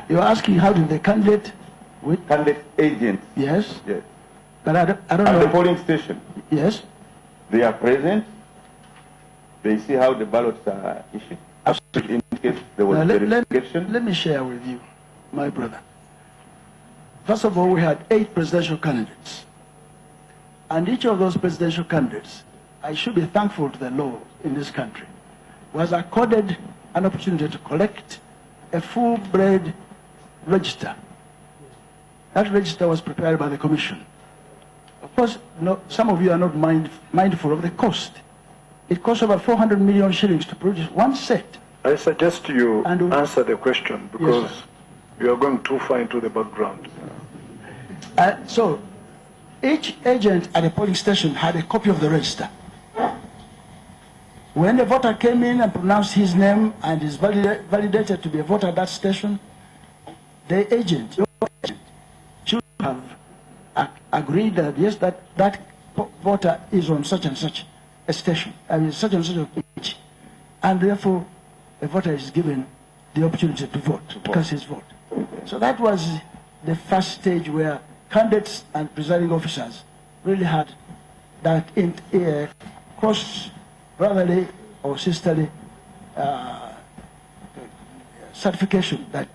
You're asking how did the candidate candidate agent? Yes. Yes. But I don't know. At the polling station. Yes. They are present. They see how the ballots are issued. In case there was verification. Let me share with you, my brother. First of all, we had 8 presidential candidates. And each of those presidential candidates, I should be thankful to the law in this country, was accorded an opportunity to collect a full-bred register. That register was prepared by the commission. Of course, some of you are not mindful of the cost. It costs about 400 million shillings to produce one set. I suggest you answer the question because you are going too far into the background. So, each agent at a polling station had a copy of the register. When the voter came in and pronounced his name and is validated to be a voter at that station, the agent, your agent should have agreed that yes, that voter is on such and such a station, I mean such and such a page, and therefore a voter is given the opportunity to vote, to cast his vote. So that was the first stage where candidates and presiding officers really had that cross brotherly or sisterly certification that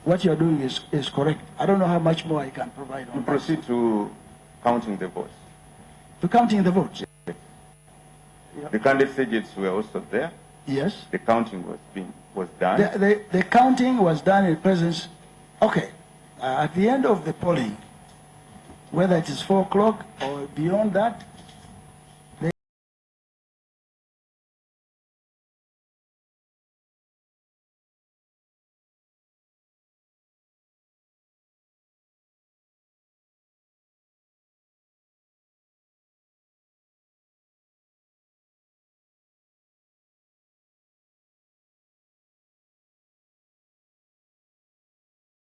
what you're doing is correct. I don't know how much more I can provide on that. Proceed to counting the votes. To counting the votes? Yes. The candidate agents were also there. Yes. The counting was done. The counting was done in presence. Okay. At the end of the polling, whether it is 4 o'clock or beyond that,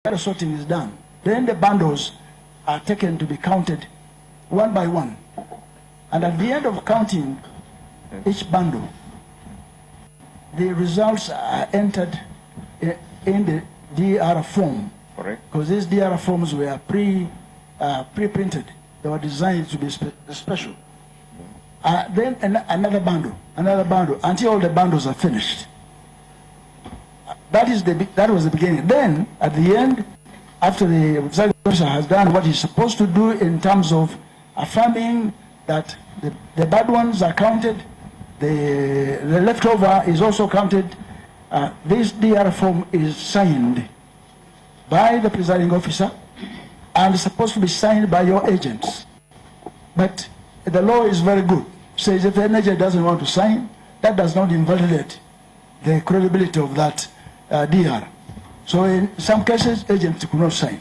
the sorting is done. Then the bundles are taken to be counted one by one. And at the end of counting each bundle, the results are entered in the DR form. Correct. Because these DR forms were pre-printed. They were designed to be special. Then another bundle, until all the bundles are finished. That was the beginning. Then, at the end, after the presiding officer has done what he's supposed to do in terms of affirming that the bad ones are counted, the leftover is also counted, this DR form is signed by the presiding officer and is supposed to be signed by your agents. But the law is very good. Says if an agent doesn't want to sign, that does not invalidate the credibility of that DR. So in some cases, agents could not sign.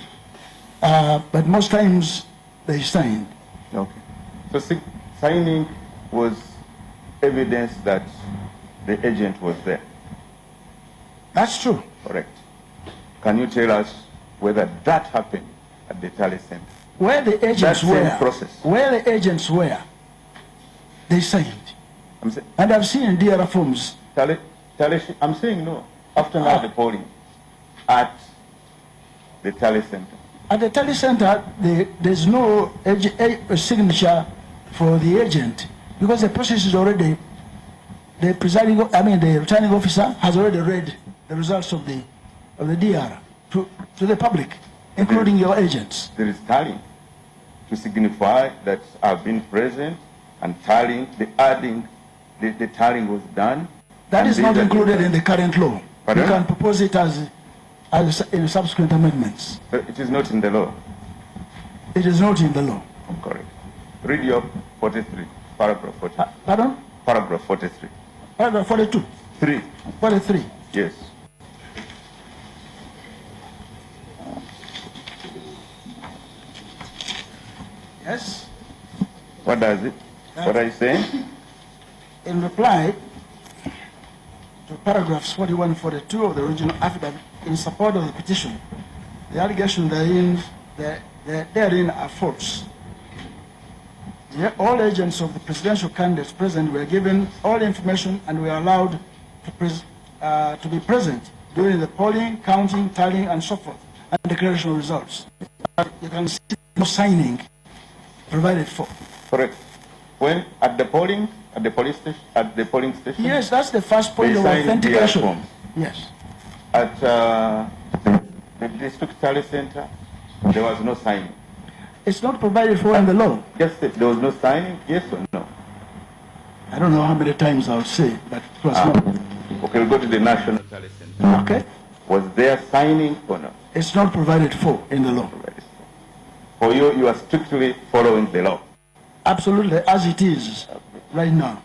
But most times, they signed. Okay. So signing was evidence that the agent was there. That's true. Correct. Can you tell us whether that happened at the tally center? Where the agents were, they signed. And I've seen in DR forms. I'm saying no. After now the polling at the tally center. At the tally center, there's no signature for the agent because the process is already, the returning officer has already read the results of the DR to the public, including your agents. There is tallying to signify that I've been present and tallying, the tallying was done. That is not included in the current law. Pardon? You can propose it as in subsequent amendments. But it is not in the law. It is not in the law. Correct. Read your 43, paragraph 43. Pardon? Paragraph 43. Paragraph 42. 3. 43. Yes. Yes. What does it? What are you saying? In reply to paragraphs 41 and 42 of the original affidavit in support of the petition, the allegations therein are false. All agents of the presidential candidates present were given all information and were allowed to be present during the polling, counting, tallying, and so forth, and declaration of results. You can see no signing provided for. Correct. When at the polling, at the polling station. Yes, that's the first point of authentication. Yes. At the district tally center, there was no signing. It's not provided for in the law. Yes, there was no signing. Yes or no? I don't know how many times I would say, but it was not. Okay, we'll go to the national tally center. Okay. Was there signing or no? It's not provided for in the law. For you, you are strictly following the law. Absolutely, as it is right now.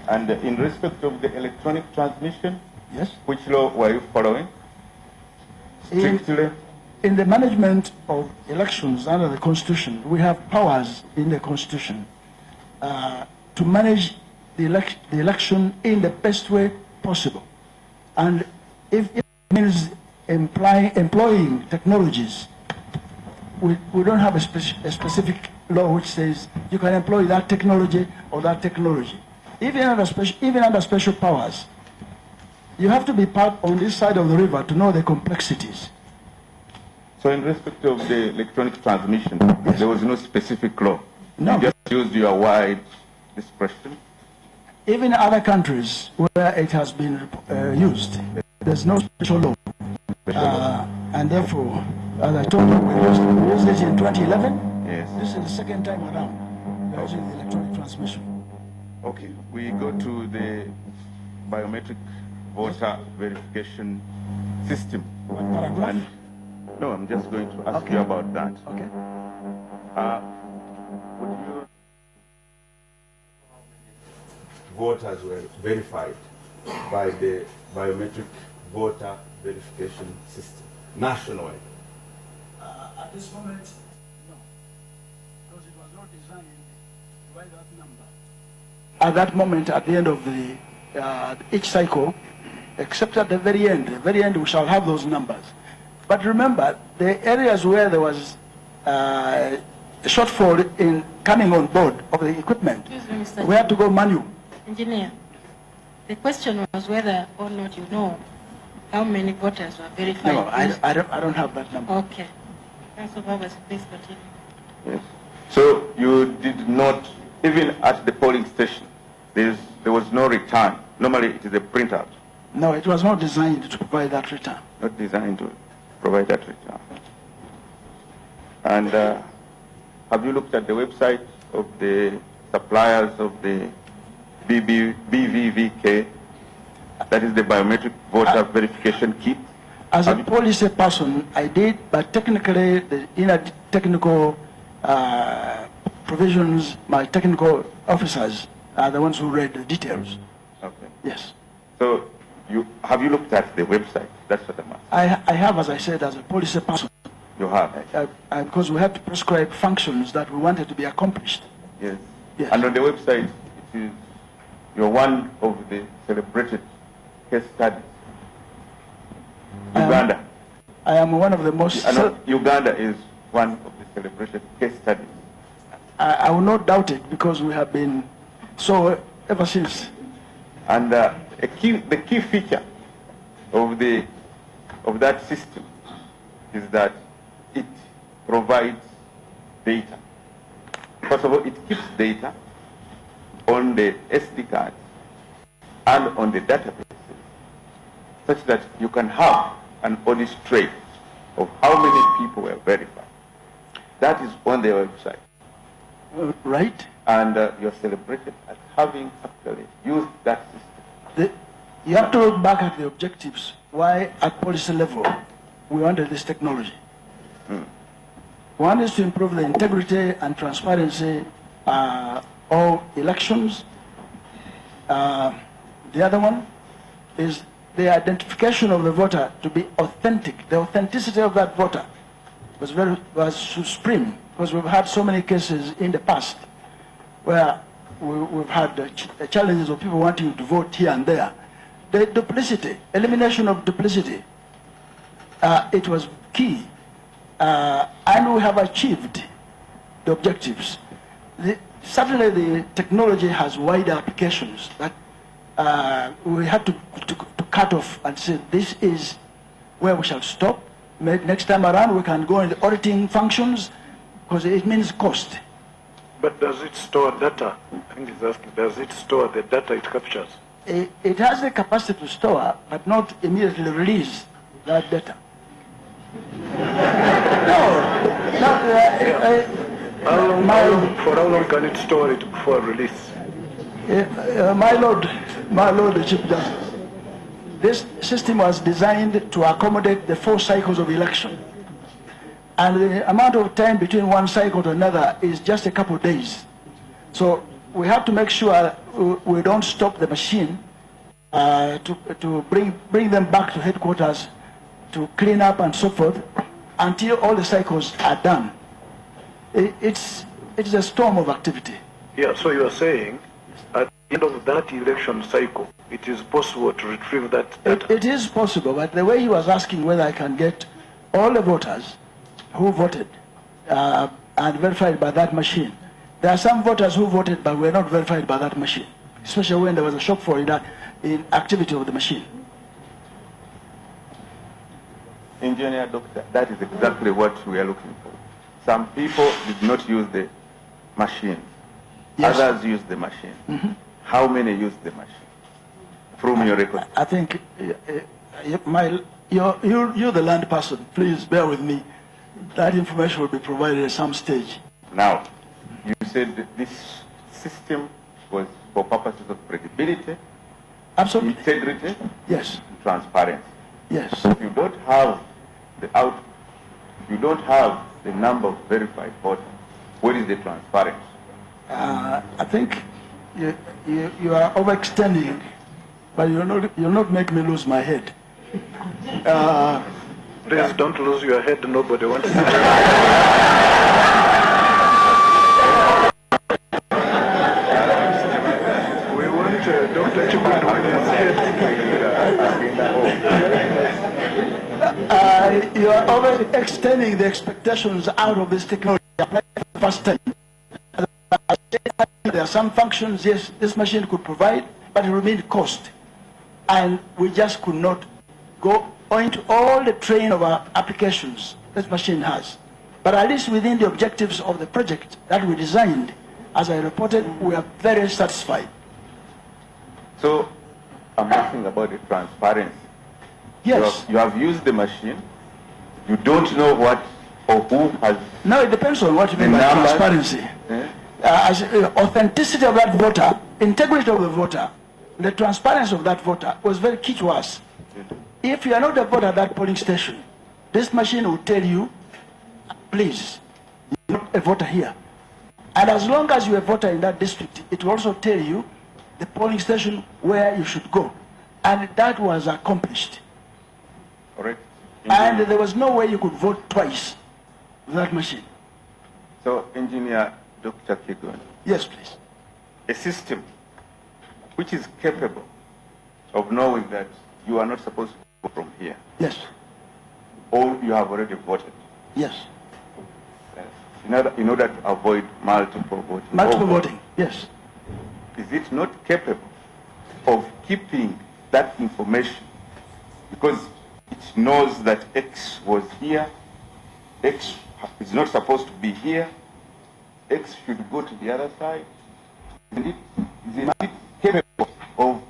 And in respect of the electronic transmission, yes, which law were you following? Strictly? In the management of elections under the Constitution, we have powers in the Constitution to manage the election in the best way possible. And if it means employing technologies, we don't have a specific law which says you can employ that technology or that technology. Even under special powers, You have to be part on this side of the river to know the complexities. So in respect of the electronic transmission, there was no specific law? No. You just used your wide discretion? Even other countries where it has been used, there's no special law. And therefore, as I told you, we used it in 2011. Yes. This is the second time around we're using the electronic transmission. Okay, we go to the biometric voter verification system. And, no, I'm just going to ask you about that. Okay. Would you... Voters were verified by the biometric voter verification system nationwide? At this moment, no, because it was not designed by that number. At that moment, at the end of the each cycle, except at the very end we shall have those numbers. But remember, the areas where there was a shortfall in coming on board of the equipment, we had to go manual. Engineer, the question was whether or not you know how many voters were verified. No, I don't have that number. Okay. Council Babas, please continue. Yes. So you did not, even at the polling station, there was no return. Normally it is a printout. No, it was not designed to provide that return. Not designed to provide that return. And have you looked at the website of the suppliers of the BVVK, that is the biometric voter verification kit? As a policy person, I did, but technically, the inner technical provisions, my technical officers are the ones who read the details. Okay. Yes. So, have you looked at the website? That's what I'm asking. I have, as I said, as a policy person. You have? Because we had to prescribe functions that we wanted to be accomplished. Yes. Yes. And on the website, it is, you're one of the celebrated case studies. Uganda. I am one of the most... Uganda is one of the celebrated case studies. I will not doubt it, because we have been so ever since. And the key feature of that system is that it provides data. First of all, it keeps data on the SD cards and on the databases, such that you can have an honest trace of how many people were verified. That is on their website. Right. And you're celebrated at having actually used that system. You have to look back at the objectives. Why, at policy level, we wanted this technology. One is to improve the integrity and transparency of elections. The other one is the identification of the voter to be authentic. The authenticity of that voter was supreme, because we've had so many cases in the past where we've had challenges of people wanting to vote here and there. The duplicity, elimination of duplicity, it was key. And we have achieved the objectives. Certainly the technology has wider applications that we had to cut off and say this is where we shall stop. Next time around we can go in the auditing functions, because it means cost. But does it store data? I think he's asking, does it store the data it captures? It has the capacity to store, but not immediately release that data. For how long can it store it before release? My Lord, the Chief Justice, this system was designed to accommodate the 4 cycles of election. And the amount of time between one cycle to another is just a couple of days. So we have to make sure we don't stop the machine to bring them back to headquarters to clean up and so forth until all the cycles are done. It's a storm of activity. Yeah, so you are saying at the end of that election cycle, it is possible to retrieve that data? It is possible, but the way he was asking whether I can get all the voters who voted and verified by that machine. There are some voters who voted but were not verified by that machine, especially when there was a shortfall in activity of the machine. Engineer, doctor, that is exactly what we are looking for. Some people did not use the machine. Yes. Others use the machine. How many use the machine? From your record. I think you're the land person. Please bear with me. That information will be provided at some stage. Now, you said that this system was for purposes of credibility, absolutely, integrity, yes, and transparency. Yes. If you don't have the number of verified voters, what is the transparency? I think you are overextending, but you'll not make me lose my head. Please don't lose your head. Nobody wants to. We want Dr. Chibun with his head. You are overextending the expectations out of this technology. First time. There are some functions, yes, this machine could provide, but it remained cost. And we just could not go into all the train of our applications this machine has. But at least within the objectives of the project that we designed, as I reported, we are very satisfied. So, I'm asking about the transparency. Yes. You have used the machine. You don't know what or who has... No, it depends on what you mean by transparency. Authenticity of that voter, integrity of the voter, the transparency of that voter was very key to us. If you are not a voter at that polling station, this machine will tell you, please, you're not a voter here. And as long as you're a voter in that district, it will also tell you the polling station where you should go. And that was accomplished. Correct. And there was no way you could vote twice with that machine. So, Engineer Dr. Kigon. Yes, please. A system which is capable of knowing that you are not supposed to go from here. Yes. Or you have already voted. Yes. In order to avoid multiple voting. Multiple voting, yes. Is it not capable of keeping that information? Because it knows that X was here, X is not supposed to be here, X should go to the other side. Is it capable of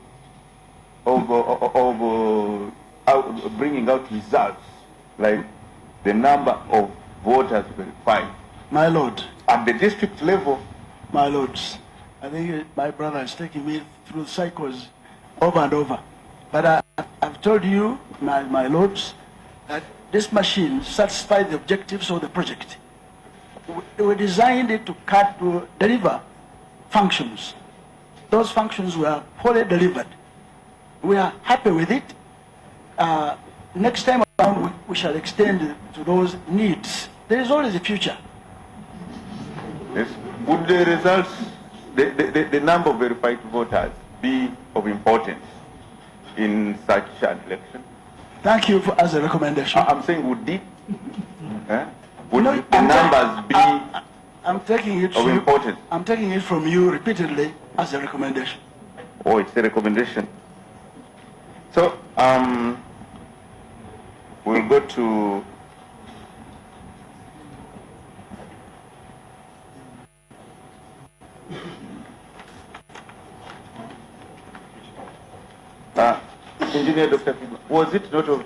bringing out results like the number of voters verified? My lord. At the district level? My lords, I think my brother is taking me through cycles over and over. But I've told you, my lords, that this machine satisfies the objectives of the project. We designed it to deliver functions. Those functions were fully delivered. We are happy with it. Next time around, we shall extend to those needs. There is always a future. Yes. Would the results, the number of verified voters be of importance in such an election? Thank you as a recommendation. I'm saying would it? Would the numbers be I'm taking it of importance? I'm taking it from you repeatedly as a recommendation. Oh, it's a recommendation. So, we'll go to Engineer Dr. Kigo,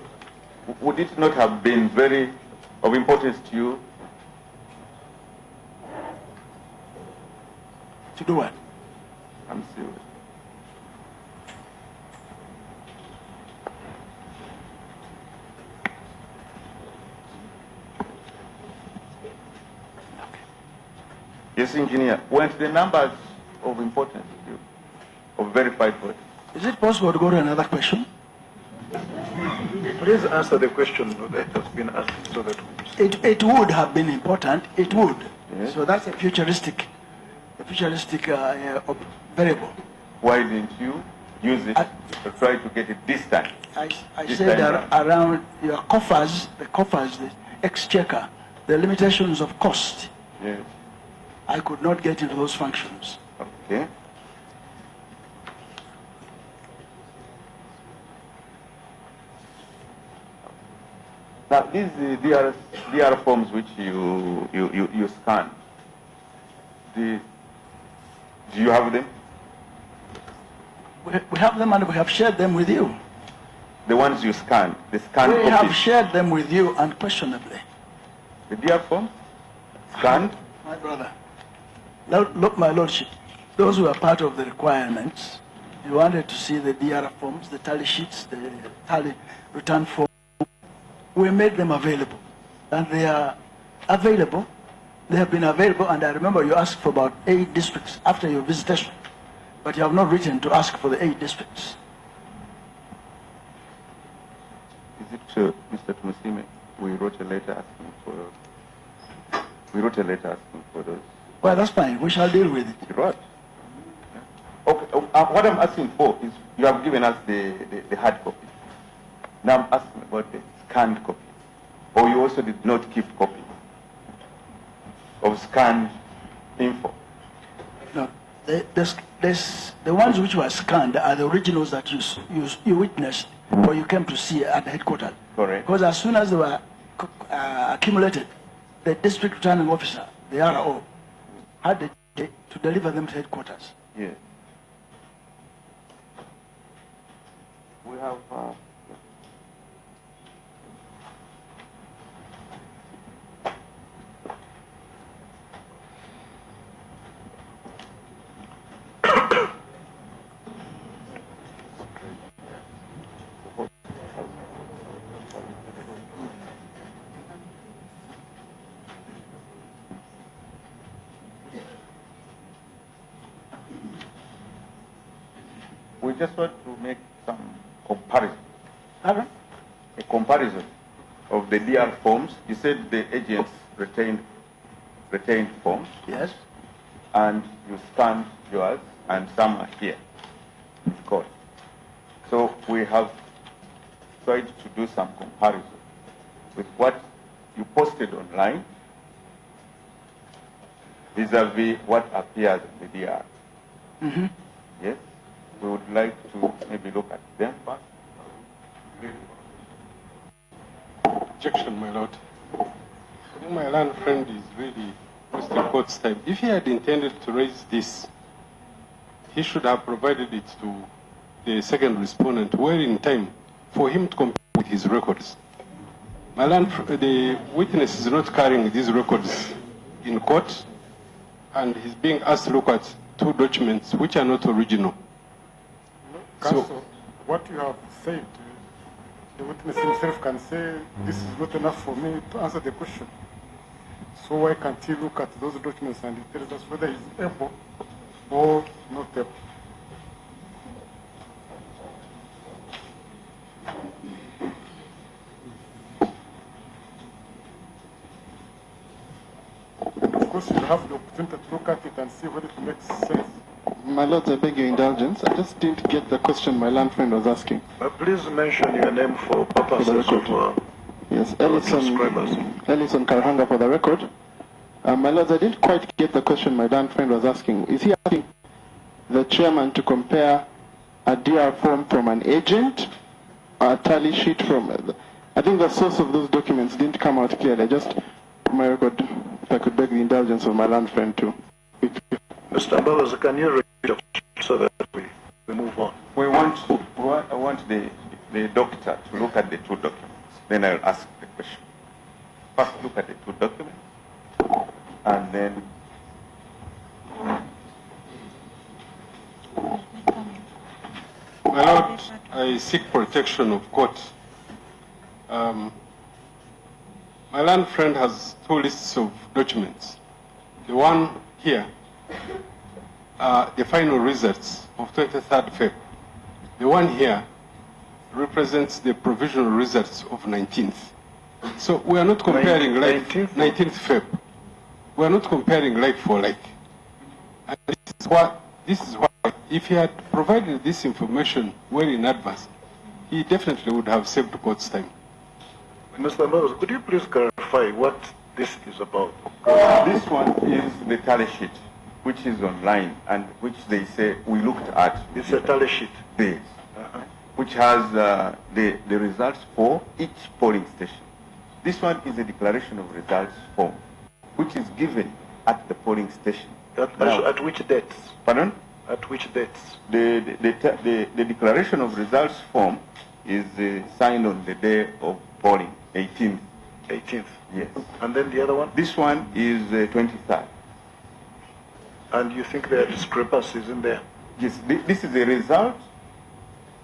would it not have been very of importance to you? To do what? I'm serious. Yes, Engineer, weren't the numbers of importance to you, of verified voters? Is it possible to go to another question? Please answer the question that has been asked so that it would have been important. It would. Yes. So that's a futuristic variable. Why didn't you use it to try to get it this time? I said that around your coffers, the exchequer, the limitations of cost. Yes. I could not get into those functions. Okay. Now, these DR forms which you scanned, do you have them? We have them and we have shared them with you. The ones you scanned, the scanned We copies. have shared them with you unquestionably. The DR form? Scanned? My brother, look, my lordship, those who are part of the requirements, you wanted to see the DR forms, the tally sheets, the tally return form. We made them available, and they are available. They have been available, and I remember you asked for about 8 districts after your visitation, but you have not written to ask for the 8 districts. Is it true, Mr. Tumusime, we wrote a letter asking for those? Well, that's fine. We shall deal with it. Right. Okay. What I'm asking for is you have given us the hard copy. Now I'm asking about the scanned copy. Or you also did not keep copy of scanned info? No. The ones which were scanned are the originals that you witnessed or you came to see at the headquarters. Correct. Because as soon as they were accumulated, the district returning officer, the RO, had the day to deliver them to headquarters. Yes. We have... We just want to make some comparison. Pardon? A comparison of the DR forms. You said the agents retained forms. Yes. And you scanned yours, and some are here. Of course. So we have tried to do some comparison with what you posted online vis-a-vis what appears in the DR. Mm-hmm. Yes. We would like to maybe look at them first. Objection, my lord. I think my learned friend is really wasting court's time. If he had intended to raise this, he should have provided it to the second respondent well in time for him to compare with his records. My learned, the witness is not carrying these records in court, and he's being asked to look at 2 documents which are not original. Counsel, what you have said, the witness himself can say, this is not enough for me to answer the question. So why can't he look at those documents and tell us whether he's able or not able? And of course, you have the opportunity to look at it and see whether it makes sense. My lords, I beg your indulgence. I just didn't get the question my land friend was asking. Please mention your name for purposes of yes, Ellison Karhanga for the record. My lords, I didn't quite get the question my land friend was asking. Is he asking the chairman to compare a DR form from an agent, a tally sheet from... I think the source of those documents didn't come out clearly. Just for my record, if I could beg the indulgence of my land friend too. Mr. Mbabazi, can you read so that we move on? I want the doctor to look at the 2 documents. Then I'll ask the question. First, look at the 2 documents, and then... My lord, I seek protection of court. My learned friend has 2 lists of documents. The one here, the final results of 23rd Feb. The one here represents the provisional results of 19th. So we are not comparing 19th Feb. We are not comparing like for like. And this is why if he had provided this information well in advance, he definitely would have saved the court's time. Mr. Mbabazi, could you please clarify what this is about? This one is the tally sheet, which is online and which they say we looked at. It's a tally sheet. This, which has the results for each polling station. This one is a declaration of results form, which is given at the polling station. At which dates? Pardon? At which dates? The declaration of results form is signed on the day of polling, 18th. 18th? Yes. And then the other one? This one is 23rd. And you think there are discrepancies in there? Yes, this is a result.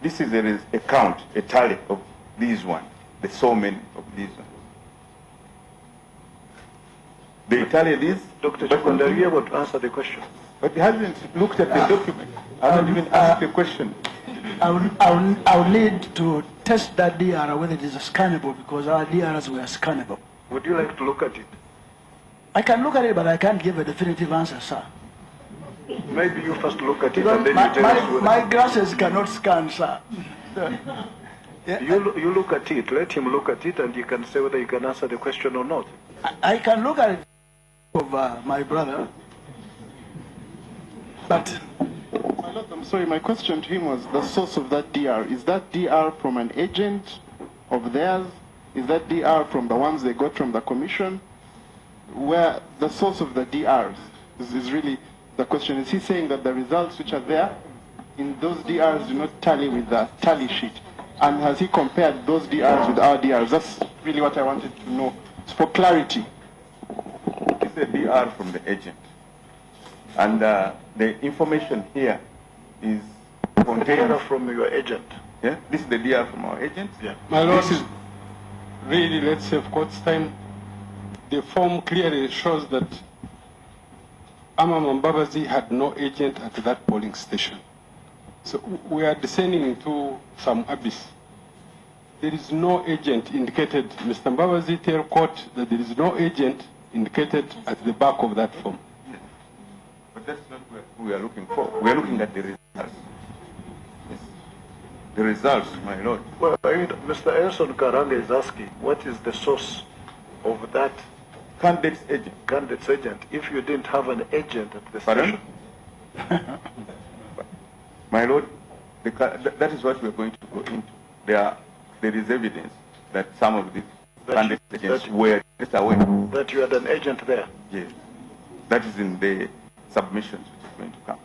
This is a count, a tally of these ones, the so many of these ones. They tally these. Dr. Chikunda, are you able to answer the question? But he hasn't looked at the document. I haven't even asked the question. I'll need to test that DR whether it is scannable, because our DRs were scannable. Would you like to look at it? I can look at it, but I can't give a definitive answer, sir. Maybe you first look at it Because and then you tell us whether... my glasses cannot scan, sir. You look at it, let him look at it, and you can say whether you can answer the question or not. I can look at it of my brother, but... My lord, I'm sorry, my question to him was the source of that DR. Is that DR from an agent of theirs? Is that DR from the ones they got from the commission? Where the source of the DRs is really the question. Is he saying that the results which are there in those DRs do not tally with the tally sheet? And has he compared those DRs with our DRs? That's really what I wanted to know. It's for clarity. It's a DR from the agent. And the information here is contained from your agent. Yeah, this is the DR from our agent. Yeah. My lord, this is really, let's save court's time. The form clearly shows that Amam Mbabazi had no agent at that polling station. So we are descending into some abyss. There is no agent indicated. Mr. Mbabazi tell court that there is no agent indicated at the back of that form. But that's not what we are looking for. We are looking at the results. Yes. The results, my lord. Well, Mr. Elson Karanga is asking, what is the source of that candidate's agent? Candidate's agent, if you didn't have an agent at the Pardon? station. My lord, that is what we are going to go into. There is evidence that some of the candidate agents were just away. That you had an agent there? Yes. That is in the submissions which is going to come.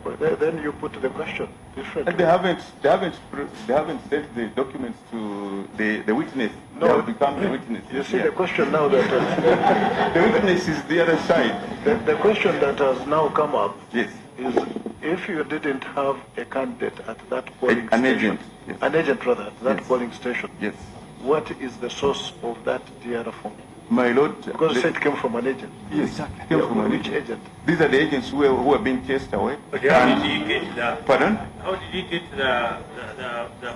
Well, then you put the question differently. And they haven't sent the documents to the witness. No, they have become the witness. You see, the question now that the witness is the other side. The question that has now come up, yes, is if you didn't have a candidate at that polling an station, agent, yes. an agent rather, at that Yes. polling station, yes, what is the source of that DR form? My lord, because you said it came from an agent. Yes, exactly. came from which agent? These are the agents who are being chased away. But how did he get that? Pardon? How did he get the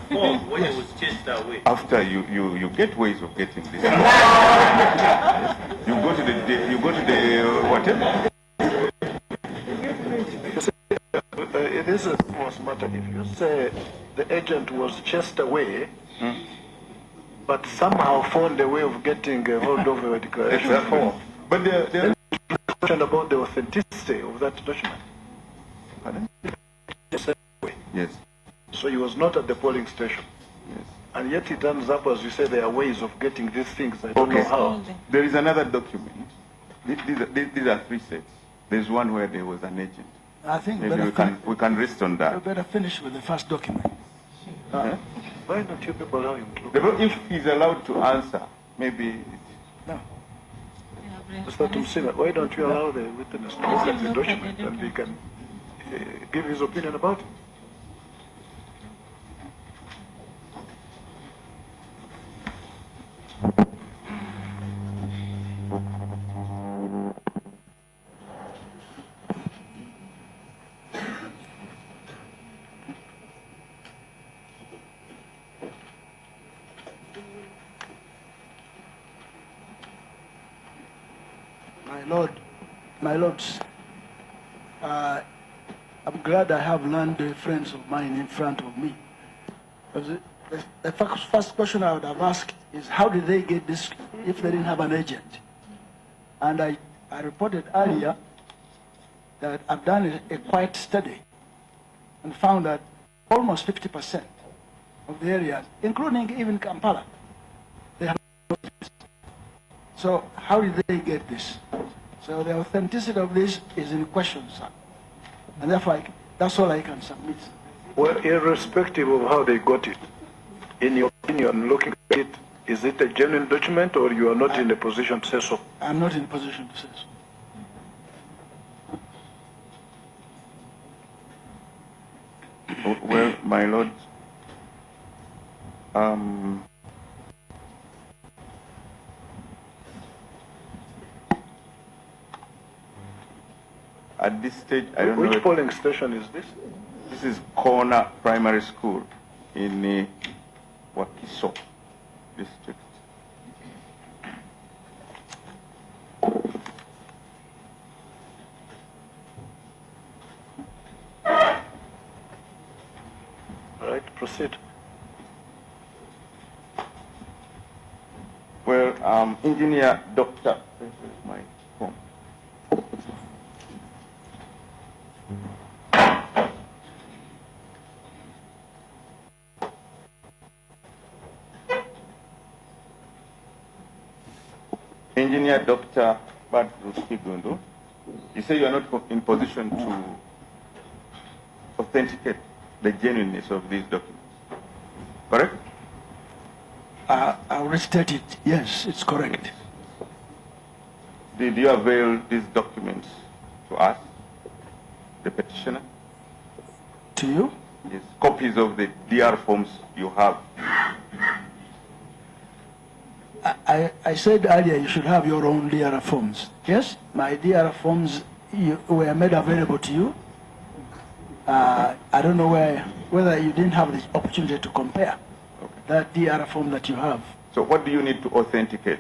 form when he was chased away? After you get ways of getting this. You go to the whatever. It is a small matter. If you say the agent was chased away, but somehow found a way of getting a hold of a declaration form. But there is a question about the authenticity of that document. Pardon? Yes. So he was not at the polling station. Yes. And yet it turns up, as you say, there are ways of getting these things. I don't know how. There is another document. These are three sets. There's one where there was an agent. I think maybe we can rest on that. You better finish with the first document. Why don't you people allow him to look? If he's allowed to answer, maybe... No. Mr. Tumsina, why don't you allow the witness to look at the document and he can give his opinion about it? My lords, I'm glad I have learned friends of mine in front of me. Because the first question I would have asked is, how did they get this if they didn't have an agent? And I reported earlier that I've done a quiet study and found that almost 50% of the areas, including even Kampala, they have no So how did they get this? So the authenticity of this is in question, sir. And therefore, that's all I can submit. Well, irrespective of how they got it, in your opinion, looking at it, is it a genuine document or you are not in a position to say so? I'm not in a position to say so. Well, my lord, at this stage, I don't know. Which polling station is this? This is Corner Primary School in Wakiso district. All right, proceed. Well, engineer Dr. This is my phone. Engineer Dr. Badru Kigundu, you say you are not in position to authenticate the genuineness of these documents, correct? I'll restate it. Yes, it's correct. Did you avail these documents to us, the petitioner? To you? Yes, copies of the DR forms you have. I said earlier you should have your own DR forms. Yes, my DR forms were made available to you. I don't know whether you didn't have the opportunity to compare that DR form that you have. So what do you need to authenticate?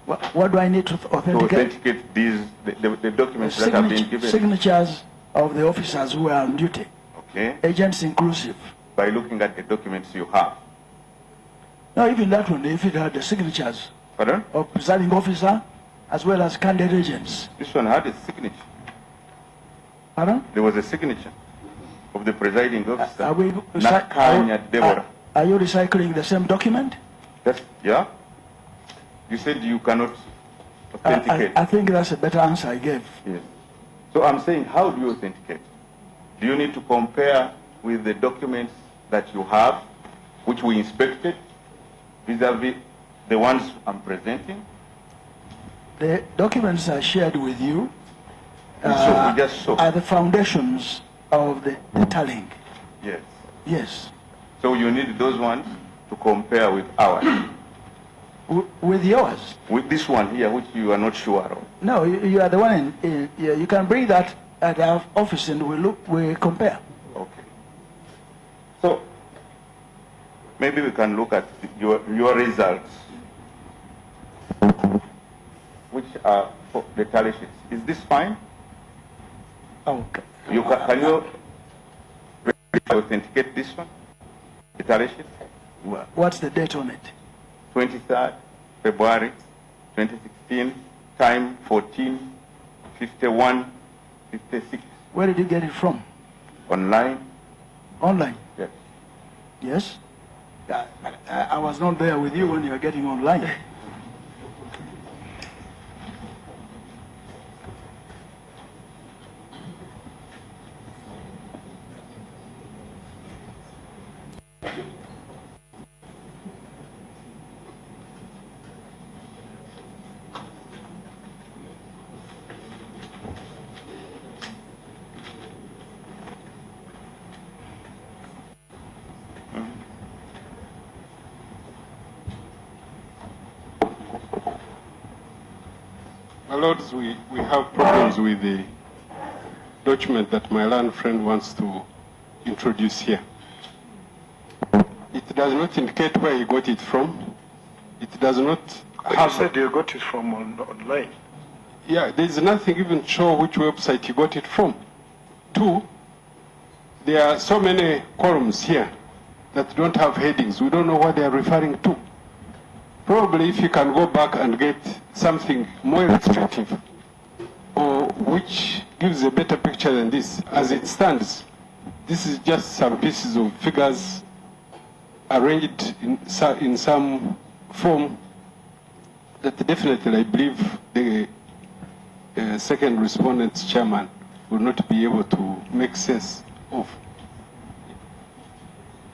What do I need to authenticate? To authenticate these, the documents that have been given? Signatures of the officers who are on duty. Okay. Agents inclusive. By looking at the documents you have. No, even that one, if it had the signatures. Pardon? Of presiding officer, as well as candidate agents. This one had a signature. Pardon? There was a signature of the presiding officer. Are you recycling the same document? That's, yeah. You said you cannot authenticate. I think that's a better answer I gave. Yes. So I'm saying, how do you authenticate? Do you need to compare with the documents that you have, which we inspected, vis-a-vis the ones I'm presenting? The documents are shared with you. So we just saw. Are the foundations of the tallying. Yes. Yes. So you need those ones to compare with ours. With yours? With this one here, which you are not sure of. No, you are the one you can bring that at our office and we compare. Okay. So maybe we can look at your results, which are for the tally sheets. Is this fine? Okay. Can you authenticate this one? The tally sheet? What's the date on it? 23rd February 2016, time 14:51:56. Where did you get it from? Online. Online? Yes. Yes? I was not there with you when you were getting online. My lords, we have problems with the document that my learned friend wants to introduce here. It does not indicate where he got it from. It does not have... You said you got it from online. Yeah, there's nothing even show which website he got it from. Two, there are so many columns here that don't have headings. We don't know what they are referring to. Probably if you can go back and get something more illustrative or which gives a better picture than this. As it stands, this is just some pieces of figures arranged in some form that definitely I believe the second respondent's chairman will not be able to make sense of.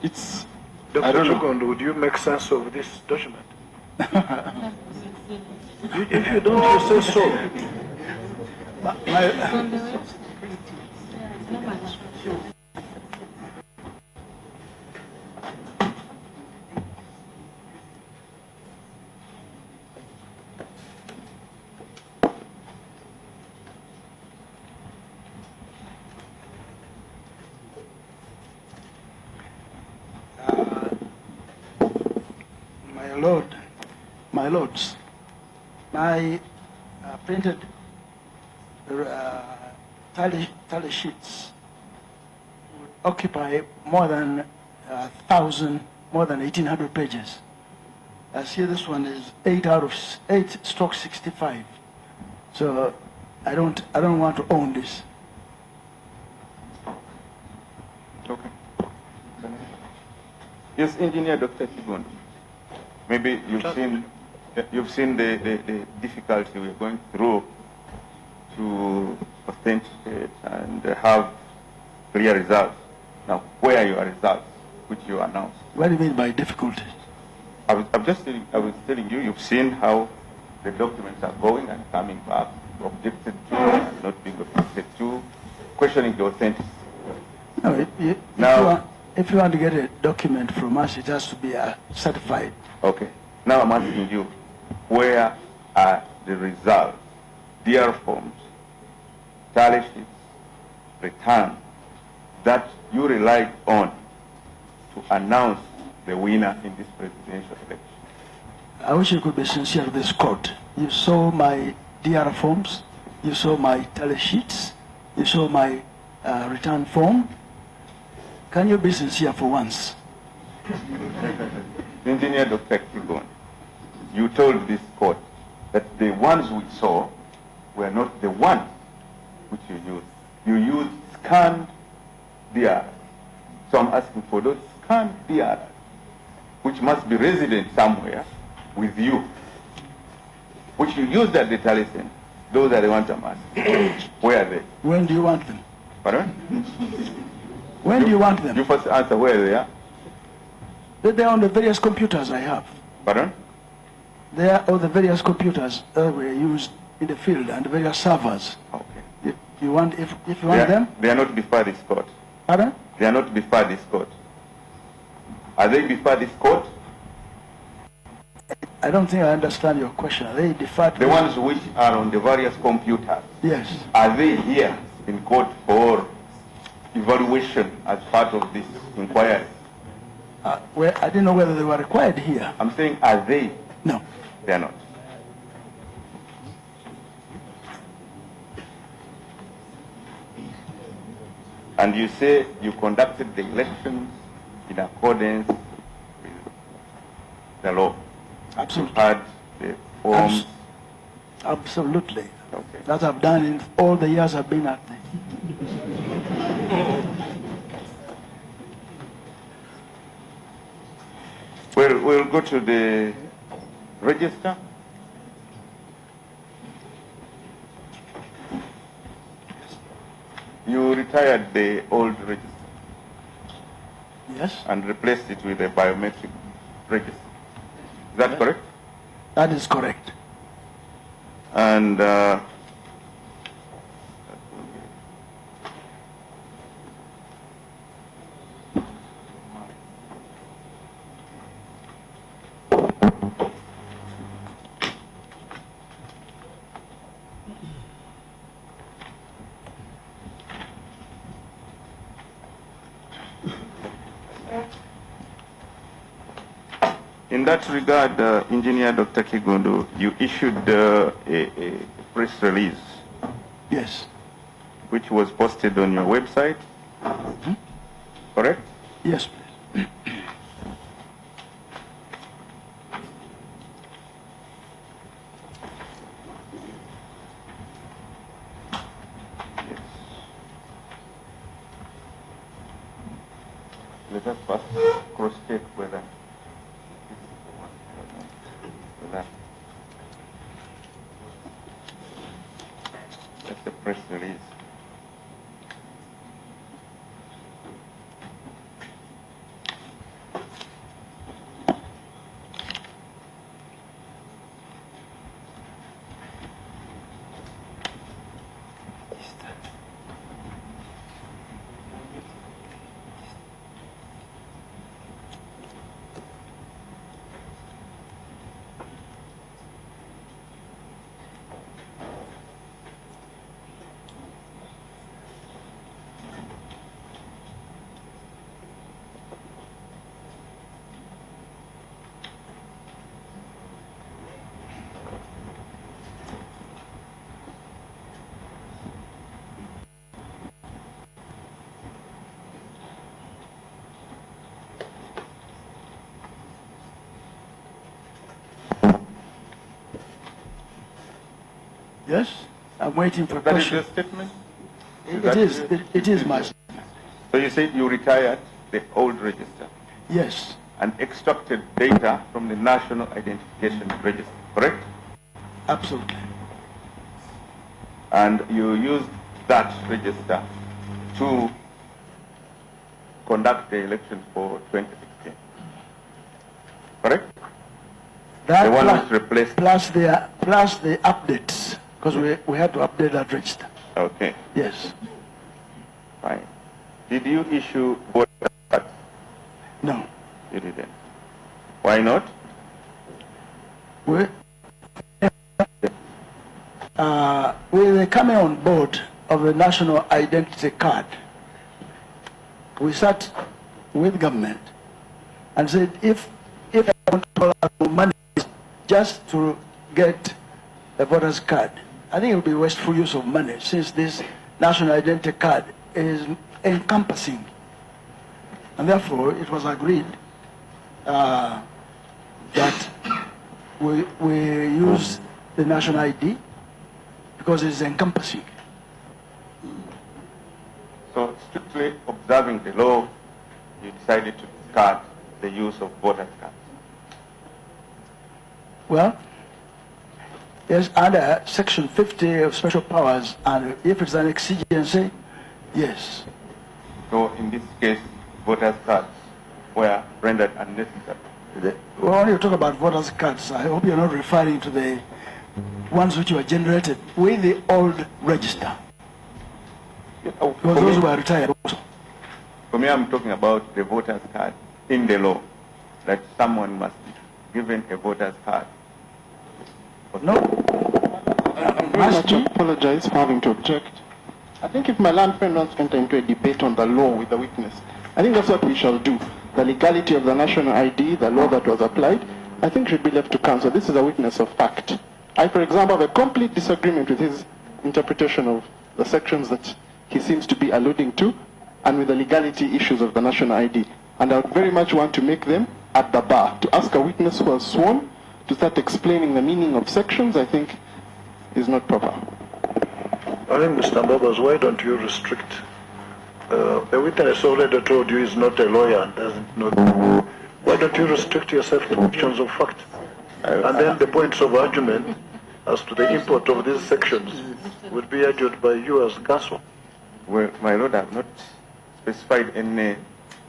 It's, I Dr. don't know. Chukondo, would you make sense of this document? If you don't, you say so. My lords, my printed tally sheets would occupy more than 1,000, more than 1,800 pages. I see this one is 8/65. So I don't want to own this. Okay. Yes, Engineer Dr. Kigondo. Maybe you've seen the difficulty we're going through to authenticate and have clear results. Now, where are your results, which you announced? What do you mean by difficulty? I was telling you, you've seen how the documents are going and coming back, objected to and not being objected to, questioning the authenticity. No, if you want to get a document from us, it has to be certified. Okay. Now I'm asking you, where are the results, DR forms, tally sheets, returns that you relied on to announce the winner in this presidential election? I wish you could be sincere with this court. You saw my DR forms, you saw my tally sheets, you saw my return form. Can you be sincere for once? Engineer Dr. Kigon, you told this court that the ones we saw were not the ones which you used. You used scanned DRs. So I'm asking for those scanned DRs, which must be resident somewhere with you, which you used at the tally center. Those are the ones I'm asking. Where are they? When do you want them? Pardon? When do you want them? You first answer where they are. They're on the various computers I have. Pardon? They are on the various computers that were used in the field and the various servers. Okay. If you want them? They are not before this court. Pardon? They are not before this court. Are they before this court? I don't think I understand your question. Are they deferred? The ones which are on the various computers. Yes. Are they here in court for evaluation as part of this inquiry? Well, I didn't know whether they were required here. I'm saying, are they? No. They are not. And you say you conducted the elections in accordance with the law. Absolutely. You had the forms. Absolutely. Okay. That I've done in all the years I've been at the... We'll go to the register. You retired the old register. Yes. And replaced it with a biometric register. Is that correct? That is correct. And in that regard, Engineer Dr. Kigondo, you issued a press release. Yes. Which was posted on your website, correct? Yes, please. Let us first cross-check whether press release. Yes, I'm waiting for That is question. your statement? It is my statement. So you said you retired the old register Yes, and extracted data from the National Identification Register, correct? absolutely. And you used that register to conduct the elections for 2016, correct? That the one plus, which replaced. plus the updates, because we had to update that register. Okay. Yes. Fine. Did you issue voter cards? No. You didn't. Why not? We were coming on board of the national identity card. We sat with government and said, if I want to pull out money just to get a voter's card, I think it would be wasteful use of money, since this national identity card is encompassing. And therefore, it was agreed that we use the national ID because it is encompassing. So strictly observing the law, you decided to discard the use of voter cards. Well, yes, under Section 50 of Special Powers, and if it's an exigency, yes. So in this case, voters' cards were rendered unnecessary. Well, when you talk about voters' cards, I hope you're not referring to the ones which were generated with the old register. Because those were retired also. For me, I'm talking about the voter's card in the law, that someone must be given a voter's card. No. I very much apologize for having to object. I think if my land friend wants to enter into a debate on the law with the witness, I think that's what we shall do. The legality of the national ID, the law that was applied, I think should be left to counsel. This is a witness of fact. I, for example, have a complete disagreement with his interpretation of the sections that he seems to be alluding to, and with the legality issues of the national ID. And I would very much want to make them at the bar. To ask a witness who has sworn to start explaining the meaning of sections, I think, is not proper. I think, Mr. Mbabas, why don't you restrict? The witness already told you he's not a lawyer and doesn't know. Why don't you restrict yourself to questions of fact? And then the points of argument as to the import of these sections would be argued by you as counsel. Well, my lord, I have not specified any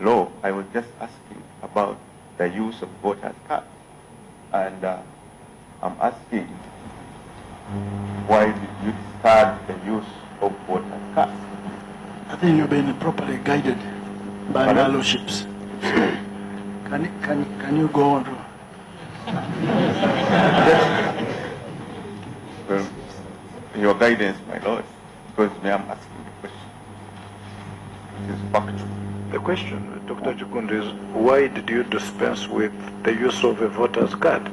law. I was just asking about the use of voters' cards. And I'm asking, why did you discard the use of voters' cards? I think you've been properly guided by my lordships. Can you go on to? Well, your guidance, my lord, because me, I'm asking the question. It is factual. The question, Dr. Chukund, is why did you dispense with the use of a voter's card?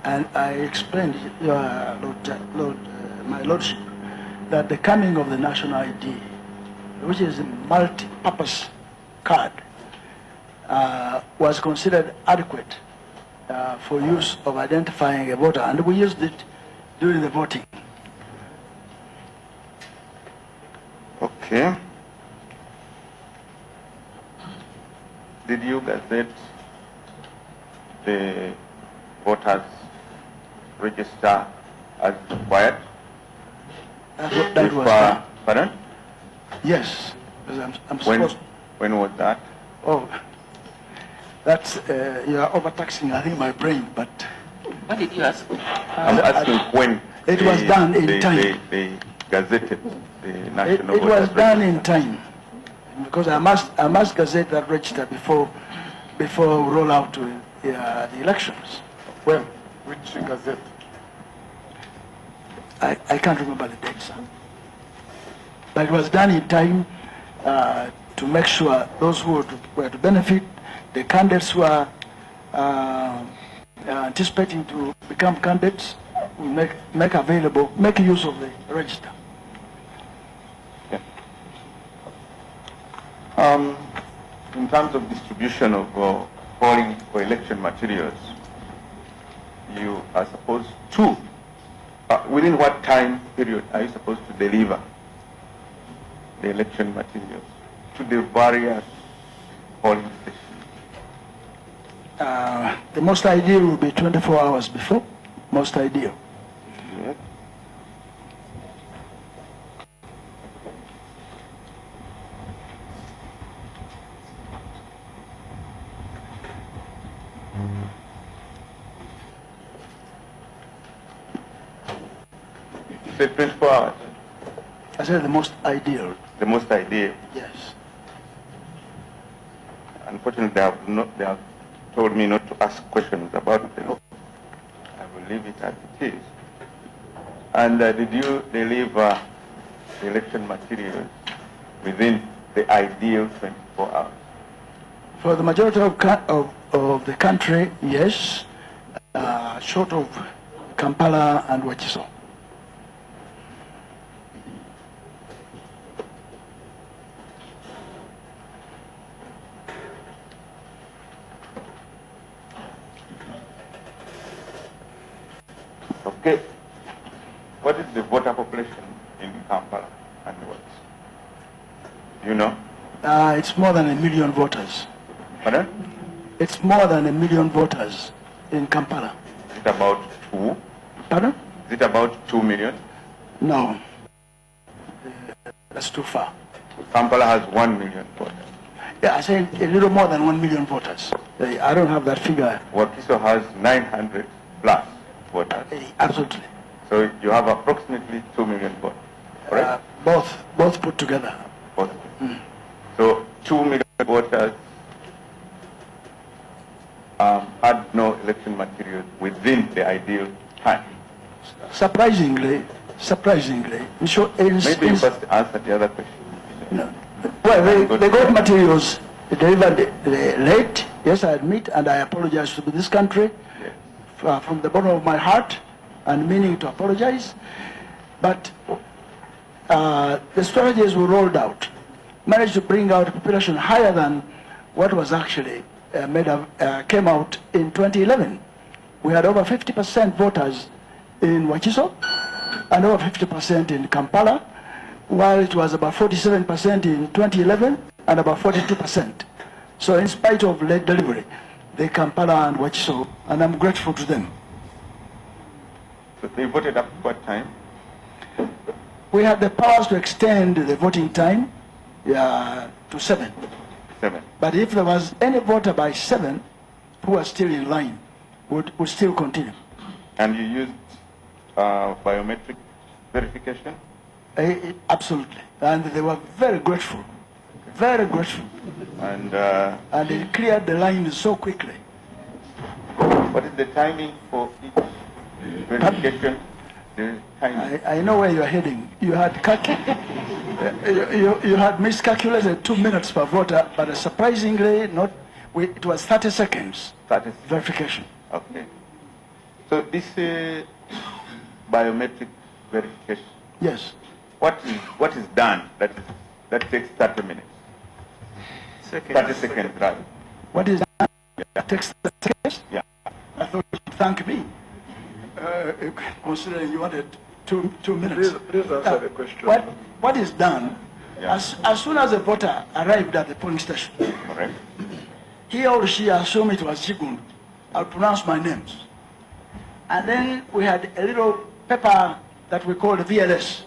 And I explained, my lordship, that the coming of the national ID, which is a multi-purpose card, was considered adequate for use of identifying a voter, and we used it during the voting. Okay. Did you gazette the voters register as required? That was done. Pardon? Yes. I'm supposed. When was that? Oh, that's you are overtaxing, I think, my brain. But what did you ask? I'm asking when. It was done in time. They gazetted the national. It was done in time, because I must gazette that register before we roll out to the elections. When? Which gazette? I can't remember the date, sir. But it was done in time to make sure those who were to benefit, the candidates who are anticipating to become candidates, will make use of the register. Yeah. In terms of distribution of polling or election materials, you are supposed to, within what time period are you supposed to deliver the election materials to the various polling stations? The most ideal will be 24 hours before, most ideal. Yeah. You said 24 hours? I said the most ideal. The most ideal? Yes. Unfortunately, they have told me not to ask questions about them. I will leave it as it is. And did you deliver the election materials within the ideal 24 hours? For the majority of the country, yes, short of Kampala and Wachiso. Okay. What is the voter population in Kampala and what? You know? It's more than 1 million voters. Pardon? It's more than 1 million voters in Kampala. Is it about 2? Pardon? Is it about 2 million? No. That's too far. Kampala has 1 million voters. Yeah, I say a little more than 1 million voters. I don't have that figure. Wakiso has 900 plus voters. Absolutely. So you have approximately 2 million voters, correct? Both put together. Both. So 2 million voters had no election materials within the ideal time. Surprisingly. Maybe you first answer the other question. No. Well, they got materials delivered late. Yes, I admit, and I apologize to this country from the bottom of my heart, and meaning to apologize. But the strategies were rolled out, managed to bring out a population higher than what was actually came out in 2011. We had over 50% voters in Wachiso and over 50% in Kampala, while it was about 47% in 2011 and about 42%. So in spite of late delivery, they Kampala and Wachiso, and I'm grateful to them. So they voted up what time? We had the powers to extend the voting time to 7. 7. But if there was any voter by 7 who was still in line, would still continue. And you used biometric verification? Absolutely. And they were very grateful. Very grateful. And it cleared the line so quickly. What is the timing for each verification? The timing. I know where you're heading. You had you had miscalculated 2 minutes per voter, but surprisingly, it was 30 seconds. 30 verification. Okay. So this biometric verification. Yes. What is done that takes 30 minutes? 30 seconds, right? What is done? Yeah. Takes 30 seconds? Yeah. I thought you'd thank me, considering you wanted two minutes. Please answer the question. What is done, as soon as a voter arrived at the polling station, correct, he or she assumed it was Chigundu. I'll pronounce my names. And then we had a little paper that we called VLS.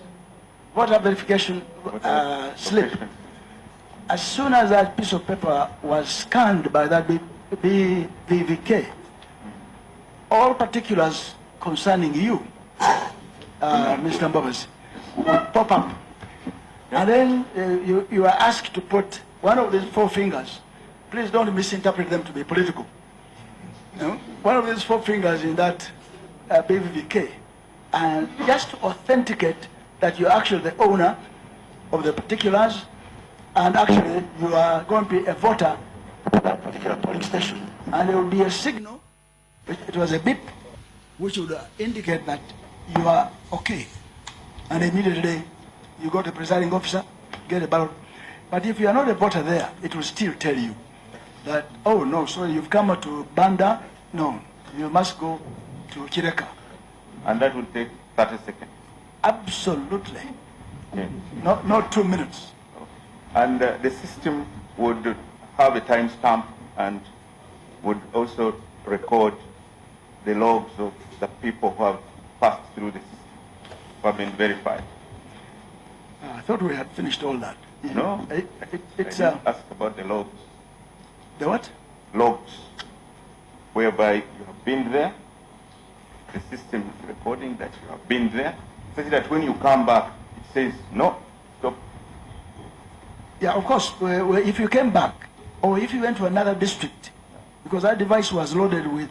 voter verification slip. As soon as that piece of paper was scanned by that BVK, all particulars concerning you, Mr. Mbobas, would pop up. And then you are asked to put one of these four fingers. Please don't misinterpret them to be political. One of these four fingers in that BVK, and just to authenticate that you're actually the owner of the particulars, and actually you are going to be a voter at that particular polling station. And there will be a signal, it was a beep, which would indicate that you are okay. And immediately you go to the presiding officer, get a ballot. But if you are not a voter there, it will still tell you that, oh no, sorry, you've come to Banda, no, you must go to Kireka. And that will take 30 seconds? Absolutely. Okay. Not 2 minutes. And the system would have a timestamp and would also record the logs of the people who have passed through the system, who have been verified. I thought we had finished all that. No, it's I didn't ask about the logs. The what? Logs, whereby you have been there, the system is recording that you have been there, such that when you come back, it says, no, stop. Yeah, of course, if you came back, or if you went to another district, because that device was loaded with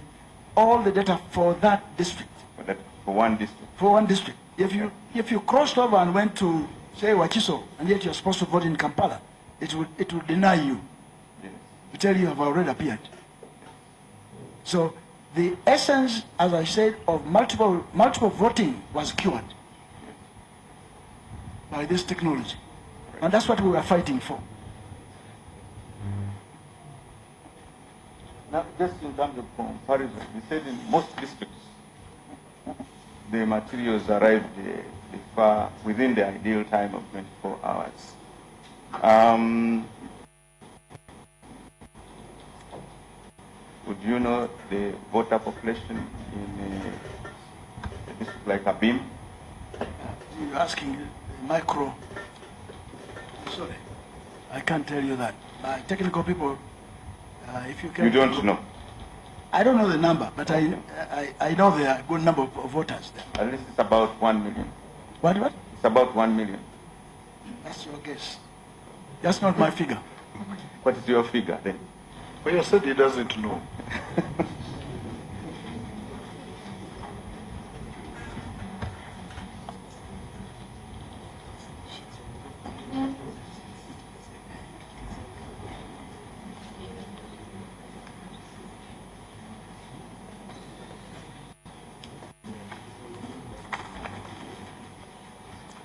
all the data for that district. For one district? For one district. If you crossed over and went to, say, Wachiso, and yet you're supposed to vote in Kampala, it would deny you. Yes. To tell you have already appeared. So the essence, as I said, of multiple voting was cured by this technology. And that's what we were fighting for. Now, just in terms of comparison, we said in most districts, the materials arrived far within the ideal time of 24 hours. Would you know the voter population in a district like Abim? You're asking micro. Sorry, I can't tell you that. Technical people, if you can. You don't know? I don't know the number, but I know there are a good number of voters there. At least it's about 1 million. What? It's about 1 million. That's your guess. That's not my figure. What is your figure then? Well, you said he doesn't know.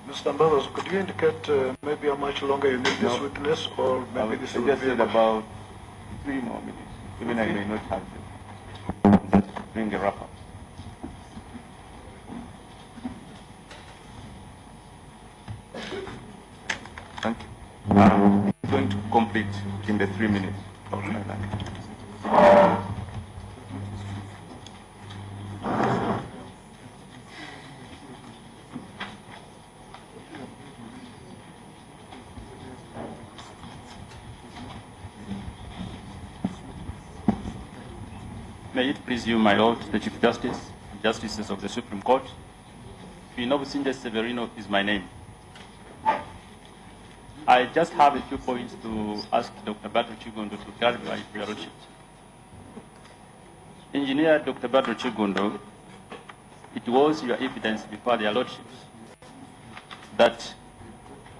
Mr. Mbavas, could you indicate maybe how much longer you need this witness, or maybe this will just be said about 3 more minutes. Even I may not have it. Just bring a wrap up. Thank you. I'm going to complete in the 3 minutes. May it please you, my Lord, the Chief Justice, Justices of the Supreme Court. Pinobusinje Severino is my name. I just have a few points to ask Dr. Badru Chigondo to clarify for your Lordship. Engineer Dr. Badru Chigondo, it was your evidence before their Lordships that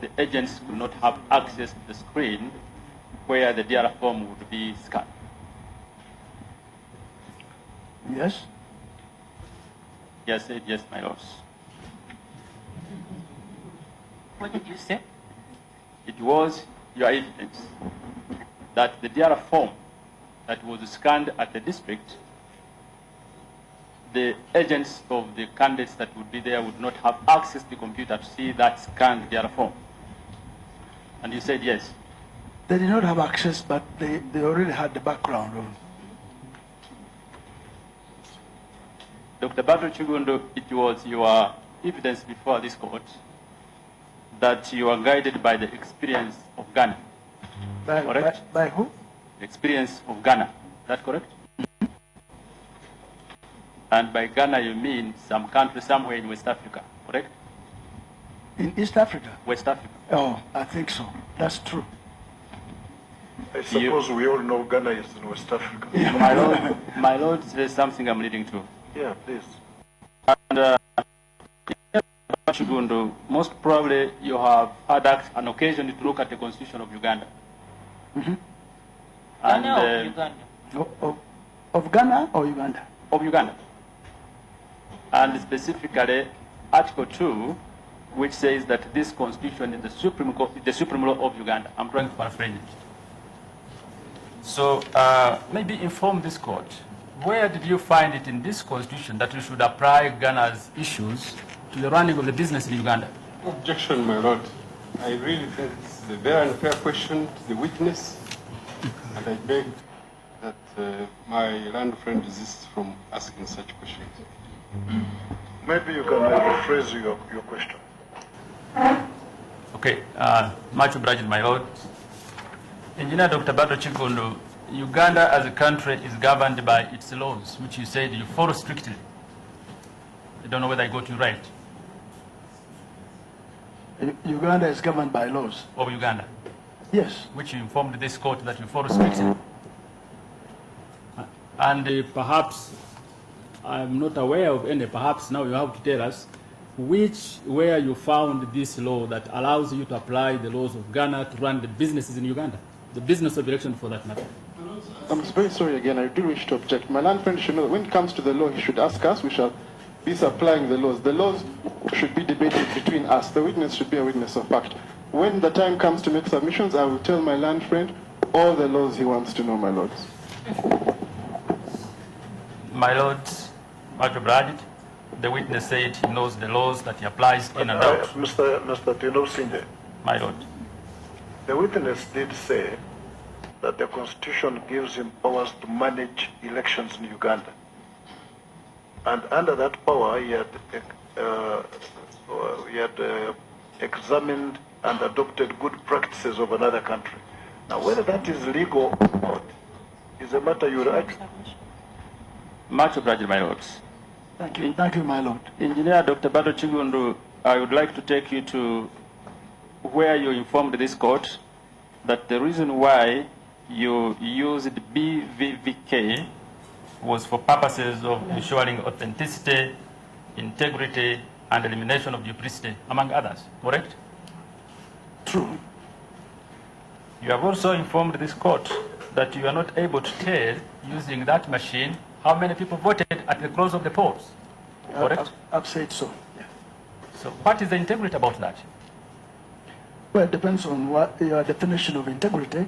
the agents could not have access to the screen where the DR form would be scanned. Yes? Yes, yes, my lords. What did you say? It was your evidence that the DR form that was scanned at the district, the agents of the candidates that would be there would not have access to the computer to see that scanned DR form. And you said yes. They did not have access, but they already had the background of. Dr. Badru Chigondo, it was your evidence before this court that you are guided by the experience of Ghana. Correct? By who? The experience of Ghana. Is that correct? And by Ghana, you mean some country somewhere in West Africa, correct? In East Africa? West Africa. Oh, I think so. That's true. I suppose we all know Ghana is in West Africa. My Lord, there's something I'm leading to. Yeah, please. And Chigundu, most probably you have had an occasion to look at the Constitution of Uganda. Mm-hmm. And, Ghana or Uganda? Of Ghana or Uganda? Of Uganda. And specifically, Article 2, which says that this Constitution is the supreme law of Uganda. I'm trying to paraphrase it. So maybe inform this court, where did you find it in this Constitution that you should apply Ghana's issues to the running of the business in Uganda? Objection, my lord. I really think this is a very unfair question to the witness, and I beg that my learned friend desists from asking such questions. Maybe you can rephrase your question. Okay, much obliged, my lord. Engineer Dr. Bato Chigundu, Uganda as a country is governed by its laws, which you said you follow strictly. I don't know whether I got you right. Uganda is governed by laws. Of Uganda? Yes. Which you informed this court that you follow strictly. And perhaps, I'm not aware of any, perhaps now you have to tell us, where you found this law that allows you to apply the laws of Ghana to run the businesses in Uganda, the business of election for that matter. I'm very sorry again, I do wish to object. My learned friend should know that when it comes to the law, he should ask us, we shall be supplying the laws. The laws should be debated between us. The witness should be a witness of fact. When the time comes to make submissions, I will tell my learned friend all the laws he wants to know, my lords. My lord, much obliged. The witness said he knows the laws that he applies in and out. Mr. Tino Sinje. My lord. The witness did say that the Constitution gives him powers to manage elections in Uganda. And under that power, he had examined and adopted good practices of another country. Now, whether that is legal or not is a matter you right. Much obliged, my lords. Thank you, my lord. Engineer Dr. Bato Chigundu, I would like to take you to where you informed this court that the reason why you used BVVK was for purposes of ensuring authenticity, integrity, and elimination of duplicity, among others, correct? True. You have also informed this court that you are not able to tell, using that machine, how many people voted at the close of the polls, correct? I've said so. Yeah. So what is the integrity about that? Well, it depends on what your definition of integrity.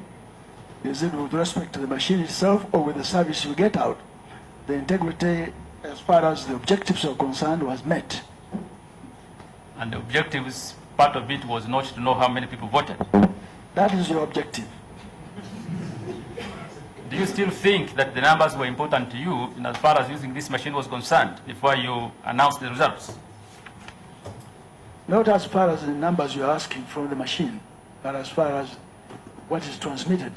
Is it with respect to the machine itself or with the service you get out? The integrity, as far as the objectives are concerned, was met. And the objectives, part of it was not to know how many people voted. That is your objective. Do you still think that the numbers were important to you in as far as using this machine was concerned before you announced the results? Not as far as the numbers you're asking from the machine, but as far as what is transmitted,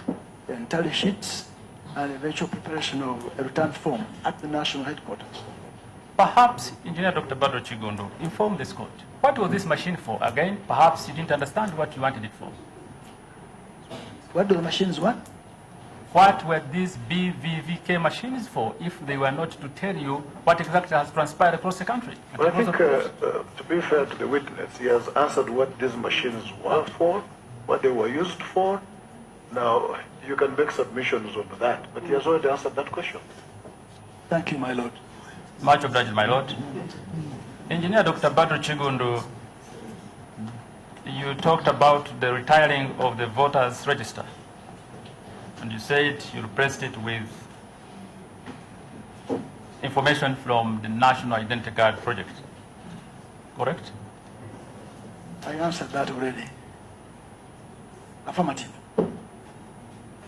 the tally sheets and eventual preparation of a return form at the national headquarters. Perhaps, Engineer Dr. Badro Chigundu, inform this court. What was this machine for? Again, perhaps you didn't understand what you wanted it for. What do the machines want? What were these BVVK machines for if they were not to tell you what exactly has transpired across the country? Well, I think, to be fair to the witness, he has answered what these machines were for, what they were used for. Now, you can make submissions on that, but he has already answered that question. Thank you, my lord. Much obliged, my lord. Engineer Dr. Badro Chigundu, you talked about the retiring of the voters' register. And you said you replaced it with information from the National Identity Card Project. Correct? I answered that already. Affirmative.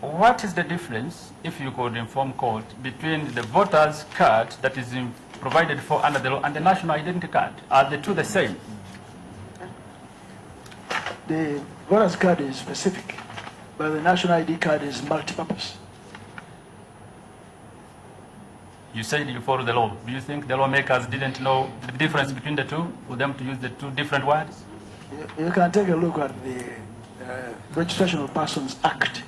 What is the difference, if you could inform court, between the voters' card that is provided for under the law and the national identity card? Are the two the same? The voter's card is specific, but the national ID card is multi-purpose. You said you follow the law. Do you think the lawmakers didn't know the difference between the two, for them to use the two different words? You can take a look at the Registration of Persons Act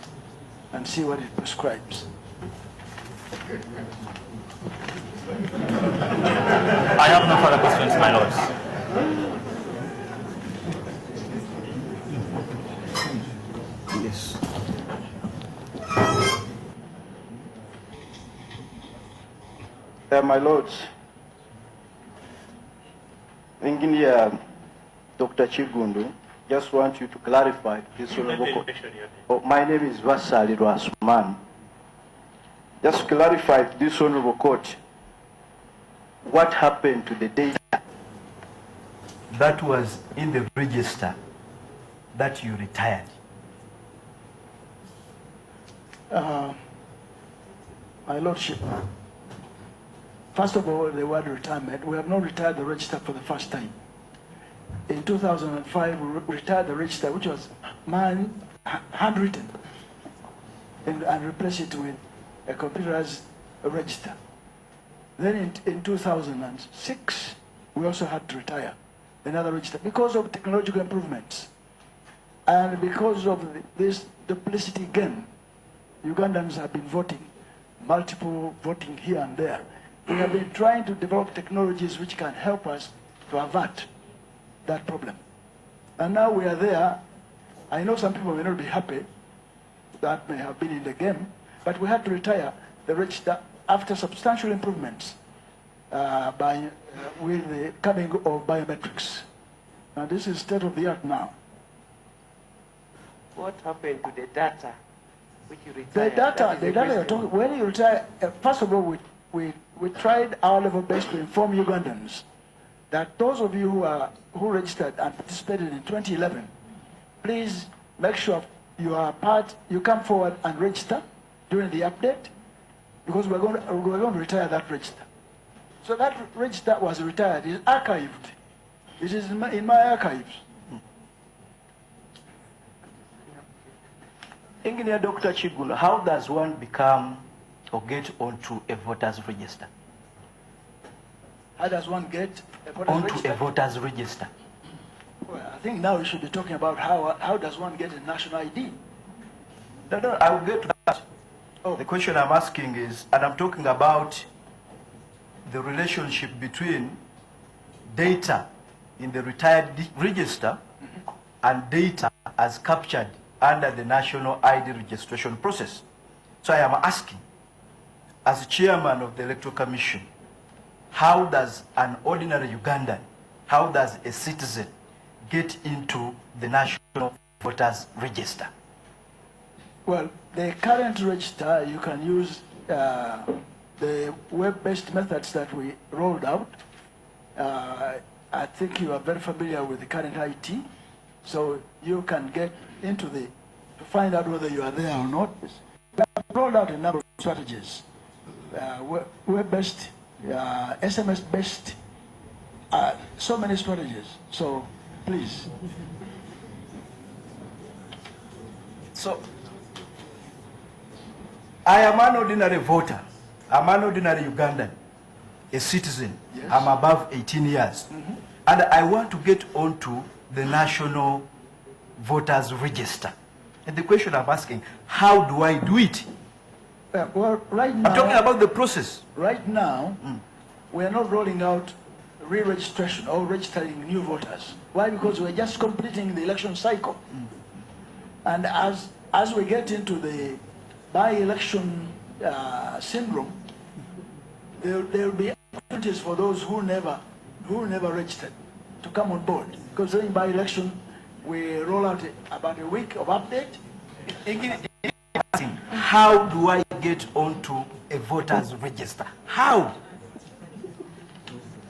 and see what it prescribes. I have no further questions, my lords. Yes. My lords, Engineer Dr. Chigundu, just want you to clarify this honorable. Oh, my name is Vasali Rasman. Just to clarify this honorable court, what happened to the data that was in the register that you retired? My lordship, first of all, the word retirement, we have not retired the register for the first time. In 2005, we retired the register, which was handwritten, and replaced it with a computerized register. Then in 2006, we also had to retire another register because of technological improvements. And because of this duplicity game, Ugandans have been voting, multiple voting here and there. We have been trying to develop technologies which can help us to avert that problem. And now we are there. I know some people may not be happy, that may have been in the game, but we had to retire the register after substantial improvements with the coming of biometrics. Now this is state of the art now. What happened to the data which you retired? The data you're talking, when you retire, first of all, we tried our level best to inform Ugandans that those of you who registered and participated in 2011, please make sure you come forward and register during the update, because we're going to retire that register. So that register was retired, is archived. It is in my archives. Engineer Dr. Chigula, how does one become or get onto a voter's register? How does one get onto a voter's register? Well, I think now we should be talking about how does one get a national ID? No, I will get to that. Oh. The question I'm asking is, and I'm talking about the relationship between data in the retired register and data as captured under the national ID registration process. So I am asking, as chairman of the Electoral Commission, how does an ordinary Ugandan, how does a citizen get into the national voters register? Well, the current register, you can use the web-based methods that we rolled out. I think you are very familiar with the current IT, so you can get into to find out whether you are there or not. We have rolled out a number of strategies, web-based, SMS-based, so many strategies. So, please. So, I am an ordinary voter. I'm an ordinary Ugandan, a citizen. Yes. I'm above 18 years. And I want to get onto the National Voters Register. And the question I'm asking, how do I do it? Well, right now, I'm talking about the process. Right now, we are not rolling out re-registration or registering new voters. Why? Because we're just completing the election cycle. And as we get into the by-election syndrome, there will be opportunities for those who never registered to come on board. Because during by-election, we roll out about a week of update. How do I get onto a voter's register? How?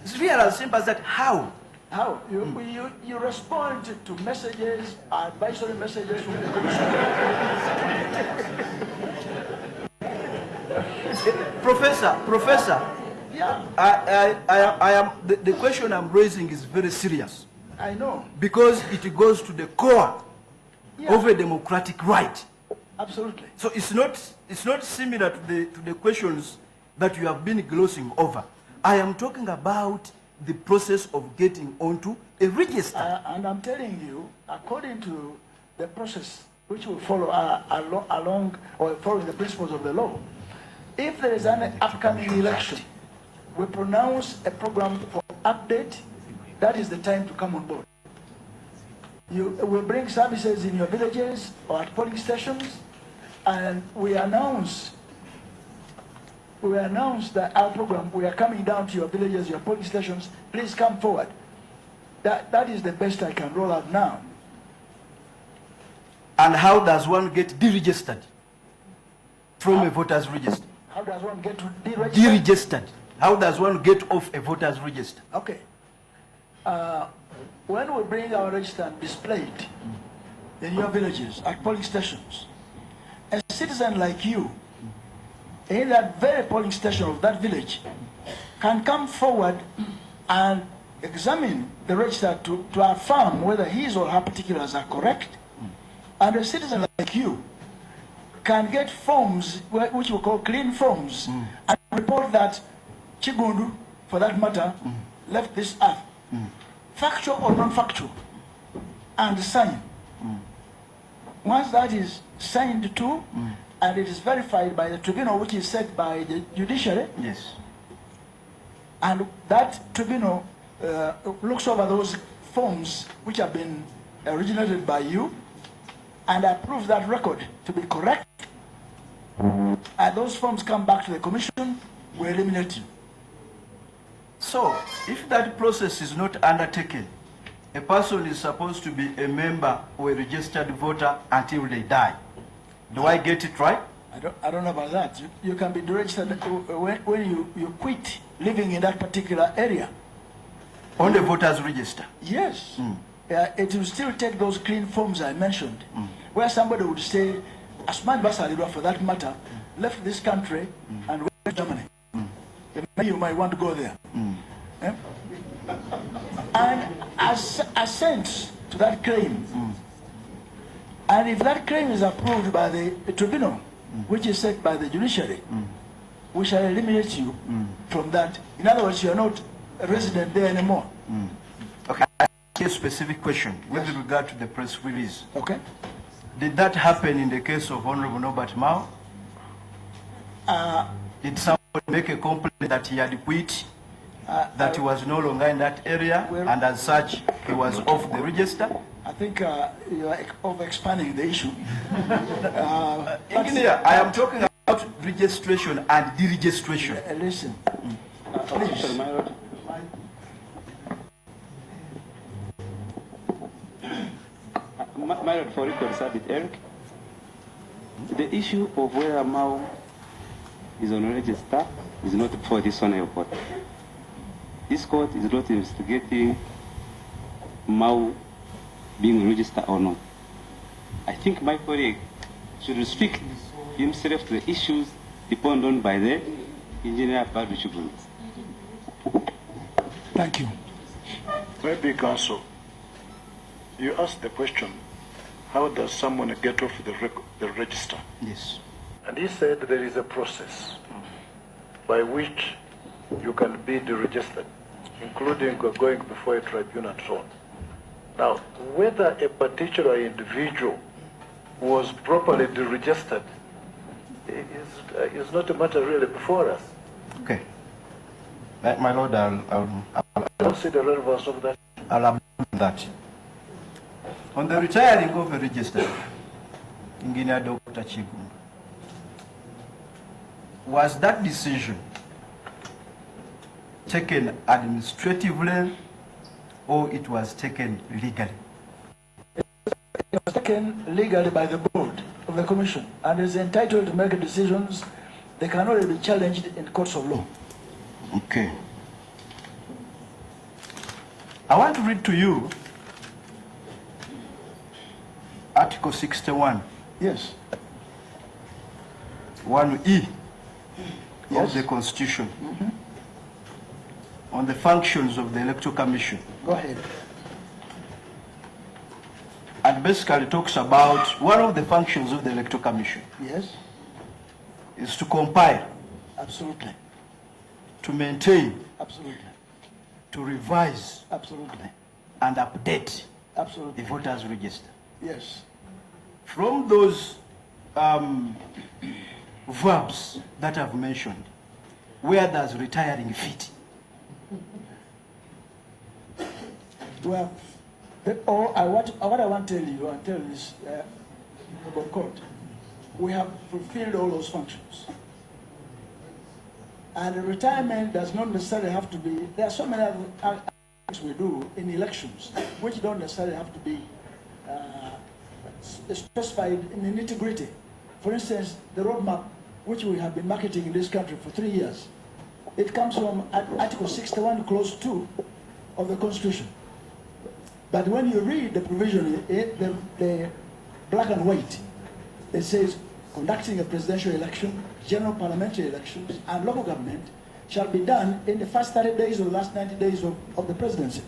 It's really as simple as that. How? How? You respond to messages, advisory messages from the commission. Professor. Yeah. I am. The question I'm raising is very serious. I know. Because it goes to the core of a democratic right. Absolutely. So it's not similar to the questions that you have been glossing over. I am talking about the process of getting onto a register. And I'm telling you, according to the process which will follow along or following the principles of the law, if there is an upcoming election, we pronounce a program for update. That is the time to come on board. You will bring services in your villages or at polling stations, and we announce that our program, we are coming down to your villages, your polling stations, please come forward. That is the best I can roll out now. And how does one get deregistered from a voter's register? How does one get to deregister? Deregistered. How does one get off a voter's register? Okay. When we bring our register and display it in your villages, at polling stations, a citizen like you, in that very polling station of that village, can come forward and examine the register to affirm whether his or her particulars are correct. And a citizen like you can get forms, which we call clean forms, and report that Chigundu, for that matter, left this earth. Factual or non-factual, and sign. Once that is signed too, and it is verified by the tribunal, which is set by the judiciary, yes, and that tribunal looks over those forms which have been originated by you and approves that record to be correct, and those forms come back to the commission, we eliminate you. So, if that process is not undertaken, a person is supposed to be a member or a registered voter until they die. Do I get it right? I don't know about that. You can be registered when you quit living in that particular area. On the voters register? Yes. It will still take those clean forms I mentioned, where somebody would say, Asman Basalirwa, for that matter, left this country and went to Germany. Maybe you might want to go there. And assent to that claim. And if that claim is approved by the tribunal, which is set by the judiciary, we shall eliminate you from that. In other words, you are not a resident there anymore. Okay, I have a specific question with regard to the press release. Okay. Did that happen in the case of Honorable Norbert Mao? Did somebody make a complaint that he had quit, that he was no longer in that area, and as such, he was off the register? I think you are over-expanding the issue. Engineer, I am talking about registration and deregistration. Listen, Officer, my lord. My lord, for record, Sabit Eric, the issue of whether Mao is on register is not before this honorable court. This court is not investigating Mao being registered or not. I think my colleague should restrict himself to the issues depended on by the engineer Biometric. Thank you. Maybe, counsel, you asked the question, how does someone get off the register? Yes. And he said there is a process by which you can be deregistered, including going before a tribunal and so on. Now, whether a particular individual was properly deregistered is not a matter really before us. Okay. My lord, I don't see the relevance of that. I'll abandon that. On the retiring of a register, Engineer Dr. Chigundu, was that decision taken administratively or it was taken legally? It was taken legally by the board of the commission and is entitled to make decisions. They can only be challenged in courts of law. Okay. I want to read to you Article 61. Yes. 1E of the Constitution on the functions of the Electoral Commission. Go ahead. basically talks about one of the functions of the Electoral Commission. Yes. Is to compile. Absolutely. To maintain. Absolutely. To revise. Absolutely. And update. Absolutely. The voters register. Yes. From those verbs that I've mentioned, where does retiring fit? Well, what I want to tell you and tell this court, we have fulfilled all those functions. And retirement does not necessarily have to be, there are so many other things we do in elections which don't necessarily have to be specified in the nitty-gritty. For instance, the roadmap which we have been marketing in this country for 3 years, it comes from Article 61, Clause 2 of the Constitution. But when you read the provision, the black and white, it says conducting a presidential election, general parliamentary elections, and local government shall be done in the first 30 days or the last 90 days of the presidency.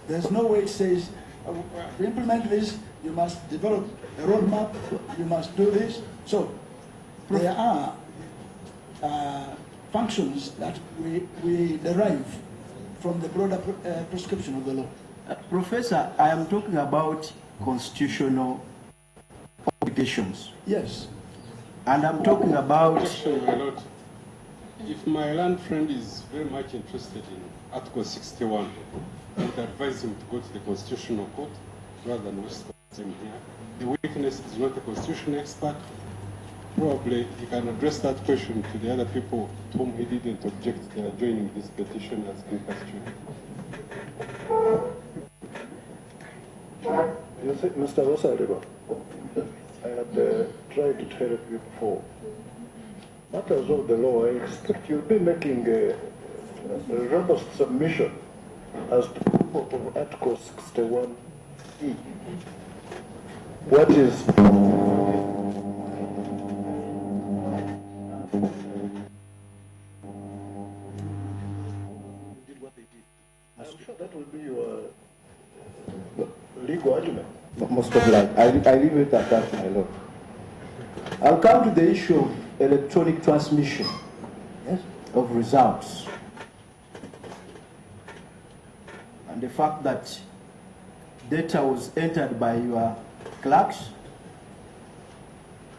There's no way it says, to implement this, you must develop a roadmap, you must do this. So there are functions that we derive from the broader prescription of the law. Professor, I am talking about constitutional obligations. Yes. And I'm talking about... Question, my Lord. If my land friend is very much interested in Article 61, I would advise him to go to the Constitutional Court rather than waste time here. The witness is not a constitutional expert. Probably he can address that question to the other people to whom he didn't object to joining this petition as in question. You see, Mr. Rosaliba, I had tried to tell you before. Matters of the law, I expect you'll be making a robust submission as to the purport of Article 61E. What is... I'm sure that will be your legal argument. Most of like, I leave it at that, my lord. I'll come to the issue of electronic transmission, yes, of results. And the fact that data was entered by your clerks,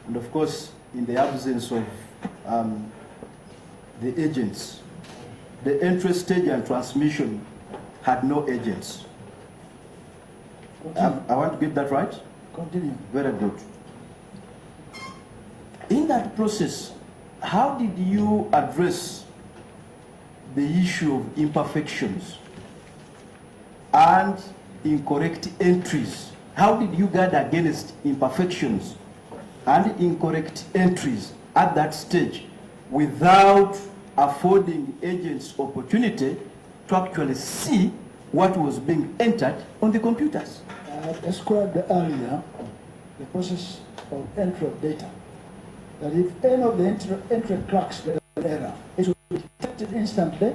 and of course, in the absence of the agents, the entry stage and transmission had no agents. I want to get that right? Continue. Very good. In that process, how did you address the issue of imperfections and incorrect entries? How did you guard against imperfections and incorrect entries at that stage without affording agents opportunity to actually see what was being entered on the computers? I described earlier the process of entry of data. That if any of the entry clerks get an error, it will be detected instantly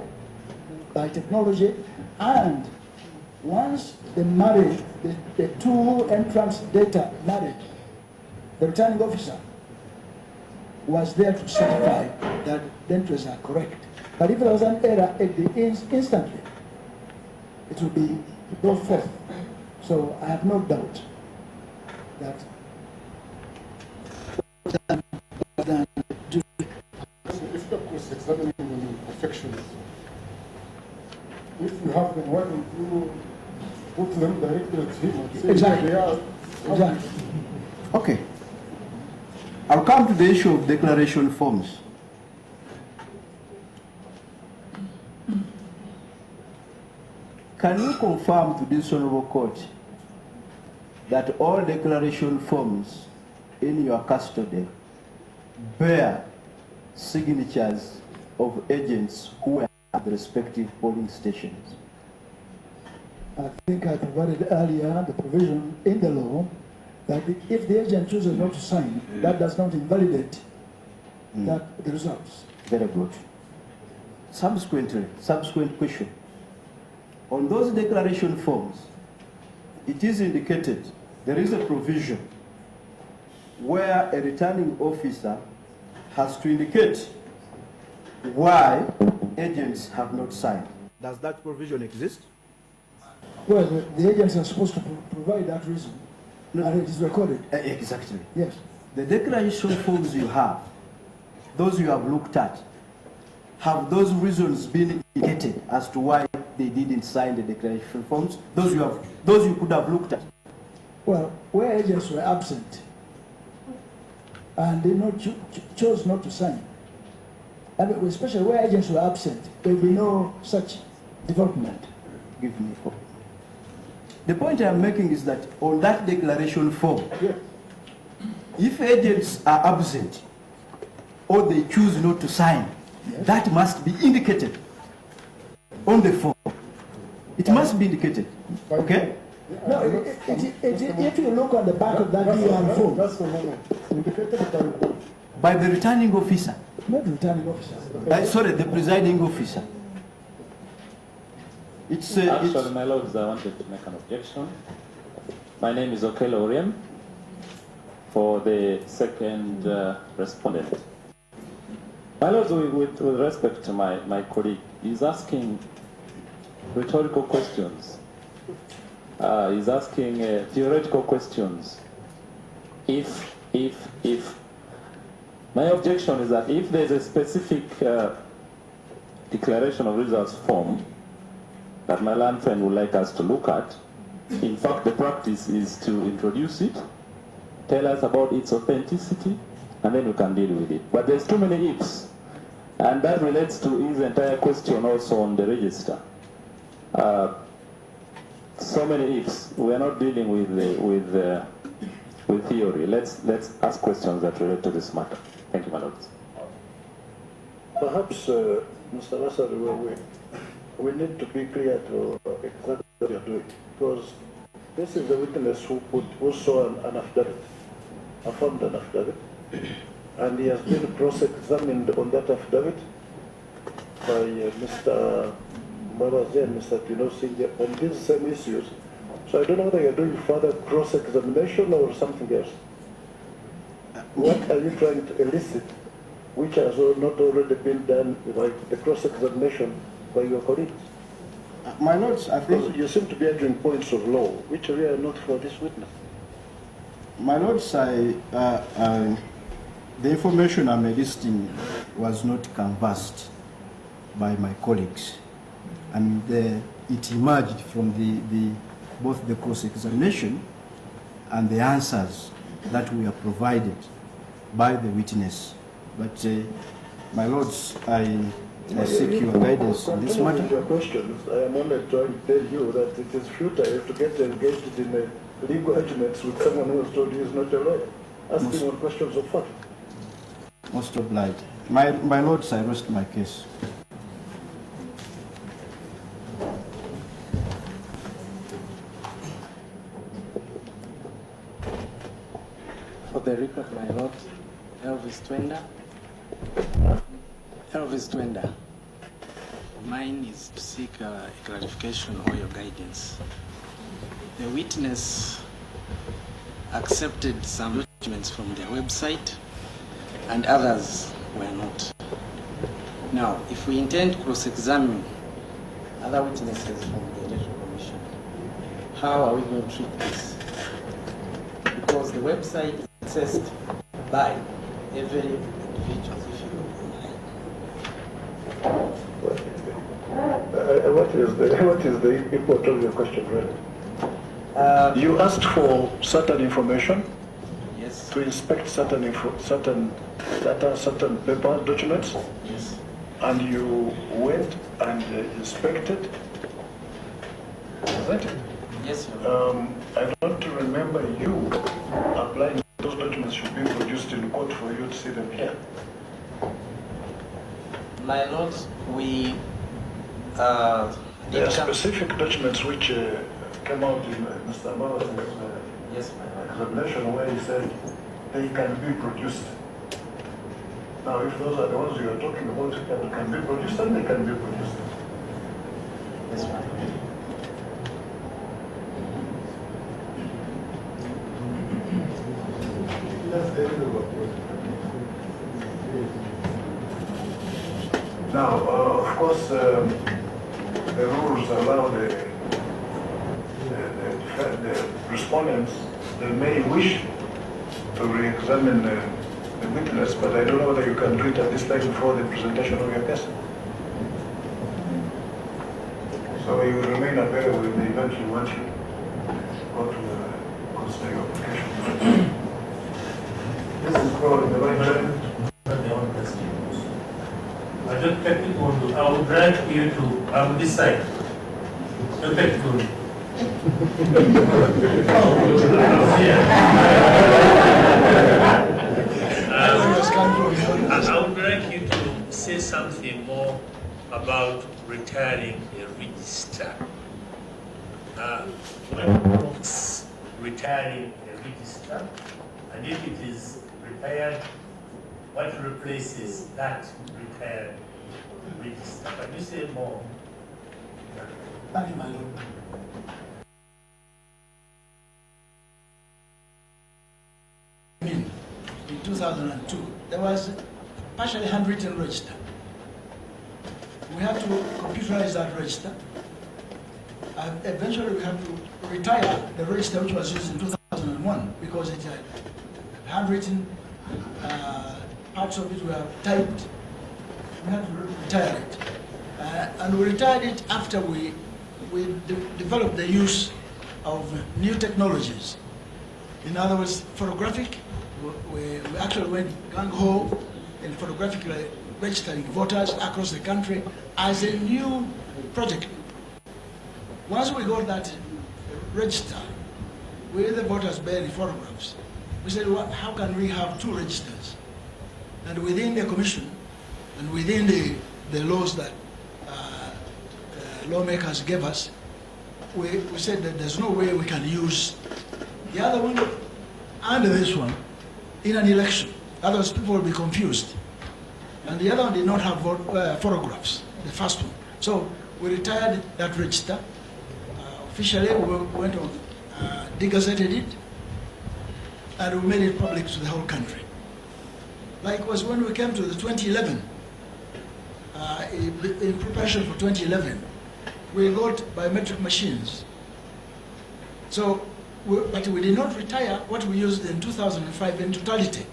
by technology, and once the two entrance data married, the returning officer was there to certify that the entries are correct. But if there was an error, instantly it will be brought forth. So I have no doubt that if the course examining the imperfections, if you have them, why don't you put them directly at him and say exactly. They are Exactly. Okay. I'll come to the issue of declaration forms. Can you confirm to this honorable court that all declaration forms in your custody bear signatures of agents who were at the respective polling stations? I think I provided earlier the provision in the law that if the agent chooses not to sign, that does not invalidate the results. Very good. Subsequent question. On those declaration forms, it is indicated, there is a provision where a returning officer has to indicate why agents have not signed. Does that provision exist? Well, the agents are supposed to provide that reason, and it is recorded. Exactly. Yes. The declaration forms you have, those you have looked at, have those reasons been indicated as to why they didn't sign the declaration forms? Those you could have looked at. Well, where agents were absent and they chose not to sign, I mean, especially where agents were absent, there will be no such development. Give me a copy. The point I'm making is that on that declaration form, if agents are absent or they choose not to sign, that must be indicated on the form. It must be indicated. Okay? No, if you look on the back of that form, that's the moment. Indicated by the returning officer. Not the returning officer. Sorry, the presiding officer. Actually, my lords, I wanted to make an objection. My name is Okelo Oriem for the second respondent. My lords, with respect to my colleague, he's asking rhetorical questions. He's asking theoretical questions. If. My objection is that if there's a specific declaration of results form that my land friend would like us to look at, in fact, the practice is to introduce it, tell us about its authenticity, and then we can deal with it. But there's too many ifs, and that relates to his entire question also on the register. So many ifs. We are not dealing with theory. Let's ask questions that relate to this matter. Thank you, my lords. Perhaps, Mr. Lasari, we need to be clear to exactly what you're doing, because this is the witness who saw an affidavit, affirmed an affidavit, and he has been cross-examined on that affidavit by Mr. Mbabazi and Mr. Tinosi on these same issues. So I don't know whether you're doing further cross-examination or something else. What are you trying to elicit, which has not already been done by the cross-examination by your colleagues? My lords, I think you seem to be arguing points of law, which really are not for this witness. My lords, the information I'm listing was not canvassed by my colleagues, and it emerged from both the cross-examination and the answers that we are provided by the witness. But my lords, I seek your guidance on this matter. Your questions, I am only trying to tell you that it is futile to get engaged in legal arguments with someone who has told you he is not a lawyer. Ask him on questions of fact. Most obliged. My lords, I rest my case. For the record, my lord, Elvis Twenda. Mine is to seek a clarification or your guidance. The witness accepted some documents from their website and others were not. Now, if we intend to cross-examine other witnesses from the Electoral Commission, how are we going to treat this? Because the website is accessed by every individual. What is the import of your question, really? You asked for certain information. Yes. To inspect certain data, certain paper documents. Yes. And you went and inspected. Is that it? Yes, I don't remember you applying those documents should be produced in court for you to see them here. My lord, we there are specific documents which came out in Mr. Mbaba's examination where he said they can be produced. Now, if those are the ones you are talking about, that can be produced, then they can be produced. Yes, ma'am. Now, of course, the rules allow the respondents, they may wish to re-examine the witness, but I don't know whether you can do it at this time before the presentation of your case. So you will remain available in the event you want to go to consider your application. This is called the right time. I don't take it on. I will drag you to this side. Don't take it on. I would like you to say something more about retiring a register. Retiring a register, and if it is retired, what replaces that retired register? Can you say more? Thank you, my lord. In 2002, there was a partially handwritten register. We had to computerize that register. And eventually, we had to retire the register which was used in 2001 because it had handwritten, parts of it were typed. We had to retire it. And we retired it after we developed the use of new technologies. In other words, photographic, we actually went gung-ho in photographically registering voters across the country as a new project. Once we got that register with the voters bearing photographs, we said, well, how can we have two registers? And within the commission and within the laws that lawmakers gave us, we said that there's no way we can use the other one and this one in an election. Otherwise, people will be confused. And the other one did not have photographs, the first one. So we retired that register. Officially, we went on, degazetted it, and we made it public to the whole country. Likewise, when we came to the 2011, in preparation for 2011, we got biometric machines. So, but we did not retire what we used in 2005 in totality.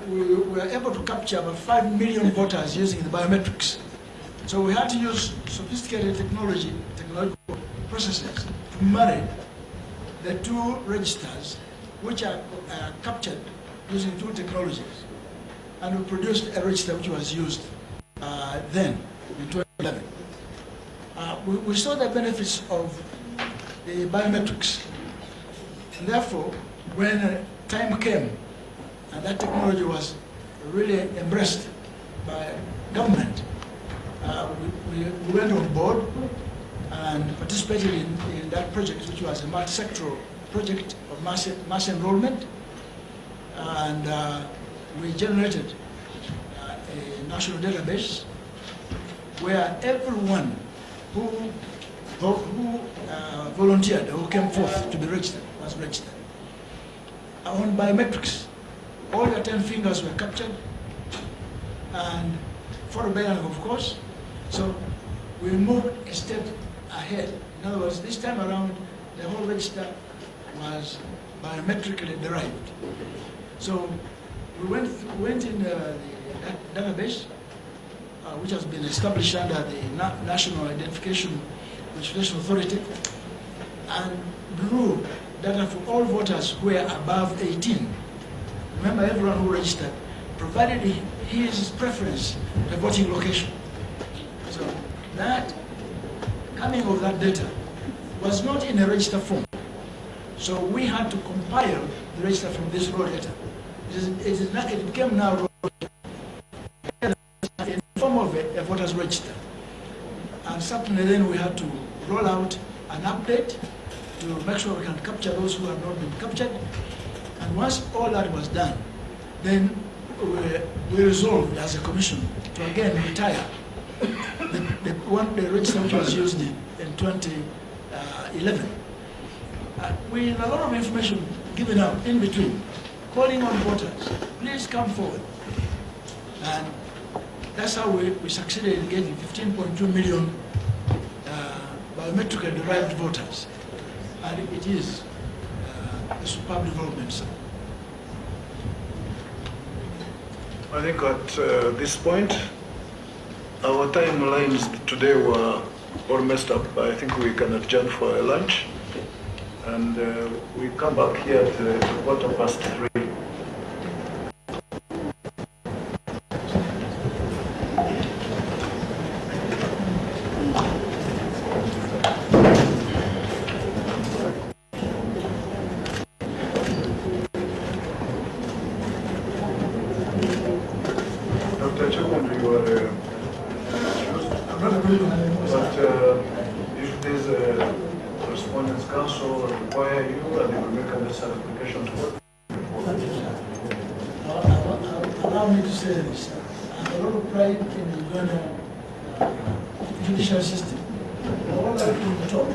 We were able to capture about 5 million voters using the biometrics. So we had to use sophisticated technological processes to marry the two registers, which are captured using two technologies. And we produced a register which was used then, in 2011. We saw the benefits of the biometrics. And therefore, when time came, and that technology was really embraced by government, we went on board and participated in that project, which was a multi-sectoral project of mass enrollment. And we generated a national database where everyone who volunteered, who came forth to be registered, was registered. On biometrics, all your 10 fingers were captured, and photo bearing, of course. So we moved a step ahead. In other words, this time around, the whole register was biometrically derived. So we went in the database, which has been established under the National Identification Registration Authority, and drew data for all voters who were above 18. Remember, everyone who registered provided his preference, the voting location. So that coming of that data was not in a register form. So we had to compile the register from this raw data. It became now raw in the form of a voter's register. And certainly then we had to roll out an update to make sure we can capture those who have not been captured. And once all that was done, then we resolved as a commission to again retire the register which was used in 2011. With a lot of information given out in between, calling on voters, please come forward. And that's how we succeeded in getting 15.2 million biometrically derived voters. And it is a superb development, sir. I think at this point, our timelines today were all messed up. I think we can adjourn for a lunch. And we come back here at 3:15. Dr. Chukwu, you are but if there's a Respondents Council require you and they will make a necessary application to work. Allow me to say this. I have a lot of pride in the Uganda judicial system. I would like to talk.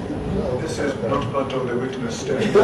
This is not part of the witness statement.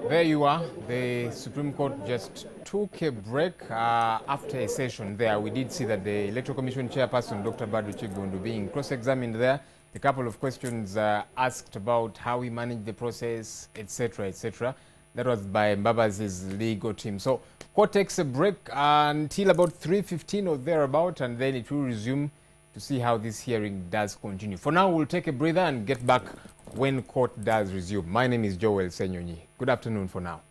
There you are. The Supreme Court just took a break after a session there. We did see that the Electoral Commission Chairperson, Dr. Badru Chigundu, being cross-examined there. A couple of questions asked about how he managed the process, etc., etc. That was by Mbabazi's legal team. So court takes a break until about 3:15 or thereabout, and then it will resume to see how this hearing does continue. For now, we'll take a breather and get back when court does resume. My name is Joel Senyonyi. Good afternoon for now.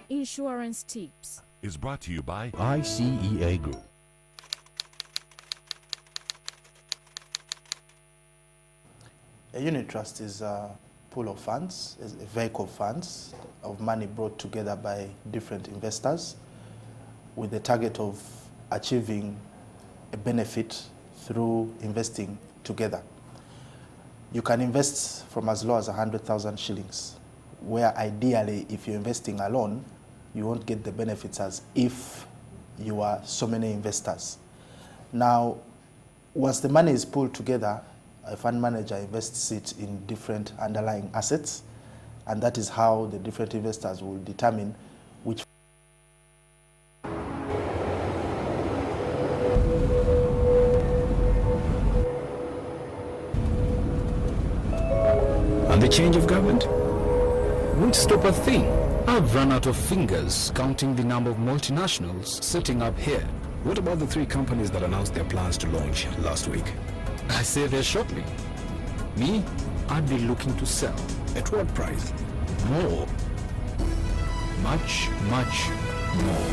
In insurance tips. Is brought to you by ICEA Group. A unit trust is a pool of funds, is a vehicle of funds, of money brought together by different investors with the target of achieving a benefit through investing together. You can invest from as low as 100,000 shillings, where ideally, if you're investing alone, you won't get the benefits as if you are so many investors. Now, once the money is pulled together, a fund manager invests it in different underlying assets, and that is how the different investors will determine which. And the change of government won't stop a thing. I've run out of fingers counting the number of multinationals setting up here. What about the 3 companies that announced their plans to launch last week? I say they're shortly. Me, I'd be looking to sell. At what price? More. Much, much more.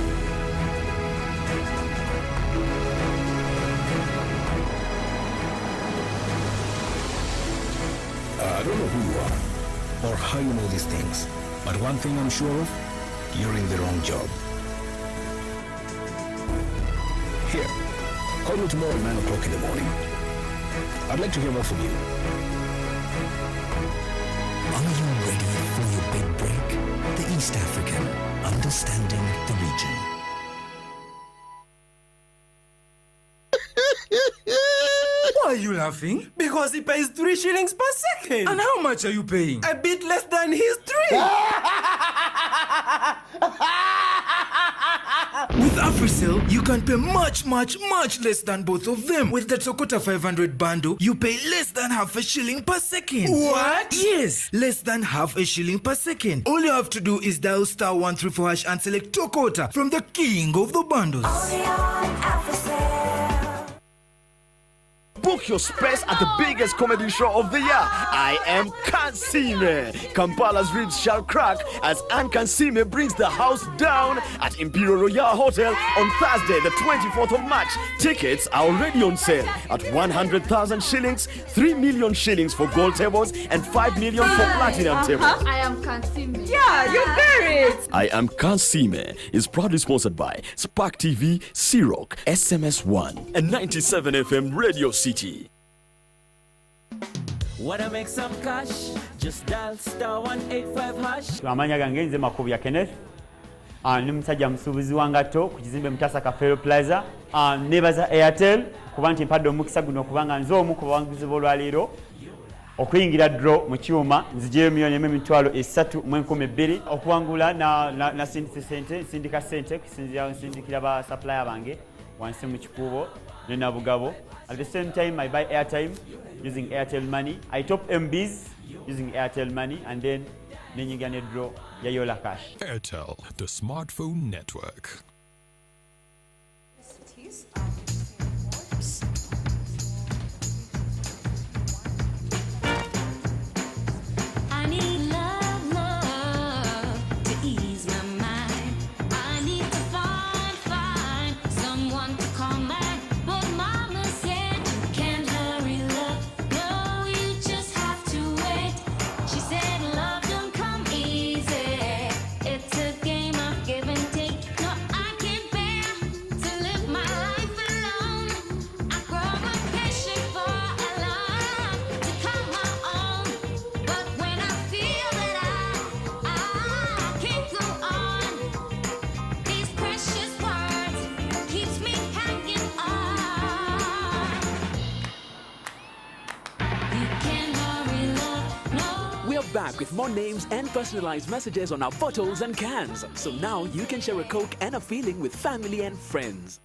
I don't know who you are or how you know these things, but one thing I'm sure of, you're in the wrong job. Here, call me tomorrow at 9 o'clock in the morning. I'd like to hear more from you. Are you ready for your big break? The East African, understanding the region. Why are you laughing? Because he pays 3 shillings per second. And how much are you paying? A bit less than his 3. With AfriCell, you can pay much less than both of them. With the Tokota 500 bundle, you pay less than half a shilling per second. What? Yes, less than half a shilling per second. All you have to do is dial *134# and select Tokota from the king of the bundles. Book your space at the biggest comedy show of the year. I am Kasese. Kampala's ribs shall crack as Anne Kasese brings the house down at Imperial Royal Hotel on Thursday, the 24th of March. Tickets are already on sale at 100,000 shillings, 3 million shillings for gold tables, and 5 million for platinum tables. I am Kasese. Yeah, you got it. I am Kasese is proudly sponsored by Spark TV, C-Rock, SMS1, and 97 FM Radio City. Wanna make some cash? Just dial *185#. Amanya gange nze Makubya Kenneth. Ni musajja musuubuzi wa ngatto ku kizimbe Mutasa Cafe Plaza. Nebaza Airtel kuba nti mpadde omukisa guno okubanga nze omu ku bawanguzi b'olwaleero okuyingira draw mu kyuma nzijeyo $1,312,000 okuwangula na sindika sente kusinzira nsindikira ba supplier bange wansi mu kikubo ne nabugabo. At the same time, I buy airtime using Airtel money. I top MBs using Airtel money, and then you get a draw Yayola cash. Airtel, the smartphone network. I need love to ease my mind. I need to find someone to calm my. But Mama said you can't hurry love. No, you just have to wait. She said love don't come easy. It's a game of give and take. No, I can't bear to live my life alone. I grow impatient for a love to come my own. But when I feel that I can't go on, these precious words keeps me hanging on. You can't hurry love, no. We're back with more names and personalized messages on our bottles and cans. So now you can share a Coke and a feeling with family and friends.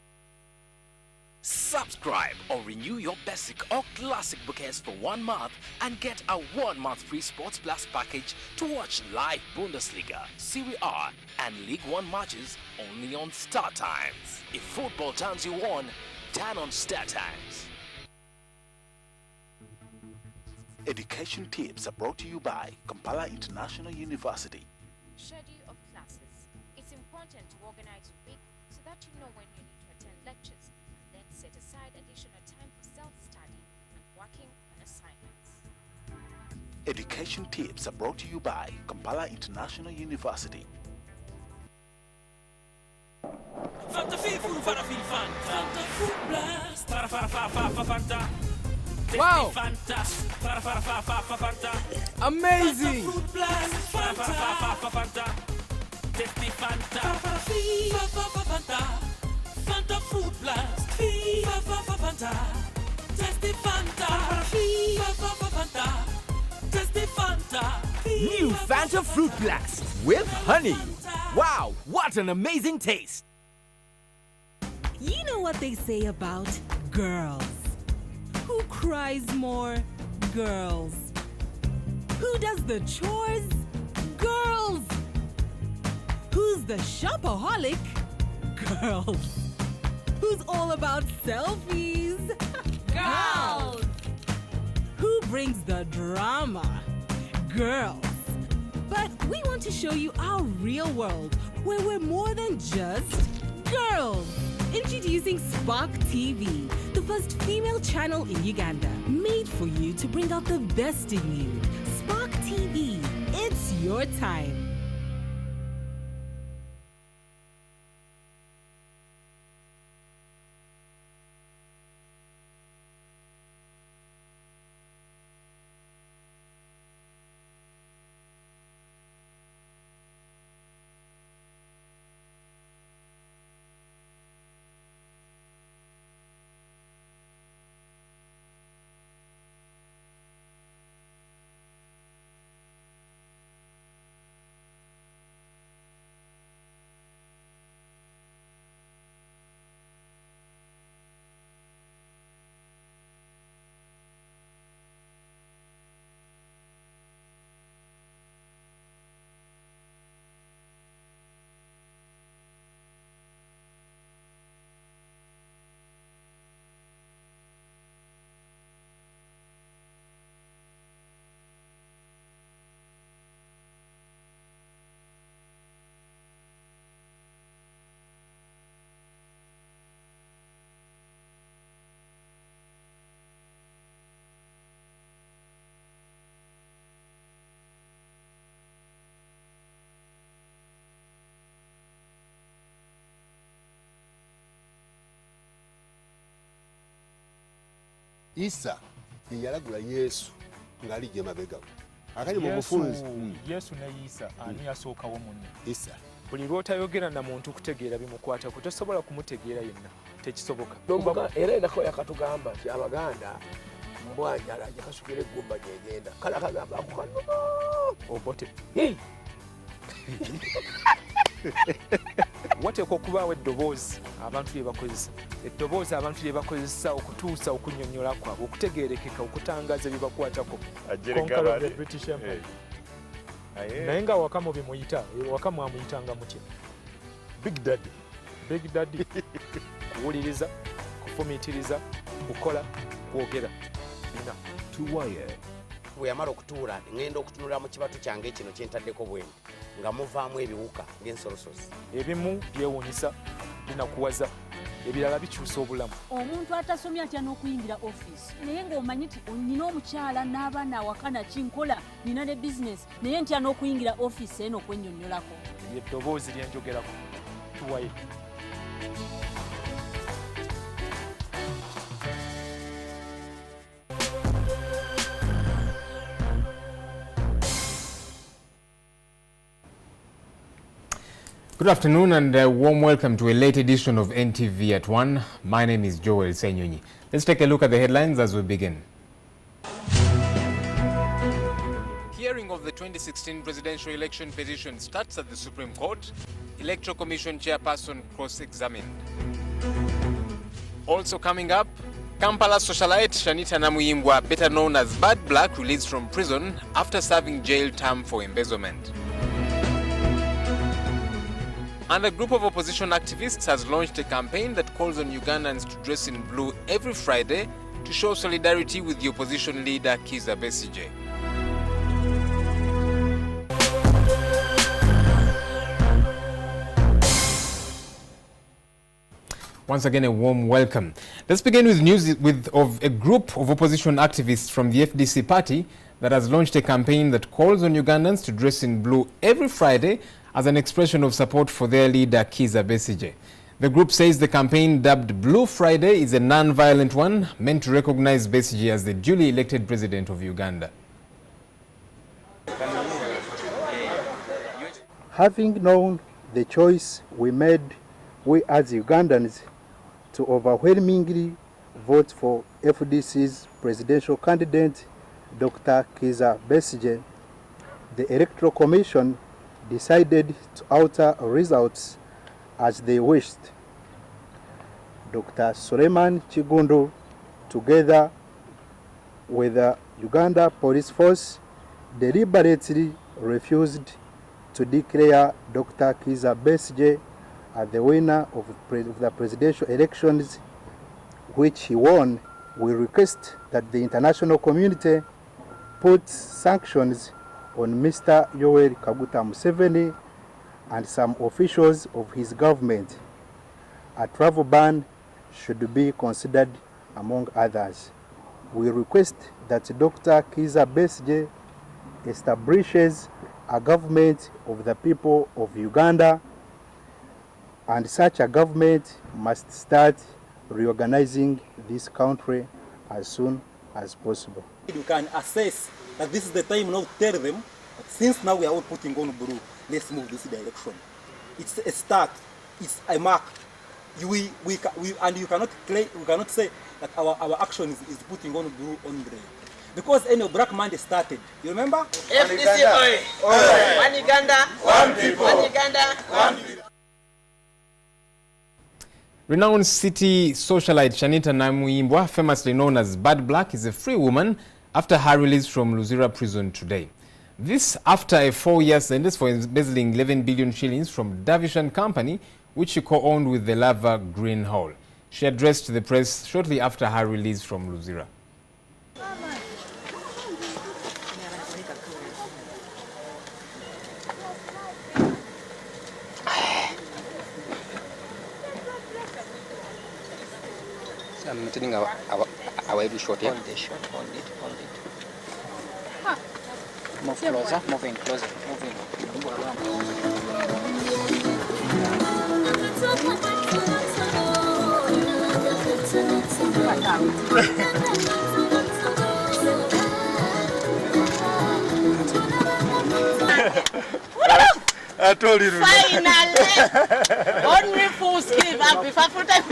Subscribe or renew your basic or classic bouquets for 1 month and get a 1 month free Sports Plus package to watch live Bundesliga, Serie A, and League One matches only on Star Times. If football turns you on, turn on Star Times. Education tips are brought to you by Kampala International University. Schedule of classes. It's important important to organize your week so that you know when you need to attend lectures, and then set aside additional time for self-study and working on assignments. Education tips are brought to you by Kampala International University. Fanta feel Fanta feel Fanta. Fanta food blast. Fanta. Wow. Fanta. Fanta. Amazing. Fanta food blast. Fanta. Tasty Fanta. Fanta. Fanta fruit blast. Fanta. Tasty Fanta. Fanta. Tasty Fanta. New Fanta Fruit Blast with honey. Wow, what an amazing taste! You know what they say about girls? Who cries more? Girls. Who does the chores? Girls. Who's the shopaholic? Girls. Who's all about selfies? Girls. Who brings the drama? Girls. But we want to show you our real world, where we're more than just girls. Introducing Spark TV, the first female channel in Uganda, made for you to bring out the best in you. Spark TV, it's your time. Isa yalagula Yesu ngali je mabega akali mu bufunzi Yesu ne Isa ani yasookawo munne Isa buli lwotayogera na muntu kutegeera bimukwata kutosobola kumutegeera yenna tekisoboka era enako yakatugamba nti Abaganda mbwanjala jakasukira eggumba gyegenda kale akagamba akukano obote wateekwa okubaawo eddoboozi abantu lye bakozesa eddoboozi abantu lye bakozesa okutuusa okunnyonnyola kwabwe okutegeerekeka okutangaza bye bakwatako British Empire naye nga wakamu bimuyita wakamu amuyitanga mutya Big Daddy kuwuliriza kufumiitiriza kukola kwogera nina tuwaye bwe yamala okutuula ngenda okutunula mu kibatu kyange kino kyentaddeko bwendi nga muvaamu ebiwuka ng'ensolosozi ebimu byewuunyisa binakuwaza ebirala bikyusa obulamu omuntu atasomye atya n'okuyingira ofiisi naye ng'omanyi nti nina omukyala n'abaana awaka nakinkola nina ne bizinesi naye ntya n'okuyingira ofiisi eno okwennyonnyolako yeddoboozi lyenjogerako tuwaye Good afternoon and a warm welcome to a late edition of NTV at 1. My name is Joel Senyonyi. Let's take a look at the headlines as we begin. Hearing of the 2016 presidential election petition starts at the Supreme Court. Electoral Commission chairperson cross-examined. Also coming up, Kampala socialite Shanita Namuyimbwa, better known as Bad Black, released from prison after serving jail term for embezzlement. And a group of opposition activists has launched a campaign that calls on Ugandans to dress in blue every Friday to show solidarity with the opposition leader Kizza Besigye. Once again, a warm welcome. Let's begin with news of a group of opposition activists from the FDC party that has launched a campaign that calls on Ugandans to dress in blue every Friday as an expression of support for their leader, Kasese. The group says the campaign, dubbed Blue Friday, is a non-violent one meant to recognize Kasese as the duly elected president of Uganda. Having known the choice we made, we as Ugandans, to overwhelmingly vote for FDC's presidential candidate, Dr. Kasese, the Electoral Commission decided to alter results as they wished. Dr. Suleiman Chigundo, together with the Uganda Police Force, deliberately refused to declare Dr. Kasese as the winner of the presidential elections, which he won. We request that the international community put sanctions on Mr. Yoweri Kaguta Museveni and some officials of his government. A travel ban should be considered among others. We request that Dr. Kasese establishes a government of the people of Uganda, and such a government must start reorganizing this country as soon as possible. You can assess that this is the time now to tell them that since now we are all putting on blue, let's move this direction. It's a start, it's a mark. And you cannot claim, we cannot say that our action is putting on blue on red. Because any Black Monday started, you remember? FDC, one Uganda, one people. One Uganda, one people. Renowned city socialite Shanita Namuimbwa, famously known as Bad Black, is a free woman after her release from Luzira prison today. This after a 4-year sentence for embezzling 11 billion shillings from Davish & Company, which she co-owned with the Lava Green Hall. She addressed the press shortly after her release from Luzira. I'm telling our every shot here. Hold it. Move closer, moving closer, moving. I told you. Finally! Only fools give up before full time.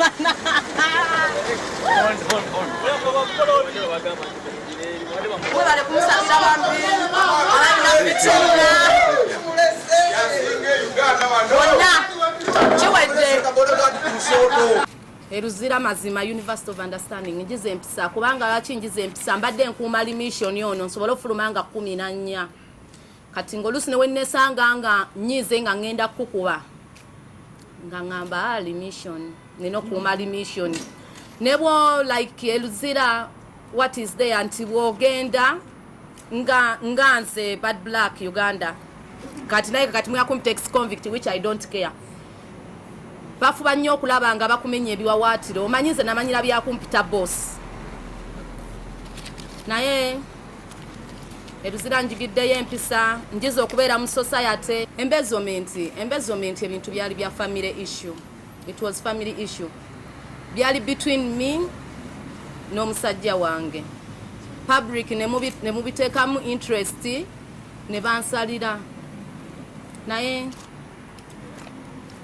Eruzira mazima University of Understanding njize empisa kubanga lachinjize empisa mbadde nkuuma mission yono nsobola ofulumanga 14 kati ngolusi ne wennesanga nga nyize nga ngenda kukuba nga ngamba mission nino kuuma mission nebo like Eruzira what is there anti wogenda nga nganze Bad Black Uganda kati naye kati mwa complex convict which I don't care. Bafuba nnyo okulaba nga bakumenya ebiwawaatiro omanyize namanyira bya kumpita boss naye Eruzira njigiddeyo empisa njiza okubeera mu society. Embezzlement ebintu byali bya family issue. It was family issue byali between me n'omusajja wange. Public ne mubiteekamu interest ne bansalira naye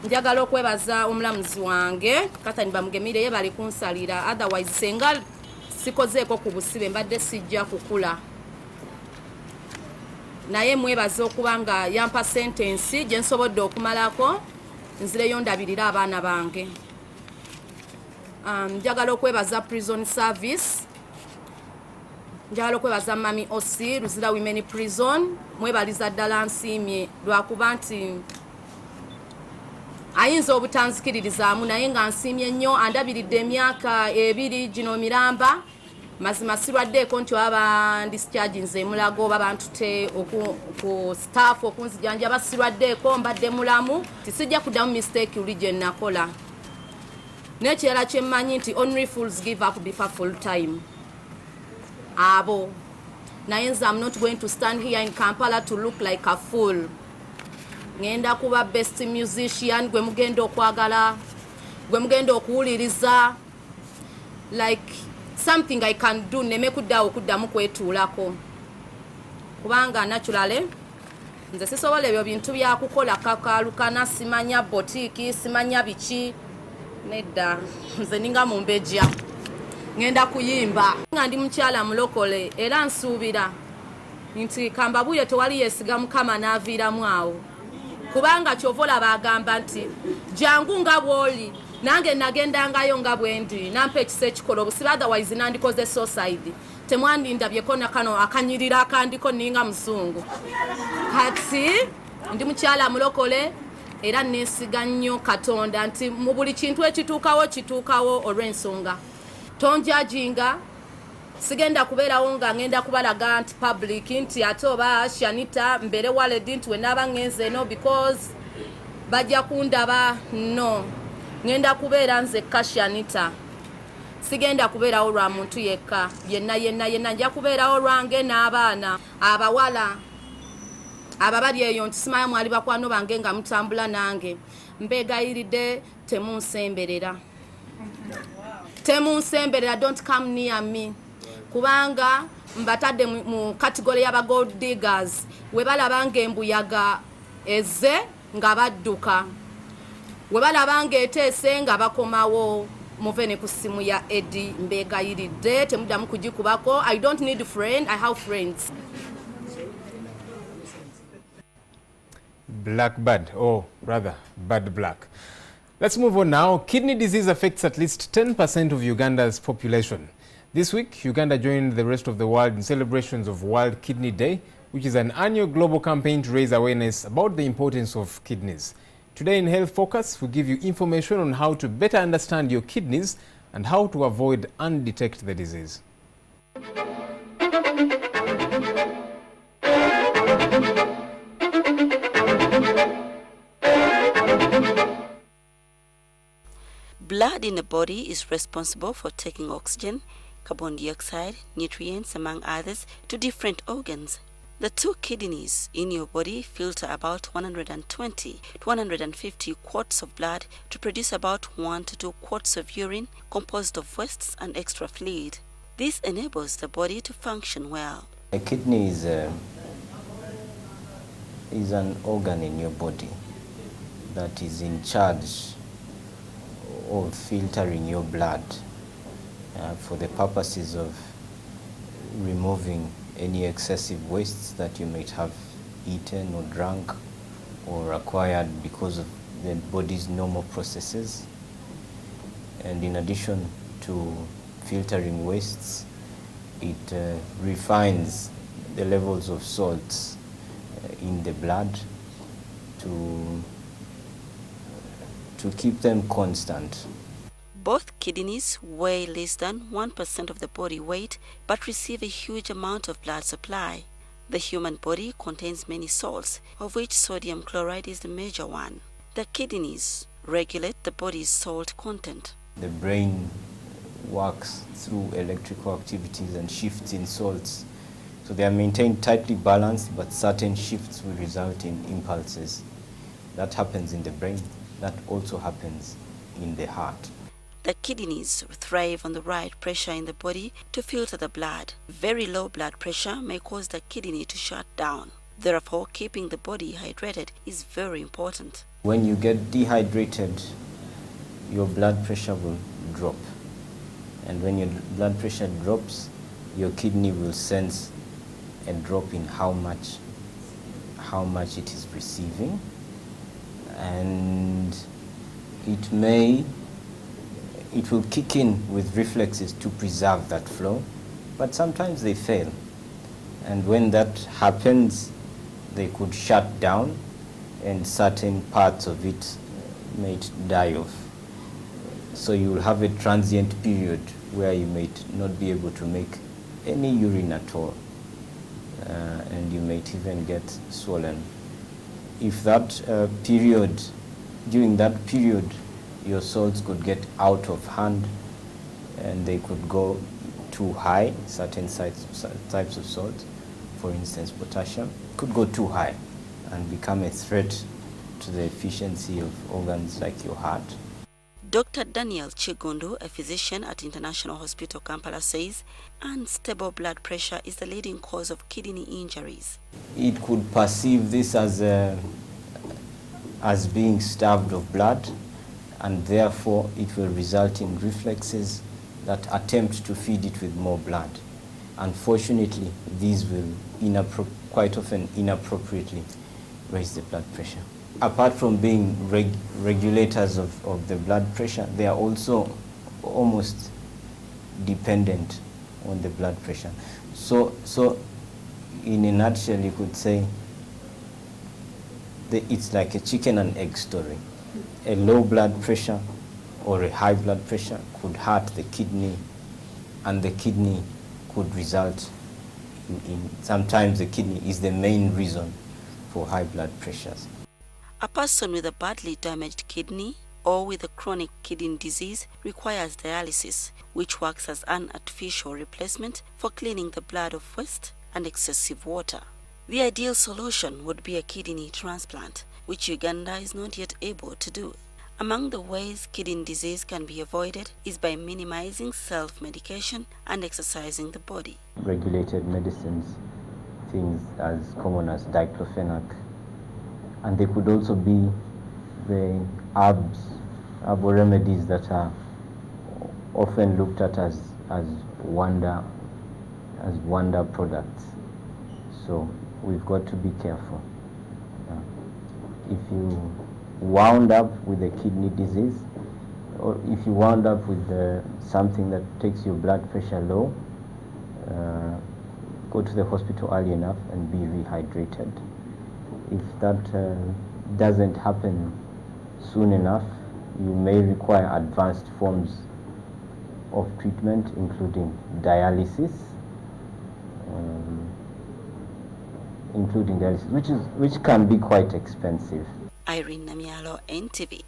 njagala okwebaza omulamuzi wange Katani Bamugemire bali kunsalira, otherwise senga sikozeeko ku busibe mbadde sijja kukula. Naye mwebaza okubanga yampa sentence gye nsobodde okumalako nzireyo ndabirira abaana bange. Njagala okwebaza prison service, njagala okwebaza Mami Osi Luzira Women Prison, mwebaliza ddala nsiimye lwakuba nti ayinza obutanzikiririzaamu naye nga nsiimye nnyo andabiridde emyaka 2 gino miramba mazima sirwaddeeko nti aba discharge nze mulago babantute ku staff okunzijanjaba sirwaddeeko mbadde mulamu tisijja kuddamu mistake uli gye nakola. N'ekirala kye mmanyi nti only fools give up before full time. Abo. Naye nze I'm not going to stand here in Kampala to look like a fool. Ngenda kuba best musician gwe mugenda okwagala, gwe mugenda okuwuliriza, like something I can do neme kuddamu kwetuulako. Kubanga naturally nze sisobola ebyo bintu byakukola kakalukana, simanya botiki, simanya biki. Nedda nze ninga mumbejja ngenda kuyimba nga ndi mukyala mulokole era nsuubira nti kambabuye tewali yesiga mukama n'aviiramu awo, kubanga kyovola bagamba nti jangu nga bwoli nange nagendangayo nga bwendi nampa ekisa ekikola obusiba, otherwise nandikoze suicide. Temwandindabyeko na kano akanyirira akandiko ninga muzungu. Kati ndi mukyala mulokole era nesiga nnyo Katonda nti mu buli kintu ekituukawo olw'ensonga. Tonjajinga, sigenda kubeerawo nga ngenda kubalaga nti public nti ate oba Shanita mbere waledi nti wenaba ngenze no because bajja kundaba. No, ngenda kubeera nze Shanita. Sigenda kubeerawo lwa muntu yekka, yenna nja kubeerawo lwange n'abaana abawala ababali eyo nti simayo mwali bakwano bange nga mutambula nange. Mbegayiridde temunsemberera, don't come near me, kubanga mbatadde mu category y'aba gold diggers we balaba ng'embuyaga ezze nga badduka, we balaba ng'eteese nga bakomawo. Muvene ku simu ya Eddie, mbegayiridde temuddamu kugikubako. I don't need a friend, I have friends. Blackbird, or rather, bad black. Let's move on now. Kidney disease affects at least 10% of Uganda's population. This week, Uganda joined the rest of the world in celebrations of World Kidney Day, which is an annual global campaign to raise awareness about the importance of kidneys. Today in Health Focus, we give you information on how to better understand your kidneys and how to avoid and detect the disease. Blood in the body is responsible for taking oxygen, carbon dioxide, nutrients, among others, to different organs. The two kidneys in your body filter about 120 to 150 quarts of blood to produce about 1 to 2 quarts of urine composed of wastes and extra fluid. This enables the body to function well. A kidney is an organ in your body that is in charge of filtering your blood for the purposes of removing any excessive wastes that you might have eaten or drunk or acquired because of the body's normal processes. And in addition to filtering wastes, it refines the levels of salts in the blood to keep them constant. Both kidneys weigh less than 1% of the body weight but receive a huge amount of blood supply. The human body contains many salts, of which sodium chloride is the major one. The kidneys regulate the body's salt content. The brain works through electrical activities and shifts in salts. So they are maintained tightly balanced, but certain shifts will result in impulses. That happens in the brain. That also happens in the heart. The kidneys thrive on the right pressure in the body to filter the blood. Very low blood pressure may cause the kidney to shut down. Therefore, keeping the body hydrated is very important. When you get dehydrated, your blood pressure will drop. And when your blood pressure drops, your kidney will sense a drop in how much it is receiving. And it will kick in with reflexes to preserve that flow, but sometimes they fail. And when that happens, they could shut down and certain parts of it might die off. So you will have a transient period where you might not be able to make any urine at all, and you might even get swollen. If that during that period, your salts could get out of hand and they could go too high. Certain types of salt, for instance potassium, could go too high and become a threat to the efficiency of organs like your heart. Dr. Daniel Chigundu, a physician at International Hospital Kampala, says unstable blood pressure is the leading cause of kidney injuries. It could perceive this as being starved of blood, and therefore it will result in reflexes that attempt to feed it with more blood. Unfortunately, these will quite often inappropriately raise the blood pressure. Apart from being regulators of the blood pressure, they are also almost dependent on the blood pressure. So in a nutshell, you could say that it's like a chicken and egg story. A low blood pressure or a high blood pressure could hurt the kidney, and the kidney could result in sometimes the kidney is the main reason for high blood pressures. A person with a badly damaged kidney or with a chronic kidney disease requires dialysis, which works as an artificial replacement for cleaning the blood of waste and excessive water. The ideal solution would be a kidney transplant, which Uganda is not yet able to do. Among the ways kidney disease can be avoided is by minimizing self-medication and exercising the body. Regulated medicines, things as common as diclofenac, and they could also be the herbal remedies that are often looked at as wonder products. So we've got to be careful. If you wound up with a kidney disease, or if you wound up with something that takes your blood pressure low, go to the hospital early enough and be rehydrated. If that doesn't happen soon enough, you may require advanced forms of treatment, including dialysis, which can be quite expensive. Irene Namialo, NTV.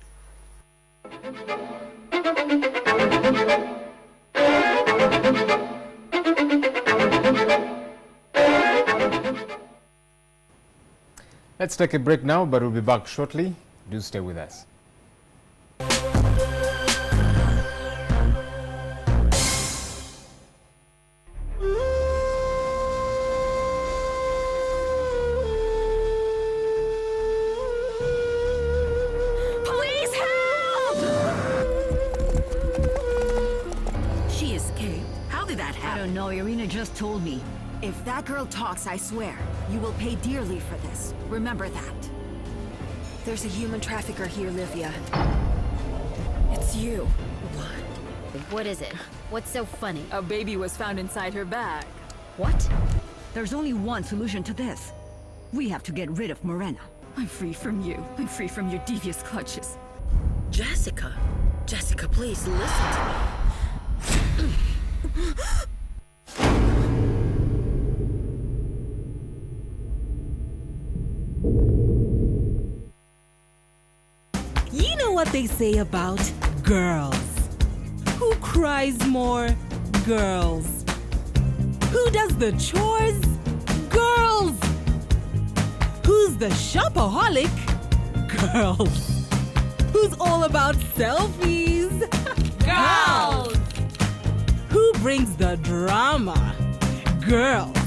Let's take a break now, but we'll be back shortly. Do stay with us. Please help! She escaped. How did that happen? I don't know. Irina just told me. If that girl talks, I swear, you will pay dearly for this. Remember that. There's a human trafficker here, Livia. It's you. What is it? What's so funny? A baby was found inside her bag. What? There's only one solution to this. We have to get rid of Morena. I'm free from you. I'm free from your devious clutches. Jessica. Jessica, please listen to me. You know what they say about girls. Who cries more? Girls. Who does the chores? Girls. Who's the shopaholic? Girls. Who's all about selfies? Girls. Who brings the drama? Girls.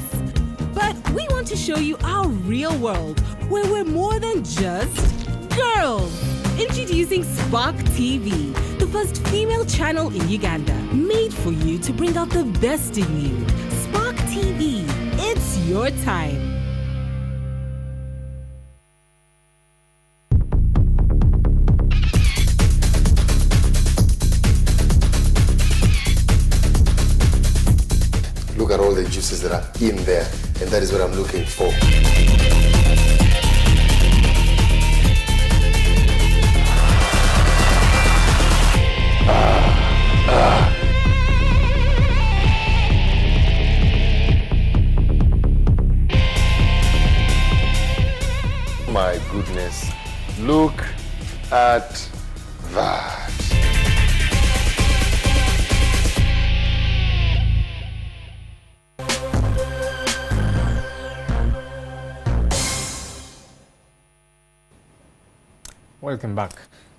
But we want to show you our real world, where we're more than just girls. Introducing Spark TV, the first female channel in Uganda, made for you to bring out the best in you. Spark TV, it's your time. Look at all the juices that are in there, and that is what I'm looking for. My goodness, look at that. Welcome back.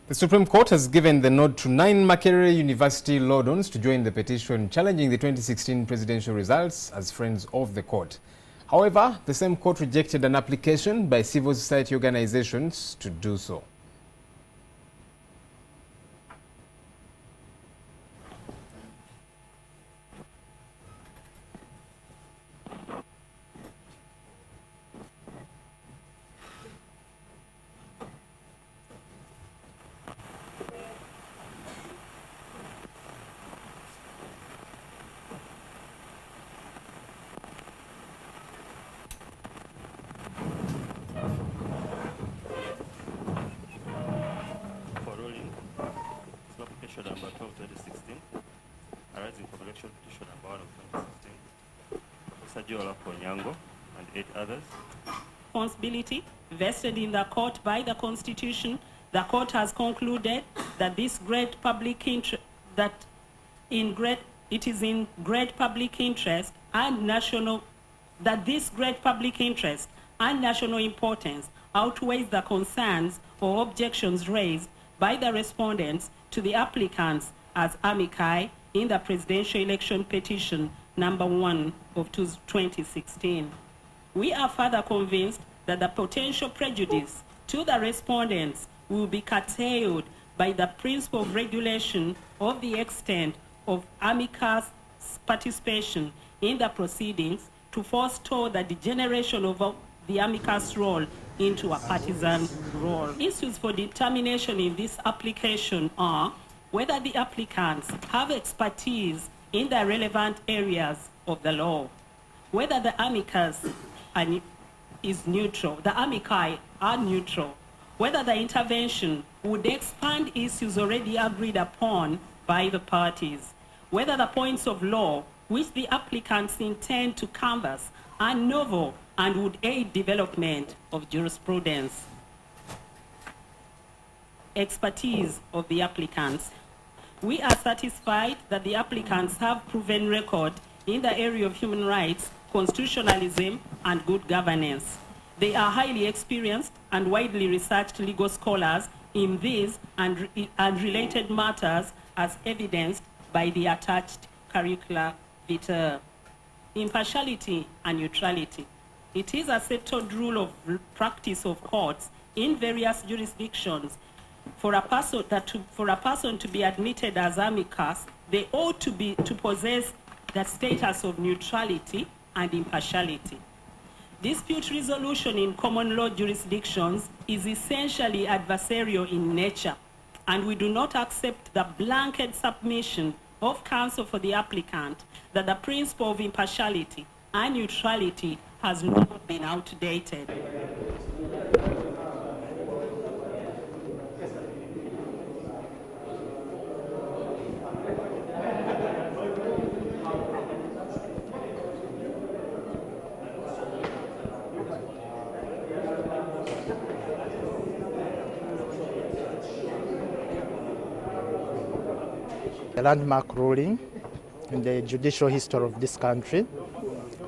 The Supreme Court has given the nod to 9 Makerere University law dons to join the petition challenging the 2016 presidential results as friends of the court. However, the same court rejected an application by civil society organizations to do so. Number 12, 2016, arising from election petition number 1 of 2016, Sajiola Konyango and 8 others. Responsibility vested in the court by the Constitution, the court has concluded that it is in great public interest and national importance outweighs the concerns or objections raised by the respondents to the applicants as amici in the presidential election petition number 1 of 2016. We are further convinced that the potential prejudice to the respondents will be curtailed by the principle of regulation of the extent of amicus participation in the proceedings to forestall the degeneration of the amicus role into a partisan role. Issues for determination in this application are whether the applicants have expertise in the relevant areas of the law, whether the amicus is neutral, the amici are neutral, whether the intervention would expand issues already agreed upon by the parties, whether the points of law which the applicants intend to canvass are novel and would aid development of jurisprudence. Expertise of the applicants. We are satisfied that the applicants have proven record in the area of human rights, constitutionalism, and good governance. They are highly experienced and widely researched legal scholars in these and related matters as evidenced by the attached curricula vitae. Impartiality and neutrality. It is a settled rule of practice of courts in various jurisdictions for a person to be admitted as amicus, they ought to possess the status of neutrality and impartiality. Dispute resolution in common law jurisdictions is essentially adversarial in nature, and we do not accept the blanket submission of counsel for the applicant that the principle of impartiality and neutrality has not been outdated. A landmark ruling in the judicial history of this country.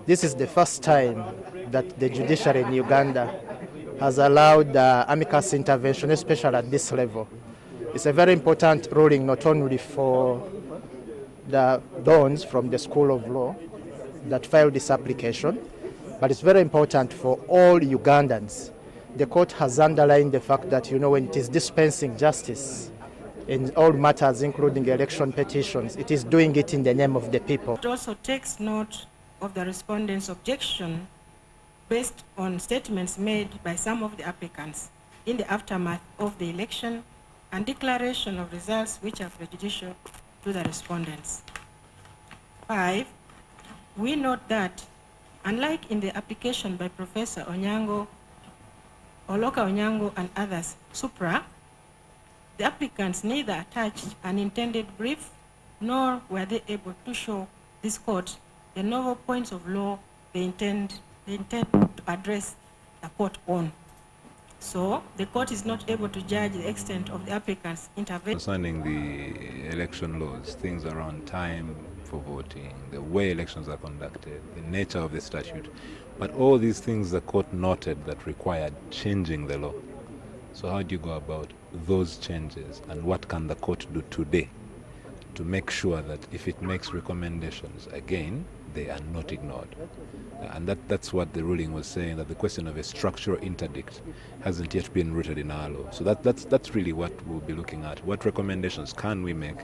This is the first time that the judiciary in Uganda has allowed amicus intervention, especially at this level. It's a very important ruling not only for the dons from the School of Law that filed this application, but it's very important for all Ugandans. The court has underlined the fact that, when it is dispensing justice in all matters, including election petitions, it is doing it in the name of the people. It also takes note of the respondents' objection based on statements made by some of the applicants in the aftermath of the election and declaration of results which are prejudicial to the respondents. 5, we note that, unlike in the application by Professor Onyango, Oloka Onyango and others, Supra, the applicants neither attached an intended brief, nor were they able to show this court the novel points of law they intend to address the court on. So the court is not able to judge the extent of the applicant's intervention. Concerning the election laws, things around time for voting, the way elections are conducted, the nature of the statute, but all these things the court noted that required changing the law. So how do you go about those changes, and what can the court do today to make sure that if it makes recommendations, again, they are not ignored? And that's what the ruling was saying, that the question of a structural interdict hasn't yet been rooted in our law. So that's really what we'll be looking at. What recommendations can we make?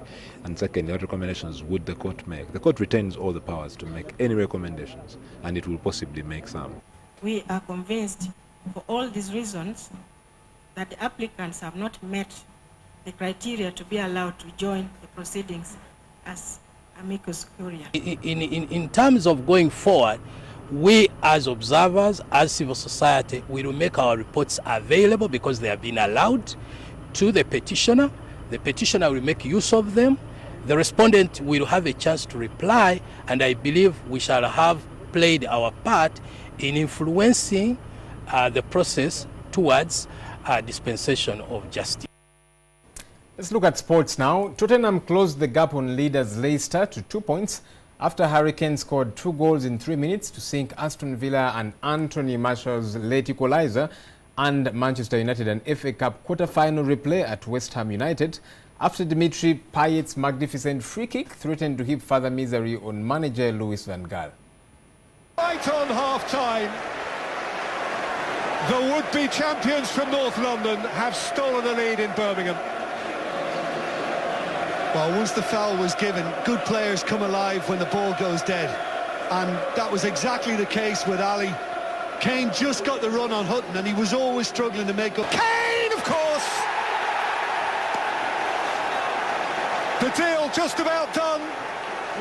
And secondly, what recommendations would the court make? The court retains all the powers to make any recommendations, and it will possibly make some. We are convinced, for all these reasons, that the applicants have not met the criteria to be allowed to join the proceedings as amicus curiae. In terms of going forward, we as observers, as civil society, we will make our reports available because they have been allowed to the petitioner. The petitioner will make use of them. The respondent will have a chance to reply, and I believe we shall have played our part in influencing the process towards dispensation of justice. Let's look at sports now. Tottenham closed the gap on leaders Leicester to 2 points after Hurricanes scored 2 goals in 3 minutes to sink Aston Villa and Anthony Martial's late equaliser, and Manchester United an FA Cup quarter-final replay at West Ham United after Dimitri Payet's magnificent free kick threatened to heap further misery on manager Louis van Gaal. Right on half-time, the would-be champions from North London have stolen the lead in Birmingham. Well, once the foul was given, good players come alive when the ball goes dead. And that was exactly the case with Ali. Kane just got the run on Hutton, and he was always struggling to make up. Kane, of course! The deal just about done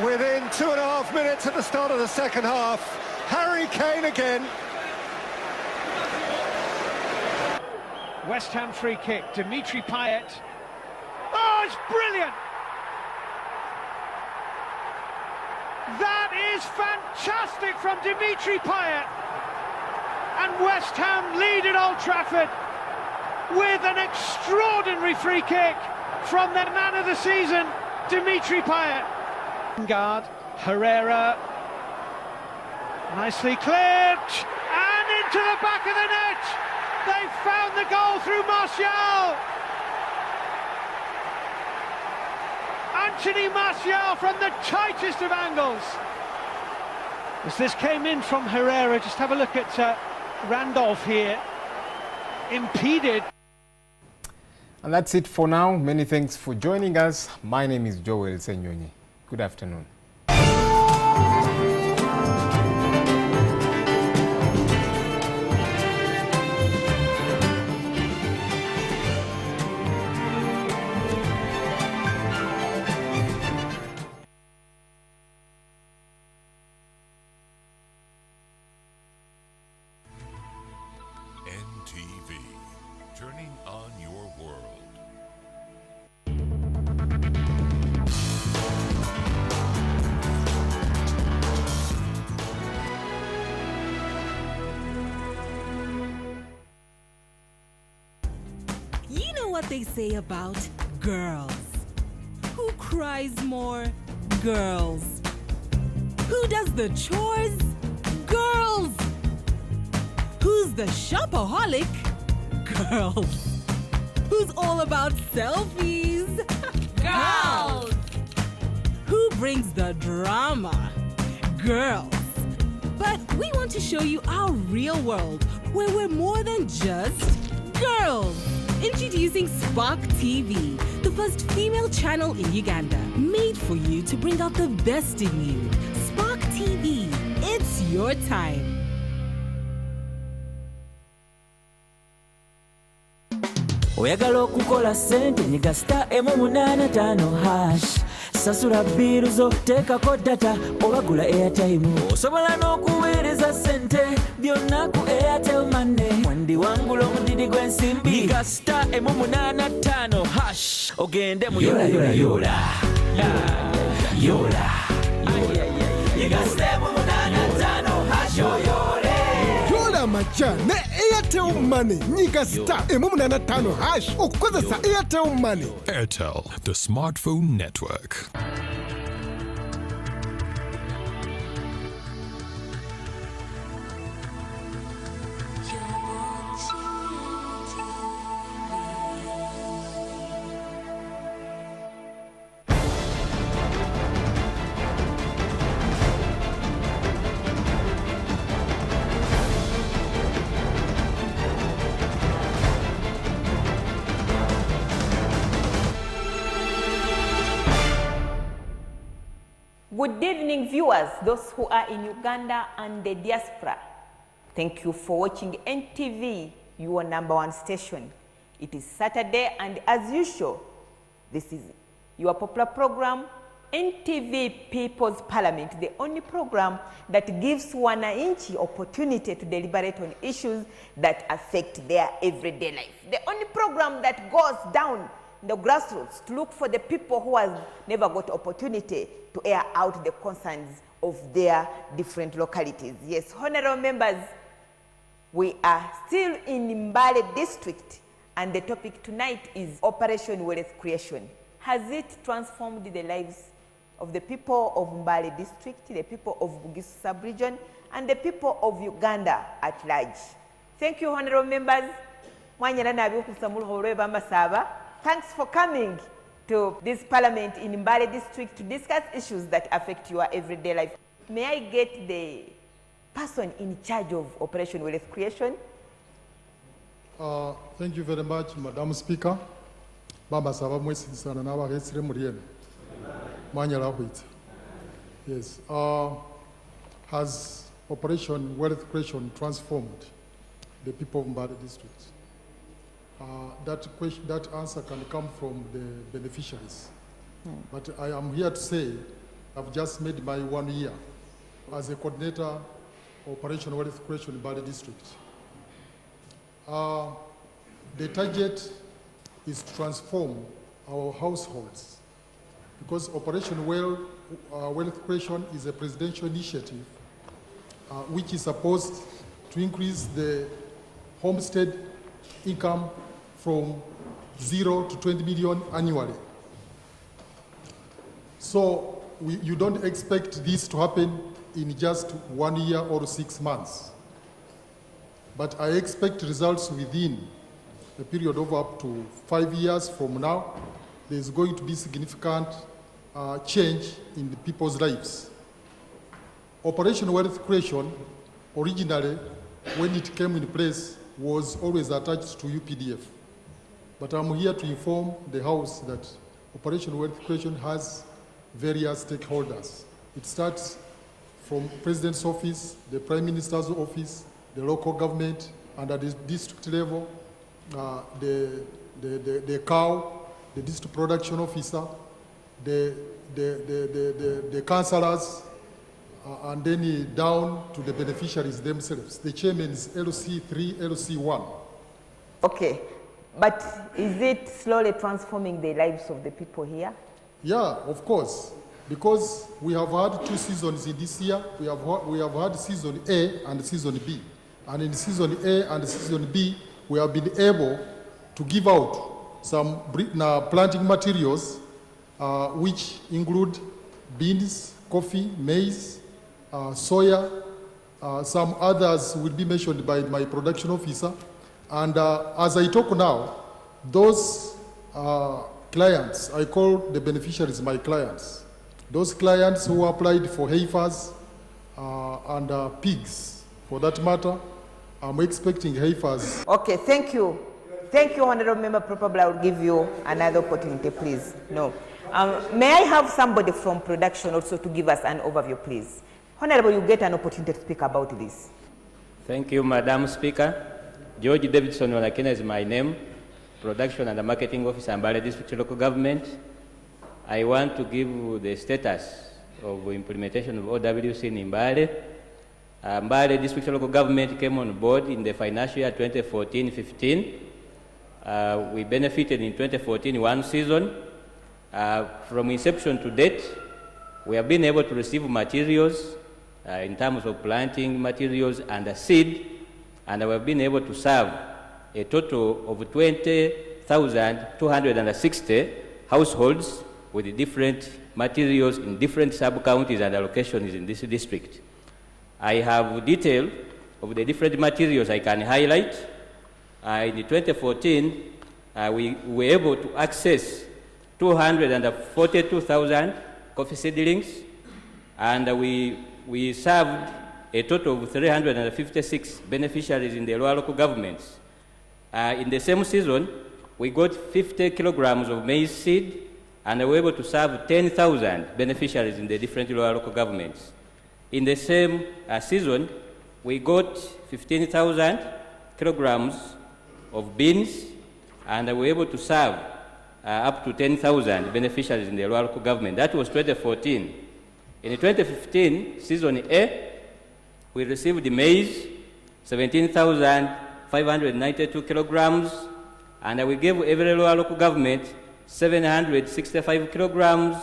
within 2.5 minutes at the start of the second half. Harry Kane again. West Ham free kick, Dimitri Payet. Oh, it's brilliant! That is fantastic from Dimitri Payet. And West Ham lead at Old Trafford with an extraordinary free kick from their man of the season, Dimitri Payet. Guard, Herrera, nicely cleared, and into the back of the net. They found the goal through Martial. Anthony Martial from the tightest of angles. As this came in from Herrera, just have a look at Randolph here, impeded. And that's it for now. Many thanks for joining us. My name is Joel Senyonyi. Good afternoon. NTV, turning on your world. You know what they say about girls? Who cries more? Girls. Who does the chores? Girls. Who's the shopaholic? Girls. Who's all about selfies? Girls. Who brings the drama? Girls. But we want to show you our real world, where we're more than just girls. Introducing Spark TV, the first female channel in Uganda, made for you to bring out the best in you. Spark TV, it's your time. Oyagala okukola sente nyiga star *885# sasula biiru zo teekako data obagula airtime osobola n'okuweereza sente byonna ku Airtel Money mwendiwangula omudidi gw'ensimbi nyiga star *885# ogende mu yola nyiga star *885# yoyole Macha ne Airtel Money nyiga star *885# okukozesa Airtel Money. Airtel, the smartphone network. Good evening, viewers, those who are in Uganda and the diaspora. Thank you for watching NTV, your #1 station. It is Saturday, and as usual, this is your popular program, NTV People's Parliament, the only program that gives wananchi opportunity to deliberate on issues that affect their everyday life. The only program that goes down the grassroots to look for the people who have never got opportunity to air out the concerns of their different localities. Yes, honorable members, we are still in Mbale district, and the topic tonight is Operation Wealth Creation. Has it transformed the lives of the people of Mbale district, the people of Bugisu sub-region, and the people of Uganda at large? Thank you, honorable members. Thanks for coming to this parliament in Mbale district to discuss issues that affect your everyday life. May I get the person in charge of Operation Wealth Creation? Thank you very much, Madam Speaker. Baba Saba Mwesi Sana Nawa Hesre Muriene. Manyala Huit. Yes. Has Operation Wealth Creation transformed the people of Mbale district? That answer can come from the beneficiaries. But I am here to say I've just made my 1 year as a coordinator Operation Wealth Creation in Mbale district. The target is to transform our households, because Operation Wealth Creation is a presidential initiative which is supposed to increase the homestead income from 0 to 20 million annually. So you don't expect this to happen in just 1 year or 6 months. But I expect results within a period of up to 5 years from now. There's going to be significant change in the people's lives. Operation Wealth Creation, originally, when it came in place, was always attached to UPDF. But I'm here to inform the House that Operation Wealth Creation has various stakeholders. It starts from President's office, the Prime Minister's office, the local government, and at the district level, the COW, the district production officer, the councillors, and then down to the beneficiaries themselves. The chairman is LC3, LC1. Okay, but is it slowly transforming the lives of the people here? Yeah, of course, because we have had 2 seasons in this year. We have had season A and season B. And in season A and season B, we have been able to give out some planting materials, which include beans, coffee, maize, soya. Some others will be mentioned by my production officer. And as I talk now, those clients, I call the beneficiaries my clients. Those clients who applied for heifers and pigs, for that matter, I'm expecting heifers. Okay, thank you. Thank you, Honorable Member. Probably I will give you another opportunity, please. No. May I have somebody from production also to give us an overview, please? Honorable, you get an opportunity to speak about this. Thank you, Madam Speaker. George Davidson Olakina is my name, Production and Marketing Officer, Mbale District Local Government. I want to give you the status of implementation of OWC in Mbale. Mbale District Local Government came on board in the financial year 2014-15. We benefited in 2014 1 season. From inception to date, we have been able to receive materials in terms of planting materials and seed, and we have been able to serve a total of 20,260 households with different materials in different sub-counties and allocations in this district. I have detail of the different materials I can highlight. In 2014, we were able to access 242,000 coffee seedlings, and we served a total of 356 beneficiaries in the local governments. In the same season, we got 50 kilograms of maize seed and we were able to serve 10,000 beneficiaries in the different local governments. In the same season, we got 15,000 kilograms of beans, and we were able to serve up to 10,000 beneficiaries in the local government. That was 2014. In 2015, season A, we received the maize, 17,592 kilograms, and we gave every local government 765 kilograms,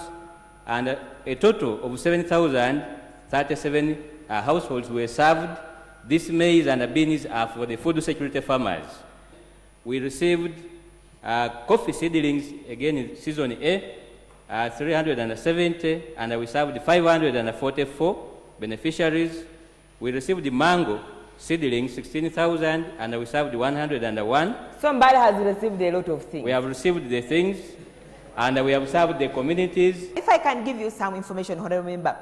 and a total of 7,037 households were served. This maize and beans are for the food security farmers. We received coffee seedlings, again in season A, 370, and we served 544 beneficiaries. We received the mango seedlings, 16,000, and we served 101. Somebody has received a lot of things. We have received the things, and we have served the communities. If I can give you some information, honorable member,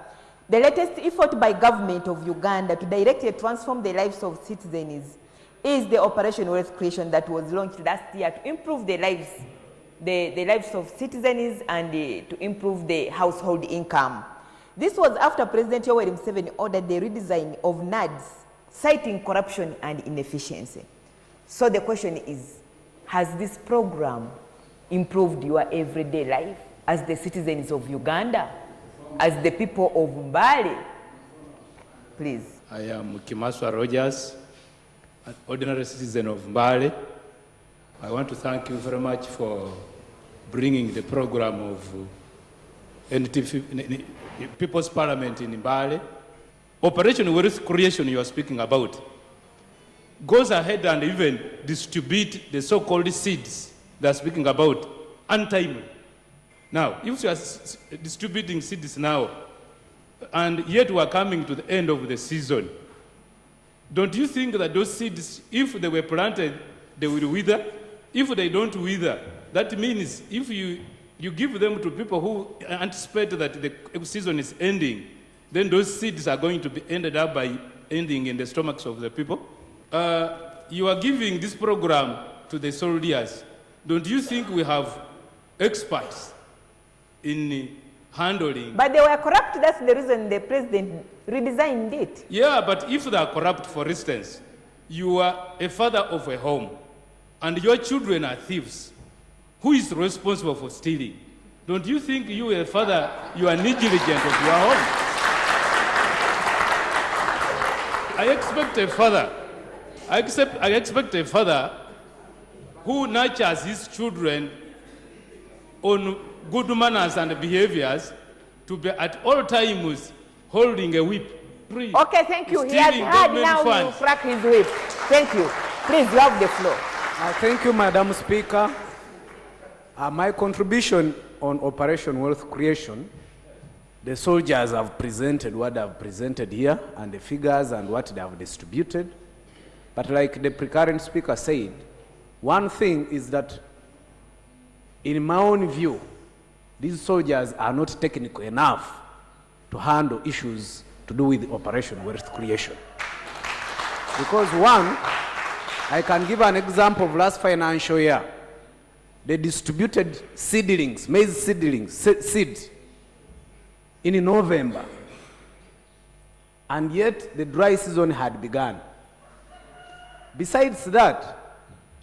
the latest effort by government of Uganda to directly transform the lives of citizens is the Operation Wealth Creation that was launched last year to improve the lives of citizens and to improve the household income. This was after President Yoweri Museveni ordered the redesign of NADS, citing corruption and inefficiency. So the question is, has this program improved your everyday life as the citizens of Uganda, as the people of Mbale? Please. I am Kimaswa Rogers, an ordinary citizen of Mbale. I want to thank you very much for bringing the program of NTV, People's Parliament in Mbale. Operation Wealth Creation you are speaking about goes ahead and even distribute the so-called seeds they are speaking about untimely. Now, if you are distributing seeds now, and yet we are coming to the end of the season, don't you think that those seeds, if they were planted, they will wither? If they don't wither, that means if you give them to people who anticipate that the season is ending, then those seeds are going to be ended up by ending in the stomachs of the people. You are giving this program to the soldiers. Don't you think we have experts in handling? But they were corrupt. That's the reason the president redesigned it. Yeah, but if they are corrupt, for instance, you are a father of a home, and your children are thieves. Who is responsible for stealing? Don't you think you, a father, you are negligent of your home? I expect a father who nurtures his children on good manners and behaviors to be at all times holding a whip. Please. Okay, thank you. He has had now to crack his whip. Thank you. Please, you have the floor. Thank you, Madam Speaker. My contribution on Operation Wealth Creation, the soldiers have presented what they have presented here and the figures and what they have distributed. But like the precurrent speaker said, one thing is that in my own view, these soldiers are not technical enough to handle issues to do with Operation Wealth Creation. Because one, I can give an example of last financial year. They distributed seedlings, maize seedlings, seed in November. And yet the dry season had begun. Besides that,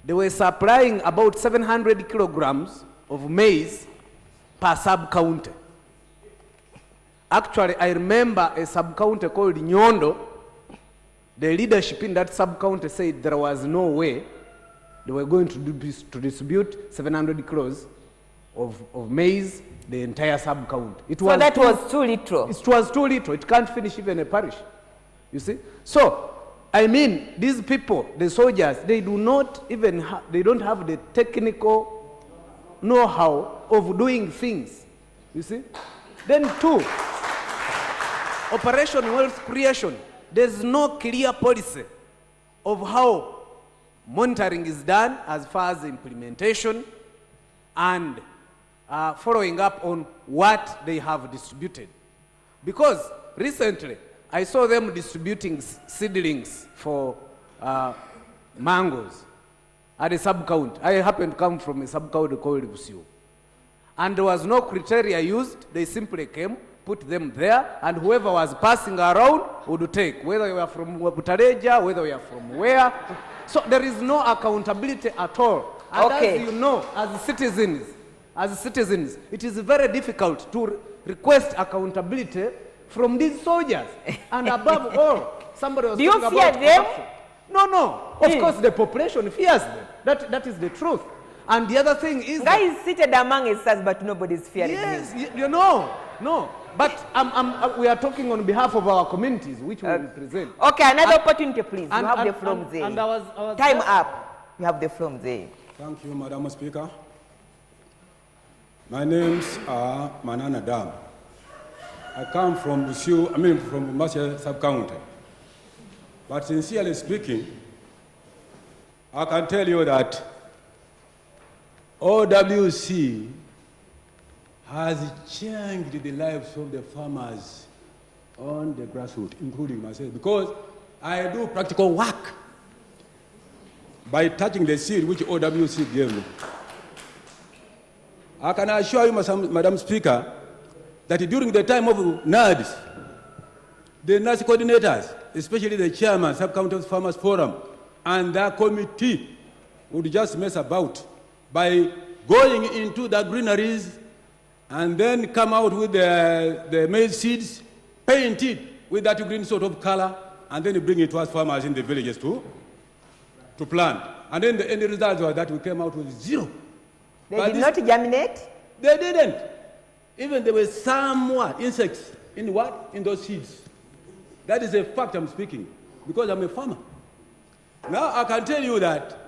they were supplying about 700 kilograms of maize per sub-county. Actually, I remember a sub-county called Nyondo. The leadership in that sub-county said there was no way they were going to distribute 700 kilos of maize, the entire sub-county. So that was too little. It was too little. It can't finish even a parish. You see? So, I mean, these people, the soldiers, they do not even they don't have the technical know-how of doing things. You see? Then two, Operation Wealth Creation, there's no clear policy of how monitoring is done as far as implementation and following up on what they have distributed. Because recently, I saw them distributing seedlings for mangoes at a sub-count. I happen to come from a sub-count called Busio. and there was no criteria used. They simply came, put them there, and whoever was passing around would take, whether you are from Butareja, whether you are from where. So there is no accountability at all. And as you know, as citizens, it is very difficult to request accountability from these soldiers. And above all, somebody was talking about corruption. Do you fear them? No. Of course, the population fears them. That is the truth. And the other thing is... Guy is seated among us, but nobody is fearing him. Yes, no. But we are talking on behalf of our communities, which we represent. Okay, another opportunity, please. You have the floor there. Time up. You have the floor there. Thank you, Madam Speaker. My names are Manana Dam. I come from from Bumashe sub-county. But sincerely speaking, I can tell you that OWC has changed the lives of the farmers on the grassroots, including myself, because I do practical work by touching the seed which OWC gave me. I can assure you, Madam Speaker, that during the time of NADS, the NADS coordinators, especially the chairman, Sub-County Farmers Forum, and their committee would just mess about by going into the greeneries and then come out with the maize seeds, paint it with that green sort of color, and then bring it to us farmers in the villages to plant. And then the end result was that we came out with zero. They did not germinate? They didn't. Even there were some insects in what? In those seeds. That is a fact I'm speaking, because I'm a farmer. Now I can tell you that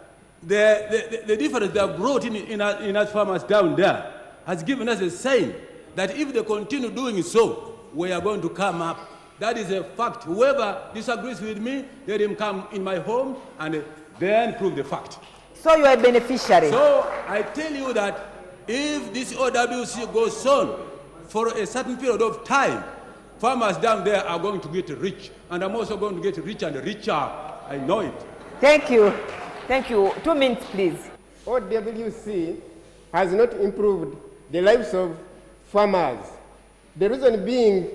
the difference they have brought in us farmers down there has given us a sign that if they continue doing so, we are going to come up. That is a fact. Whoever disagrees with me, let him come in my home and then prove the fact. So you are a beneficiary. So I tell you that if this OWC goes on for a certain period of time, farmers down there are going to get rich, and I'm also going to get richer and richer. I know it. Thank you. 2 minutes, please. OWC has not improved the lives of farmers. The reason being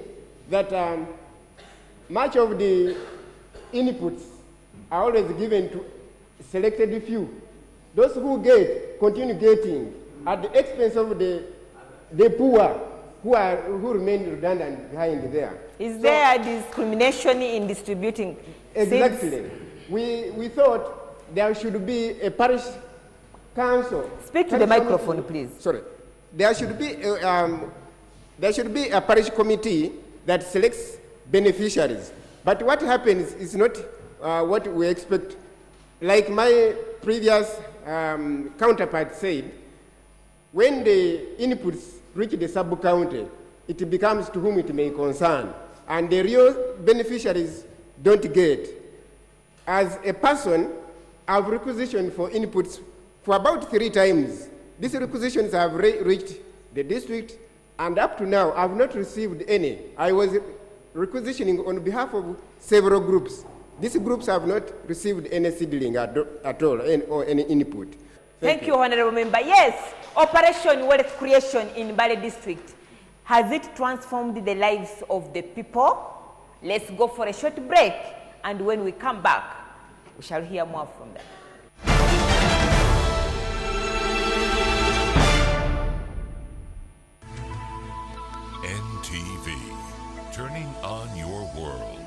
that much of the inputs are always given to selected few. Those who continue getting at the expense of the poor who remain redundant behind there. Is there discrimination in distributing exactly seeds? We thought there should be a parish council. Speak to the microphone, please. Sorry. There should be a parish committee that selects beneficiaries. But what happens is not what we expect. Like my previous counterpart said, when the inputs reach the sub-county, it becomes to whom it may concern, and the real beneficiaries don't get. As a person, I've requisitioned for inputs for about 3 times. These requisitions have reached the district, and up to now, I've not received any. I was requisitioning on behalf of several groups. These groups have not received any seedling at all, or any input. Thank you, Honorable Member. Yes, Operation Wealth Creation in Bale District. Has it transformed the lives of the people? Let's go for a short break, and when we come back, we shall hear more from them. NTV, turning on your world.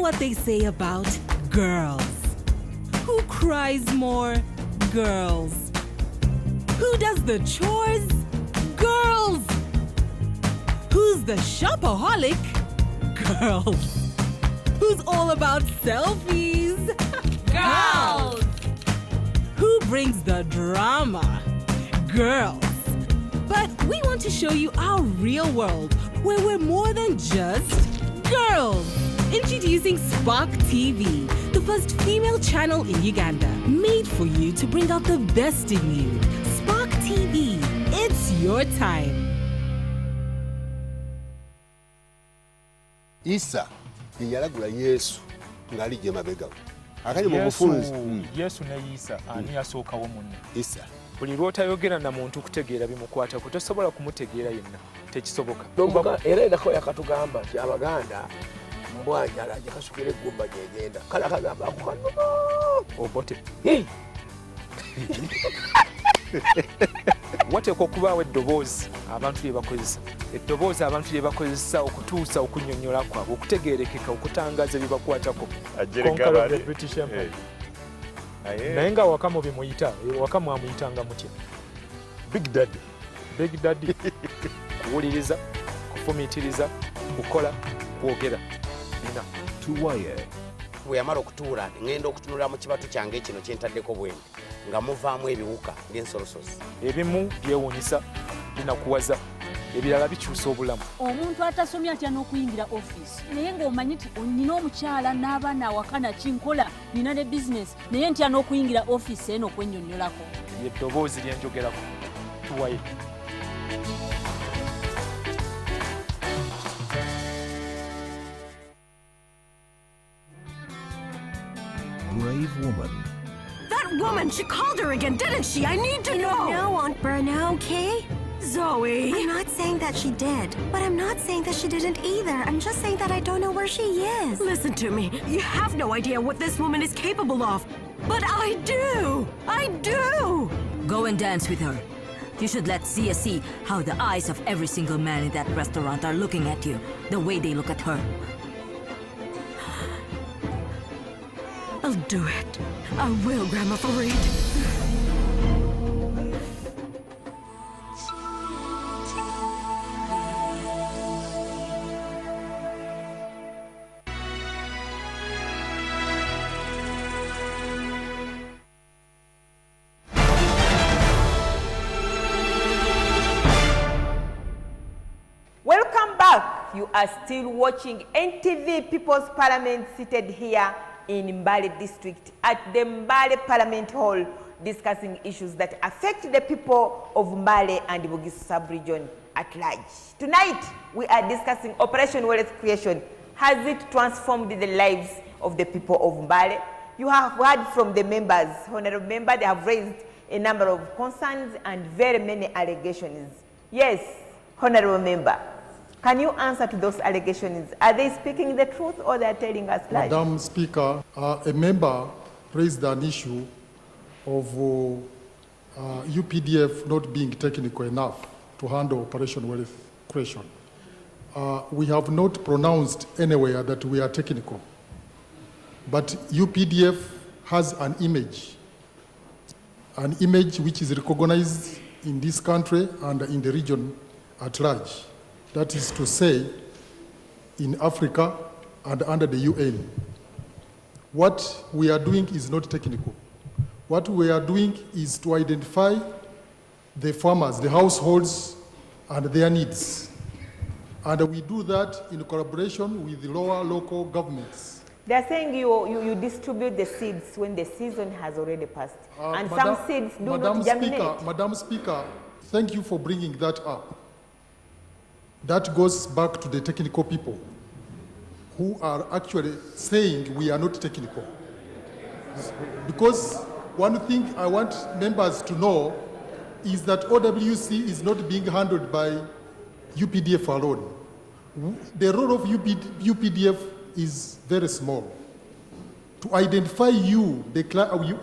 What they say about girls. Who cries more? Girls. Who does the chores? Girls. Who's the shopaholic? Girls. Who's all about selfies? Girls. Who brings the drama? Girls. But we want to show you our real world, where we're more than just girls. Introducing Spark TV, the first female channel in Uganda, made for you to bring out the best in you. Spark TV, it's your time. Isa yalagula Yesu ngali je mabega. Akanye mu bufunzi. Yesu ne Isa ani asookawo munne. Isa. Buli lw'otayogera na muntu kutegeera bimukwata kutosobola kumutegeera yenna tekisoboka. Era edako yakatugamba nti Abaganda mbwanjala jakasukira eggumba gyegenda kala kagamba akukano obote. Wateekwa okubaawo eddoboozi abantu lye bakozesa. Eddoboozi abantu lye bakozesa okutuusa okunnyonnyola kwabwe okutegeerekeka okutangaza ebibakwatako. Konkalo the British Empire. Naye nga Wakamu bimuyita, Wakamu amuyitanga mutya? Big Daddy. Big Daddy. Kuwuliriza, kufumiitiriza, kukola, kwogera. Nina. Tuwaye. Bwe yamala okutuula ngenda okutunula mu kibatu kyange kino kye ntaddeko bwenge nga muvaamu ebiwuka by'ensolosozi. Ebimu byewuunyisa, binakuwaza, ebirala bikyusa obulamu. Omuntu atasomye atya n'okuyingira ofiisi naye ng'omanyi nti nina omukyala n'abaana awaka nakinkola nina ne bizinesi naye ntya n'okuyingira ofiisi eno okwennyonnyolako. Eddoboozi lye njogerako. Tuwaye. Brave woman. That woman, she called her again, didn't she? I need to know. No, Aunt Berna, okay? Zoe. I'm not saying that she did, but I'm not saying that she didn't either. I'm just saying that I don't know where she is. Listen to me. You have no idea what this woman is capable of. But I do. I do. Go and dance with her. You should let Sia see how the eyes of every single man in that restaurant are looking at you, the way they look at her. I'll do it. I will, Grandma Fareed. Welcome back. You are still watching NTV People's Parliament, seated here in Mbale District at the Mbale Parliament Hall, discussing issues that affect the people of Mbale and Bugisu sub-region at large. Tonight, we are discussing Operation Wealth Creation. Has it transformed the lives of the people of Mbale? You have heard from the members. Honorable member, they have raised a number of concerns and very many allegations. Yes, Honorable member. Can you answer to those allegations? Are they speaking the truth or they are telling us lies? Madam Speaker, a member raised an issue of UPDF not being technical enough to handle Operation Wealth Creation. We have not pronounced anywhere that we are technical, but UPDF has an image which is recognized in this country and in the region at large. That is to say, in Africa and under the UN. What we are doing is not technical. What we are doing is to identify the farmers, the households, and their needs. And we do that in collaboration with the lower local governments. They are saying you distribute the seeds when the season has already passed. And some seeds do not germinate. Madam Speaker, thank you for bringing that up. That goes back to the technical people who are actually saying we are not technical. Because one thing I want members to know is that OWC is not being handled by UPDF alone. The role of UPDF is very small. To identify you,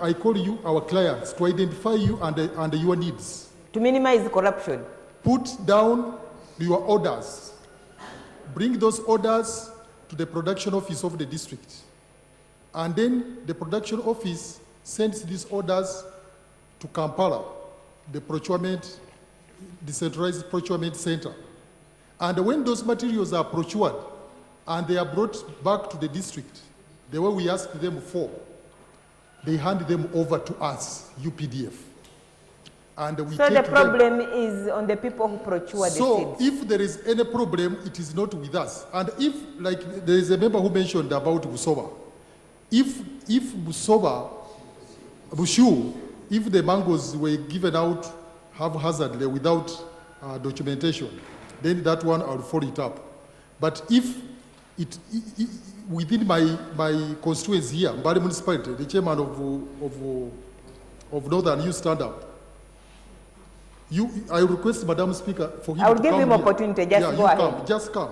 I call you our clients, to identify you and your needs. To minimize corruption. Put down your orders. Bring those orders to the production office of the district. And then the production office sends these orders to Kampala, the decentralized procurement center. And when those materials are procured and they are brought back to the district, the way we ask them for, they hand them over to us, UPDF. And we so take the problem them. is on the people who procure the So seeds. if there is any problem, it is not with us. And if, like, there is a member who mentioned about Busoba. If Busoba, Bushu, if the mangoes were given out haphazardly without documentation, then that one I would follow it up. But if it within my constituency here, Mbari Municipality, the chairman of Northern Youth Stand Up, I request Madam Speaker for him I will to give come him here. opportunity. Just go ahead. Just come.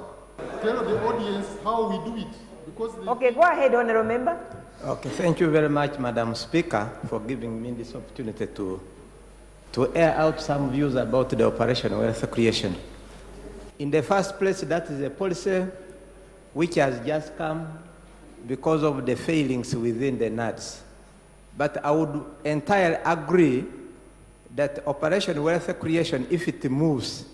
Tell the audience how we do it. Because okay, go ahead, Honourable Member. Okay, thank you very much, Madam Speaker, for giving me this opportunity to air out some views about the operation wealth creation. In the first place, that is a policy which has just come because of the failings within the NADS. But I would entirely agree that operation wealth creation, if it moves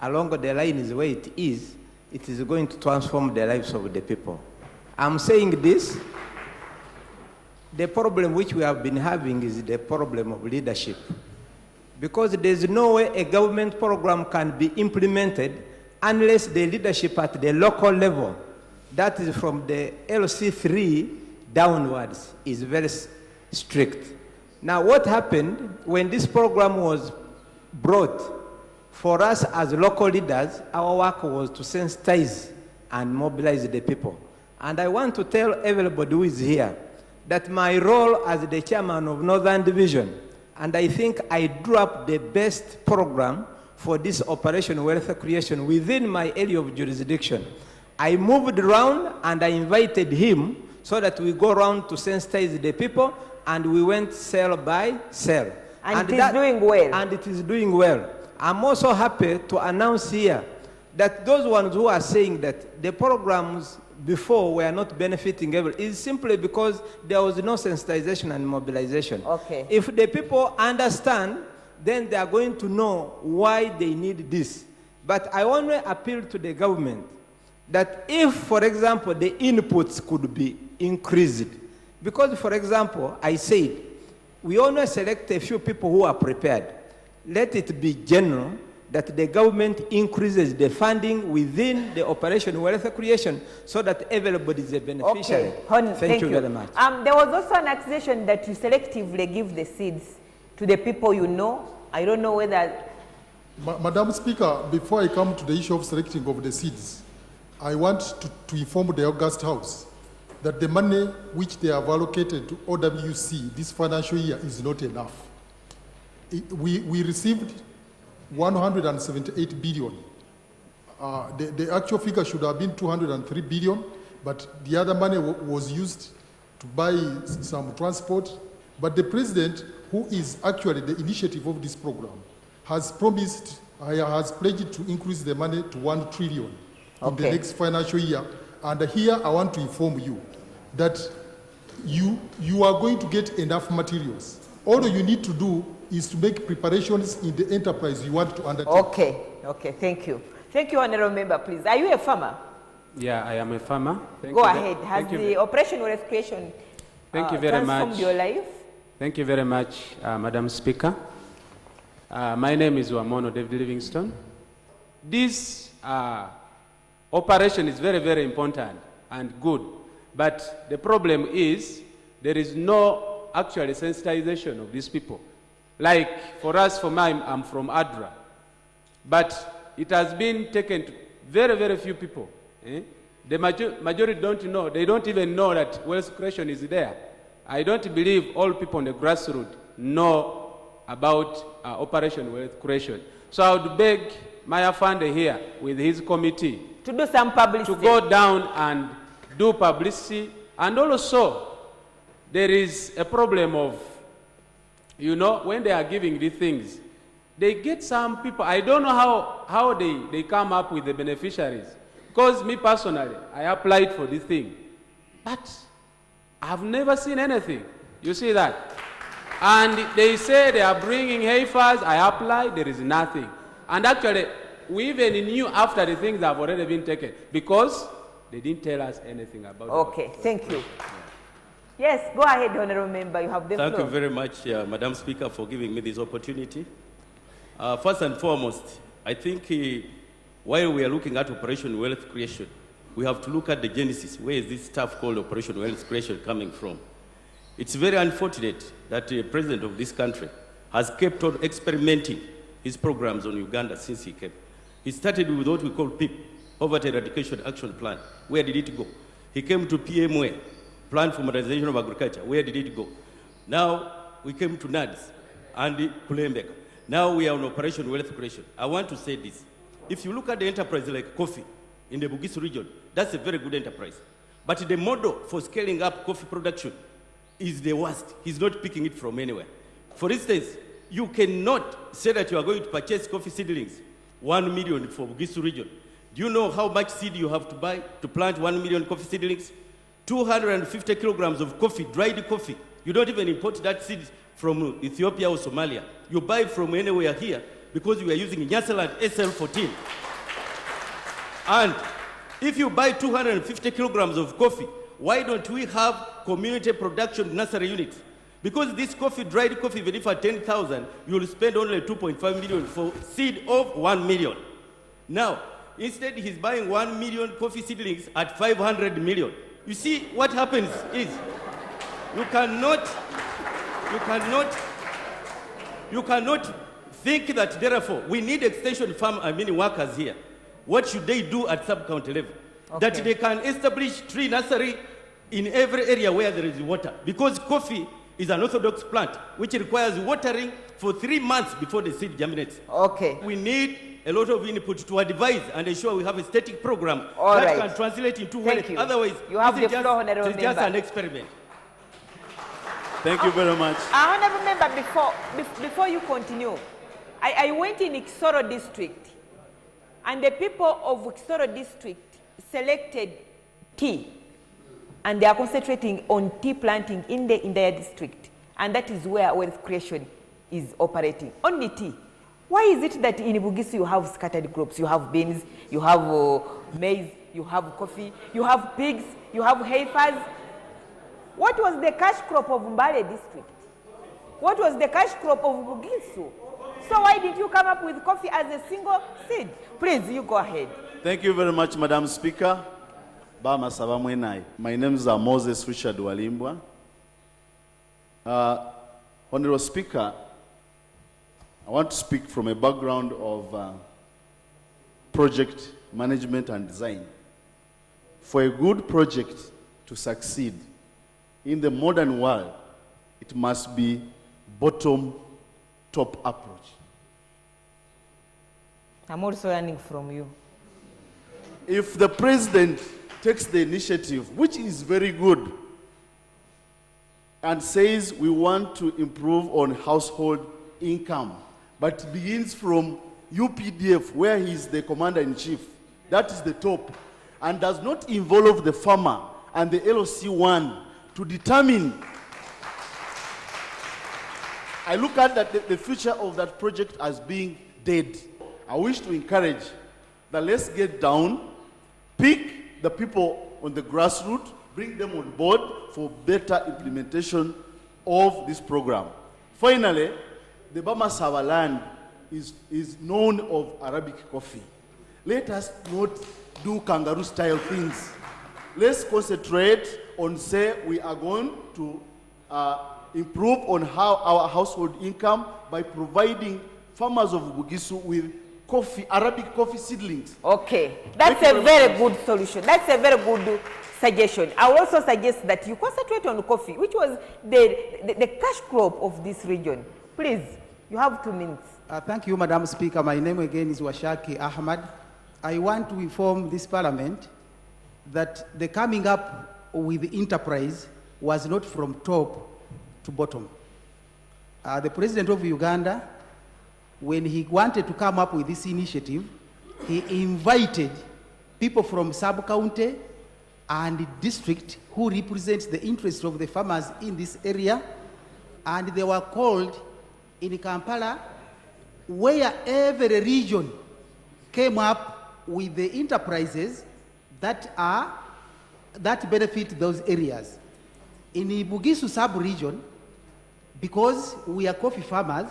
along the lines the way it is going to transform the lives of the people. I'm saying this, the problem which we have been having is the problem of leadership. Because there's no way a government program can be implemented unless the leadership at the local level, that is from the LC3 downwards, is very strict. Now, what happened when this program was brought, for us as local leaders, our work was to sensitize and mobilize the people. And I want to tell everybody who is here that my role as the chairman of Northern Division, and I think I drew up the best program for this operation wealth creation within my area of jurisdiction. I moved around and I invited him so that we go around to sensitize the people, and we went cell by cell. And it is doing well. And it is doing well. I'm also happy to announce here that those ones who are saying that the programs before were not benefiting everyone is simply because there was no sensitization and mobilization. Okay. If the people understand, then they are going to know why they need this. But I want to appeal to the government that if, for example, the inputs could be increased, because, for example, I said, we only select a few people who are prepared. Let it be general that the government increases the funding within the operation wealth creation so that everybody is a beneficiary. Okay. Thank you very much. There was also an accusation that you selectively give the seeds to the people you know. I don't know whether... Madam Speaker, before I come to the issue of selecting of the seeds, I want to inform the August House that the money which they have allocated to OWC this financial year is not enough. We received 178 billion. The actual figure should have been 203 billion, but the other money was used to buy some transport. But the president, who is actually the initiative of this program, has promised, has pledged to increase the money to 1 trillion in the next financial year. And here I want to inform you that you are going to get enough materials. All you need to do is to make preparations in the enterprise you want to undertake. Okay, thank you. Thank you, Honourable Member, please. Are you a farmer? Yeah, I am a farmer. Go ahead. Has the operation wealth creation transformed your life? Thank you very much, Madam Speaker. My name is Wamono David Livingstone. This operation is very, very important and good. But the problem is there is no actual sensitization of these people. Like for us, I'm from Adra. But it has been taken to very, very few people. The majority don't know. They don't even know that wealth creation is there. I don't believe all people on the grassroots know about Operation Wealth Creation. So I would beg Maya Fande here with his committee to do some publicity, to go down and do publicity. And also, there is a problem of, you know, when they are giving these things, they get some people, I don't know how they come up with the beneficiaries. Because me personally, I applied for this thing. But I've never seen anything. You see that? And they say they are bringing heifers. I applied, there is nothing. And actually, we even knew after the things have already been taken because they didn't tell us anything about it. Okay, thank you. Yes, go ahead, Honorable Member. You have the floor. Thank you very much, Madam Speaker, for giving me this opportunity. First and foremost, I think while we are looking at Operation Wealth Creation, we have to look at the genesis. Where is this stuff called Operation Wealth Creation coming from? It's very unfortunate that the president of this country has kept on experimenting his programs on Uganda since he came. He started with what we call PIP, Poverty Eradication Action Plan. Where did it go? He came to PMWA, Plan for Modernization of Agriculture. Where did it go? Now we came to NADS and Kulembeka. Now we are on Operation Wealth Creation. I want to say this. If you look at the enterprise like coffee in the Bugisu region, that's a very good enterprise. But the model for scaling up coffee production is the worst. He's not picking it from anywhere. For instance, you cannot say that you are going to purchase coffee seedlings, 1 million for Bugisu region. Do you know how much seed you have to buy to plant 1 million coffee seedlings? 250 kilograms of coffee, dried coffee. You don't even import that seed from Ethiopia or Somalia. You buy from anywhere here because we are using Nyasaland SL14. And if you buy 250 kilograms of coffee, why don't we have community production nursery units? Because this coffee, dried coffee, even if at 10,000, you will spend only 2.5 million for seed of 1 million. Now, instead he's buying 1 million coffee seedlings at 500 million. You see, what happens is, you cannot think that therefore we need extension farm workers here. What should they do at sub-county level? Okay. That they can establish tree nursery in every area where there is water. Because coffee is an orthodox plant which requires watering for 3 months before the seed germinates. Okay. We need a lot of input to advise and ensure we have a static program All that right. can translate into Thank wealth. you. Otherwise, You have this the is floor, Honorable just, it's just Member. an experiment. Thank you very much. Honorable Member, before you continue, I went in Kisoro district, and the people of Kisoro district selected tea, and they are concentrating on tea planting in their district, and that is where wealth creation is operating. Only tea. Why is it that in Bugisu you have scattered crops? You have beans, you have maize, you have coffee, you have pigs, you have heifers. What was the cash crop of Mbale district? What was the cash crop of Bugisu? So why did you come up with coffee as a single seed? Please, you go ahead. Thank you very much, Madam Speaker. Bama Sabamwenai. My name is Moses Richard Walimbwa. Honorable Speaker, I want to speak from a background of project management and design. For a good project to succeed in the modern world, it must be bottom-top approach. I'm also learning from you. If the president takes the initiative, which is very good, and says we want to improve on household income, but begins from UPDF, where he is the commander-in-chief, that is the top, and does not involve the farmer and the LOC1 to determine. I look at that, the future of that project as being dead. I wish to encourage that let's get down, pick the people on the grassroots, bring them on board for better implementation of this program. Finally, the Bama Sawa land is known of Arabic coffee. Let us not do kangaroo style things. Let's concentrate on, say, we are going to improve on how our household income by providing farmers of Bugisu with coffee, Arabic coffee seedlings. Okay, that's a very good solution. That's a very good suggestion. I will also suggest that you concentrate on coffee, which was the cash crop of this region. Please, you have 2 minutes. Thank you, Madam Speaker. My name again is Washaki Ahmad. I want to inform this Parliament that the coming up with the enterprise was not from top to bottom. The President of Uganda, when he wanted to come up with this initiative, he invited people from sub-county and district who represent the interests of the farmers in this area, and they were called in Kampala, where every region came up with the enterprises that benefit those areas. In the Bugisu sub-region, because we are coffee farmers,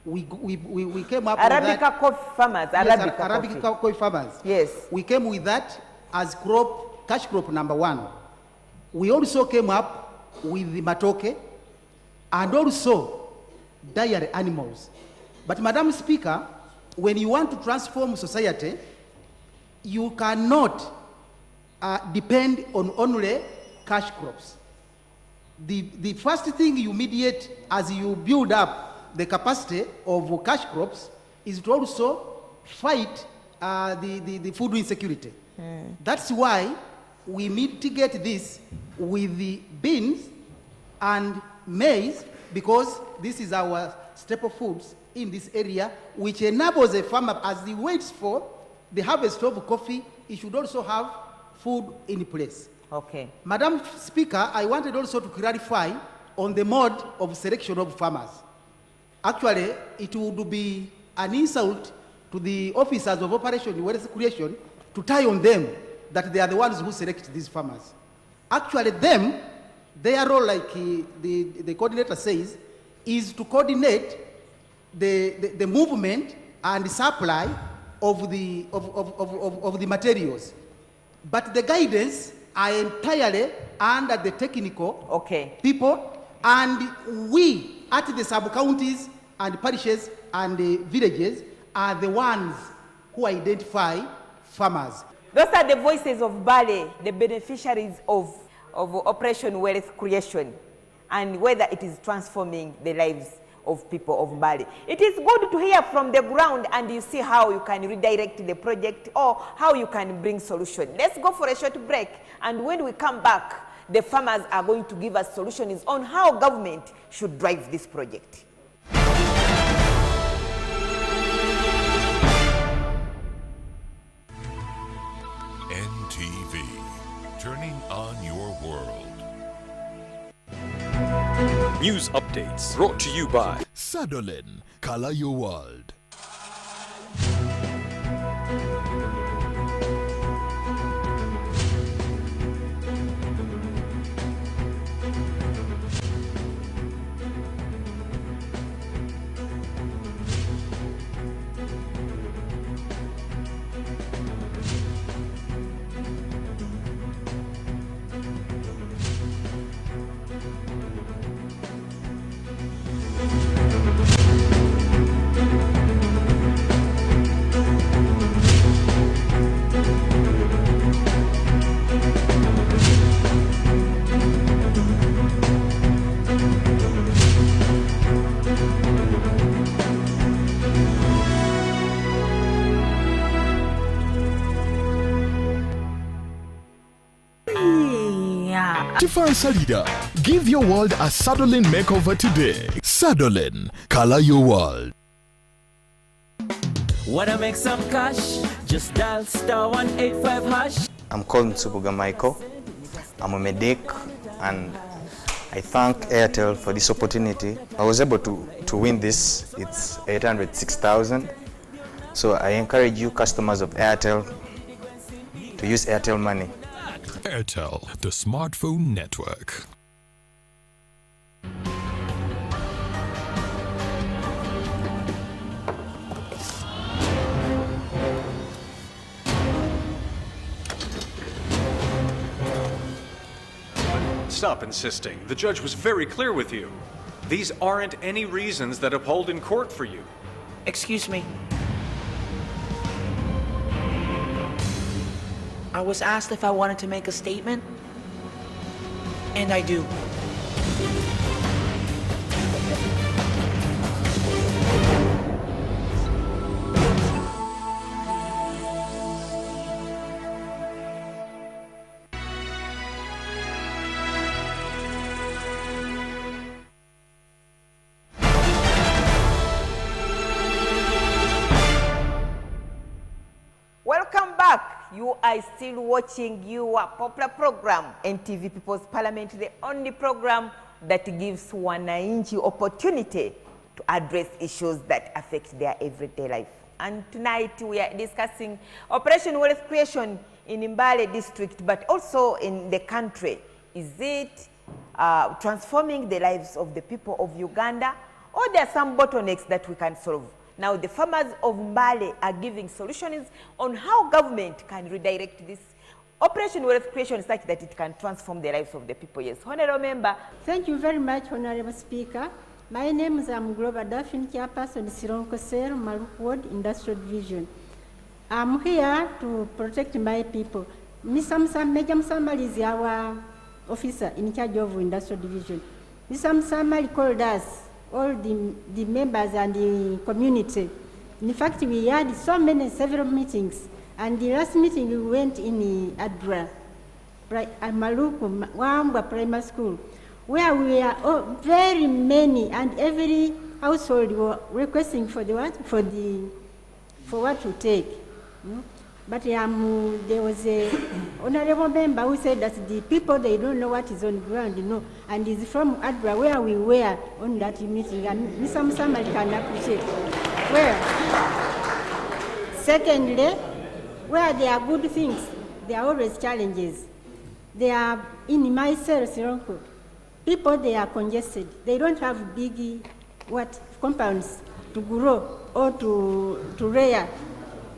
we came up Arabica with that. coffee farmers, Yes, Arabica coffee farmers. Yes. We came with that as cash crop number 1. We also came up with the matoke and also dairy animals. But Madam Speaker, when you want to transform society, you cannot depend on only cash crops. The first thing you mediate as you build up the capacity of cash crops is to also fight the food insecurity. That's why we mitigate this with the beans and maize, because this is our staple foods in this area, which enables a farmer, as he waits for the harvest of coffee, he should also have food in place. Okay. Madam Speaker, I wanted also to clarify on the mode of selection of farmers. Actually, it would be an insult to the officers of Operation Wealth Creation to tie on them that they are the ones who select these farmers. Actually, their role, like the coordinator says, is to coordinate the movement and the supply of the materials. But the guidance are entirely under the technical people, and we at the sub-counties and parishes and the villages are the ones who identify farmers. Those are the voices of Bale, the beneficiaries of Operation Wealth Creation, and whether it is transforming the lives of people of Bali. It is good to hear from the ground, and you see how you can redirect the project or how you can bring solution. Let's go for a short break, and when we come back, the farmers are going to give us solutions on how government should drive this project. NTV, turning on your world. News updates brought to you by Sadolin, color your world. Tiffany Salida, give your world a Sadolin makeover today. Sadolin, color your world. Wanna make some cash? Just dial *185#. I'm called Nsubuga Michael. I'm a medic, and I thank Airtel for this opportunity. I was able to win this. It's 806,000. So I encourage you customers of Airtel to use Airtel Money. Airtel, the smartphone network. Stop insisting. The judge was very clear with you. These aren't any reasons that uphold in court for you. Excuse me. I was asked if I wanted to make a statement, and I do. Welcome back. You are still watching your popular program, NTV People's Parliament, the only program that gives wananchi opportunity to address issues that affect their everyday life. And tonight we are discussing Operation Wealth Creation in Mbale district, but also in the country. Is it transforming the lives of the people of Uganda, or there are some bottlenecks that we can solve. Now the farmers of Mbale are giving solutions on how government can redirect this Operation Wealth Creation such that it can transform the lives of the people. Yes, Honorable Member. Thank you very much, Honorable Speaker. My name is Glover Daffin, Chairperson, Sironko Ser, Maruk Ward, Industrial Division. I'm here to protect my people. Major Msamali is our officer in charge of Industrial Division. Mr. Msamali called us, all the members and the community. In fact, we had several meetings. And the last meeting we went in Adra, Maluku, Wamba Primary School, where we are very many, and every household were requesting for the what? For what to take. But there was a honorable member who said that the people, they don't know what is on the ground, and it's from Adra where we were on that meeting, and Mr. Musamali can appreciate. Secondly, where there are good things, there are always challenges. They are in my cell, Sironko. People, they are congested. They don't have big compounds to grow or to rear.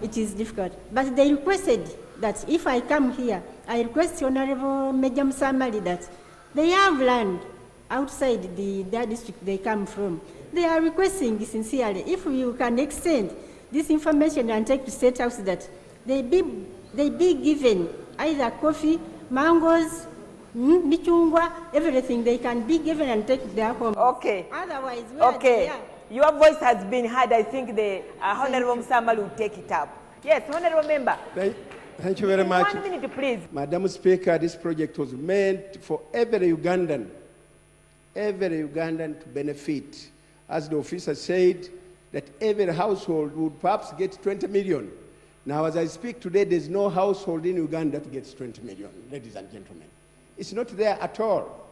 It is difficult. But they requested that if I come here, I request Honorable Major Msamali that they have land outside their district they come from. They are requesting sincerely, if you can extend this information and take to State House that they be given either coffee, mangoes, michungwa, everything they can be given and take to their home. Okay. Otherwise, your voice has been heard. I think the Honorable Msamali will take it up. Yes, Honorable Member. Thank you very much. 1 minute, please. Madam Speaker, this project was meant for every Ugandan to benefit. As the officer said, that every household would perhaps get 20 million. Now, as I speak today, there's no household in Uganda that gets 20 million, ladies and gentlemen. It's not there at all.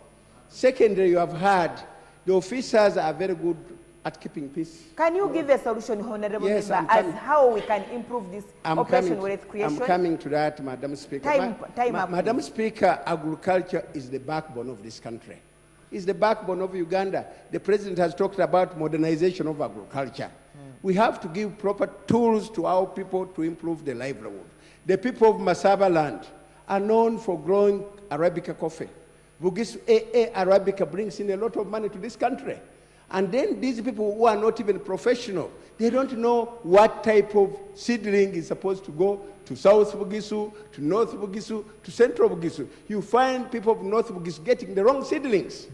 Secondly, you have heard, the officers are very good at keeping peace. Can you give a solution, Honorable Member, as how we can improve this Operation Wealth Creation? I'm coming to that, Madam Speaker. Time up. Madam Speaker, agriculture is the backbone of this country. It's the backbone of Uganda. The President has talked about modernization of agriculture. We have to give proper tools to our people to improve their livelihood. The people of Masaba land are known for growing Arabica coffee. Bugisu Arabica brings in a lot of money to this country. And then these people who are not even professional, they don't know what type of seedling is supposed to go to South Bugisu, to North Bugisu, to Central Bugisu. You find people of North Bugisu getting the wrong seedlings,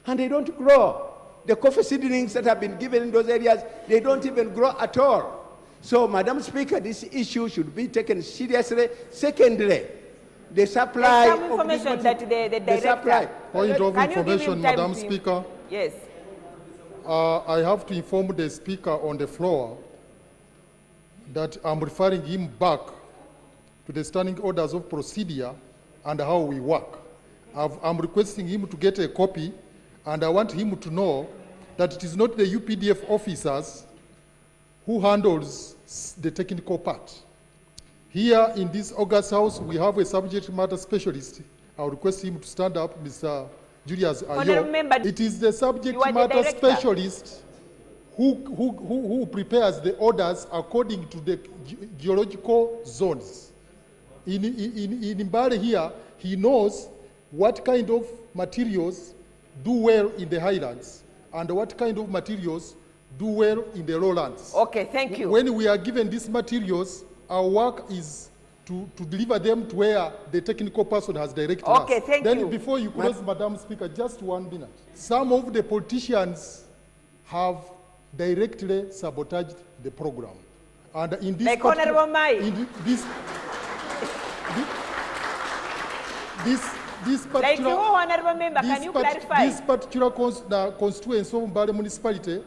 and they don't grow. The coffee seedlings that have been given in those areas, they don't even grow at all. So, Madam Speaker, this issue should be taken seriously. Secondly, the supply some information of that the director. Point of information, Madam Speaker. Yes. I have to inform the Speaker on the floor that I'm referring him back to the standing orders of procedure and how we work. I'm requesting him to get a copy, and I want him to know that it is not the UPDF officers who handles the technical part. Here in this August House, we have a subject matter specialist. I'll request him to stand up, Mr. Julius Ayo. It is the subject matter specialist who prepares the orders according to the geological zones. In Mbale here, he knows what kind of materials do well in the highlands and what kind of materials do well in the lowlands. Okay, thank you. When we are given these materials, our work is to deliver them to where the technical person has directed us. Okay, thank you. Then before you close, Madam Speaker, just 1 minute. Some of the politicians have directly sabotaged the program. And in this like Honorable Mai. This particular, like you, Honorable Member, can you clarify? This particular constituency of Mbale municipality,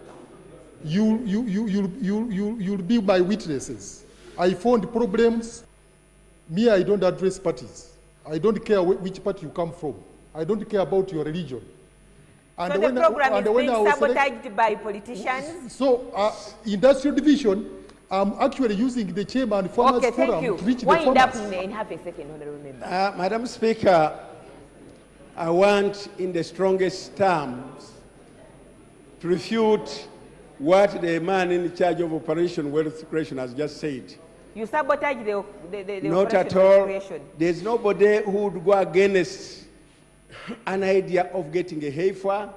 you'll be my witnesses. I found problems. Me, I don't address parties. I don't care which party you come from. I don't care about your religion. And so the program is being sabotaged by politicians? So, Industrial Division, I'm actually using the Chairman Farmers Forum to reach the farmers. Wind up in half a second, Honorable Member. Madam Speaker, I want, in the strongest terms, to refute what the man in charge of Operation Wealth Creation has just said. You sabotage the Not Operation at Wealth all. Creation. There's nobody who would go against an idea of getting a heifer,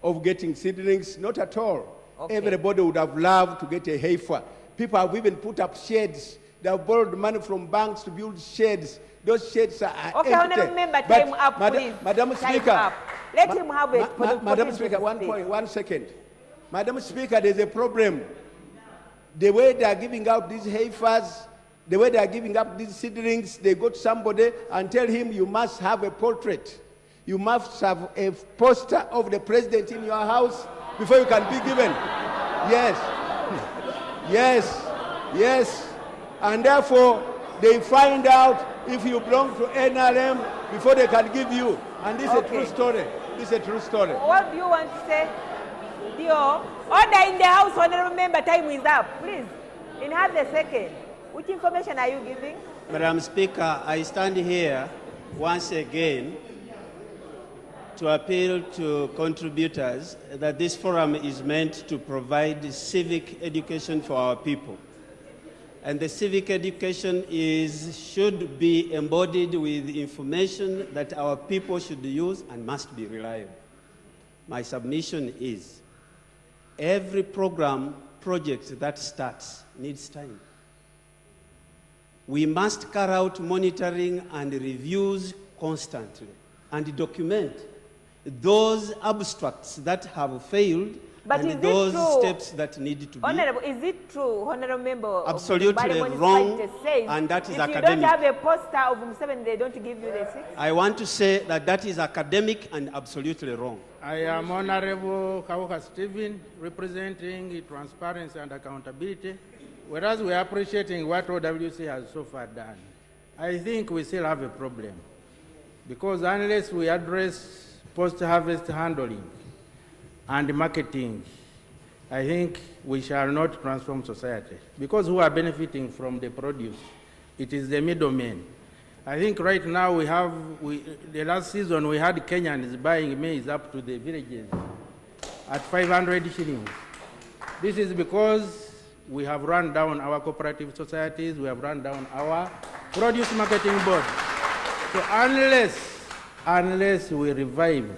of getting seedlings, not at all. Okay. Everybody would have loved to get a heifer. People have even put up sheds. They have borrowed money from banks to build sheds. Those sheds are Okay, empty. Honorable Member, But time up, please. Madam Time Speaker, up. Let him have a Madam Speaker, one second. Madam Speaker, there's a problem. The way they are giving out these heifers, the way they are giving up these seedlings, they go to somebody and tell him you must have a portrait. You must have a poster of the president in your house before you can be given. Yes. Yes. Yes. And therefore, they find out if you belong to NRM before they can give you. And this is a true story. This is a true story. What do you want to say? Dio, order in the House, Honorable Member, time is up. Please, in half a second. Which information are you giving? Madam Speaker, I stand here once again to appeal to contributors that this forum is meant to provide civic education for our people. And the civic education should be embodied with information that our people should use and must be reliable. My submission is every project that starts needs time. We must carry out monitoring and reviews constantly and document those abstracts that have failed and those steps that need to be. Honorable, is it true, Honorable Member? Absolutely wrong, and that is academic. If you don't have a poster of Museveni, they don't give you the 6? I want to say that that is academic and absolutely wrong. I am Honorable Kawuka Stephen, representing Transparency and Accountability. Whereas we are appreciating what OWC has so far done, I think we still have a problem. Because unless we address post-harvest handling and marketing, I think we shall not transform society. Because who are benefiting from the produce? It is the middlemen. I think right now the last season we had Kenyans buying maize up to the villages at 500 shillings. This is because we have run down our cooperative societies, we have run down our produce marketing board. So unless we revive,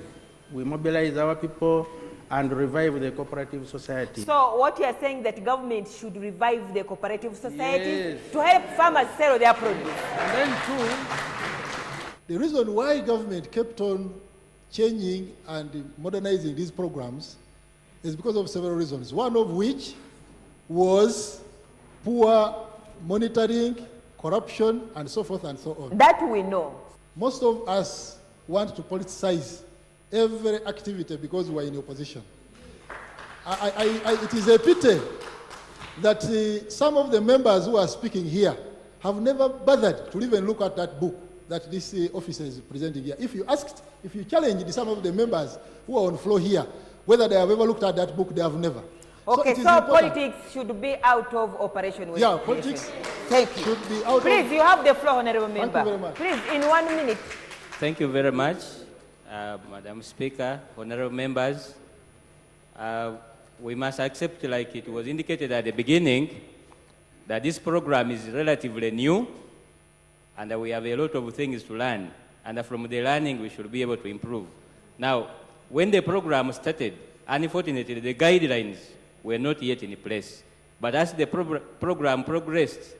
we mobilize our people and revive the cooperative society. So what you are saying that government should revive the cooperative societies to help farmers sell their produce? And then too, the reason why government kept on changing and modernizing these programs is because of several reasons. One of which was poor monitoring, corruption, and so forth and so on. That we know. Most of us want to politicize every activity because we are in opposition. It is a pity that some of the members who are speaking here have never bothered to even look at that book that this officer is presenting here. If you challenged some of the members who are on floor here, whether they have ever looked at that book, they have never. Okay, so politics should be out of Operation Wealth Yeah, politics should be out. Please, you have the floor, Honorable Member. Thank you very much. Please, in 1 minute. Thank you very much, Madam Speaker, honorable members. We must accept, like it was indicated at the beginning, that this program is relatively new, and we have a lot of things to learn. And from the learning, we should be able to improve. Now, when the program started, unfortunately, the guidelines were not yet in place. But as the program progressed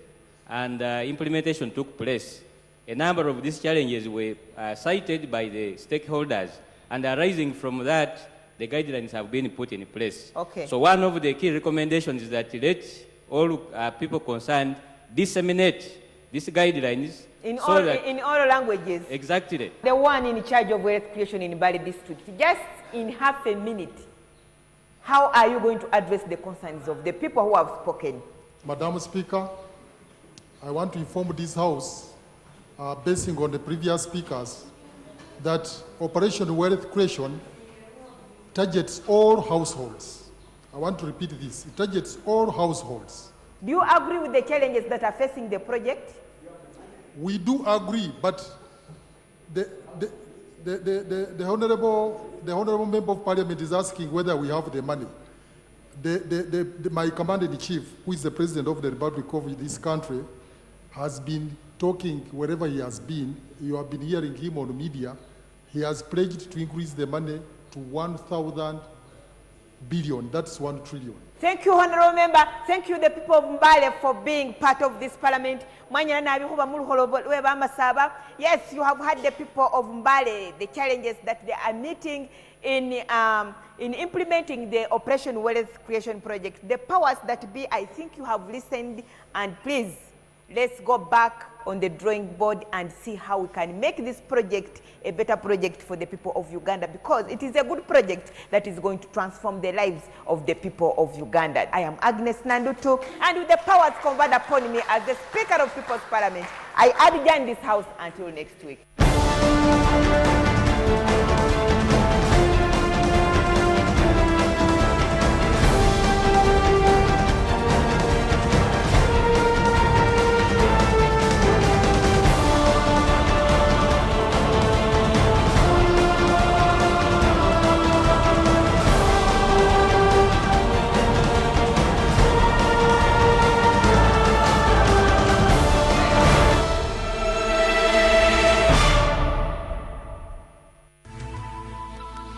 and implementation took place, a number of these challenges were cited by the stakeholders, and arising from that, the guidelines have been put in place. Okay. So one of the key recommendations is that let all people concerned disseminate these guidelines in all languages. Exactly. The one in charge of wealth creation in Bali district, just in half a minute, how are you going to address the concerns of the people who have spoken? Madam Speaker, I want to inform this House, basing on the previous speakers, that Operation Wealth Creation targets all households. I want to repeat this. It targets all households. Do you agree with the challenges that are facing the project? We do agree, but the honorable member of parliament is asking whether we have the money. My commander-in-chief, who is the president of the Republic of this country, has been talking wherever he has been. You have been hearing him on media. He has pledged to increase the money to 1,000 billion. That's 1 trillion. Thank you, Honorable Member. Thank you, the people of Mbale, for being part of this parliament. Yes, you have heard the people of Mbale, the challenges that they are meeting in implementing the Operation Wealth Creation Project. The powers that be, I think you have listened, and please, let's go back on the drawing board and see how we can make this project a better project for the people of Uganda, because it is a good project that is going to transform the lives of the people of Uganda. I am Agnes Nandutu, and with the powers conferred upon me as the Speaker of People's Parliament, I adjourn this House until next week.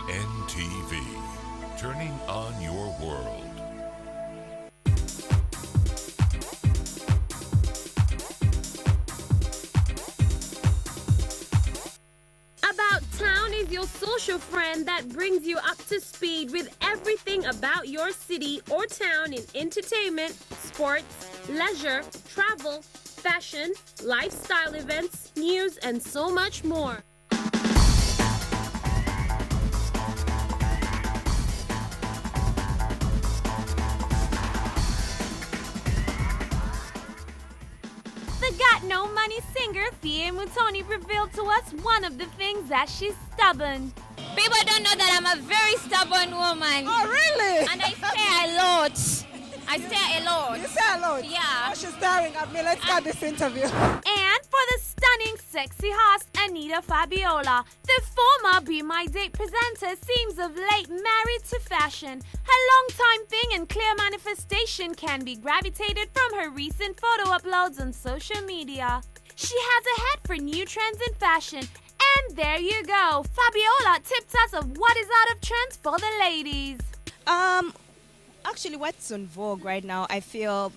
NTV, turning on your world. About Town is your social friend that brings you up to speed with everything about your city or town in entertainment, sports, leisure, travel, fashion, lifestyle events, news, and so much more. The Got No Money singer Fie Mutoni revealed to us one of the things that she's stubborn. People don't know that I'm a very stubborn woman. Oh, really? And I stare a lot. I stare a lot. You stare a lot? Yeah. Oh, she's staring at me. Let's start this interview. And for the stunning, sexy host, Anita Fabiola, the former Be My Date presenter seems of late married to fashion. Her long-time thing and clear manifestation can be gravitated from her recent photo uploads on social media. She has a head for new trends in fashion. And there you go. Fabiola tipped us of what is out of trends for the ladies. Actually, what's on vogue right now, I feel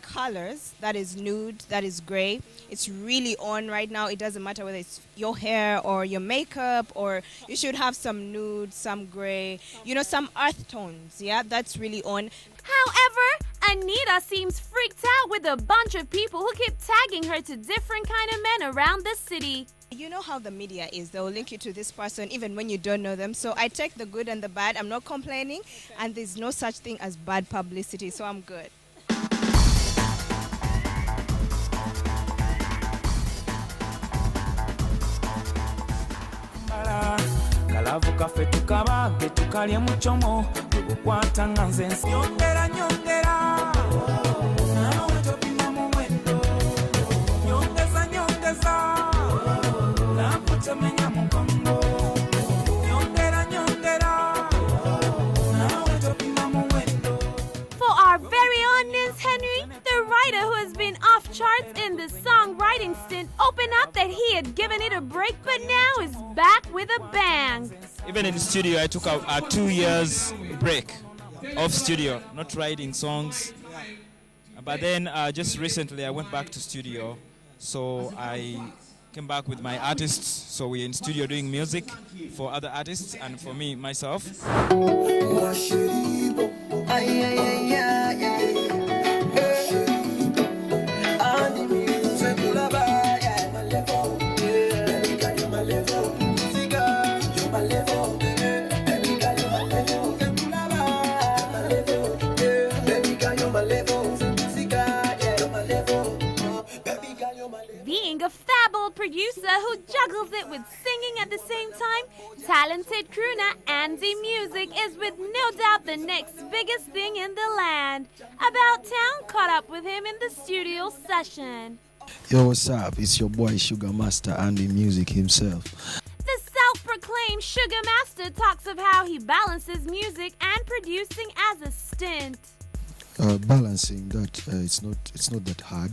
colors, that is nude, that is gray. It's really on right now. It doesn't matter whether it's your hair or your makeup, or you should have some nude, some gray, you know, some earth tones. Yeah, that's really on. However, Anita seems freaked out with a bunch of people who keep tagging her to different kind of men around the city. You know how the media is. They'll link you to this person even when you don't know them. So I take the good and the bad. I'm not complaining. And there's no such thing as bad publicity. So I'm good. Kalavu kafe tukabage tukalye muchomo tukukwata nganze nyongera nyongera nawe topima muwendo nyongeza nyongeza nakutemenya mukongo nyongera nyongera nawe topima muwendo. For our very own Nins Henry, the writer who has been off charts in the songwriting stint, opened up that he had given it a break, but now is back with a bang. Even in the studio, I took a 2 years break off studio, not writing songs. But then just recently, I went back to studio. So I came back with my artists. So we're in studio doing music for other artists and for me, myself. Being a fabulous producer who juggles it with singing at the same time, talented crooner Andy Music is with no doubt the next biggest thing in the land. About Town caught up with him in the studio session. Yo, what's up? It's your boy Sugar Master Andy Music himself. The self-proclaimed same Sugar Master talks of how he balances music and producing as a stint. Balancing that it's not that hard.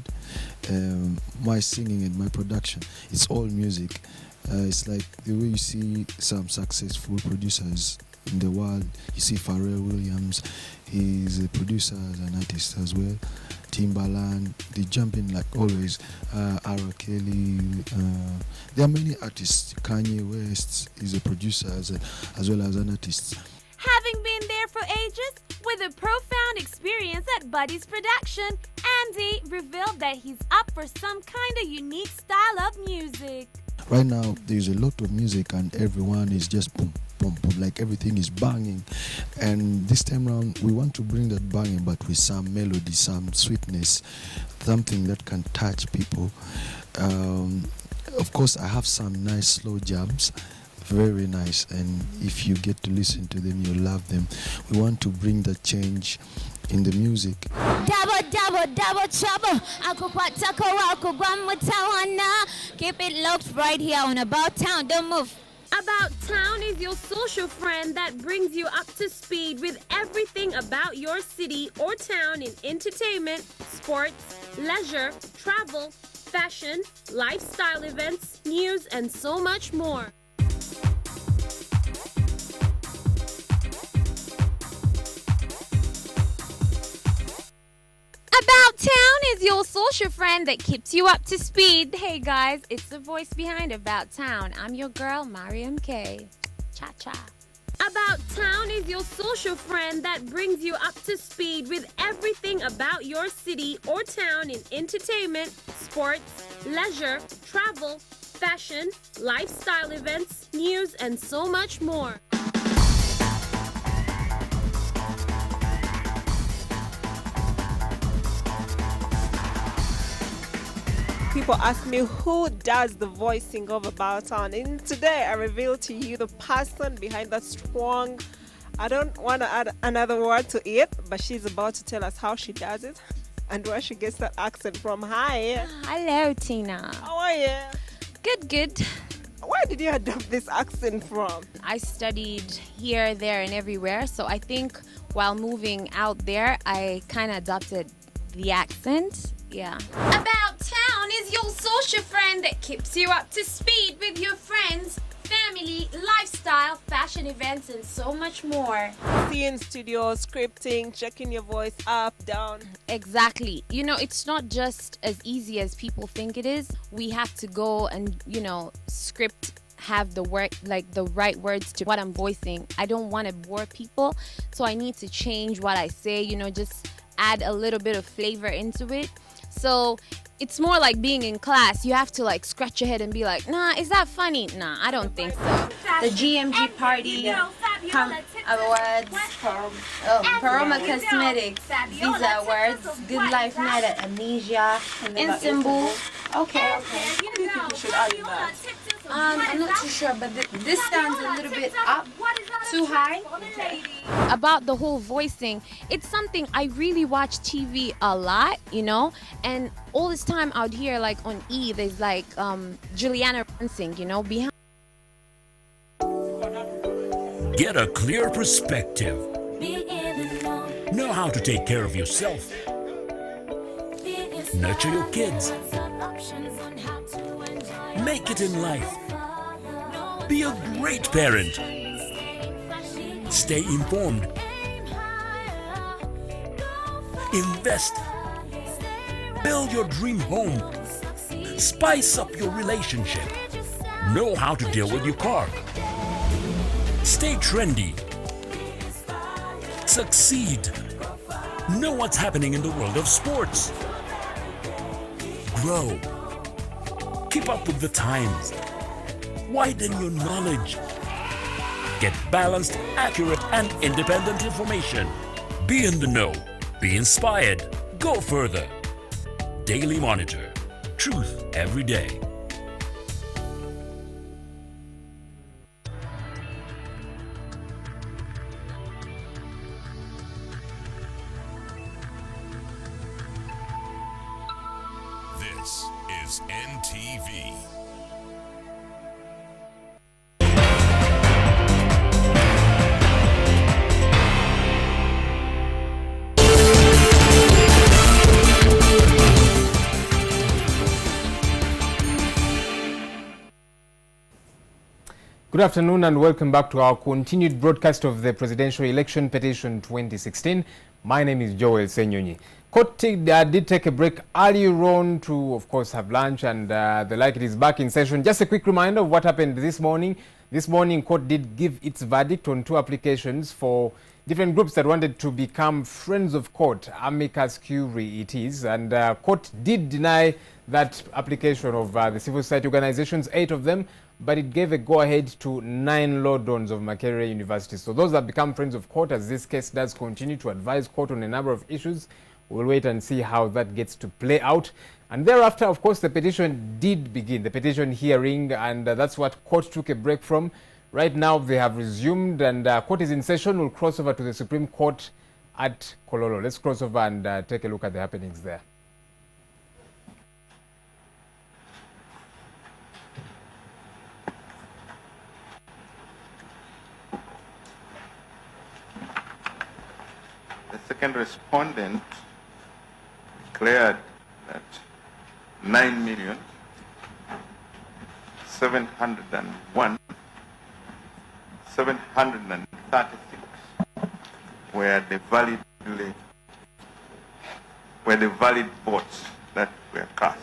My singing and my production, it's all music. It's like the way you see some successful producers in the world. You see Pharrell Williams, he's a producer and an artist as well. Timbaland, they jump in like always. R. Kelly, there are many artists. Kanye West is a producer as well as an artist. Having been there for ages, with a profound experience at Buddy's production, Andy revealed that he's up for some kind of unique style of music. Right now, there's a lot of music and everyone is just boom, boom, boom, like everything is banging. And this time around, we want to bring that banging, but with some melody, some sweetness, something that can touch people. Of course, I have some nice slow jams, very nice, and if you get to listen to them, you'll love them. We want to bring that change in the music. Double trouble. Keep it locked right here on About Town. Don't move. About Town is your social friend that brings you up to speed with everything about your city or town in entertainment, sports, leisure, travel, fashion, lifestyle events, news, and so much more. About Town is your social friend that keeps you up to speed. Hey guys, it's the voice behind About Town. I'm your girl, Mariam K. Cha-cha. About Town is your social friend that brings you up to speed with everything about your city or town in entertainment, sports, leisure, travel, fashion, lifestyle events, news, and so much more. People ask me who does the voicing of About Town, and today I reveal to you the person behind that strong, I don't want to add another word to it, but she's about to tell us how she does it and where she gets that accent from. Hi. Hello, Tina. How are you? Good. Where did you adopt this accent from? I studied here, there, and everywhere, so I think while moving out there, I kind of adopted the accent. Yeah. About Town is your social friend that keeps you up to speed with your friends, family, lifestyle, fashion events, and so much more. See you in studio, scripting, checking your voice up, down. Exactly. You know, it's not just as easy as people think it is. We have to go and, script, have the right words to what I'm voicing. I don't want to bore people, so I need to change what I say, just add a little bit of flavor into it. So it's more like being in class. You have to scratch your head and be like, nah, is that funny? Nah, I don't think so. The GMG party, awards, Paroma Cosmetics, Visa Awards, Good Life Night at Amnesia, Istanbul. Okay. What do you think we should add in that? I'm not too sure, but this sounds a little bit up, too high. About the whole voicing, it's something I really watch TV a lot, and all this time out here, on E, there's Juliana dancing, behind. Get a clear perspective. Know how to take care of yourself. Nurture your kids. Make it in life. Be a great parent. Stay informed. Invest. Build your dream home. Spice up your relationship. Know how to deal with your car. Stay trendy. Succeed. Know what's happening in the world of sports. Grow. Keep up with the times. Widen your knowledge. Get balanced, accurate, and independent information. Be in the know. Be inspired. Go further. Daily Monitor. Truth every day. This is NTV. Good afternoon and welcome back to our continued broadcast of the presidential election petition 2016. My name is Joel Senyonyi. Court did take a break earlier on to, of course, have lunch and the like. It is back in session. Just a quick reminder of what happened this morning. This morning, court did give its verdict on 2 applications for different groups that wanted to become friends of court, amicus curiae it is, and court did deny that application of the civil society organizations, 8 of them, but it gave a go-ahead to 9 law dons of Makerere University. So those that become friends of court, as this case does continue to advise court on a number of issues, we'll wait and see how that gets to play out. And thereafter, of course, the petition did begin, the petition hearing, and that's what court took a break from. Right now, they have resumed, and court is in session. We'll cross over to the Supreme Court at Kololo. Let's cross over and take a look at the happenings there. The second respondent declared that 9,701,736 were the valid votes that were cast,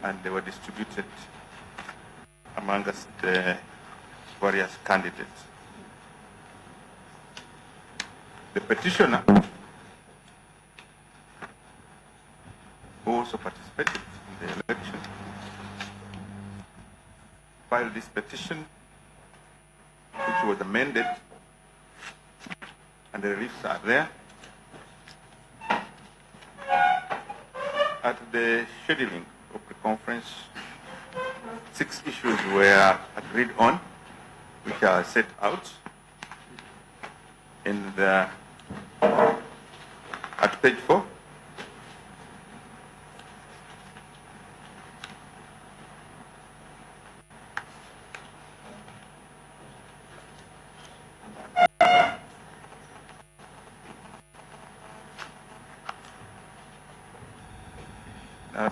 and they were distributed amongst the various candidates. The petitioner, who also participated in the election, filed this petition, which was amended, and the reliefs are there. At the scheduling of the conference, 6 issues were agreed on, which are set out in the at page 4. Now,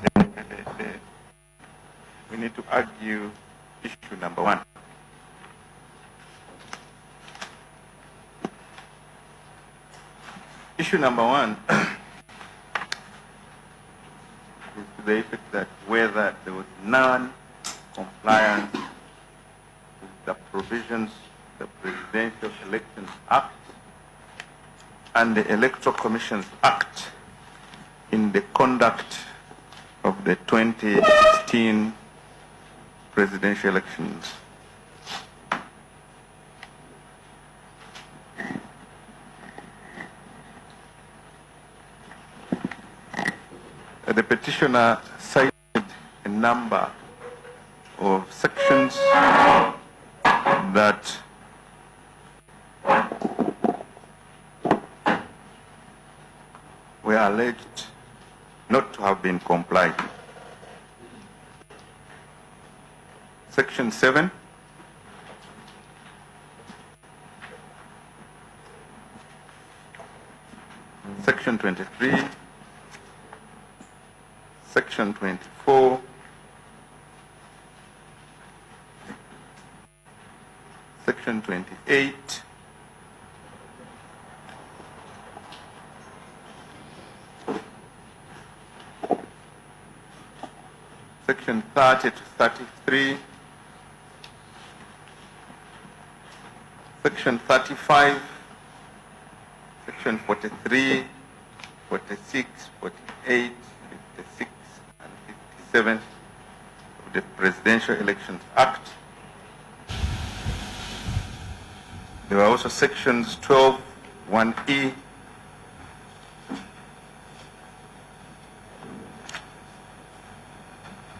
we need to argue issue number 1. Issue number 1 is to the effect that whether there was non-compliance with the provisions of the Presidential Elections Act and the Electoral Commissions Act in the conduct of the 2016 presidential elections. The petitioner cited a number of sections that were alleged not to have been complied. Section 7, Section 23, Section 24, Section 28, Section 30 to 33, Section 35, Section 43, 46, 48, 56, and 57 of the Presidential Elections Act. There were also sections 12, 1E,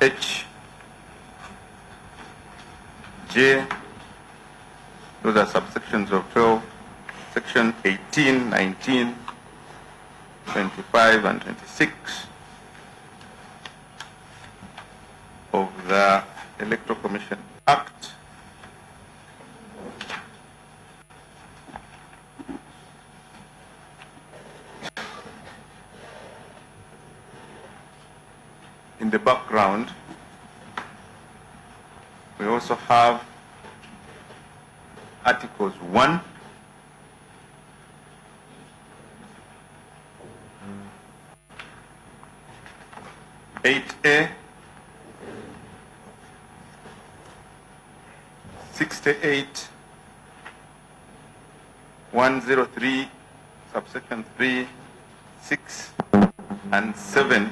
H, J, those are subsections of 12, section 18, 19, 25, and 26 of the Electoral Commission Act. In the background, we also have Articles 1, (8A), 68, 103, subsection 3, 6, and 7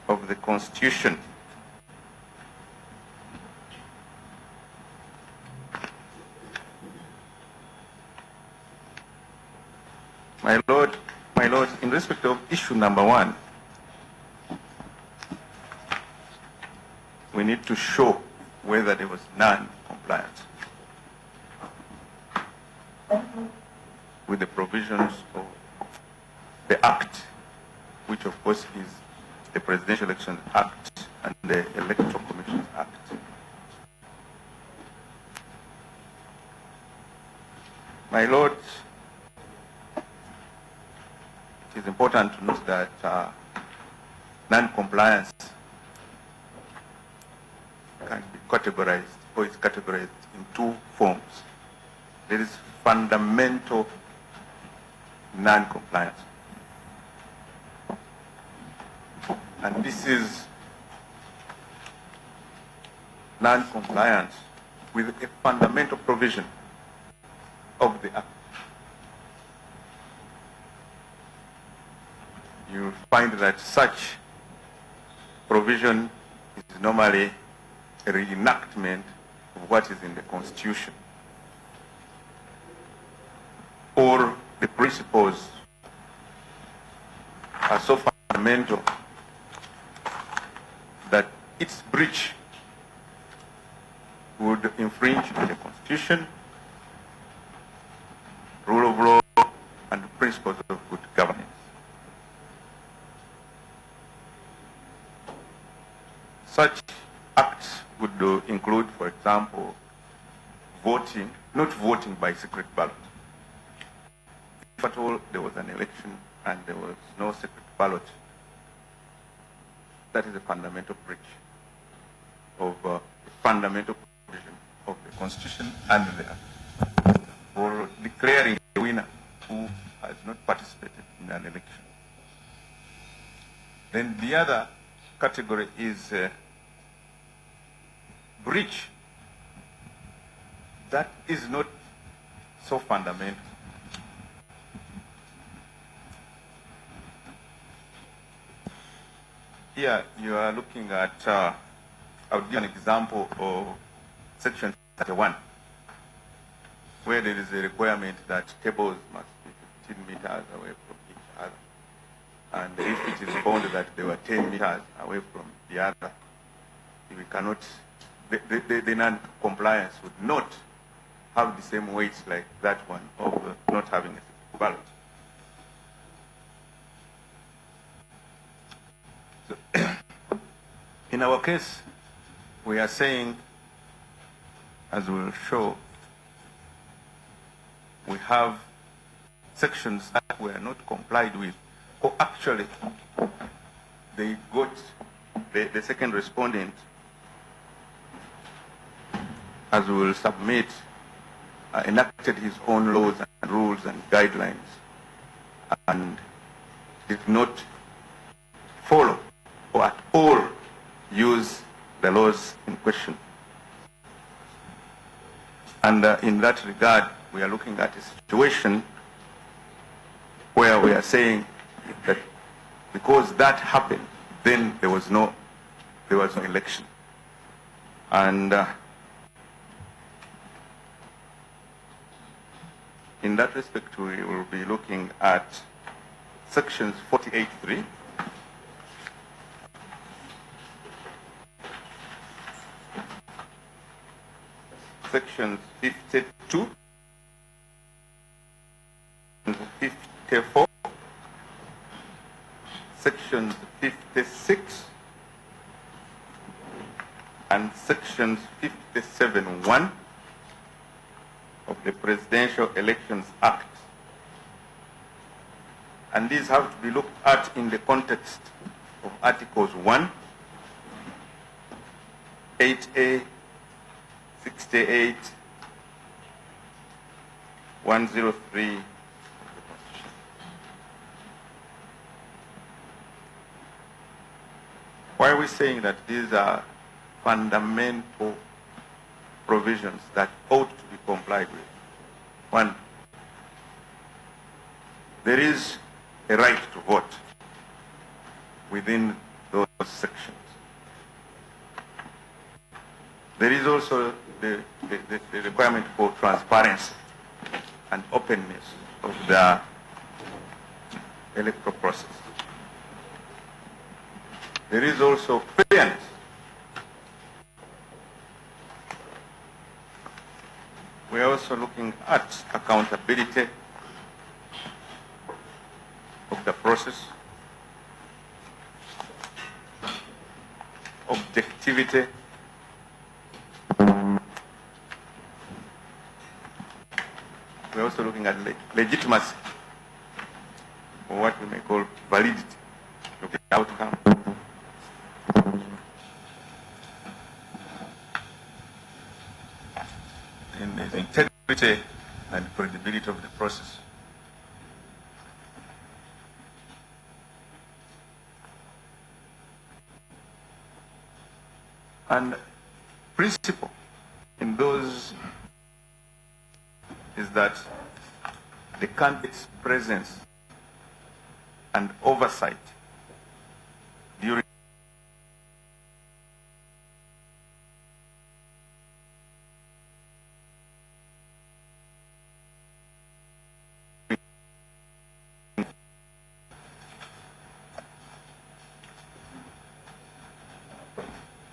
of the Constitution. My Lord, in respect of issue number 1, we need to show whether there was non-compliance with the provisions of the Act, which of course is the Presidential Elections Act and the Electoral Commissions Act. My Lord, it is important to note that non-compliance can be categorized, or is categorized in 2 forms. There is fundamental non-compliance. And this is non-compliance with a fundamental provision of the Act. You find that such provision is normally a reenactment of what is in the Constitution, or the principles are so fundamental that its breach would infringe the Constitution, rule of law, and the principles of good governance. Such acts would include, for example, voting, not voting by secret ballot. If at all there was an election and there was no secret ballot, that is a fundamental breach of the fundamental provision of the Constitution and the Act, for declaring a winner who has not participated in an election. Then the other category is breach that is not so fundamental. Here you are looking at, I'll give an example of section 31, where there is a requirement that tables must be 15 meters away from each other. And if it is found that they were 10 meters away from the other, we cannot, the non-compliance would not have the same weight like that one of not having a ballot. So, in our case, we are saying, as we will show, we have sections that were not complied with, or actually they got the second respondent, as we will submit, enacted his own laws and rules and guidelines and did not follow or at all use the laws in question. And in that regard, we are looking at a situation where we are saying that because that happened, then there was no election. And in that respect, we will be looking at sections 48.3, sections 52, 54, sections 56, and sections 57.1 of the Presidential Elections Act. And these have to be looked at in the context of Articles 1, 8A, 68, 103. Why are we saying that these are fundamental provisions that ought to be complied with? One, there is a right to vote within those sections. There is also the requirement for transparency and openness of the electoral process. There is also fairness. We are also looking at accountability of the process, objectivity, we're also looking at legitimacy, or what we may call validity of the outcome. And the integrity and credibility of the process. And principle in those is that the candidate's presence and oversight during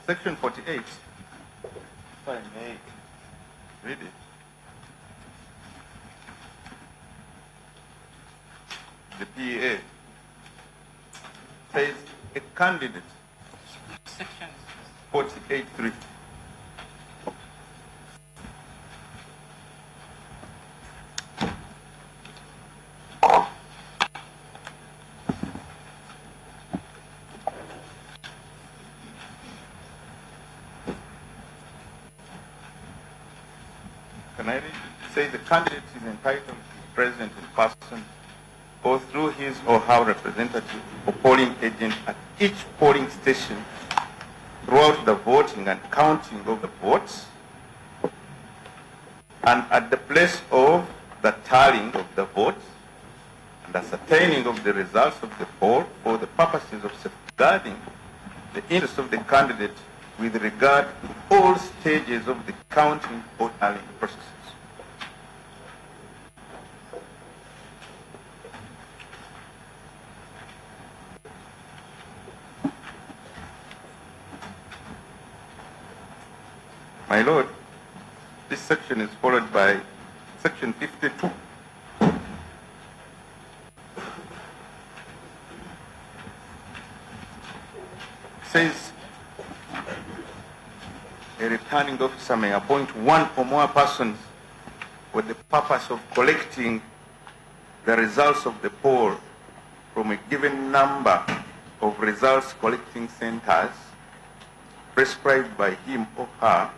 Section 48, if I may read it. The PEA says a candidate, Section 48.3. Can I read? It says the candidate is entitled to be present in person or through his or her representative or polling agent at each polling station throughout the voting and counting of the votes, and at the place of the tallying of the votes and ascertaining of the results of the poll for the purposes of safeguarding the interests of the candidate with regard to all stages of the counting or tallying processes. My Lord, this section is followed by Section 52. It says a returning officer may appoint one or more persons for the purpose of collecting the results of the poll from a given number of results collecting centers prescribed by him or her,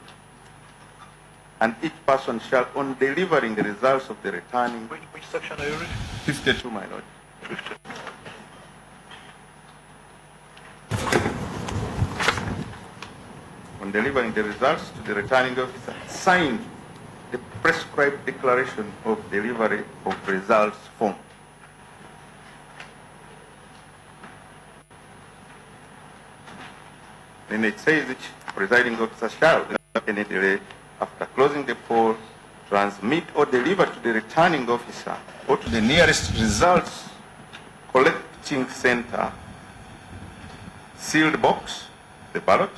and each person shall, on delivering the results of the returning... Which section are you reading? 52, my Lord. 52. On delivering the results to the returning officer, sign the prescribed declaration of delivery of results form. Then it says each presiding officer shall, without any delay, after closing the poll, transmit or deliver to the returning officer or to the nearest results collecting center sealed box, the ballot,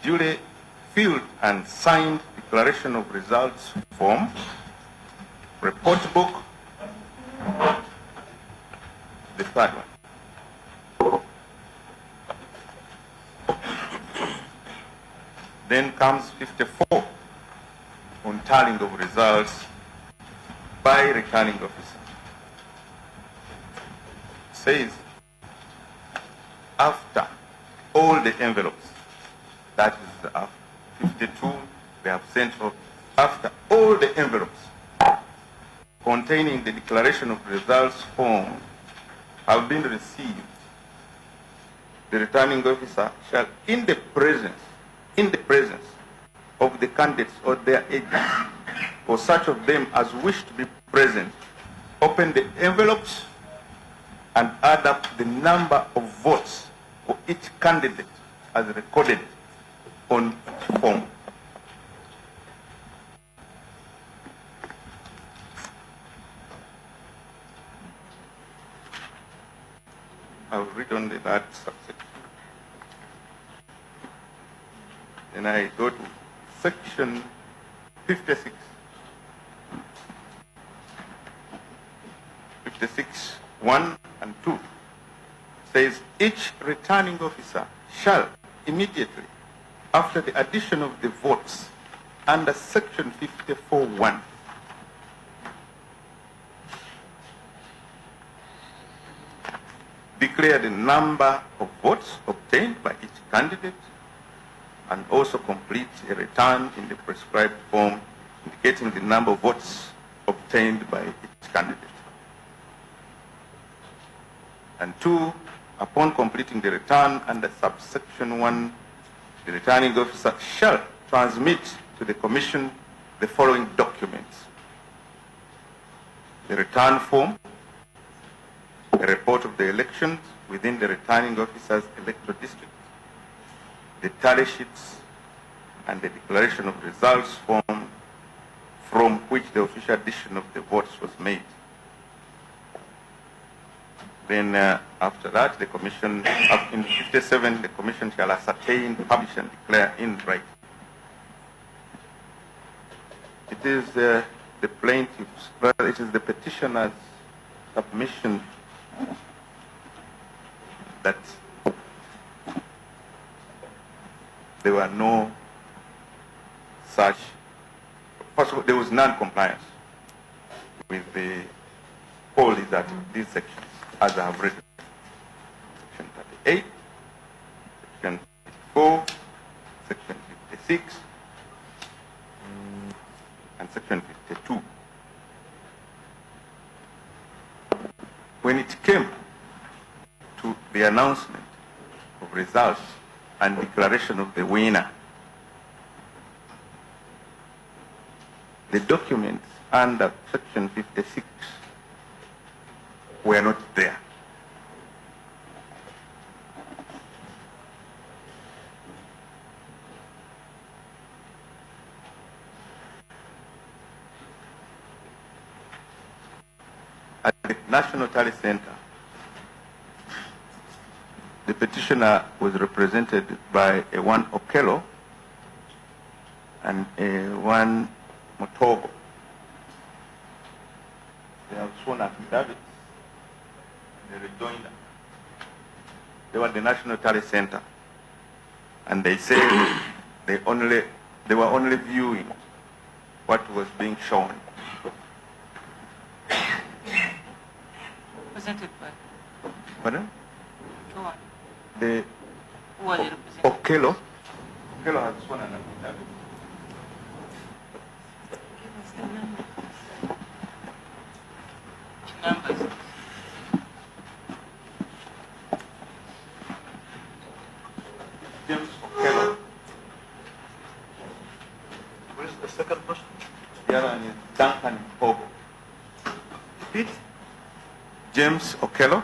duly filled and signed declaration of results form, report book, the third one. Then comes 54 on tallying of results by returning officer. It says after all the envelopes, that is after 52 they have sent off, after all the envelopes containing the declaration of results form have been received, the returning officer shall, in the presence of the candidates or their agents, or such of them as wish to be present, open the envelopes and add up the number of votes for each candidate as recorded on each form. I'll read only that subsection. Then I go to section 56. 56, 1 and 2 says each returning officer shall immediately after the addition of the votes under section 54(1) declare the number of votes obtained by each candidate and also complete a return in the prescribed form indicating the number of votes obtained by each candidate. And 2, upon completing the return under subsection 1, the returning officer shall transmit to the Commission the following documents: the return form, a report of the elections within the returning officer's electoral district, the tally sheets, and the declaration of results form from which the official addition of the votes was made. Then after that, the Commission, in 57, the Commission shall ascertain, publish, and declare in writing. It is the plaintiff's, rather it is the petitioner's submission that there were no such, first of all, there was non-compliance with the all these sections, as I have read. Section 38, Section 54, Section 56, and Section 52. When it came to the announcement of results and declaration of the winner, the documents under Section 56 were not there. At the National Tally Center, the petitioner was represented by a one Okello and a one Motogo. They have sworn affidavits, the rejoinder. They were at the National Tally Center, and they said they were only viewing what was being shown. Presented by? Pardon? Go on. The Who are they representing? Okello has sworn an affidavit. Give us the number. Numbers. James Okello. Where's the second person? The other one is Duncan Pogo. Repeat. James Okello.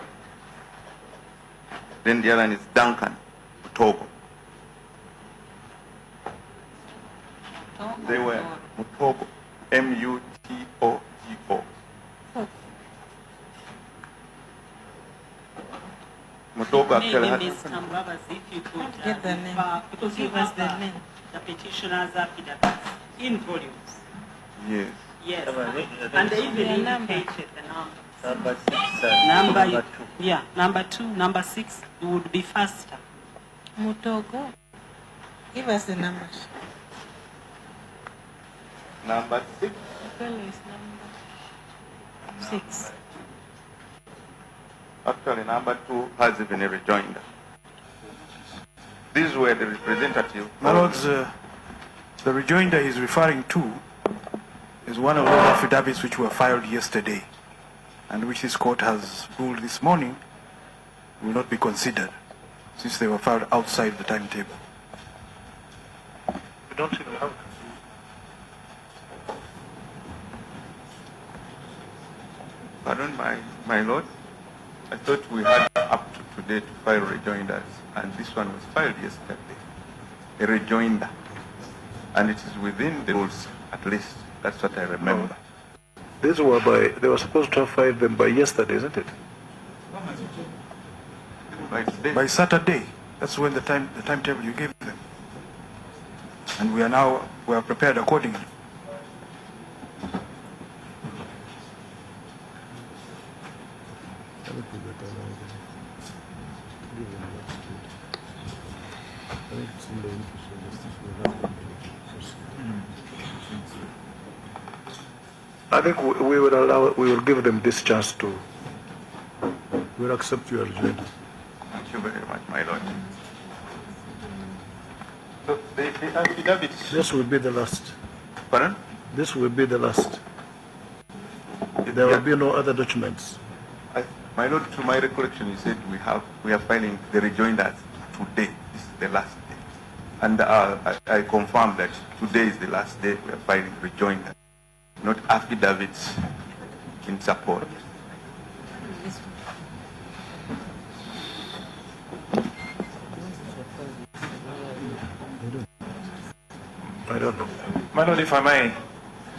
Then the other one is Duncan Mutogo. They were Mutogo, M-U-T-O-G-O. Mutogo Okello had... Mr. Brothers, if you could Get the name. because you Give us have the name. the petitioner's affidavits in volumes. Yes. Yes, and they even number. indicated the number. Number 6 Number, number 2. yeah, number 2, number 6 would be faster. Mutogo. Give us the numbers. Number 6. Okello is number 6. Actually, number 2 has even a rejoinder. These were the representative. My lords, the rejoinder he's referring to is one of those affidavits which were filed yesterday and which this court has ruled this morning will not be considered since they were filed outside the timetable. We don't even have it. Pardon, my lord? I thought we had up to today to file rejoinders, and this one was filed yesterday. A rejoinder. And it is within the rules, at least. That's what I remember. These were they were supposed to have filed them by yesterday, isn't it? By Saturday. That's when the timetable you gave them. And we are prepared accordingly. I think we will give them this chance to. We'll accept your rejoinder. Thank you very much, my lord. So the affidavit. This will be the last. Pardon? This will be the last. There will be no other documents. My lord, to my recollection, you said we are filing the rejoinders today. This is the last day, and I confirm that today is the last day we are filing rejoinders, not affidavits in support. I don't know. My lord, if I may.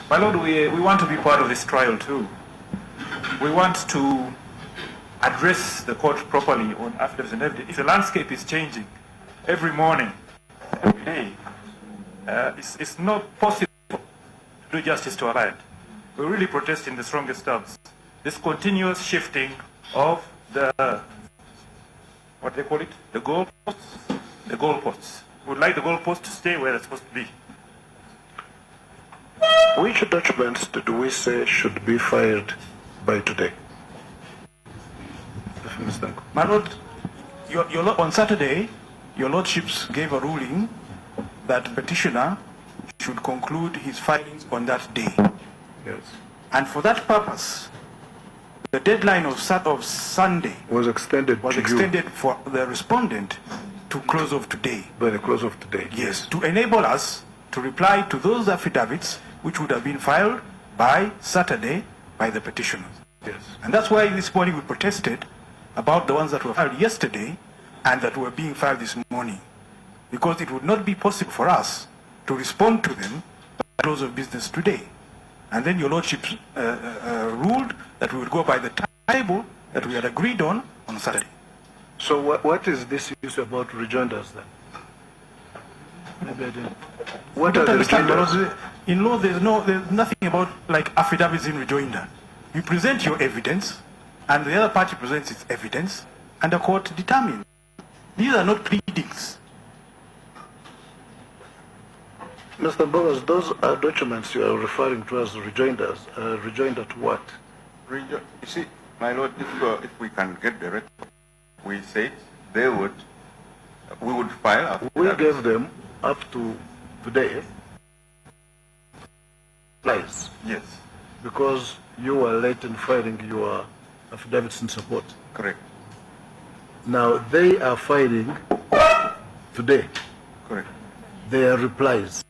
My lord, we want to be part of this trial too. We want to address the court properly on affidavits and evidence. If the landscape is changing every morning, every day, it's not possible to do justice to our client. We really protest in the strongest terms. This continuous shifting of the, what they call it, the goalposts. The goalposts. We would like the goalposts to stay where they're supposed to be. Which documents do we say should be filed by today? My lord, on Saturday, your lordships gave a ruling that petitioner should conclude his filings on that day. Yes. And for that purpose, the deadline of Sunday was extended for the respondent to close of today. By the close of today. Yes. To enable us to reply to those affidavits which would have been filed by Saturday by the petitioners. Yes. And that's why this morning we protested about the ones that were filed yesterday and that were being filed this morning, because it would not be possible for us to respond to them by the close of business today. And then your lordship ruled that we would go by the timetable that we had agreed on Saturday. So what is this issue about rejoinders then? Maybe I didn't. What are the rejoinders? In law, there's nothing about like affidavits in rejoinder. You present your evidence, and the other party presents its evidence, and the court determines. These are not pleadings. Mr. Bowers, those are documents you are referring to as rejoinders. Rejoinder to what? You see, my lord, if we can get the record, we said we would file. We gave them up to today. Lies. Yes. Because you were late in filing your affidavits in support. Correct. Now they are filing today. Correct. Their replies.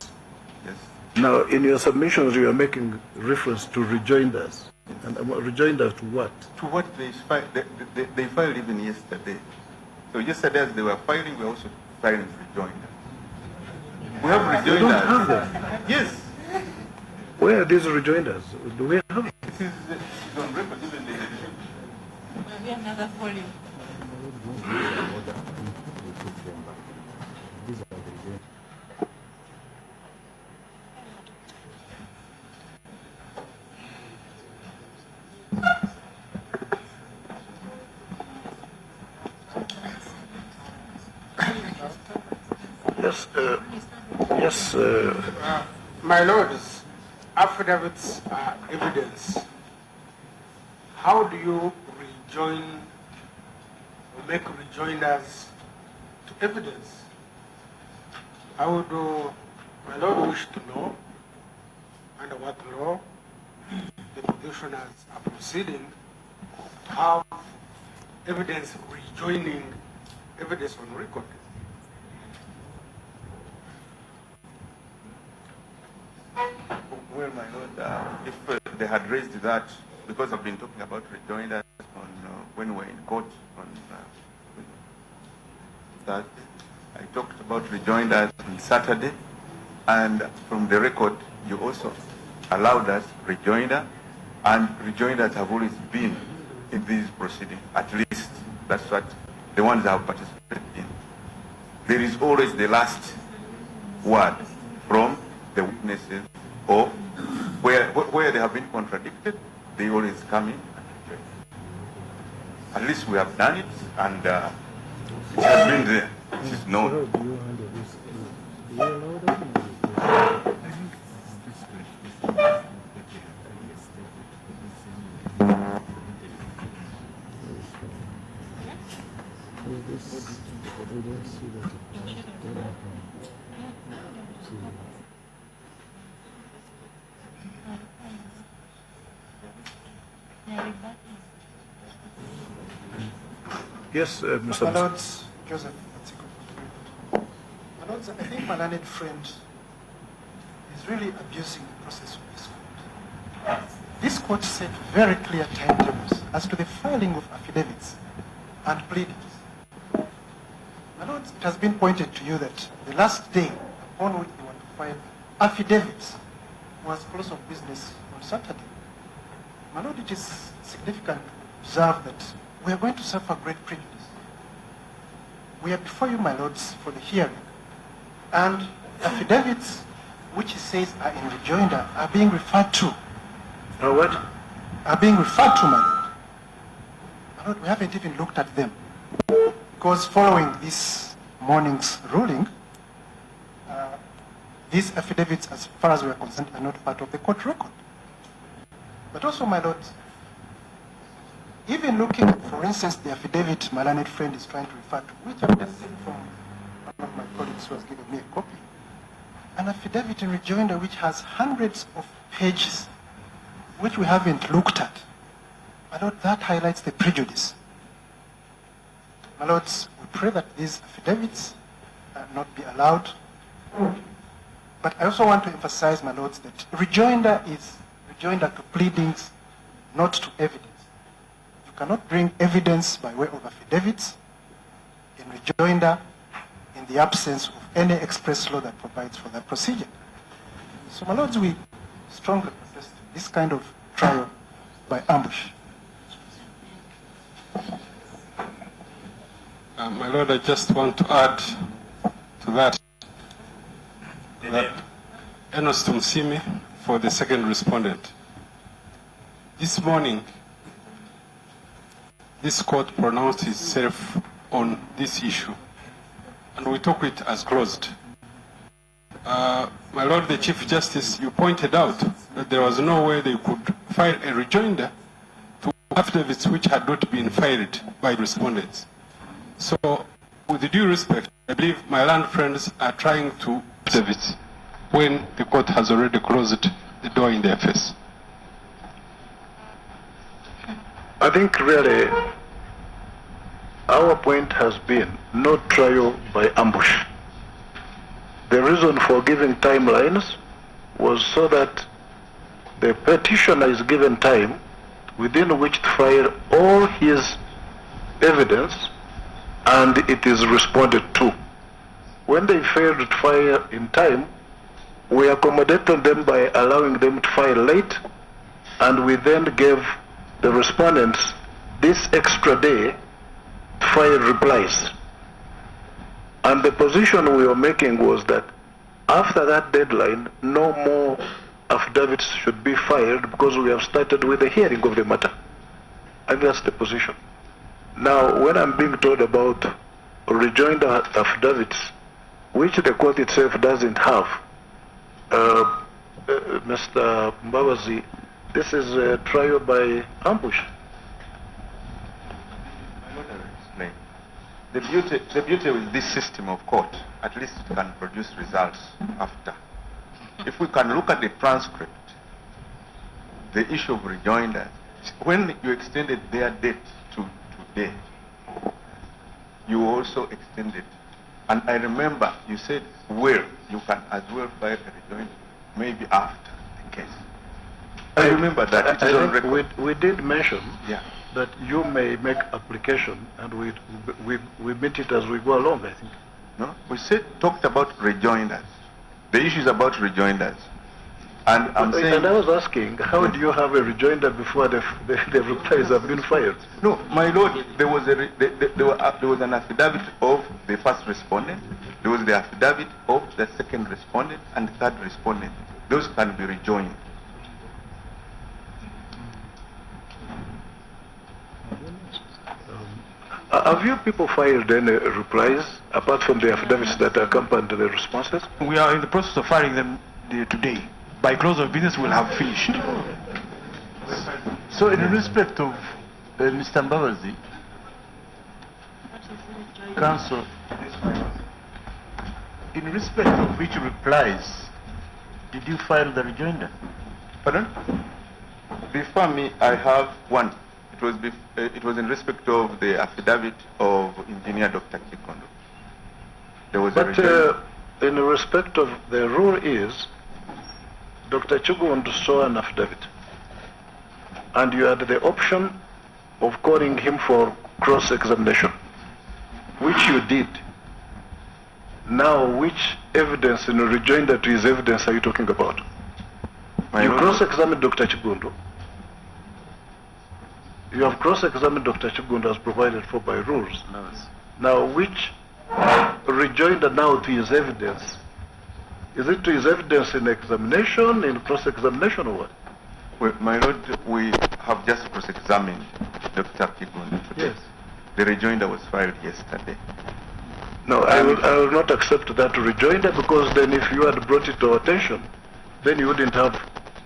Yes. Now in your submissions you are making reference to rejoinders. And rejoinder to what? To what they filed even yesterday. So yesterday as they were filing, we also filing rejoinder. We have rejoinders. You don't have them? Yes. Where are these rejoinders? Do we have? This is on record, even the edition. We have another volume. Yes, yes. My lords, affidavits are evidence. How do you rejoin or make rejoinders to evidence? How do my lord wish to know under what law the petitioners are proceeding to have evidence rejoining evidence on record. Well, my lord, if they had raised that, because I've been talking about rejoinders on when we were in court on that, I talked about rejoinders on Saturday, and from the record, you also allowed us rejoinder, and rejoinders have always been in these proceedings, at least. That's what the ones that have participated in. There is always the last word from the witnesses, or where they have been contradicted, they always come in and rejoin. At least we have done it, and it has been there. It is known. Yes, Mr. My Lords, Joseph. My Lords, I think my learned friend is really abusing the process of this court. This court set very clear timetables as to the filing of affidavits and pleadings. My Lords, it has been pointed to you that the last day upon which they want to file affidavits was close of business on Saturday. My Lord, it is significant to observe that we are going to suffer great prejudice. We are before you, my lords, for the hearing. And affidavits which he says are in rejoinder are being referred to. What? Are being referred to, my lord. My lord, we haven't even looked at them. Because following this morning's ruling, these affidavits, as far as we are concerned, are not part of the court record. But also, my lord, even looking, for instance, the affidavit my learned friend is trying to refer to, which I've just seen from one of my colleagues who has given me a copy, an affidavit in rejoinder which has hundreds of pages, which we haven't looked at. My lord, that highlights the prejudice. My lords, we pray that these affidavits not be allowed. But I also want to emphasize, my lords, that rejoinder is rejoinder to pleadings, not to evidence. Cannot bring evidence by way of affidavits in rejoinder in the absence of any express law that provides for that procedure. So, my lords, we strongly protest this kind of trial by ambush. My lord, I just want to add to that Enos Tumsimi for the second respondent. This morning, this court pronounced itself on this issue, and we took it as closed. My Lord the Chief Justice, you pointed out that there was no way they could file a rejoinder to affidavits which had not been filed by respondents. So, with due respect, I believe my learned friends are trying to save it when the court has already closed the door in their face. I think really our point has been no trial by ambush. The reason for giving timelines was so that the petitioner is given time within which to file all his evidence and it is responded to. When they failed to file in time, we accommodated them by allowing them to file late, and we then gave the respondents this extra day to file replies. And the position we were making was that after that deadline, no more affidavits should be filed because we have started with the hearing of the matter. And that's the position. Now, when I'm being told about rejoinder affidavits, which the court itself doesn't have, Mr. Mbabazi, this is a trial by ambush. The beauty with this system of court, at least it can produce results after. If we can look at the transcript the issue of rejoinders. When you extended their date to today, you also extended. And I remember you said, well, you can as well file a rejoinder, maybe after the case. I remember that. It is on record. We did mention Yeah. that you may make application, and we meet it as we go along, I think. No, we talked about rejoinders. The issue is about rejoinders. And I'm saying... And I was asking, how do you have a rejoinder before the replies have been filed? No, my lord, there was an affidavit of the first respondent, there was the affidavit of the second respondent and third respondent. Those can be rejoined. Have you people filed any replies, apart from the affidavits that accompanied the responses? We are in the process of filing them today. By close of business, we'll have finished. So in respect of Mr. Mbabazi, Council, in respect of which replies did you file the rejoinder? Pardon? Before me, I have one. It was in respect of the affidavit of Engineer Dr. Kikondo. There was in respect of the rule is, Dr. Chugundu saw an affidavit, and you had the option of calling him for cross-examination, which you did. Now, which evidence in a rejoinder to his evidence are you talking about? You cross-examined Dr. Chugundu. You have cross-examined Dr. Chugundu as provided for by rules. Now, which rejoinder now to his evidence? Is it to his evidence in examination, in cross-examination, or what? Well, my lord, we have just cross-examined Dr. Kikondo today. Yes. The rejoinder was filed yesterday. No, I will not accept that rejoinder, because then if you had brought it to our attention, then you wouldn't have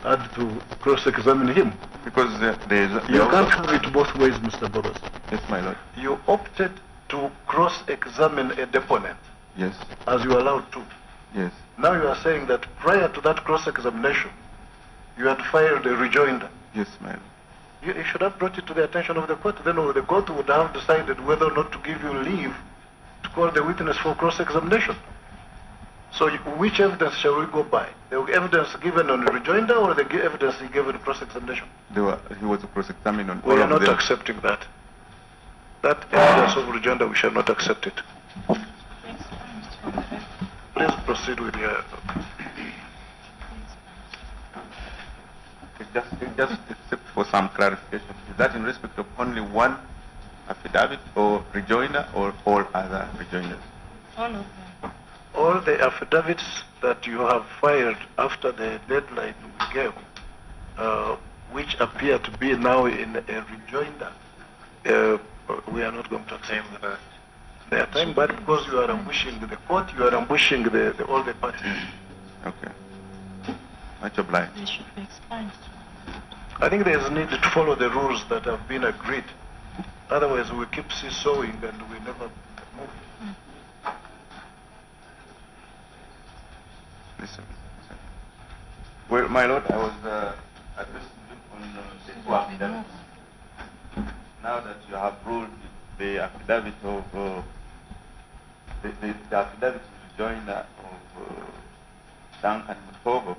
had to cross-examine him. Because you can't have it both ways, Mr. Boros. Yes, my lord. You opted to cross-examine a deponent. Yes. As you are allowed to. Yes. Now you are saying that prior to that cross-examination, you had filed a rejoinder. Yes, my lord. You should have brought it to the attention of the court. Then the court would have decided whether or not to give you leave to call the witness for cross-examination. So which evidence shall we go by? The evidence given on the rejoinder or the evidence he gave in cross-examination? He was cross-examined on all We are of not them. accepting that. That evidence of rejoinder, we shall not accept it. Please proceed with your... Just except for some clarification. Is that in respect of only one affidavit or rejoinder or all other rejoinders? All of them. All the affidavits that you have filed after the deadline we gave, which appear to be now in a rejoinder, we are not going to accept that. They are time bad because you are ambushing the court, you are ambushing all the parties. Okay. Much obliged. They should be expunged. I think there is need to follow the rules that have been agreed. Otherwise, we keep seesawing and we never move. Listen. Well, my lord, I was addressing you on the two affidavits. Now that you have ruled the affidavit of the affidavit rejoinder of Duncan Mutogo,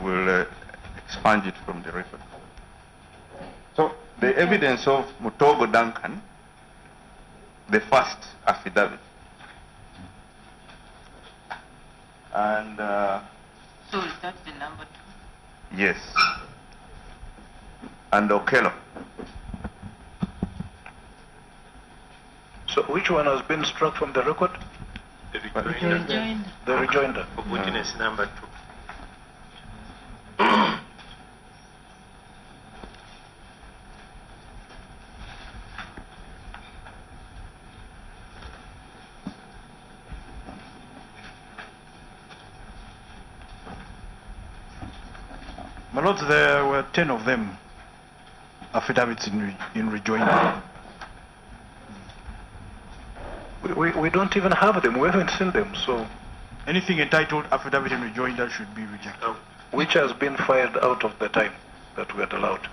will expunge it from the record. So the evidence of Mutogo Duncan, the first affidavit, and so is that the number 2? yes, and Okello. So which one has been struck from the record? The rejoinder. The rejoinder. Of witness number 2. My lords, there were 10 of them, affidavits in rejoinder. We don't even have them. We haven't seen them. So anything entitled affidavit and rejoinder should be rejected. Which has been filed out of the time that we had allowed?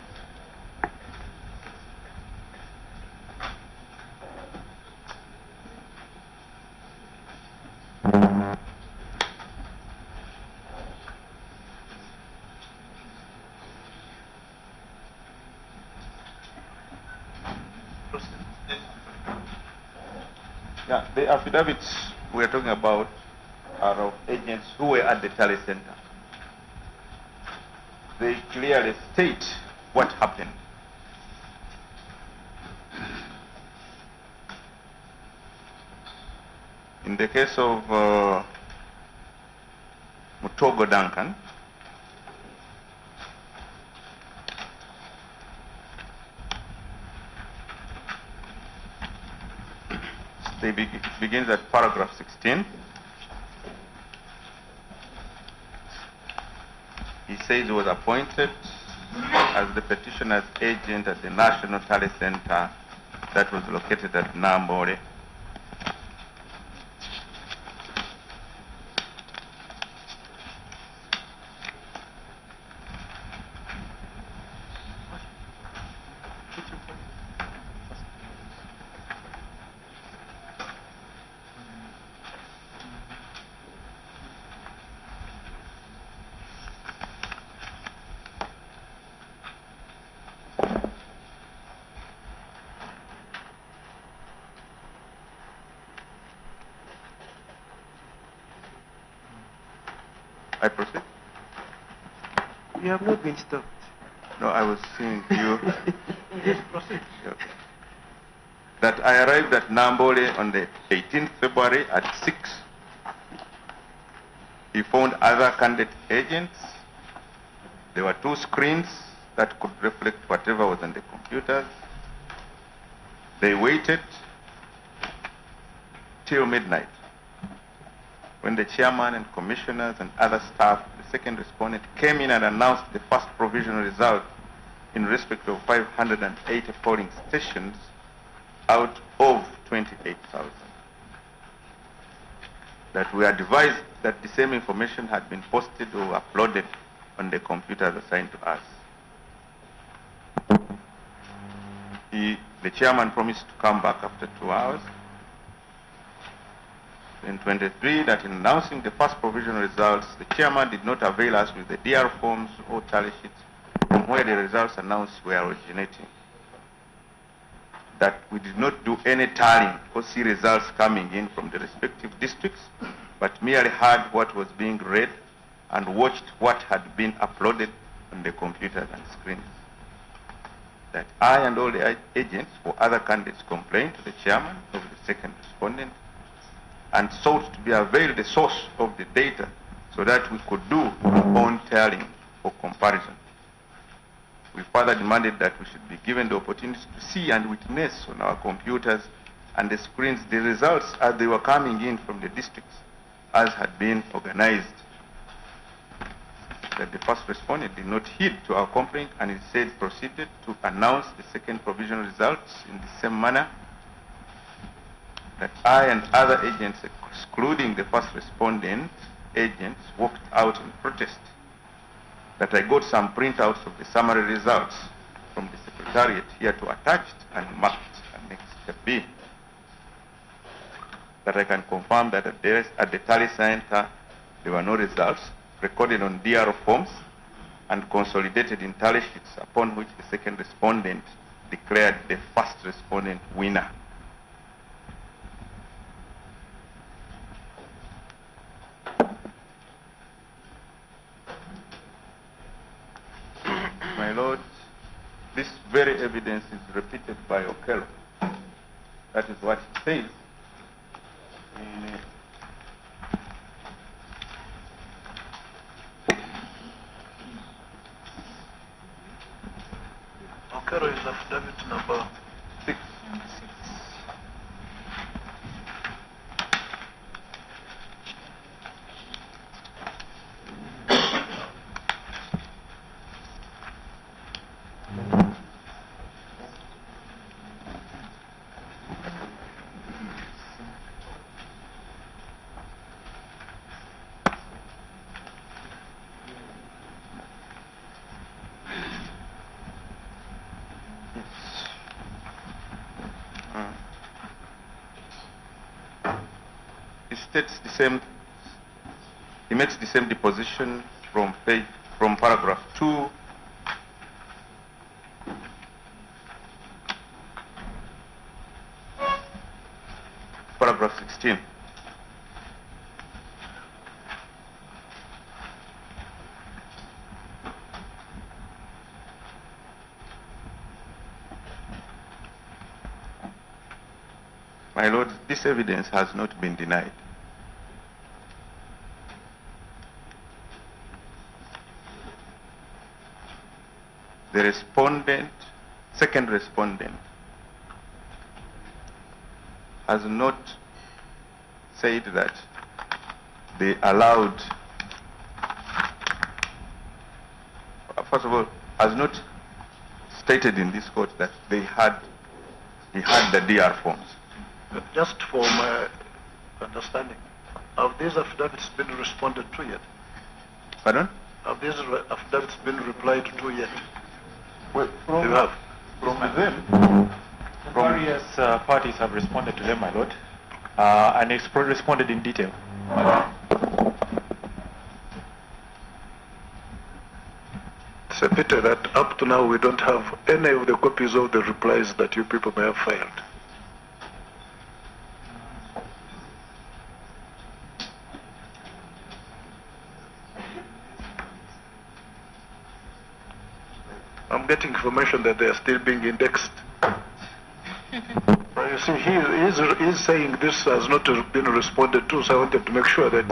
Yeah, the affidavits we are talking about are of agents who were at the tally center. They clearly state what happened. In the case of Mutogo Duncan, it begins at paragraph 16. He says he was appointed as the petitioner's agent at the National Tally Center that was located at Nambole. I proceed? You have not been stopped. No, I was seeing you. Yes, proceed. Okay. That I arrived at Nambole on the 18th February at 6. He found other candidate agents. There were 2 screens that could reflect whatever was on the computers. They waited till midnight, when the chairman and commissioners and other staff, the second respondent, came in and announced the first provisional result in respect of 580 polling stations out of 28,000. That we advised that the same information had been posted or uploaded on the computers assigned to us. The chairman promised to come back after 2 hours. In 23, that in announcing the first provisional results, the chairman did not avail us with the DR forms or tally sheets from where the results announced were originating. That we did not do any tallying or see results coming in from the respective districts, but merely heard what was being read and watched what had been uploaded on the computers and screens. That I and all the agents for other candidates complained to the chairman of the second respondent and sought to be availed the source of the data so that we could do our own tallying or comparison. We further demanded that we should be given the opportunity to see and witness on our computers and the screens the results as they were coming in from the districts as had been organized. That the first respondent did not heed to our complaint and instead proceeded to announce the second provisional results in the same manner. That I and other agents, excluding the first respondent agents, walked out in protest. That I got some printouts of the summary results from the Secretariat here to attached and marked Annex B. That I can confirm that at the tally center there were no results recorded on DR forms and consolidated in tally sheets, upon which the second respondent declared the first respondent winner. My Lord, this very evidence is repeated by Okello. That is what he says in Okello is affidavit number 6. He states the same. He makes the same deposition from paragraph 2. Paragraph 16. My Lord, this evidence has not been denied. The respondent, second respondent, has not said that they allowed, first of all, has not stated in this court that he had the DR forms. Just for my understanding, have these affidavits been responded to yet? Pardon? Have these affidavits been replied to yet? Well, You have? from them, various parties have responded to them, my lord, and responded in detail. It's a pity that up to now we don't have any of the copies of the replies that you people may have filed. I'm getting information that they are still being indexed. You see, he is saying this has not been responded to, so I wanted to make sure that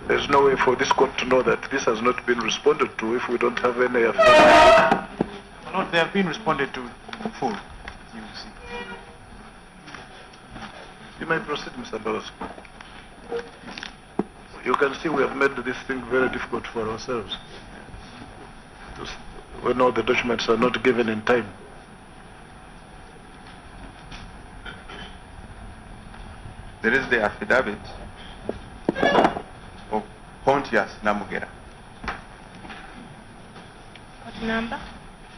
there's no way for this court to know that this has not been responded to if we don't have any affidavit. No, they have been responded to full. You see. You may proceed, Mr. Barroso. You can see we have made this thing very difficult for ourselves. When all the documents are not given in time. There is the affidavit of Pontius Namugera. What number?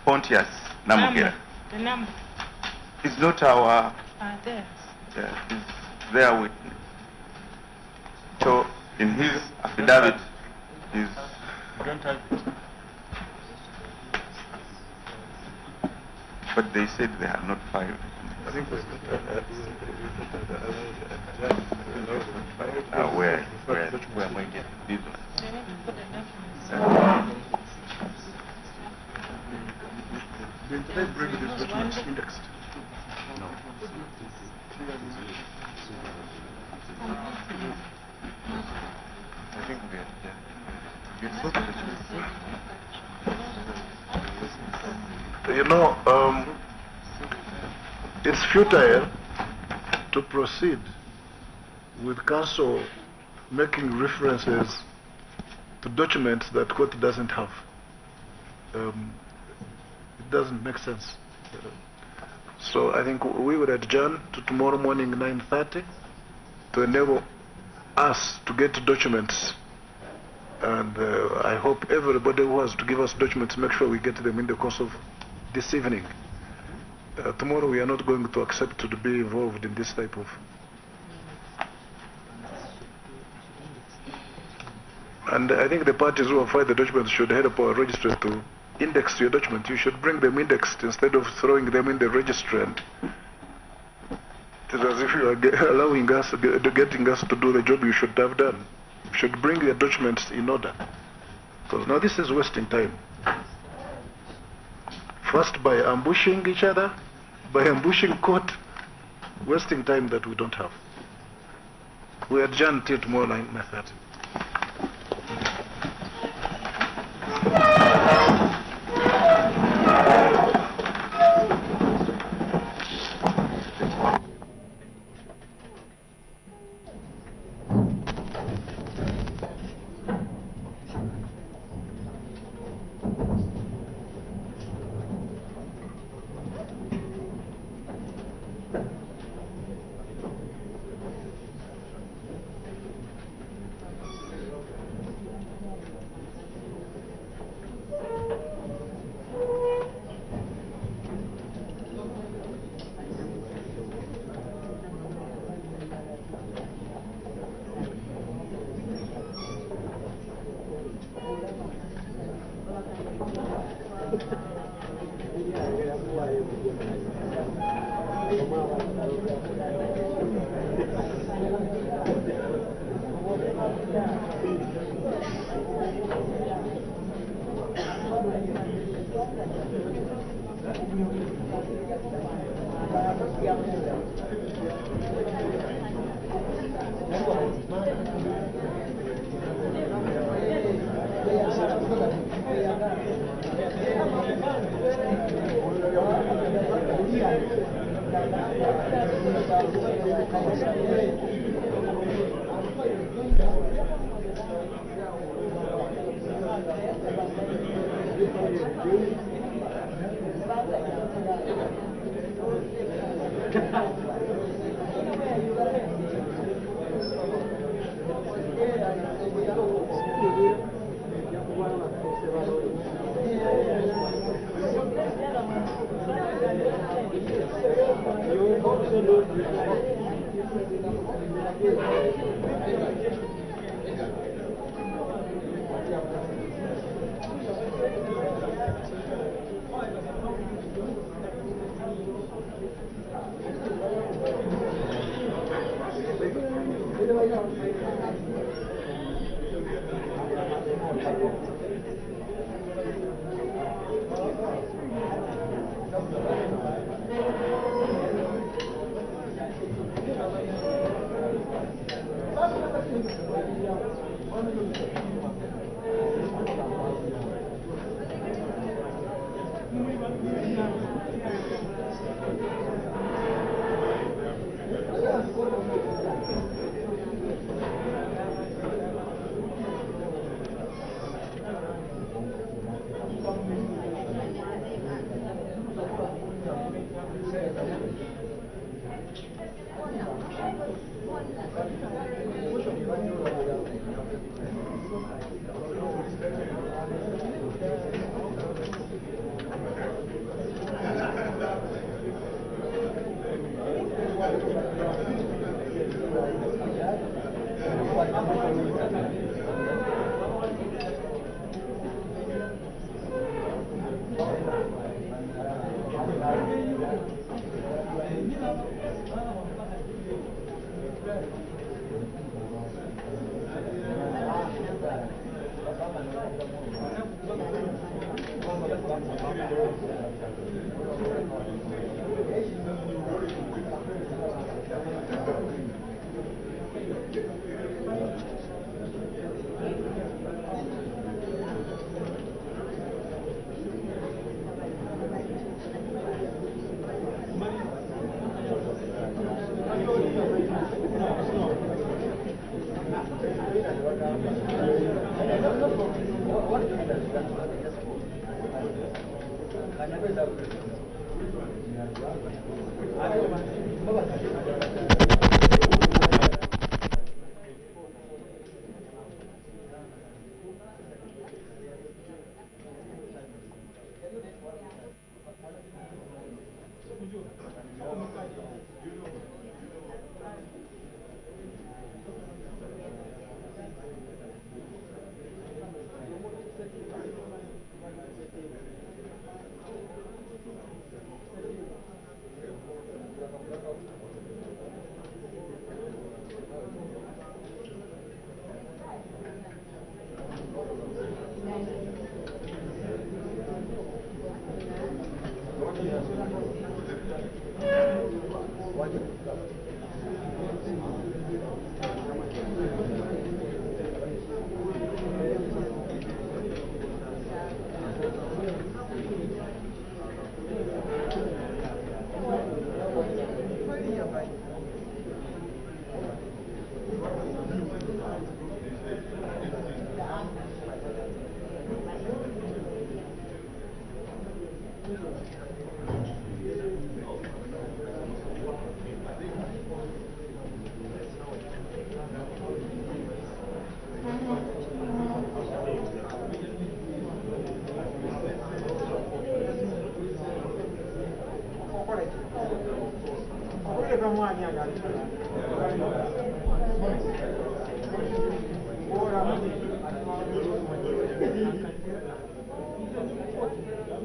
Pontius Namugera. The number. It's not our... Theirs. It's their witness. So, in his affidavit, is... But they said they had not filed. I think where am I getting these? Did they bring these documents indexed? No. I think you know, it's futile to proceed with counsel making references to documents that court doesn't have. It doesn't make sense. So I think we would adjourn to tomorrow morning 9:30 to enable us to get documents. And I hope everybody who has to give us documents, make sure we get them in the course of this evening. Tomorrow we are not going to accept to be involved in this type of... And I think the parties who have filed the documents should head up our registry to index your document. You should bring them indexed instead of throwing them in the registry. And it is as if you are allowing us, getting us to do the job you should have done. You should bring your documents in order. Because now this is wasting time. First by ambushing each other, by ambushing court, wasting time that we don't have. We adjourn till tomorrow 9:30.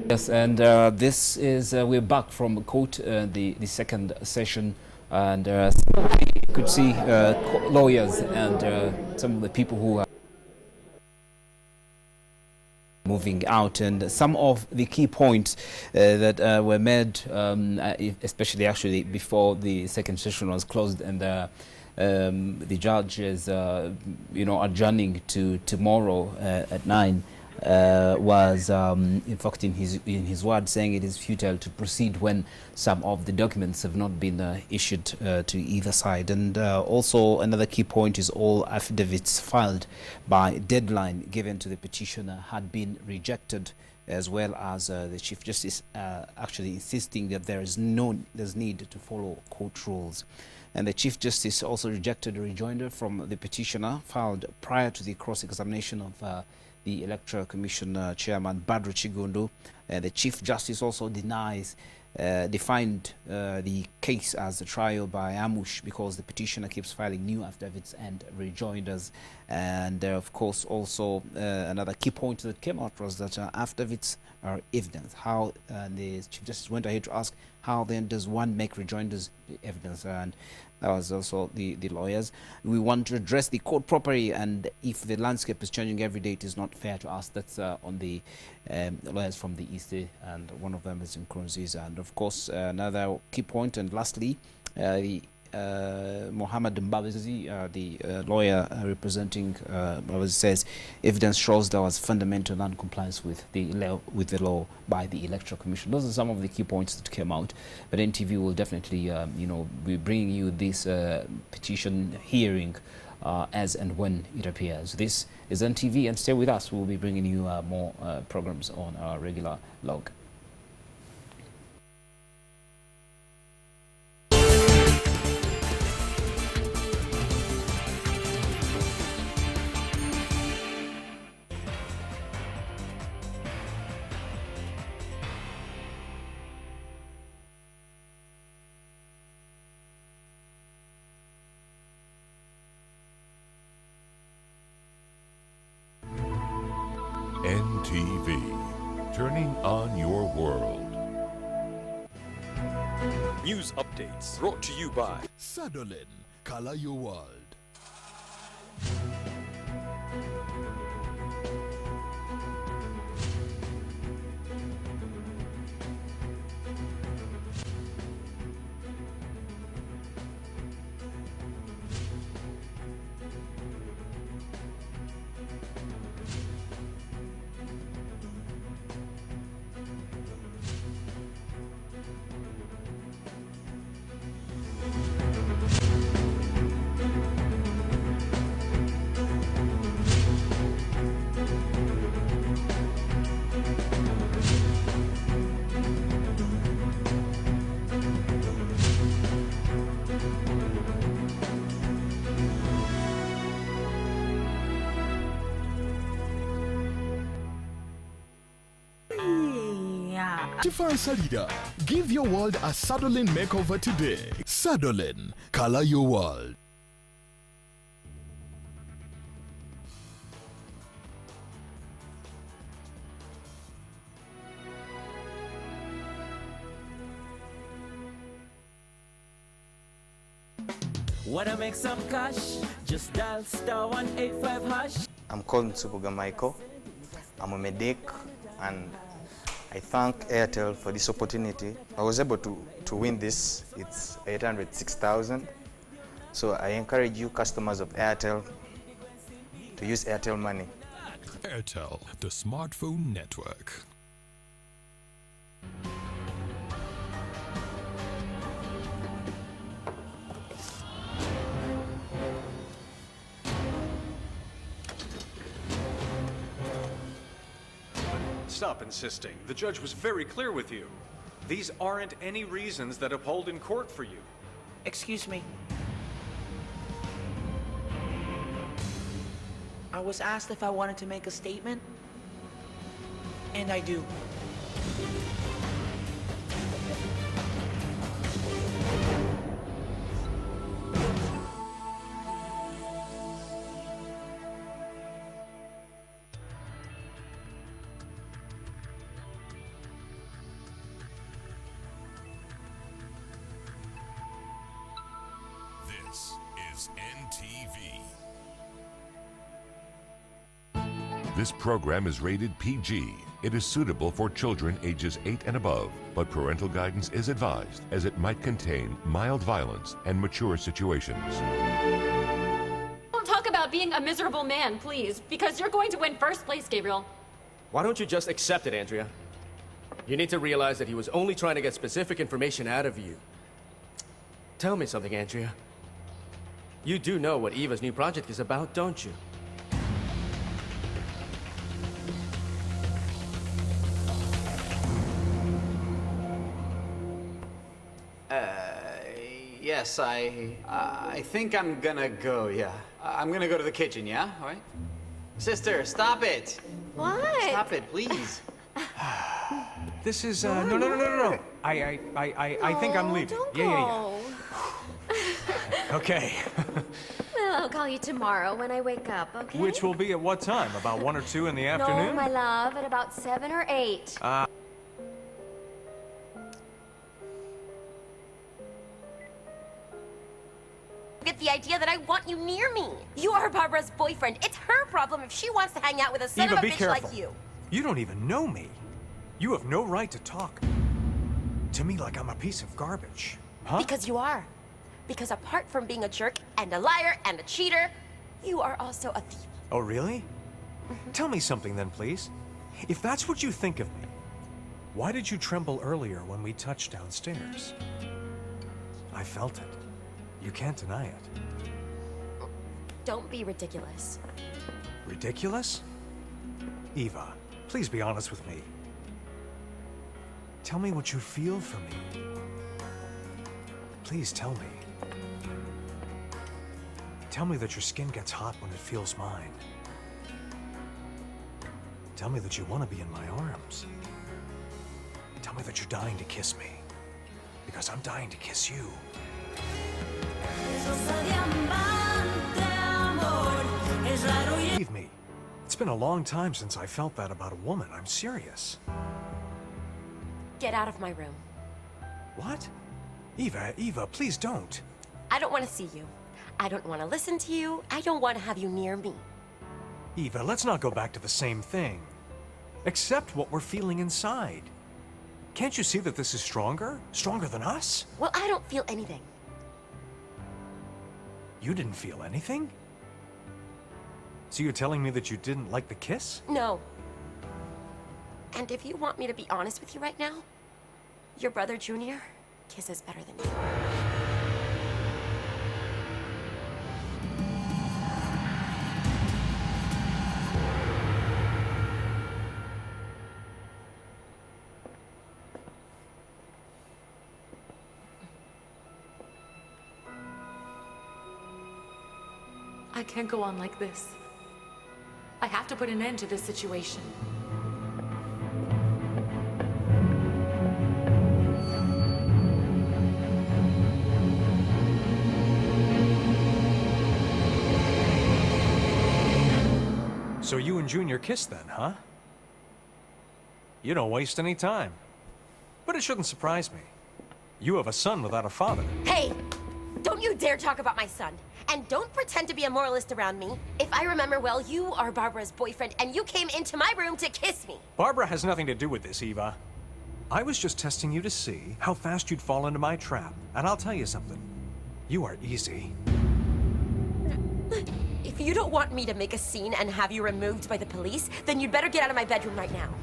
Yes, and this is, we're back from court, the second session, and you could see lawyers and some of the people who are moving out, and some of the key points that were made, especially actually before the second session was closed, and the judge is, adjourning to tomorrow at 9. Was in fact in his word saying it is futile to proceed when some of the documents have not been issued to either side. And also another key point is all affidavits filed by deadline given to the petitioner had been rejected, as well as the Chief Justice actually insisting that there's need to follow court rules. And the Chief Justice also rejected a rejoinder from the petitioner filed prior to the cross-examination of the Electoral Commission Chairman Badru Chigundu. The Chief Justice also defined the case as a trial by ambush because the petitioner keeps filing new affidavits and rejoinders. And of course also another key point that came out was that affidavits are evidence. How the Chief Justice went ahead to ask, how then does one make rejoinders evidence? And that was also the lawyers. We want to address the court properly, and if the landscape is changing every day, it is not fair to ask. That's on the lawyers from the East, and one of them is in Nkurunziza. And of course, another key point, and lastly, the Mohammed Mbabazi, the lawyer representing Mbabazi, says evidence shows there was fundamental non-compliance with the law by the Electoral Commission. Those are some of the key points that came out. But NTV will definitely, be bringing you this petition hearing as and when it appears. This is NTV, and stay with us. We'll be bringing you more programs on our regular log. NTV, turning on your world. News updates brought to you by Sadolin, color your world. Salida, give your world a Sadolin makeover today. Sadolin, color your world. Wanna make some cash? Just dial *185#. I'm called Nsubuga Michael. I'm a medic, and I thank Airtel for this opportunity. I was able to win this. It's 806,000. So I encourage you customers of Airtel to use Airtel Money. Airtel, the smartphone network. Stop insisting. The judge was very clear with you. These aren't any reasons that uphold in court for you. Excuse me. I was asked if I wanted to make a statement, and I do. This is NTV. This program is rated PG. It is suitable for children ages 8 and above, but parental guidance is advised as it might contain mild violence and mature situations. Don't talk about being a miserable man, please, because you're going to win first place, Gabriel. Why don't you just accept it, Andrea? You need to realize that he was only trying to get specific information out of you. Tell me something, Andrea. You do know what Eva's new project is about, don't you? Yes, I think I'm gonna go, yeah. I'm gonna go to the kitchen, yeah? All right? Sister, stop it! What? Stop it, please. This is, no. I think I'm leaving. Don't Yeah. go. Okay. Well, I'll call you tomorrow when I wake up, okay? Which will be at what time? About 1 or 2 in the afternoon? No, my love, at about 7 or 8. Get the idea that I want you near me. You are Barbara's boyfriend. It's her problem if she wants to hang out with a son Eva, of a be bitch careful. like you. You don't even know me. You have no right to talk to me like I'm a piece of garbage. Huh? Because you are. Because apart from being a jerk and a liar and a cheater, you are also a thief. Oh, really? Tell me something then, please. If that's what you think of me, why did you tremble earlier when we touched downstairs? I felt it. You can't deny it. Don't be ridiculous. Ridiculous? Eva, please be honest with me. Tell me what you feel for me. Please tell me. Tell me that your skin gets hot when it feels mine. Tell me that you want to be in my arms. Tell me that you're dying to kiss me. Because I'm dying to kiss you. Believe me, it's been a long time since I felt that about a woman. I'm serious. Get out of my room. What? Eva, please don't. I don't want to see you. I don't want to listen to you. I don't want to have you near me. Eva, let's not go back to the same thing. Accept what we're feeling inside. Can't you see that this is stronger? Stronger than us? Well, I don't feel anything. You didn't feel anything? So you're telling me that you didn't like the kiss? No. And if you want me to be honest with you right now, your brother Junior kisses better than you. I can't go on like this. I have to put an end to this situation. So you and Junior kissed then, huh? You don't waste any time. But it shouldn't surprise me. You have a son without a father. Hey! Don't you dare talk about my son. And don't pretend to be a moralist around me. If I remember well, you are Barbara's boyfriend, and you came into my room to kiss me. Barbara has nothing to do with this, Eva. I was just testing you to see how fast you'd fall into my trap. And I'll tell you something. You are easy. If you don't want me to make a scene and have you removed by the police, then you'd better get out of my bedroom right now.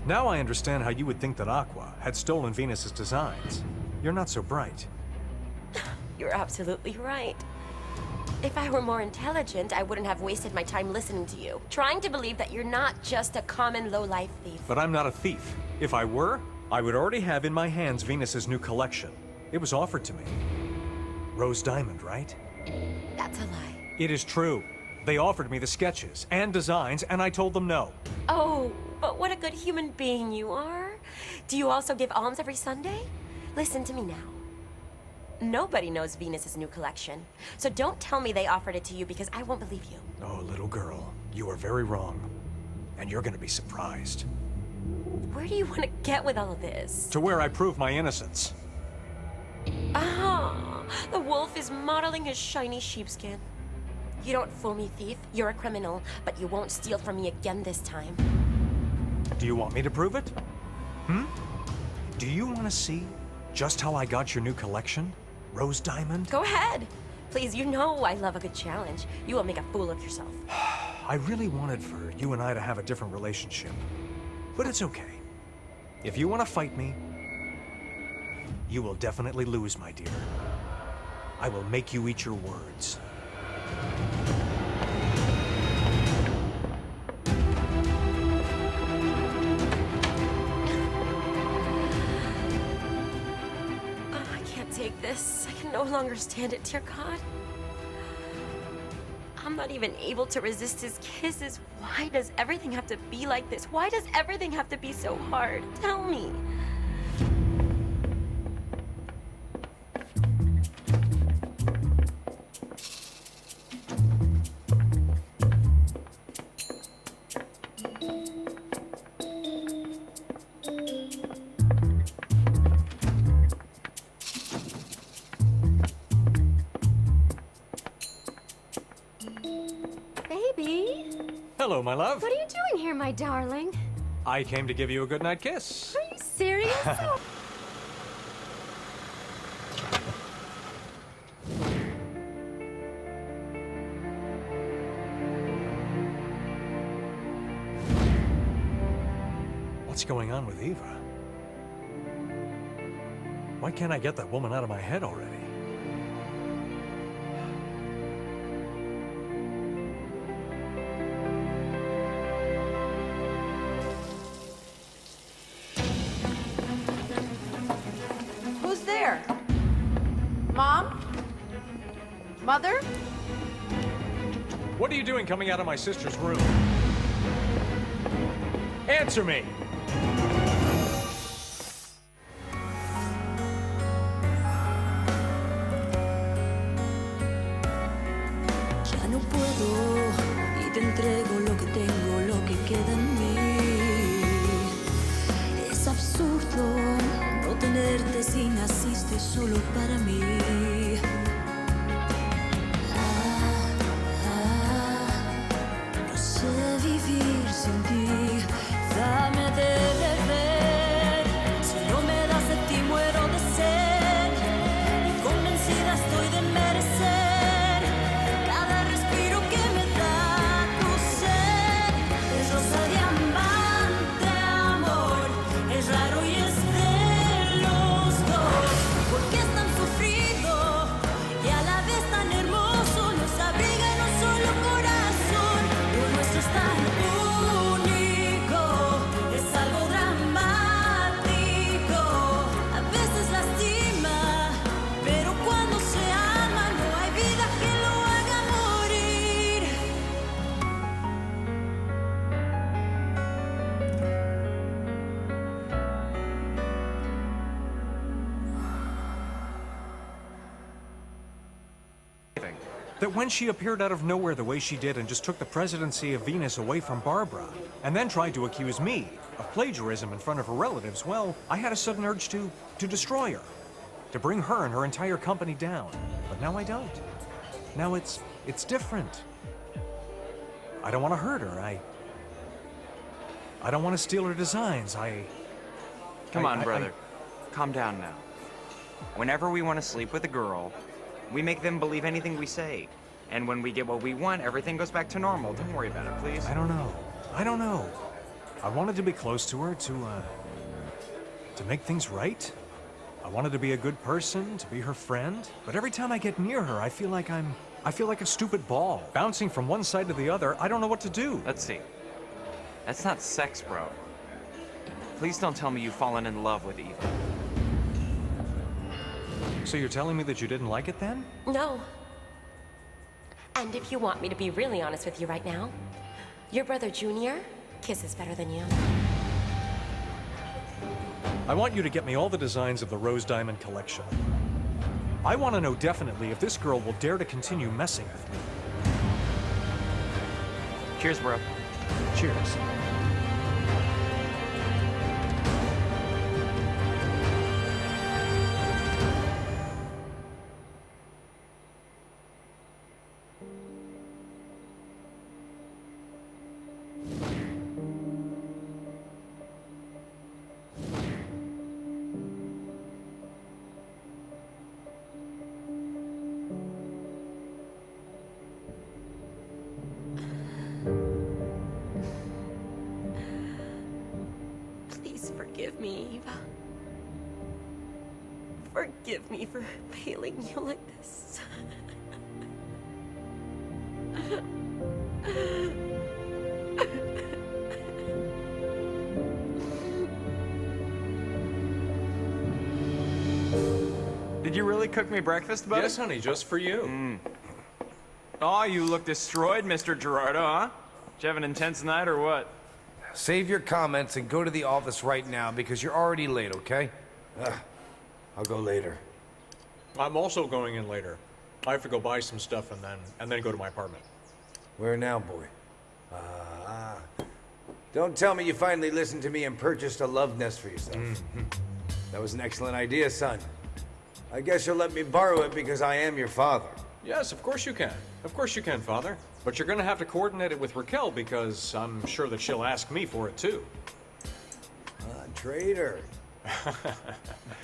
Now I understand how you would think that Aqua had stolen Venus's designs. You're not so bright. You're absolutely right. If I were more intelligent, I wouldn't have wasted my time listening to you, trying to believe that you're not just a common low-life thief. But I'm not a thief. If I were, I would already have in my hands Venus's new collection. It was offered to me. Rose Diamond, right? That's a lie. It is true. They offered me the sketches and designs, and I told them no. Oh, but what a good human being you are. Do you also give alms every Sunday? Listen to me now. Nobody knows Venus's new collection. So don't tell me they offered it to you because I won't believe you. Oh, little girl, you are very wrong. And you're gonna be surprised. Where do you want to get with all of this? To where I prove my innocence. Ah, the wolf is modeling his shiny sheepskin. You don't fool me, thief. You're a criminal, but you won't steal from me again this time. Do you want me to prove it? Do you want to see just how I got your new collection? Rose Diamond? Go ahead. Please, you know I love a good challenge. You will make a fool of yourself. I really wanted for you and I to have a different relationship. But it's okay. If you want to fight me, you will definitely lose, my dear. I will make you eat your words. I can't take this. I can no longer stand it, dear God. I'm not even able to resist his kisses. Why does everything have to be like this? Why does everything have to be so hard? Tell me. Baby? Hello, my love. What are you doing here, my darling? I came to give you a goodnight kiss. Are you serious? What's going on with Eva? Why can't I get that woman out of my head already? Who's there? Mom? Mother? What are you doing coming out of my sister's room? Answer me! Ya no puedo y te entrego lo que tengo, lo que queda en mí. Es absurdo no tenerte si naciste solo para mí. No sé vivir sin ti, dame de beber. Si no me das de ti muero de sed y convencida estoy de merecer cada respiro que me da tu ser. Es rosa diamante, amor, es raro y es de los dos. Porque es tan sufrido y a la vez tan hermoso, nos abriga en un solo corazón. Lo nuestro es tan único, es algo dramático. A veces lastima, pero cuando se ama no hay vida que lo haga morir. That when she appeared out of nowhere the way she did and just took the presidency of Venus away from Barbara, and then tried to accuse me of plagiarism in front of her relatives, well, I had a sudden urge to destroy her, to bring her and her entire company down. But now I don't. Now it's different. I don't want to hurt her. I don't want to steal her designs. Come on, brother. Calm down now. Whenever we want to sleep with a girl, we make them believe anything we say. And when we get what we want, everything goes back to normal. Don't worry about it, please. I don't know. I wanted to be close to her, to make things right. I wanted to be a good person, to be her friend. But every time I get near her, I feel like a stupid ball, bouncing from one side to the other. I don't know what to do. Let's see. That's not sex, bro. Please don't tell me you've fallen in love with Eva. So you're telling me that you didn't like it then? No. And if you want me to be really honest with you right now, your brother Junior kisses better than you. I want you to get me all the designs of the Rose Diamond collection. I want to know definitely if this girl will dare to continue messing with me. Cheers, bro. Cheers. forgive me for failing you like this. Did you really cook me breakfast, buddy? Yes, honey, just for you. Oh, you look destroyed, Mr. Gerardo, huh? Did you have an intense night or what? Save your comments and go to the office right now because you're already late, okay? I'll go later. I'm also going in later. I have to go buy some stuff and then go to my apartment. Where now, boy? Don't tell me you finally listened to me and purchased a love nest for yourself. That was an excellent idea, son. I guess you'll let me borrow it because I am your father. Yes, of course you can. Of course you can, Father. But you're gonna have to coordinate it with Raquel because I'm sure that she'll ask me for it too. Traitor.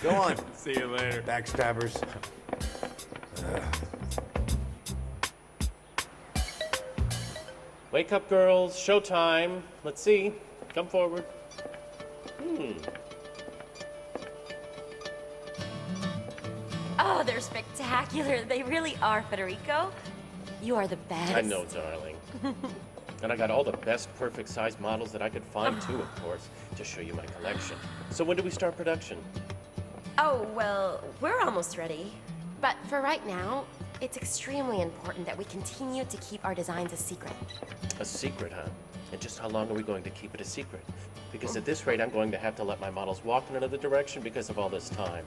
Go on. See you later. Backstabbers. Wake up, girls. Showtime. Let's see. Come forward. Oh, they're spectacular. They really are, Federico. You are the best. I know, darling. And I got all the best perfect size models that I could find, too, of course, to show you my collection. So when do we start production? Oh, well, we're almost ready. But for right now, it's extremely important that we continue to keep our designs a secret. A secret, huh? And just how long are we going to keep it a secret? Because at this rate, I'm going to have to let my models walk in another direction because of all this time.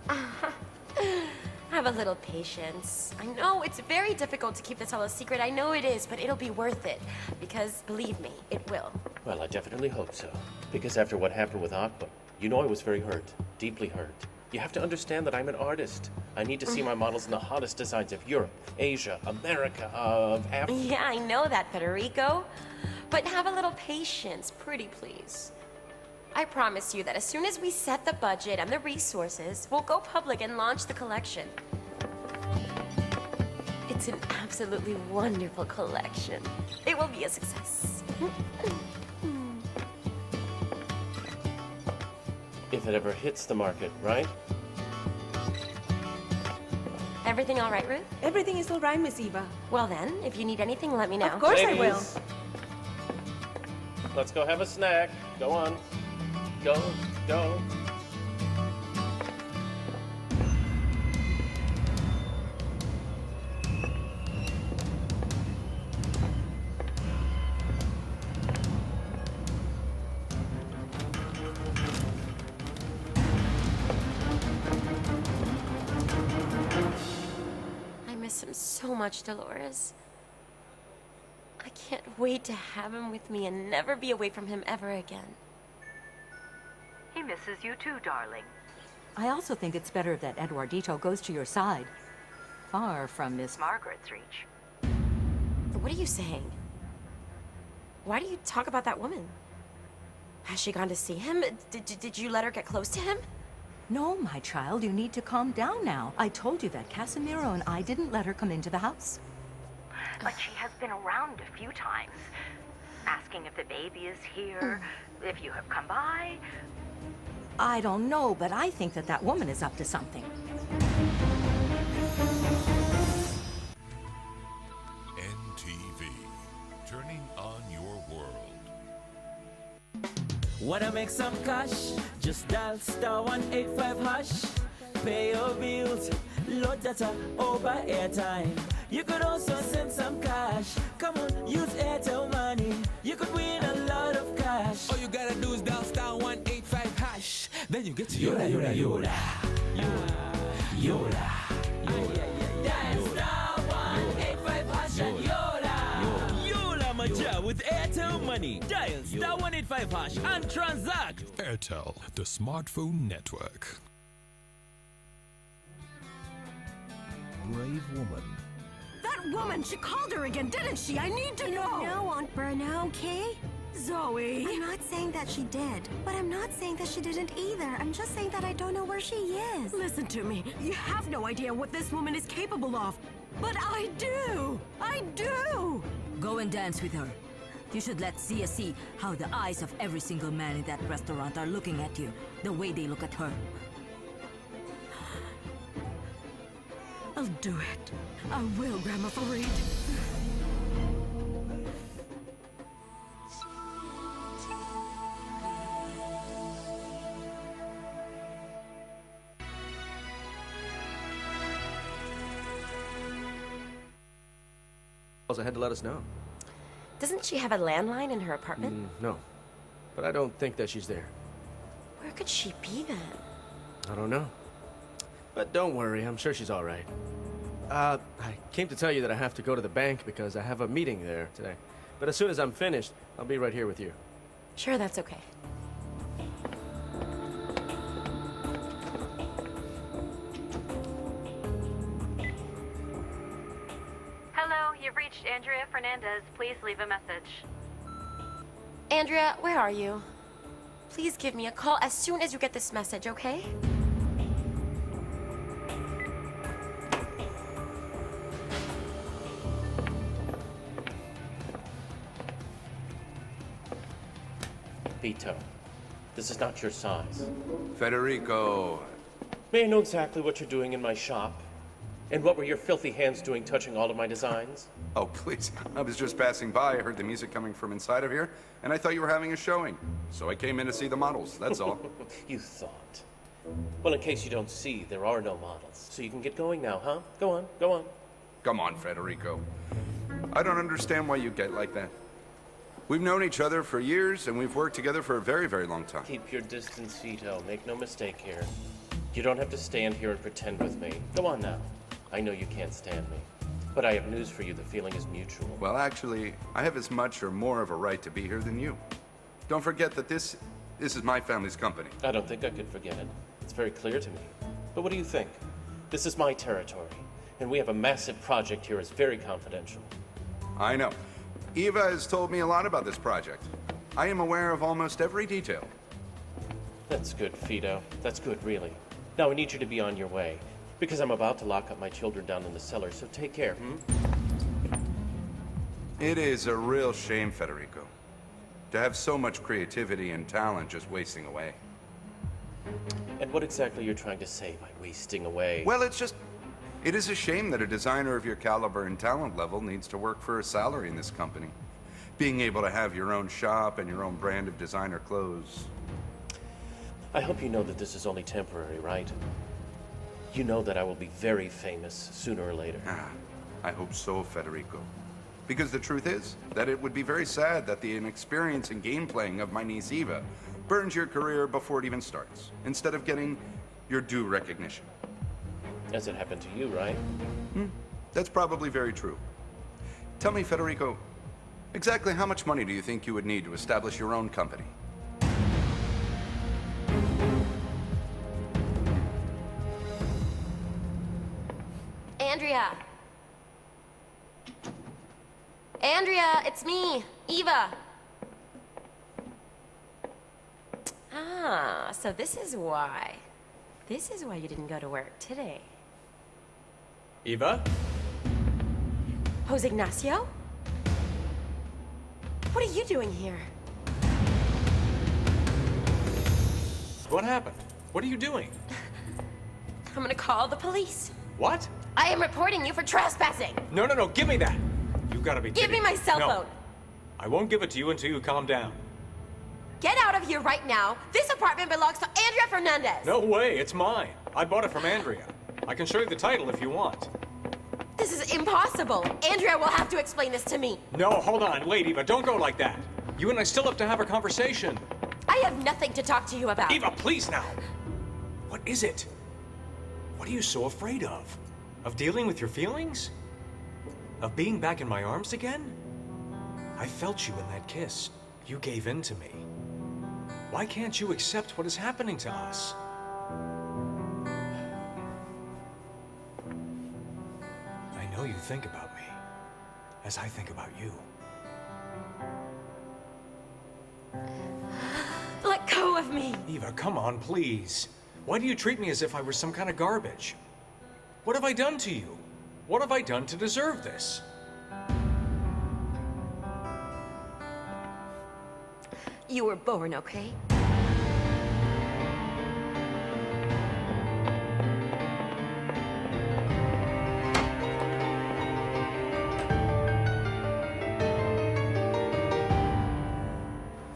Have a little patience. I know it's very difficult to keep this all a secret. I know it is, but it'll be worth it. Because, believe me, it will. Well, I definitely hope so. Because after what happened with Aqua, you know I was very hurt. Deeply hurt. You have to understand that I'm an artist. I need to see my models in the hottest designs of Europe, Asia, America, of Africa. Yeah, I know that, Federico. But have a little patience, pretty please. I promise you that as soon as we set the budget and the resources, we'll go public and launch the collection. It's an absolutely wonderful collection. It will be a success. If it ever hits the market, right? Everything all right, Ruth? Everything is all right, Miss Eva. Well then, if you need anything, let me know. Of course I will. Ladies, let's go have a snack. Go on. Go, go. I miss him so much, Dolores. I can't wait to have him with me and never be away from him ever again. He misses you too, darling. I also think it's better that Eduardito goes to your side. Far from Miss Margaret's reach. What are you saying? Why do you talk about that woman? Has she gone to see him? Did you let her get close to him? No, my child, you need to calm down now. I told you that Casimiro and I didn't let her come into the house. But she has been around a few times, asking if the baby is here, if you have come by. I don't know, but I think that that woman is up to something. NTV, turning on your world. Wanna make some cash? Just dial *185#. Pay your bills, load data over airtime. You could also send some cash. Come on, use Airtel money. You could win a lot of cash. All you gotta do is dial *185#. Then you get to Yola, Yola, Yola. Yola. Dial *185# and Yola. Yola Maja with Airtel money. Dial *185# and transact. Airtel, the smartphone network. Brave woman. That woman, she called her again, didn't she? I need to know. No, Aunt Berna, okay? Zoe. I'm not saying that she did, but I'm not saying that she didn't either. I'm just saying that I don't know where she is. Listen to me. You have no idea what this woman is capable of. But I do. I do. Go and dance with her. You should let Zia see how the eyes of every single man in that restaurant are looking at you, the way they look at her. I'll do it. I will, Grandma Farid. Ahead to let us know. Doesn't she have a landline in her apartment? No. But I don't think that she's there. Where could she be then? I don't know. But don't worry, I'm sure she's all right. I came to tell you that I have to go to the bank because I have a meeting there today. But as soon as I'm finished, I'll be right here with you. Sure, that's okay. Hello, you've reached Andrea Fernandez. Please leave a message. Andrea, where are you? Please give me a call as soon as you get this message, okay? Vito, this is not your size. Federico. May I know exactly what you're doing in my shop? And what were your filthy hands doing touching all of my designs? Oh, please. I was just passing by. I heard the music coming from inside of here, and I thought you were having a showing. So I came in to see the models, that's all. You thought. Well, in case you don't see, there are no models. So you can get going now, huh? Go on, go on. Come on, Federico. I don't understand why you get like that. We've known each other for years, and we've worked together for a very, very long time. Keep your distance, Vito. Make no mistake here. You don't have to stand here and pretend with me. Go on now. I know you can't stand me. But I have news for you. The feeling is mutual. Well, actually, I have as much or more of a right to be here than you. Don't forget that this is my family's company. I don't think I could forget it. It's very clear to me. But what do you think? This is my territory, and we have a massive project here. It's very confidential. I know. Eva has told me a lot about this project. I am aware of almost every detail. That's good, Fido. That's good, really. Now I need you to be on your way, because I'm about to lock up my children down in the cellar, so take care, It is a real shame, Federico, to have so much creativity and talent just wasting away. And what exactly you're trying to say by wasting away? Well, it is a shame that a designer of your caliber and talent level needs to work for a salary in this company. Being able to have your own shop and your own brand of designer clothes. I hope you know that this is only temporary, right? You know that I will be very famous sooner or later. I hope so, Federico. Because the truth is that it would be very sad that the inexperience and game playing of my niece Eva burns your career before it even starts, instead of getting your due recognition. As it happened to you, right? That's probably very true. Tell me, Federico, exactly how much money do you think you would need to establish your own company? Andrea! Andrea, it's me, Eva. Ah, so this is why. This is why you didn't go to work today. Eva? Jose Ignacio? What are you doing here? What happened? What are you doing? I'm gonna call the police. What? I am reporting you for trespassing. No, give me that. You've got to be Give kidding me my cell No. phone. I won't give it to you until you calm down. Get out of here right now. This apartment belongs to Andrea Fernandez. No way, it's mine. I bought it from Andrea. I can show you the title if you want. This is impossible. Andrea will have to explain this to me. No, hold on. Wait, Eva, don't go like that. You and I still have to have a conversation. I have nothing to talk to you about. Eva, please now. What is it? What are you so afraid of? Of dealing with your feelings? Of being back in my arms again? I felt you in that kiss. You gave in to me. Why can't you accept what is happening to us? I know you think about me, as I think about you. Let go of me. Eva, come on, please. Why do you treat me as if I were some kind of garbage? What have I done to you? What have I done to deserve this? You were born, okay?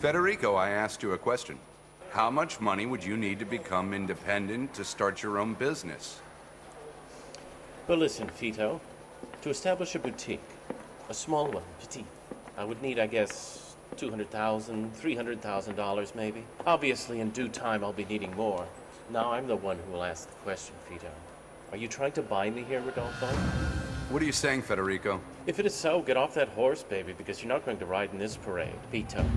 Federico, I asked you a question. How much money would you need to become independent to start your own business? Well, listen, Fito. To establish a boutique, a small one, petite, I would need, I guess, $200,000, $300,000 maybe. Obviously, in due time, I'll be needing more. Now I'm the one who will ask the question, Fito. Are you trying to buy me here, Rodolfo? What are you saying, Federico? If it is so, get off that horse, baby, because you're not going to ride in this parade. Fito,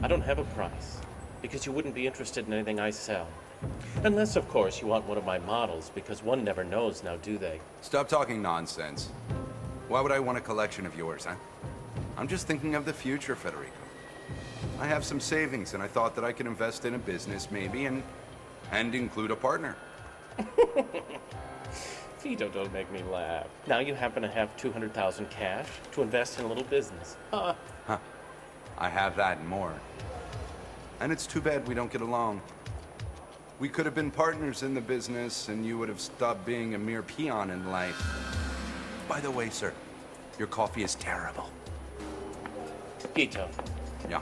I don't have a price, because you wouldn't be interested in anything I sell. Unless, of course, you want one of my models, because one never knows now, do they? Stop talking nonsense. Why would I want a collection of yours, huh? I'm just thinking of the future, Federico. I have some savings, and I thought that I could invest in a business, maybe, and include a partner. Fito, don't make me laugh. Now you happen to have $200,000 cash to invest in a little business. Huh. I have that and more. And it's too bad we don't get along. We could have been partners in the business, and you would have stopped being a mere peon in life. By the way, sir, your coffee is terrible. Fito. Yeah?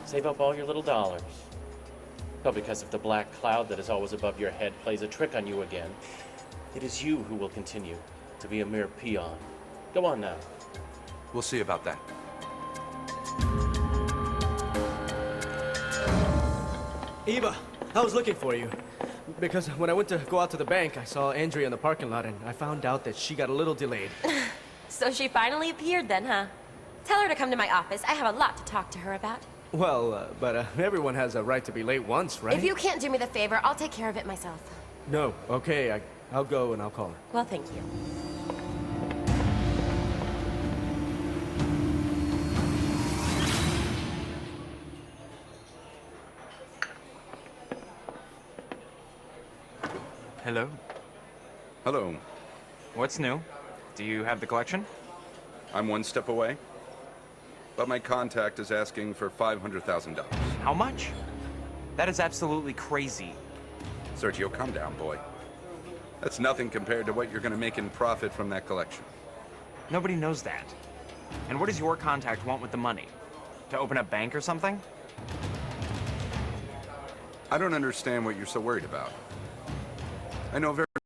Save up all your little dollars. Well, because if the black cloud that is always above your head plays a trick on you again, it is you who will continue to be a mere peon. Go on now. We'll see about that. Eva, I was looking for you. Because when I went to go out to the bank, I saw Andrea in the parking lot, and I found out that she got a little delayed. So she finally appeared then, huh? Tell her to come to my office. I have a lot to talk to her about. Well, but everyone has a right to be late once, right? If you can't do me the favor, I'll take care of it myself. No, okay, I'll go and I'll call her. Well, thank you. Hello. Hello. What's new? Do you have the collection? I'm one step away. But my contact is asking for $500,000. How much? That is absolutely crazy. Sergio, calm down, boy. That's nothing compared to what you're going to make in profit from that collection. Nobody knows that. And what does your contact want with the money? To open a bank or something? I don't understand what you're so worried about. I know very